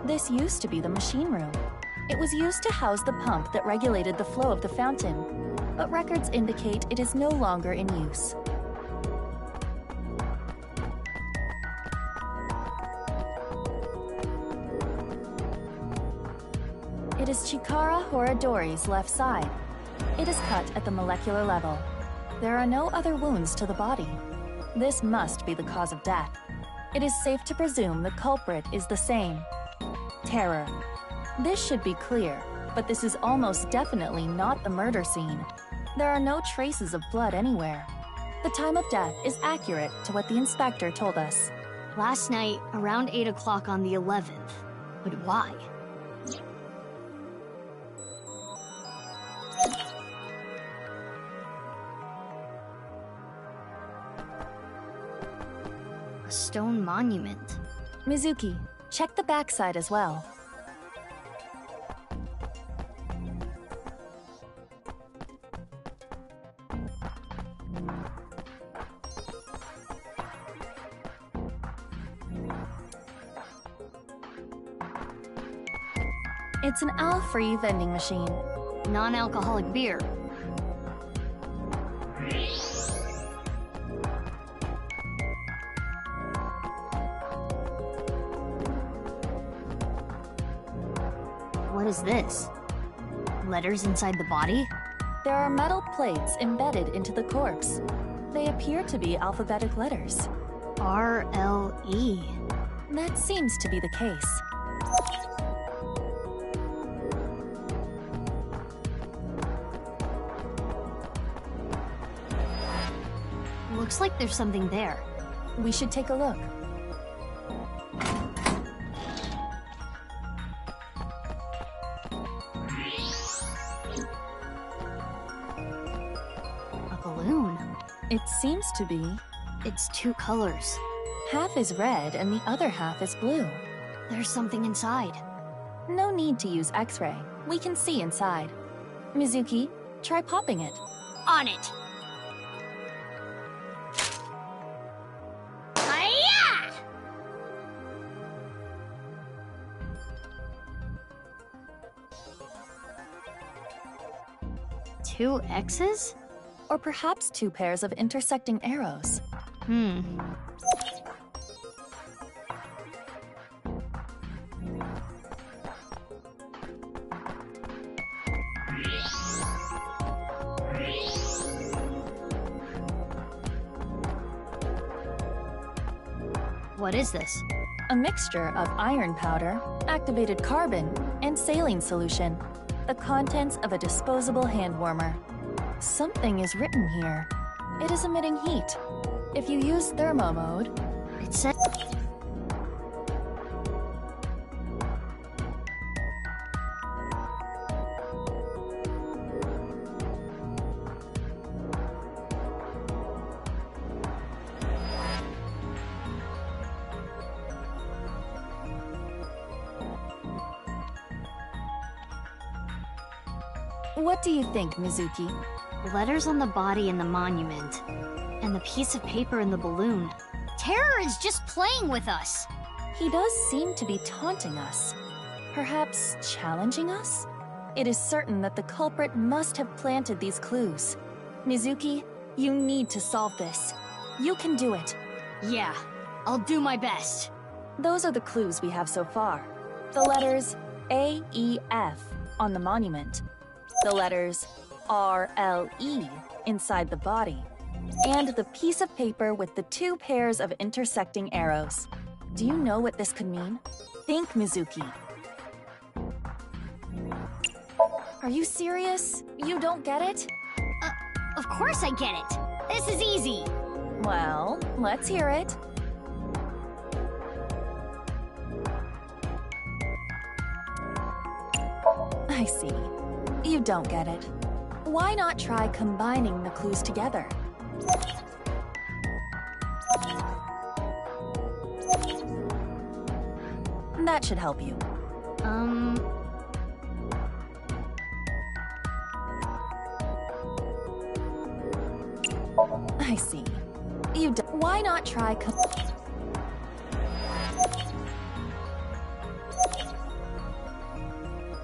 This used to be the machine room. It was used to house the pump that regulated the flow of the fountain, but records indicate it is no longer in use. It is Chikara Horadori's left side. It is cut at the molecular level. There are no other wounds to the body. This must be the cause of death. It is safe to presume the culprit is the same. Terror. This should be clear, but this is almost definitely not the murder scene. There are no traces of blood anywhere. The time of death is accurate to what the inspector told us.
Last night, around 8 o'clock on the 11th. But why? A stone monument.
Mizuki, check the backside as well. It's an alcohol-free vending machine.
Non-alcoholic beer. What is this? Letters inside the body?
There are metal plates embedded into the corpse. They appear to be alphabetic letters.
R-L-E.
That seems to be the case.
Looks like there's something there.
We should take a look.
A balloon.
It seems to be.
It's two colors.
Half is red and the other half is blue.
There's something inside.
No need to use X-ray. We can see inside. Mizuki, try popping it.
On it! Hi-ya! Two X's?
Or perhaps two pairs of intersecting arrows.
What is this?
A mixture of iron powder, activated carbon, and saline solution. The contents of a disposable hand warmer. Something is written here. It is emitting heat. If you use thermo mode,
it says...
What do you think, Mizuki?
Letters on the body in the monument. And the piece of paper in the balloon. Terror is just playing with us.
He does seem to be taunting us. Perhaps challenging us? It is certain that the culprit must have planted these clues. Mizuki, you need to solve this. You can do it.
Yeah, I'll do my best.
Those are the clues we have so far. The letters A, E, F on the monument. The letters R, L, E inside the body. And the piece of paper with the two pairs of intersecting arrows. Do you know what this could mean? Think, Mizuki. Are you serious? You don't get it?
Of course I get it. This is easy.
Well, let's hear it. I see. You don't get it. Why not try combining the clues together? That should help you. I see. You don't. Why not try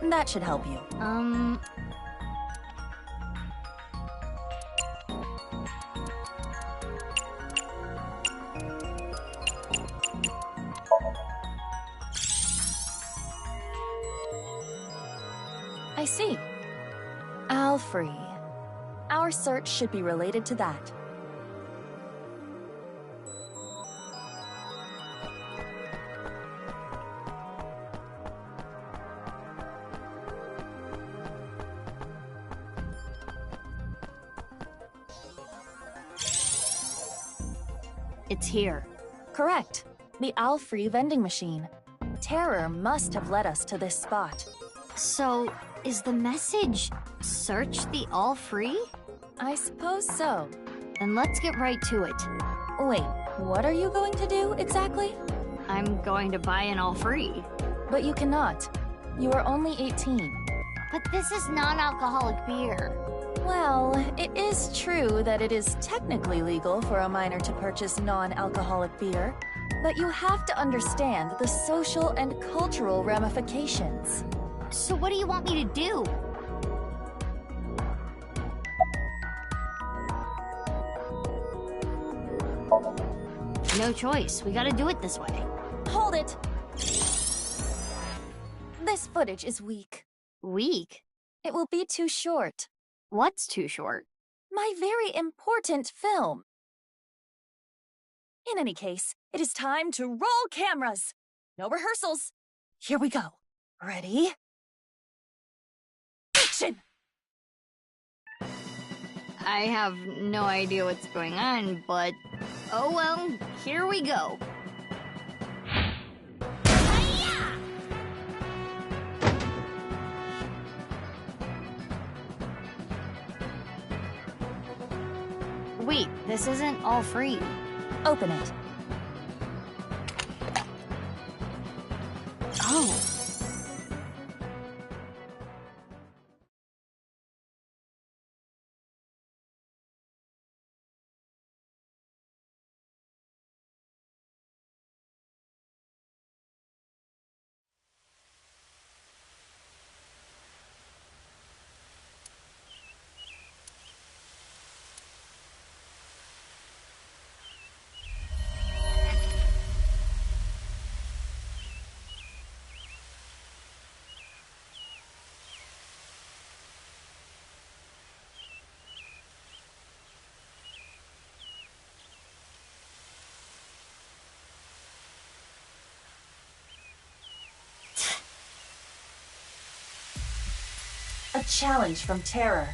That should help you. I see. Alfrey. Our search should be related to that.
it's here.
Correct. The owl-free vending machine. Terror must have led us to this spot.
So, is the message, search the all-free?
I suppose so.
Then let's get right to it.
Wait, what are you going to do, exactly?
I'm going to buy an all-free.
But you cannot. You are only 18.
But this is non-alcoholic beer.
Well, it is true that it is technically legal for a minor to purchase non-alcoholic beer, but you have to understand the social and cultural ramifications.
So what do you want me to do? No choice. We gotta do it this way.
Hold it! This footage is weak.
Weak?
It will be too short.
What's too short?
My very important film. In any case, it is time to roll cameras. No rehearsals. Here we go. Ready? Action!
I have no idea what's going on, but oh well, here we go. Wait, this isn't all free.
Open it.
Oh.
A challenge from Terror.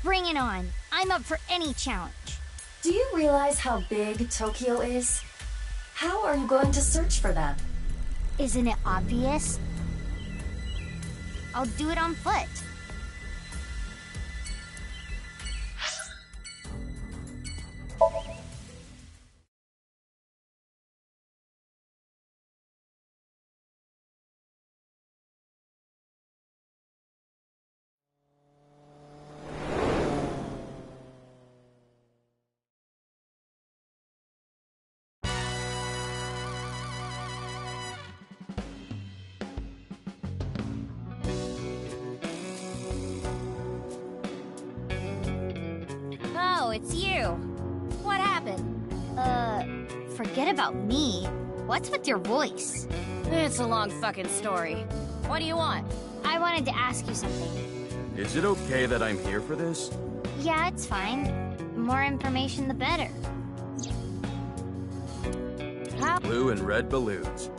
Bring it on. I'm up for any challenge.
Do you realize how big Tokyo is? How are you going to search for them?
Isn't it obvious? I'll do it on foot. Oh, it's you. What happened? Forget about me. What's with your voice?
It's a long fucking story. What do you want?
I wanted to ask you something.
Is it okay that I'm here for this?
Yeah, it's fine. More information, the better.
How?
Blue and red balloons.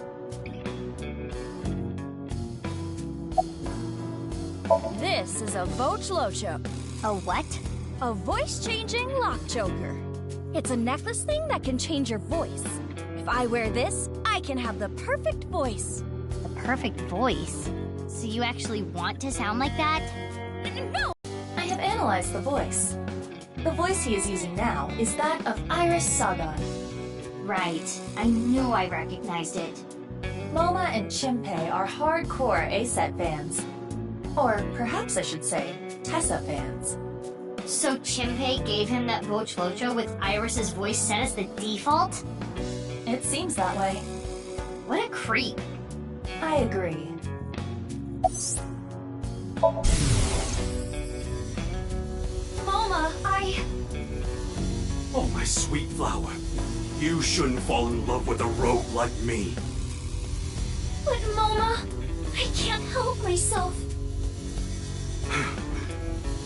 This is a Vochlocho.
A what?
A voice-changing lock choker. It's a necklace thing that can change your voice. If I wear this, I can have the perfect voice.
The perfect voice? So you actually want to sound like that?
No!
I have analyzed the voice. The voice he is using now is that of Iris Sagan.
Right. I knew I recognized it.
Moma and Chimpei are hardcore A-Set fans. Or perhaps I should say, Tessa fans.
So Chimpei gave him that Vochlocho with Iris's voice set as the default?
It seems that way.
What a creep.
I agree.
Moma,
Oh, my sweet flower. You shouldn't fall in love with a rogue like me.
But Moma, I can't help myself.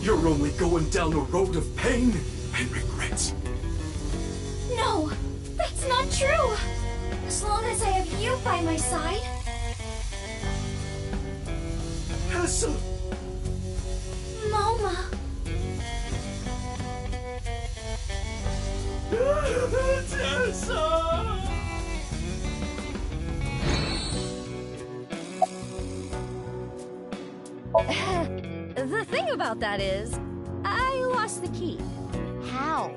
You're only going down a road of pain and regret.
No, that's not true. As long as I have you by my side.
Tessa!
Moma.
Tessa!
The thing about that is, I lost the key.
How?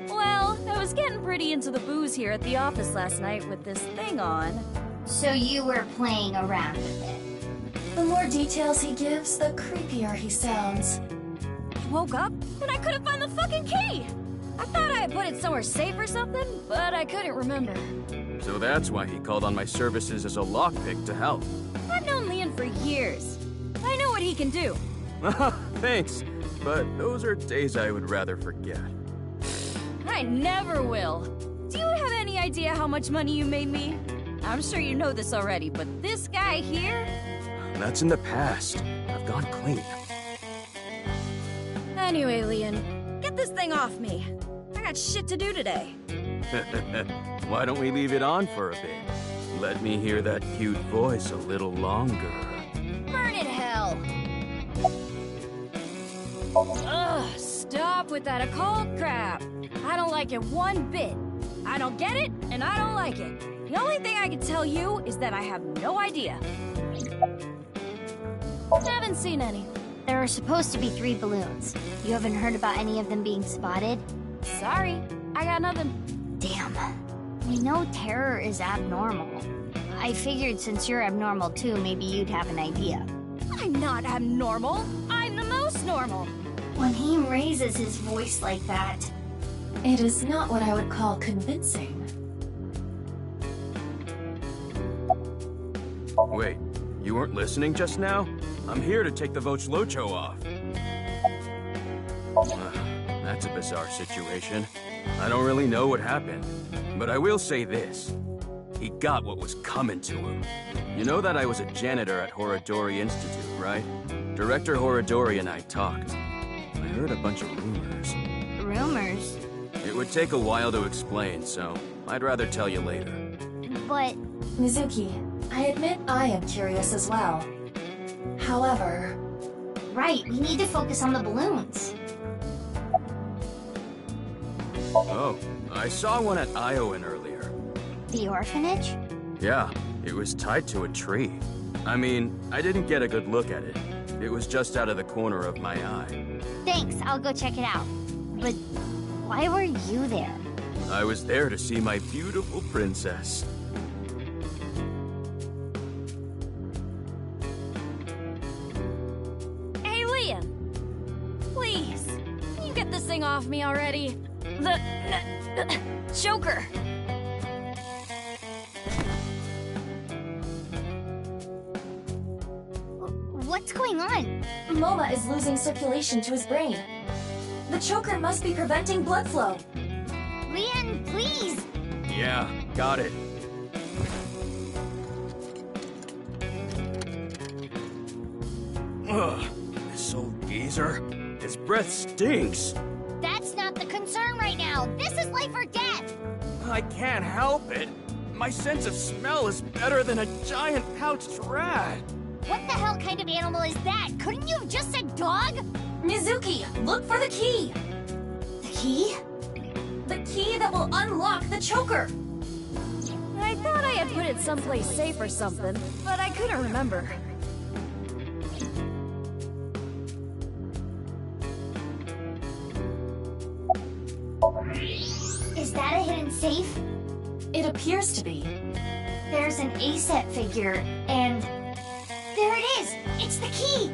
Well, I was getting pretty into the booze here at the office last night with this thing on.
So you were playing around with it.
The more details he gives, the creepier he sounds.
Woke up, and I couldn't find the fucking key! I thought I had put it somewhere safe or something, but I couldn't remember.
So that's why he called on my services as a lockpick to help.
I've known Leon for years. I know what he can do.
Thanks, but those are days I would rather forget.
I never will. Do you have any idea how much money you made me? I'm sure you know this already, but this guy here...
That's in the past. I've gone clean.
Anyway, Leon, get this thing off me. I got shit to do today.
Why don't we leave it on for a bit? Let me hear that cute voice a little longer.
Burn in hell! Ugh, stop with that occult crap. I don't like it one bit. I don't get it, and I don't like it. The only thing I can tell you is that I have no idea. Haven't seen any.
There are supposed to be 3 balloons. You haven't heard about any of them being spotted?
Sorry, I got nothing.
Damn. We know terror is abnormal. I figured since you're abnormal too, maybe you'd have an idea.
I'm not abnormal. I'm the most normal.
When he raises his voice like that...
It is not what I would call convincing.
Wait, you weren't listening just now? I'm here to take the Vochlocho off. That's a bizarre situation. I don't really know what happened, but I will say this. He got what was coming to him. You know that I was a janitor at Horodori Institute, right? Director Horodori and I talked. I heard a bunch of rumors.
Rumors?
It would take a while to explain, so I'd rather tell you later.
But...
Mizuki, I admit I am curious as well. However...
Right, we need to focus on the balloons.
Oh, I saw one at Iowan earlier.
The orphanage?
Yeah, it was tied to a tree. I mean, I didn't get a good look at it. It was just out of the corner of my eye.
Thanks, I'll go check it out. But why were you there?
I was there to see my beautiful princess.
Hey, Leon! Please, can you get this thing off me already? The... Joker!
What's going on?
Moma is losing circulation to his brain. The choker must be preventing blood flow.
Leon, please!
Yeah, got it. Ugh, this old geezer. His breath stinks.
That's not the concern right now. This is life or death.
I can't help it. My sense of smell is better than a giant pouched rat.
What the hell kind of animal is that? Couldn't you have just said dog?
Mizuki, look for the key!
The key?
The key that will unlock the choker!
I thought I had put it someplace safe or something, but I couldn't remember.
Is that a hidden safe?
It appears to be.
There's an A-set figure, and... There it is! It's the key!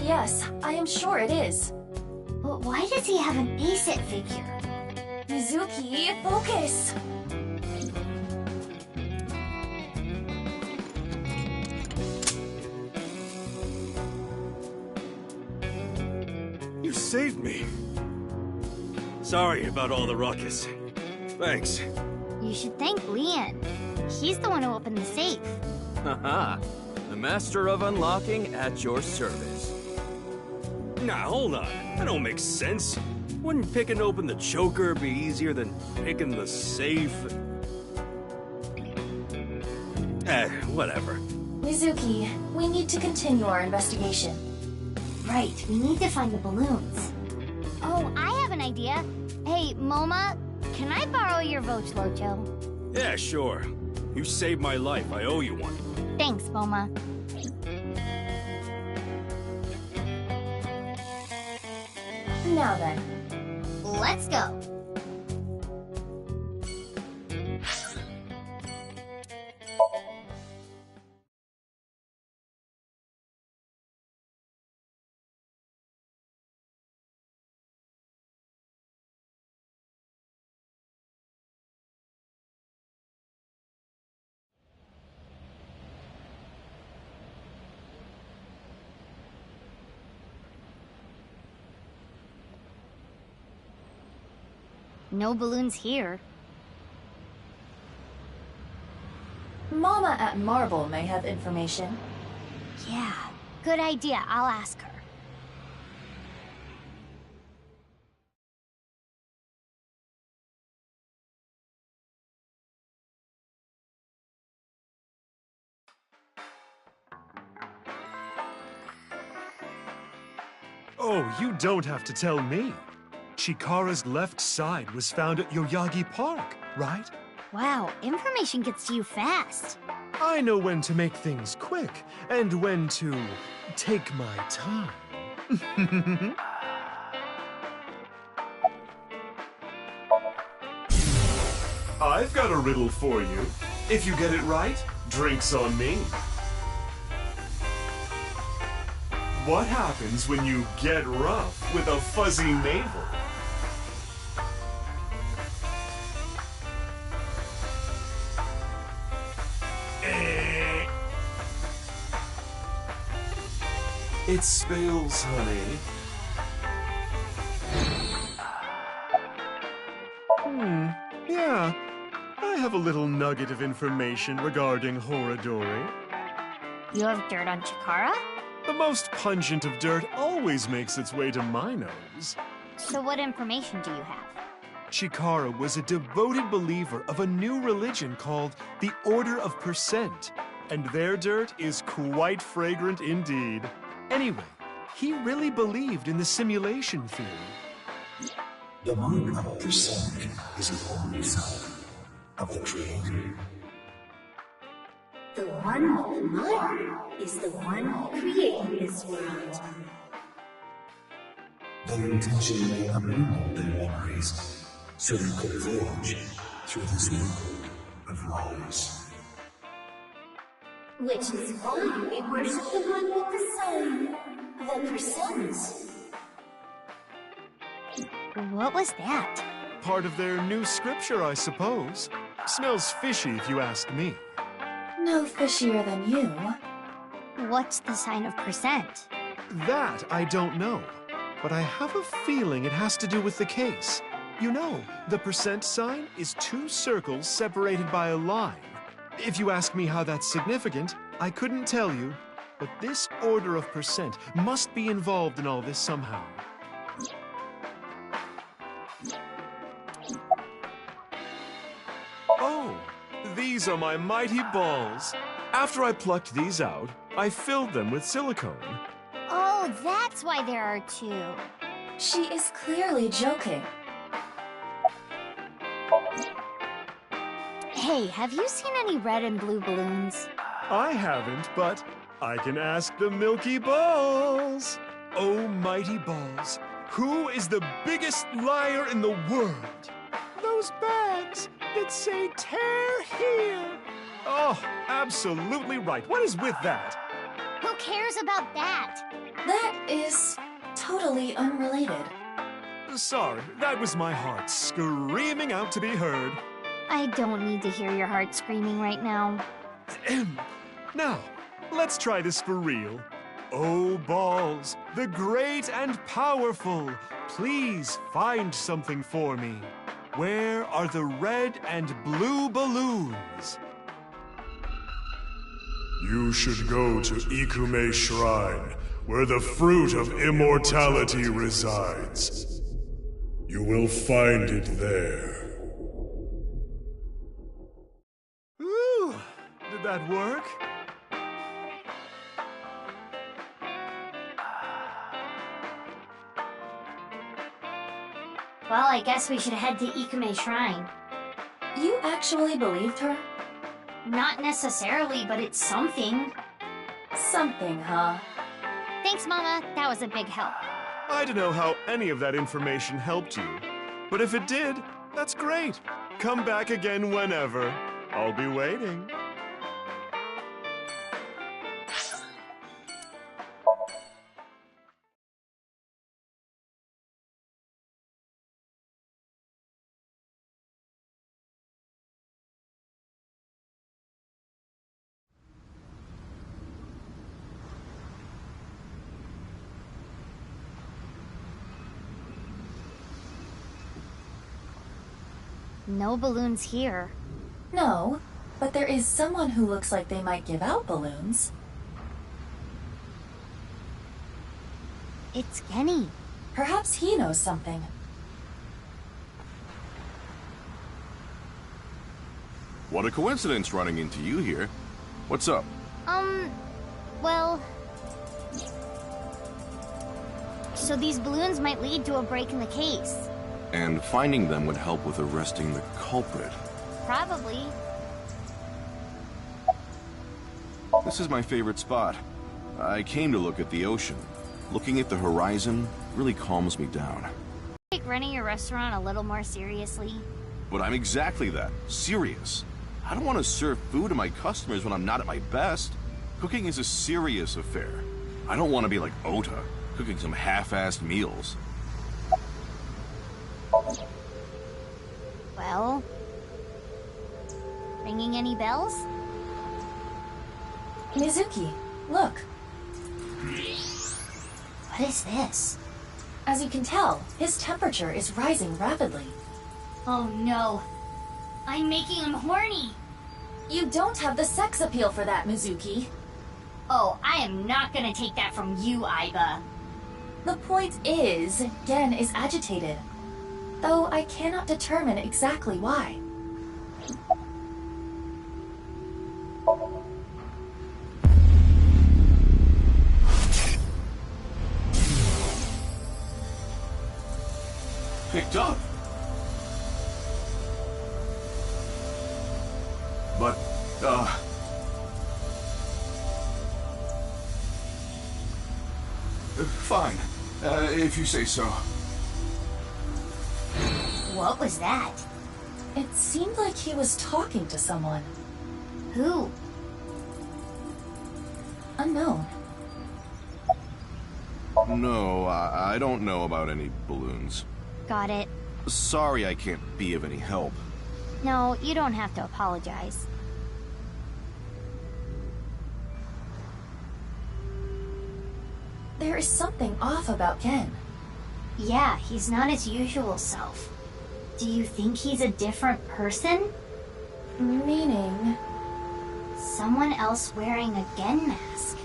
Yes, I am sure it is.
But why does he have an A-set figure?
Mizuki, focus!
You saved me. Sorry about all the ruckus. Thanks.
You should thank Leon. He's the one who opened the safe.
Haha. The master of unlocking at your service.
Nah, hold on. That don't make sense. Wouldn't picking open the choker be easier than picking the safe? Whatever.
Mizuki, we need to continue our investigation.
Right, we need to find the balloons. Oh, I have an idea. Hey, Moma, Can I borrow your Vochlocho?
Yeah, sure. You saved my life. I owe you one.
Thanks, Boma.
Now then.
Let's go. No balloons here.
Mama at Marble may have information.
Yeah, good idea. I'll ask her.
Oh, you don't have to tell me. Chikara's left side was found at Yoyagi Park, right?
Wow, information gets to you fast.
I know when to make things quick, and when to take my time. I've got a riddle for you. If you get it right, drinks on me. What happens when you get rough with a fuzzy navel? It spills, honey. Yeah. I have a little nugget of information regarding Horadori.
You have dirt on Chikara?
The most pungent of dirt always makes its way to my nose.
So what information do you have?
Chikara was a devoted believer of a new religion called the Order of Percent, and their dirt is quite fragrant indeed. Anyway, he really believed in the simulation theory.
The mark of percent is the only sign of the Creator.
The one with the mark is the one who created this world.
They intentionally unraveled their memories so they could voyage through this world of lies.
Which is why we worship the one with the sign, the percent.
What was that?
Part of their new scripture, I suppose. Smells fishy if you ask me.
No fishier than you.
What's the sign of percent?
That I don't know, but I have a feeling it has to do with the case. You know, the percent sign is two circles separated by a line. If you ask me how that's significant, I couldn't tell you, but this order of percent must be involved in all this somehow. Oh, these are my mighty balls. After I plucked these out, I filled them with silicone.
Oh, that's why there are two.
She is clearly joking.
Hey, have you seen any red and blue balloons?
I haven't, but I can ask the Milky Balls. Oh, mighty balls, who is the biggest liar in the world? Those bags that say tear here. Oh, absolutely right. What is with that?
Who cares about that?
That is totally unrelated.
Sorry, that was my heart screaming out to be heard.
I don't need to hear your heart screaming right now.
Now, let's try this for real. Oh, balls, the great and powerful, please find something for me. Where are the red and blue balloons?
You should go to Ikume Shrine, where the fruit of immortality resides. You will find it there.
Ooh, did that work?
Well, I guess we should head to Ikume Shrine.
You actually believed her?
Not necessarily, but it's something.
Something, huh?
Thanks, Mama. That was a big help.
I don't know how any of that information helped you, but if it did, that's great. Come back again whenever. I'll be waiting.
No balloons here.
No, but there is someone who looks like they might give out balloons.
It's Kenny.
Perhaps he knows something.
What a coincidence running into you here. What's up?
Well... So these balloons might lead to a break in the case.
And finding them would help with arresting the culprit.
Probably.
This is my favorite spot. I came to look at the ocean. Looking at the horizon really calms me down.
Take running your restaurant a little more seriously.
But I'm exactly that. Serious. I don't want to serve food to my customers when I'm not at my best. Cooking is a serious affair. I don't want to be like Ota, cooking some half-assed meals.
Well... Ringing any bells?
Mizuki, look.
What is this?
As you can tell, his temperature is rising rapidly.
Oh no. I'm making him horny.
You don't have the sex appeal for that, Mizuki.
Oh, I am not gonna take that from you, Aiba.
The point is, Gen is agitated. Though I cannot determine exactly why.
Picked up. But, fine. If you say so.
What was that?
It seemed like he was talking to someone.
Who?
Unknown.
No, I don't know about any balloons.
Got it.
Sorry I can't be of any help.
No, you don't have to apologize.
There is something off about Gen.
Yeah, he's not his usual self. Do you think he's a different person?
Meaning?
Someone else wearing a Gen mask.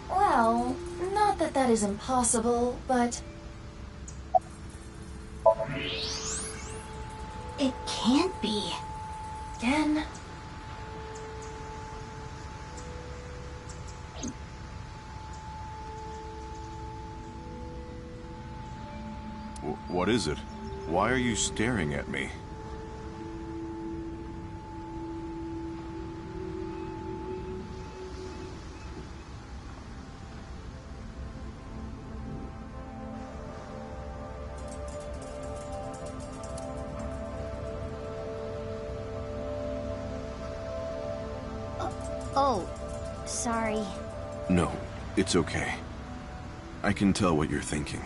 Well, not that that is impossible, but...
It can't be.
Gen...
What is it? Why are you staring at me?
Oh, sorry.
No, it's okay. I can tell what you're thinking.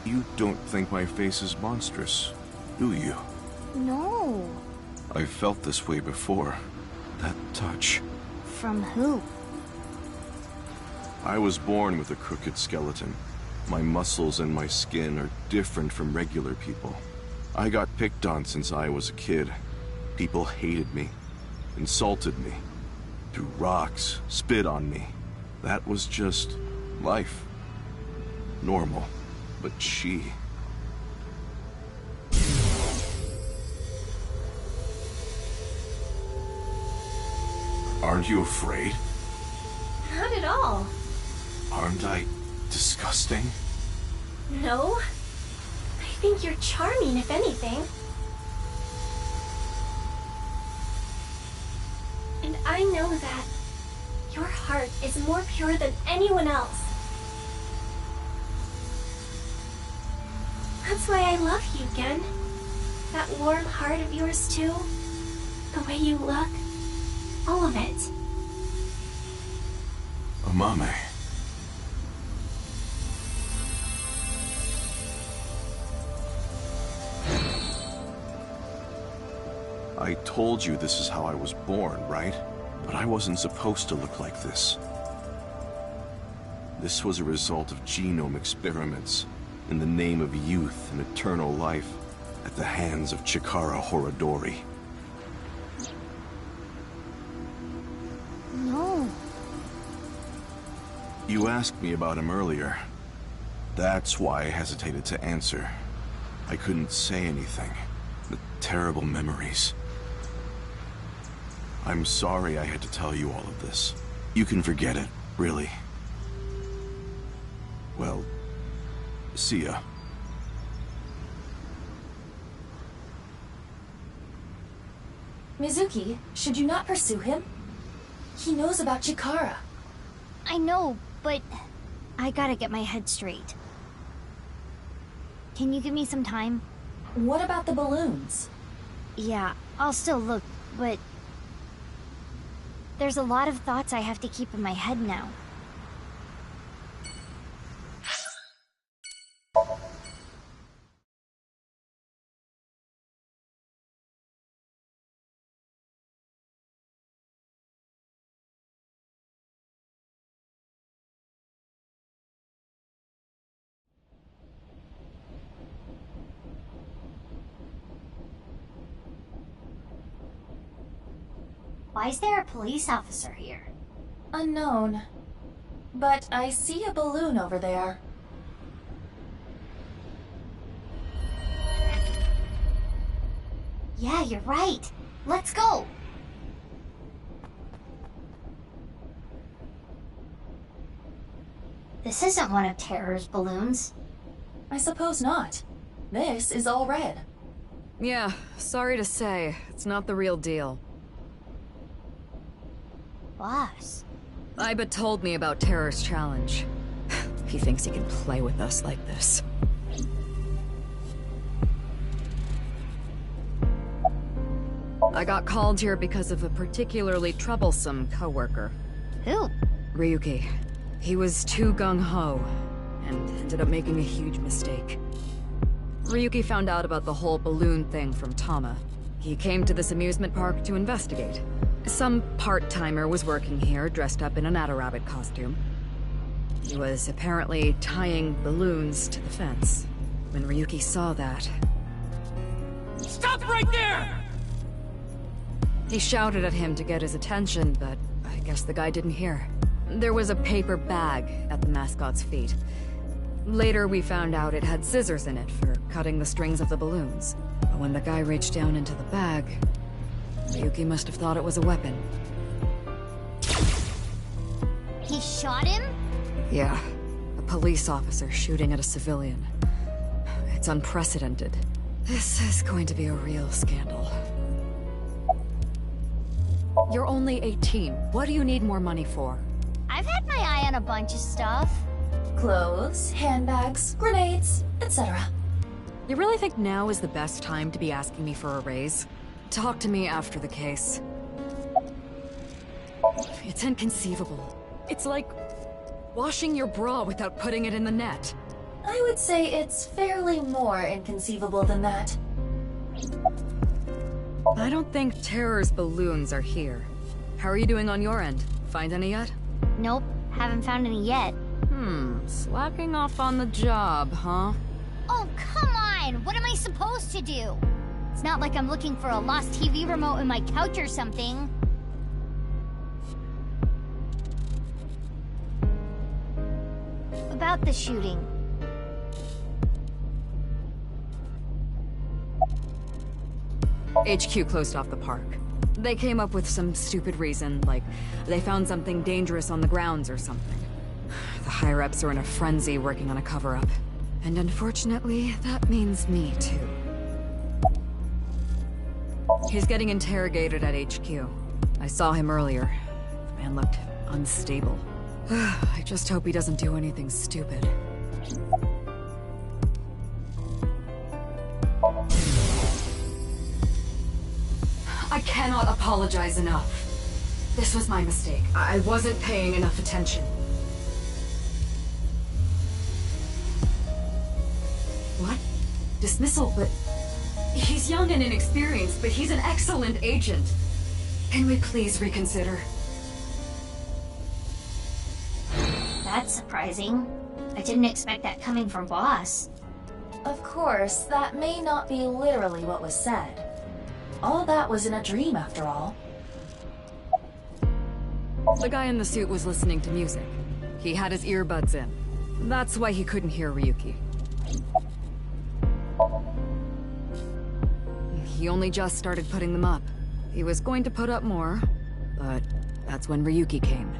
You don't think my face is monstrous, do you?
No.
I've felt this way before. That touch.
From who?
I was born with a crooked skeleton. My muscles and my skin are different from regular people. I got picked on since I was a kid. People hated me, insulted me, threw rocks, spit on me. That was just life. Normal. But she... Aren't you afraid?
Not at all.
Aren't I disgusting?
No. I
think you're charming, if anything. And I know that your heart is more pure than anyone else. That's why I love you, Gen. That warm heart of yours, too. The way you look. All of it.
Amame. I told you this is how I was born, right? But I wasn't supposed to look like this. This was a result of genome experiments in the name of youth and eternal life at the hands of Chikara Horadori.
No.
You asked me about him earlier. That's why I hesitated to answer. I couldn't say anything. The terrible memories. I'm sorry I had to tell you all of this. You can forget it, really. Well, see ya.
Mizuki, should you not pursue him? He knows about Chikara.
I know, but I gotta get my head straight. Can you give me some time?
What about the balloons?
Yeah, I'll still look, but there's a lot of thoughts I have to keep in my head now.
Why is there a police officer here?
Unknown. But I see a balloon over there.
Yeah, you're right. Let's go! This isn't one of Terror's balloons.
I suppose not. This is all red.
Yeah, sorry to say, it's not the real deal.
Boss.
Iba told me about Terror's challenge. He thinks he can play with us like this. I got called here because of a particularly troublesome coworker.
Who?
Ryuki. He was too gung-ho, and ended up making a huge mistake. Ryuki found out about the whole balloon thing from Tama. He came to this amusement park to investigate. Some part-timer was working here, dressed up in an Adarabbit costume. He was apparently tying balloons to the fence. When Ryuki saw that...
Stop right there!
He shouted at him to get his attention, but I guess the guy didn't hear. There was a paper bag at the mascot's feet. Later, we found out it had scissors in it for cutting the strings of the balloons. But when the guy reached down into the bag, Ryuki must have thought it was a weapon.
He shot him?
Yeah, a police officer shooting at a civilian. It's unprecedented. This is going to be a real scandal. You're only 18. What do you need more money for?
I've had my eye on a bunch of stuff.
Clothes, handbags, grenades, etc.
You really think now is the best time to be asking me for a raise? Talk to me after the case. It's inconceivable. It's like washing your bra without putting it in the net.
I would say it's fairly more inconceivable than that.
I don't think Terror's balloons are here. How are you doing on your end? Find any yet?
Nope, haven't found any yet.
Slacking off on the job, huh?
Oh, come on! What am I supposed to do? It's not like I'm looking for a lost TV remote in my couch or something. About the shooting.
HQ closed off the park. They came up with some stupid reason, like they found something dangerous on the grounds or something. The higher-ups are in a frenzy working on a cover-up. And unfortunately, that means me too. He's getting interrogated at HQ. I saw him earlier. The man looked unstable. I just hope he doesn't do anything stupid. I cannot apologize enough. This was my mistake. I wasn't paying enough attention. What? Dismissal, but... He's young and inexperienced, but he's an excellent agent. Can we please reconsider?
That's surprising. I didn't expect that coming from Boss.
Of course, that may not be literally what was said. All that was in a dream, after all.
The guy in the suit was listening to music. He had his earbuds in. That's why he couldn't hear Ryuki. He only just started putting them up. He was going to put up more, but that's when Ryuki came.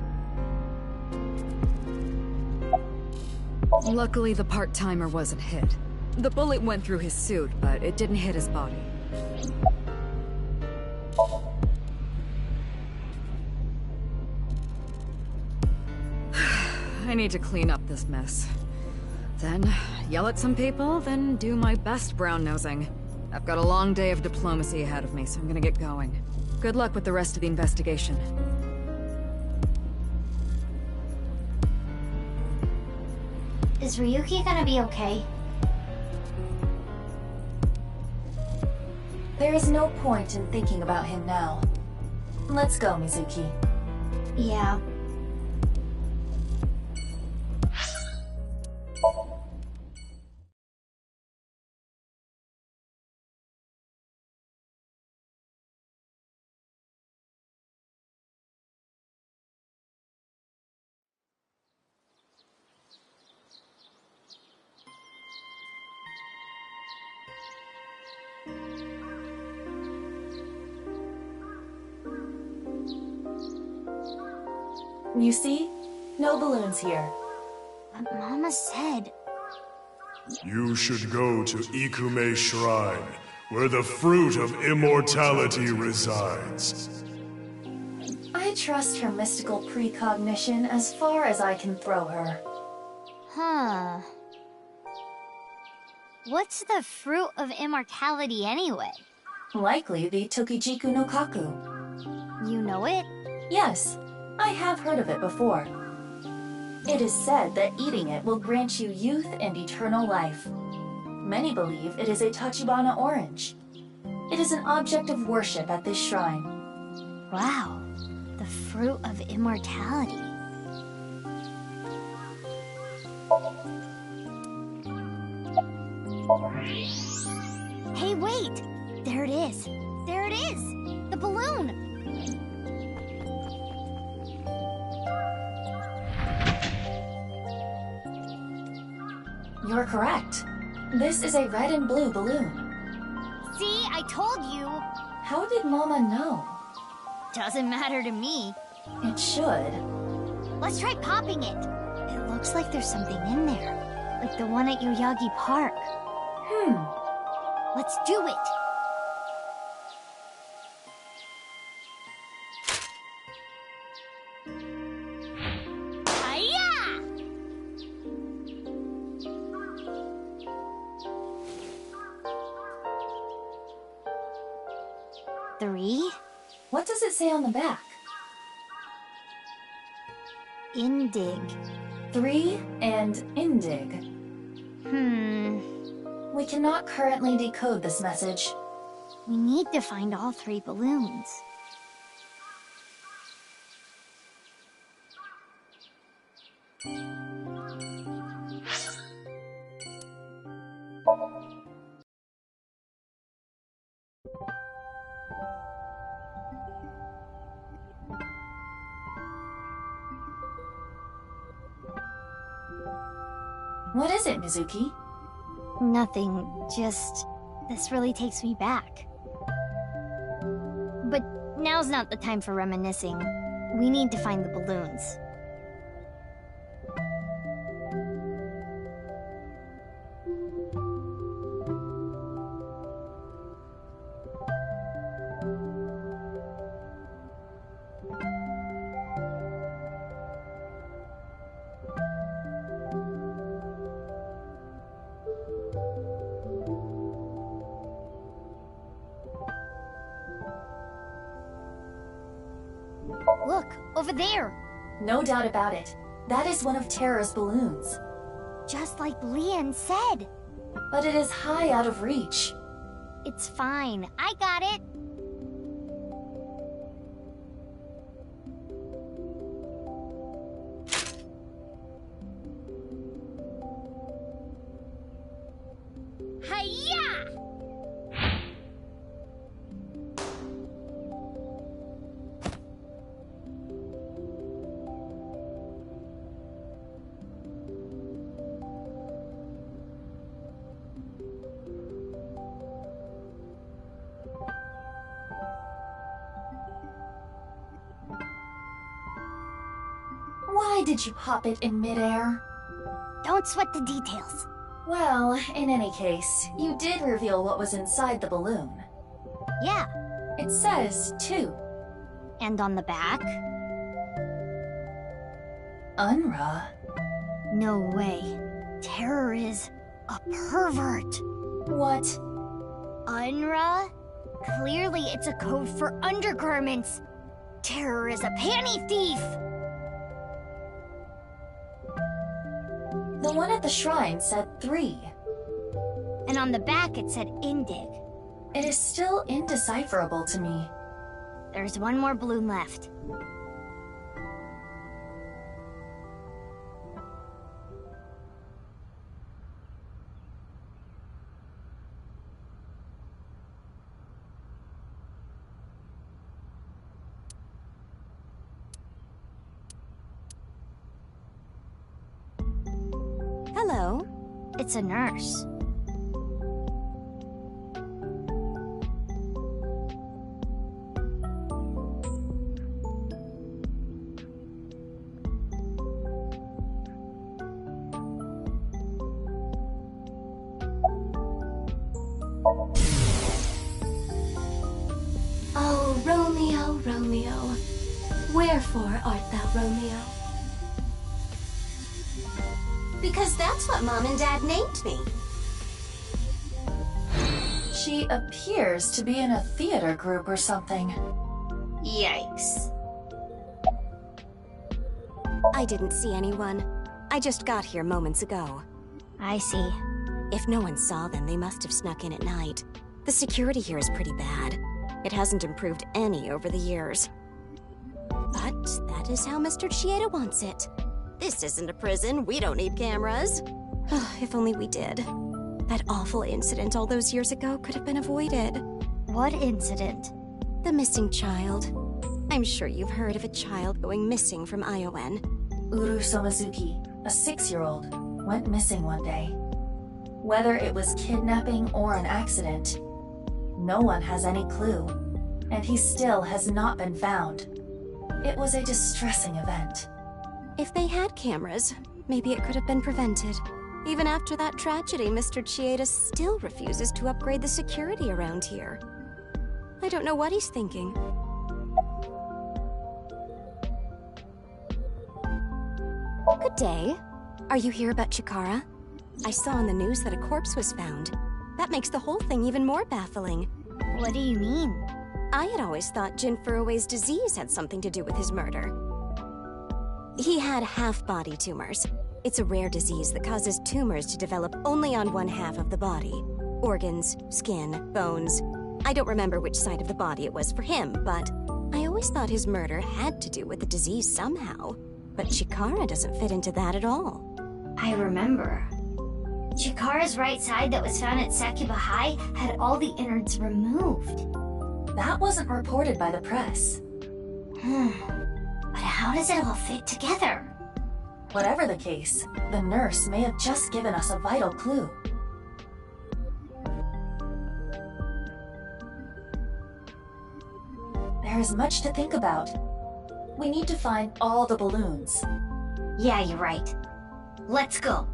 Luckily, the part-timer wasn't hit. The bullet went through his suit, but it didn't hit his body. I need to clean up this mess. Then, yell at some people, then do my best brown-nosing. I've got a long day of diplomacy ahead of me, so I'm gonna get going. Good luck with the rest of the investigation.
Is Ryuki gonna be okay?
There is no point in thinking about him now. Let's go, Mizuki.
Yeah.
You see? No balloons here.
But Mama said...
You should go to Ikume Shrine, where the fruit of immortality resides.
I trust her mystical precognition as far as I can throw her.
Huh. What's the fruit of immortality anyway?
Likely the Tokijiku no Kaku.
You know it?
Yes, I have heard of it before. It is said that eating it will grant you youth and eternal life. Many believe it is a Tachibana orange. It is an object of worship at this shrine.
Wow, the fruit of immortality. Hey, wait! There it is! There it is! The balloon!
You're correct. This is a red and blue balloon.
See, I told you!
How did Mama know?
Doesn't matter to me.
It should.
Let's try popping it. It looks like there's something in there. Like the one at Yoyagi Park. Let's do it! Hi-ya! 3.
What does it say on the back?
Indig.
3 and Indig. We cannot currently decode this message.
We need to find all 3 balloons.
What is it, Mizuki?
Nothing, just... this really takes me back. But now's not the time for reminiscing. We need to find the balloons. Look, over there.
No doubt about it. That is one of Terror's balloons.
Just like Leon said.
But it is high out of reach.
It's fine. I got it. Hi-ya!
Why did you pop it in midair?
Don't sweat the details.
Well, in any case, you did reveal what was inside the balloon.
Yeah.
It says 2.
And on the back?
Unra?
No way. Terror is a pervert.
What?
Unra? Clearly it's a code for undergarments. Terror is a panty thief!
The one at the shrine said 3.
And on the back it said Indig.
It is still indecipherable to me.
There's one more balloon left.
Hello.
It's a nurse.
Oh, Romeo, Romeo, wherefore art thou Romeo? Because that's what Mom and Dad named me.
She appears to be in a theater group or something.
Yikes.
I didn't see anyone. I just got here moments ago.
I see.
If no one saw them, they must have snuck in at night. The security here is pretty bad. It hasn't improved any over the years. But that is how Mr. Chieda wants it. This isn't a prison. We don't need cameras. If only we did. That awful incident all those years ago could have been avoided.
What incident?
The missing child. I'm sure you've heard of a child going missing from Iowen.
Uru Somazuki, a 6-year-old, went missing one day. Whether it was kidnapping or an accident, no one has any clue, and he still has not been found. It was a distressing event.
If they had cameras, maybe it could have been prevented. Even after that tragedy, Mr. Chieda still refuses to upgrade the security around here. I don't know what he's thinking. Good day. Are you here about Chikara? I saw in the news that a corpse was found. That makes the whole thing even more baffling.
What do you mean?
I had always thought Jin Furue's disease had something to do with his murder. He had half-body tumors. It's a rare disease that causes tumors to develop only on one half of the body. Organs, skin, bones. I don't remember which side of the body it was for him, but I always thought his murder had to do with the disease somehow. But Chikara doesn't fit into that at all.
I remember. Chikara's right side that was found at Sakuba High had all the innards removed.
That wasn't reported by the press.
But how does it all fit together?
Whatever the case, the nurse may have just given us a vital clue. There is much to think about. We need to find all the balloons.
Yeah, you're right. Let's go.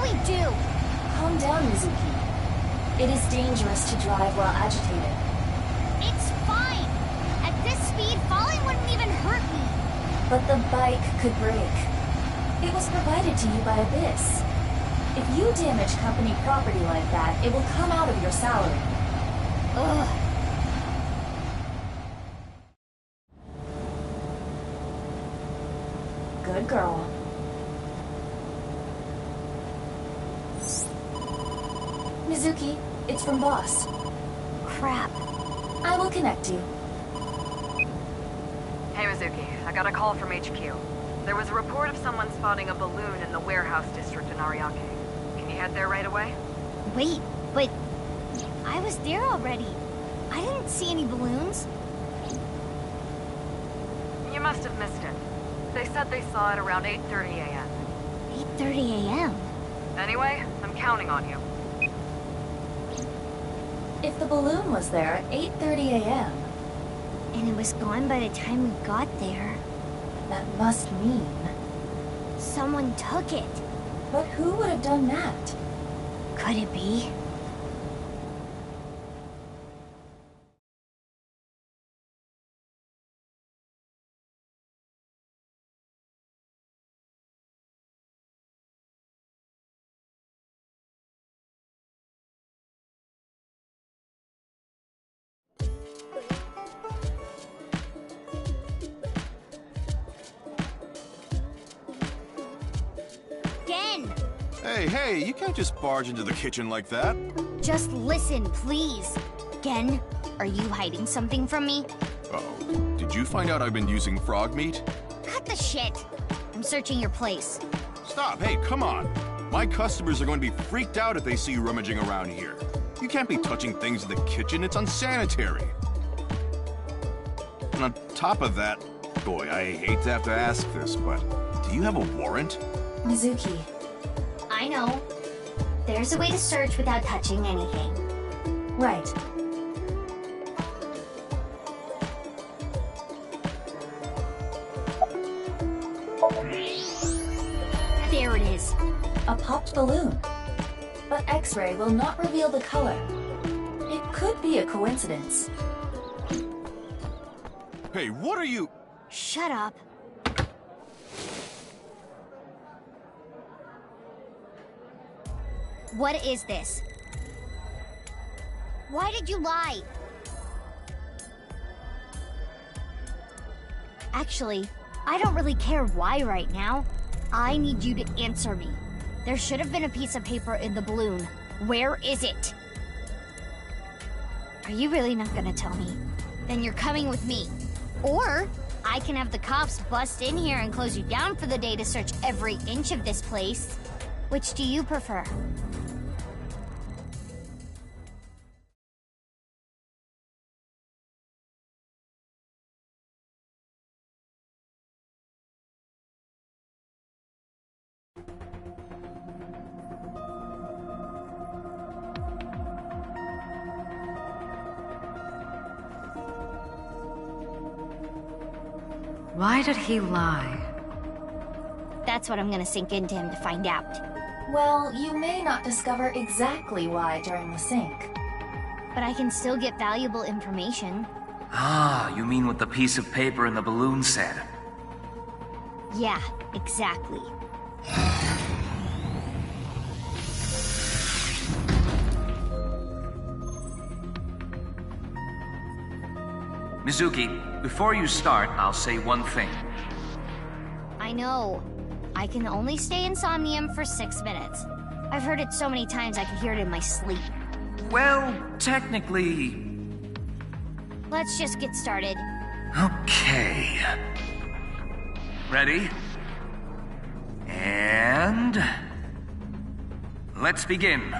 we do?
Calm down, Mizuki. It is dangerous to drive while agitated.
It's fine. At this speed, falling wouldn't even hurt me.
But the bike could break. It was provided to you by Abyss. If you damage company property like that, it will come out of your salary.
Ugh.
Good girl. Mizuki, it's from Boss.
Crap.
I will connect you.
Hey, Mizuki. I got a call from HQ. There was a report of someone spotting a balloon in the warehouse district in Ariake. Can you head there right away?
Wait, but I was there already. I didn't see any balloons.
You must have missed it. They said they saw it around 8:30 a.m.
8:30 a.m.?
Anyway, I'm counting on you.
If the balloon was there at 8:30 a.m.
and it was gone by the time we got there,
that must mean
someone took it.
But who would have done that?
Could it be?
Hey, you can't just barge into the kitchen like that.
Just listen, please. Gen, are you hiding something from me?
Oh, did you find out I've been using frog meat?
Cut the shit. I'm searching your place.
Stop, hey, come on. My customers are going to be freaked out if they see you rummaging around here. You can't be touching things in the kitchen, it's unsanitary. And on top of that, boy, I hate to have to ask this, but do you have a warrant?
Mizuki.
I know. There's a way to search without touching anything.
Right.
There it is.
A popped balloon. But X-ray will not reveal the color. It could be a coincidence.
Hey, what are you...
Shut up. What is this? Why did you lie? Actually, I don't really care why right now. I need you to answer me. There should have been a piece of paper in the balloon. Where is it? Are you really not gonna tell me? Then you're coming with me. Or I can have the cops bust in here and close you down for the day to search every inch of this place. Which do you prefer?
Why did he lie?
That's what I'm gonna sink into him to find out.
Well, you may not discover exactly why during the sync.
But I can still get valuable information.
Ah, you mean what the piece of paper in the balloon said?
Yeah, exactly.
Mizuki, before you start, I'll say one thing.
I know. I can only stay in Somnium for 6 minutes. I've heard it so many times I could hear it in my sleep.
Well, technically...
Let's just get started.
Okay. Ready? And... let's begin.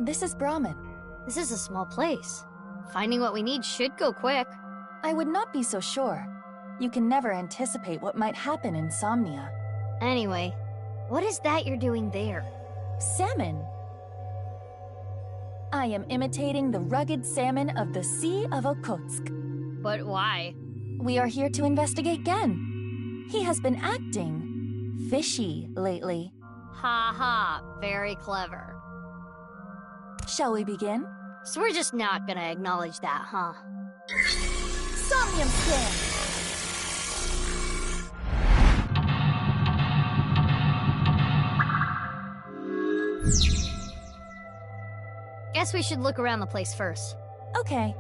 This is Brahmin.
This is a small place. Finding what we need should go quick.
I would not be so sure. You can never anticipate what might happen in Somnia.
Anyway, what is that you're doing there?
Salmon. I am imitating the rugged salmon of the Sea of Okhotsk.
But why?
We are here to investigate Gen. He has been acting fishy lately.
Ha ha, very clever.
Shall we begin?
So we're just not gonna acknowledge that, huh?
Somnium scan!
Guess we should look around the place first.
Okay.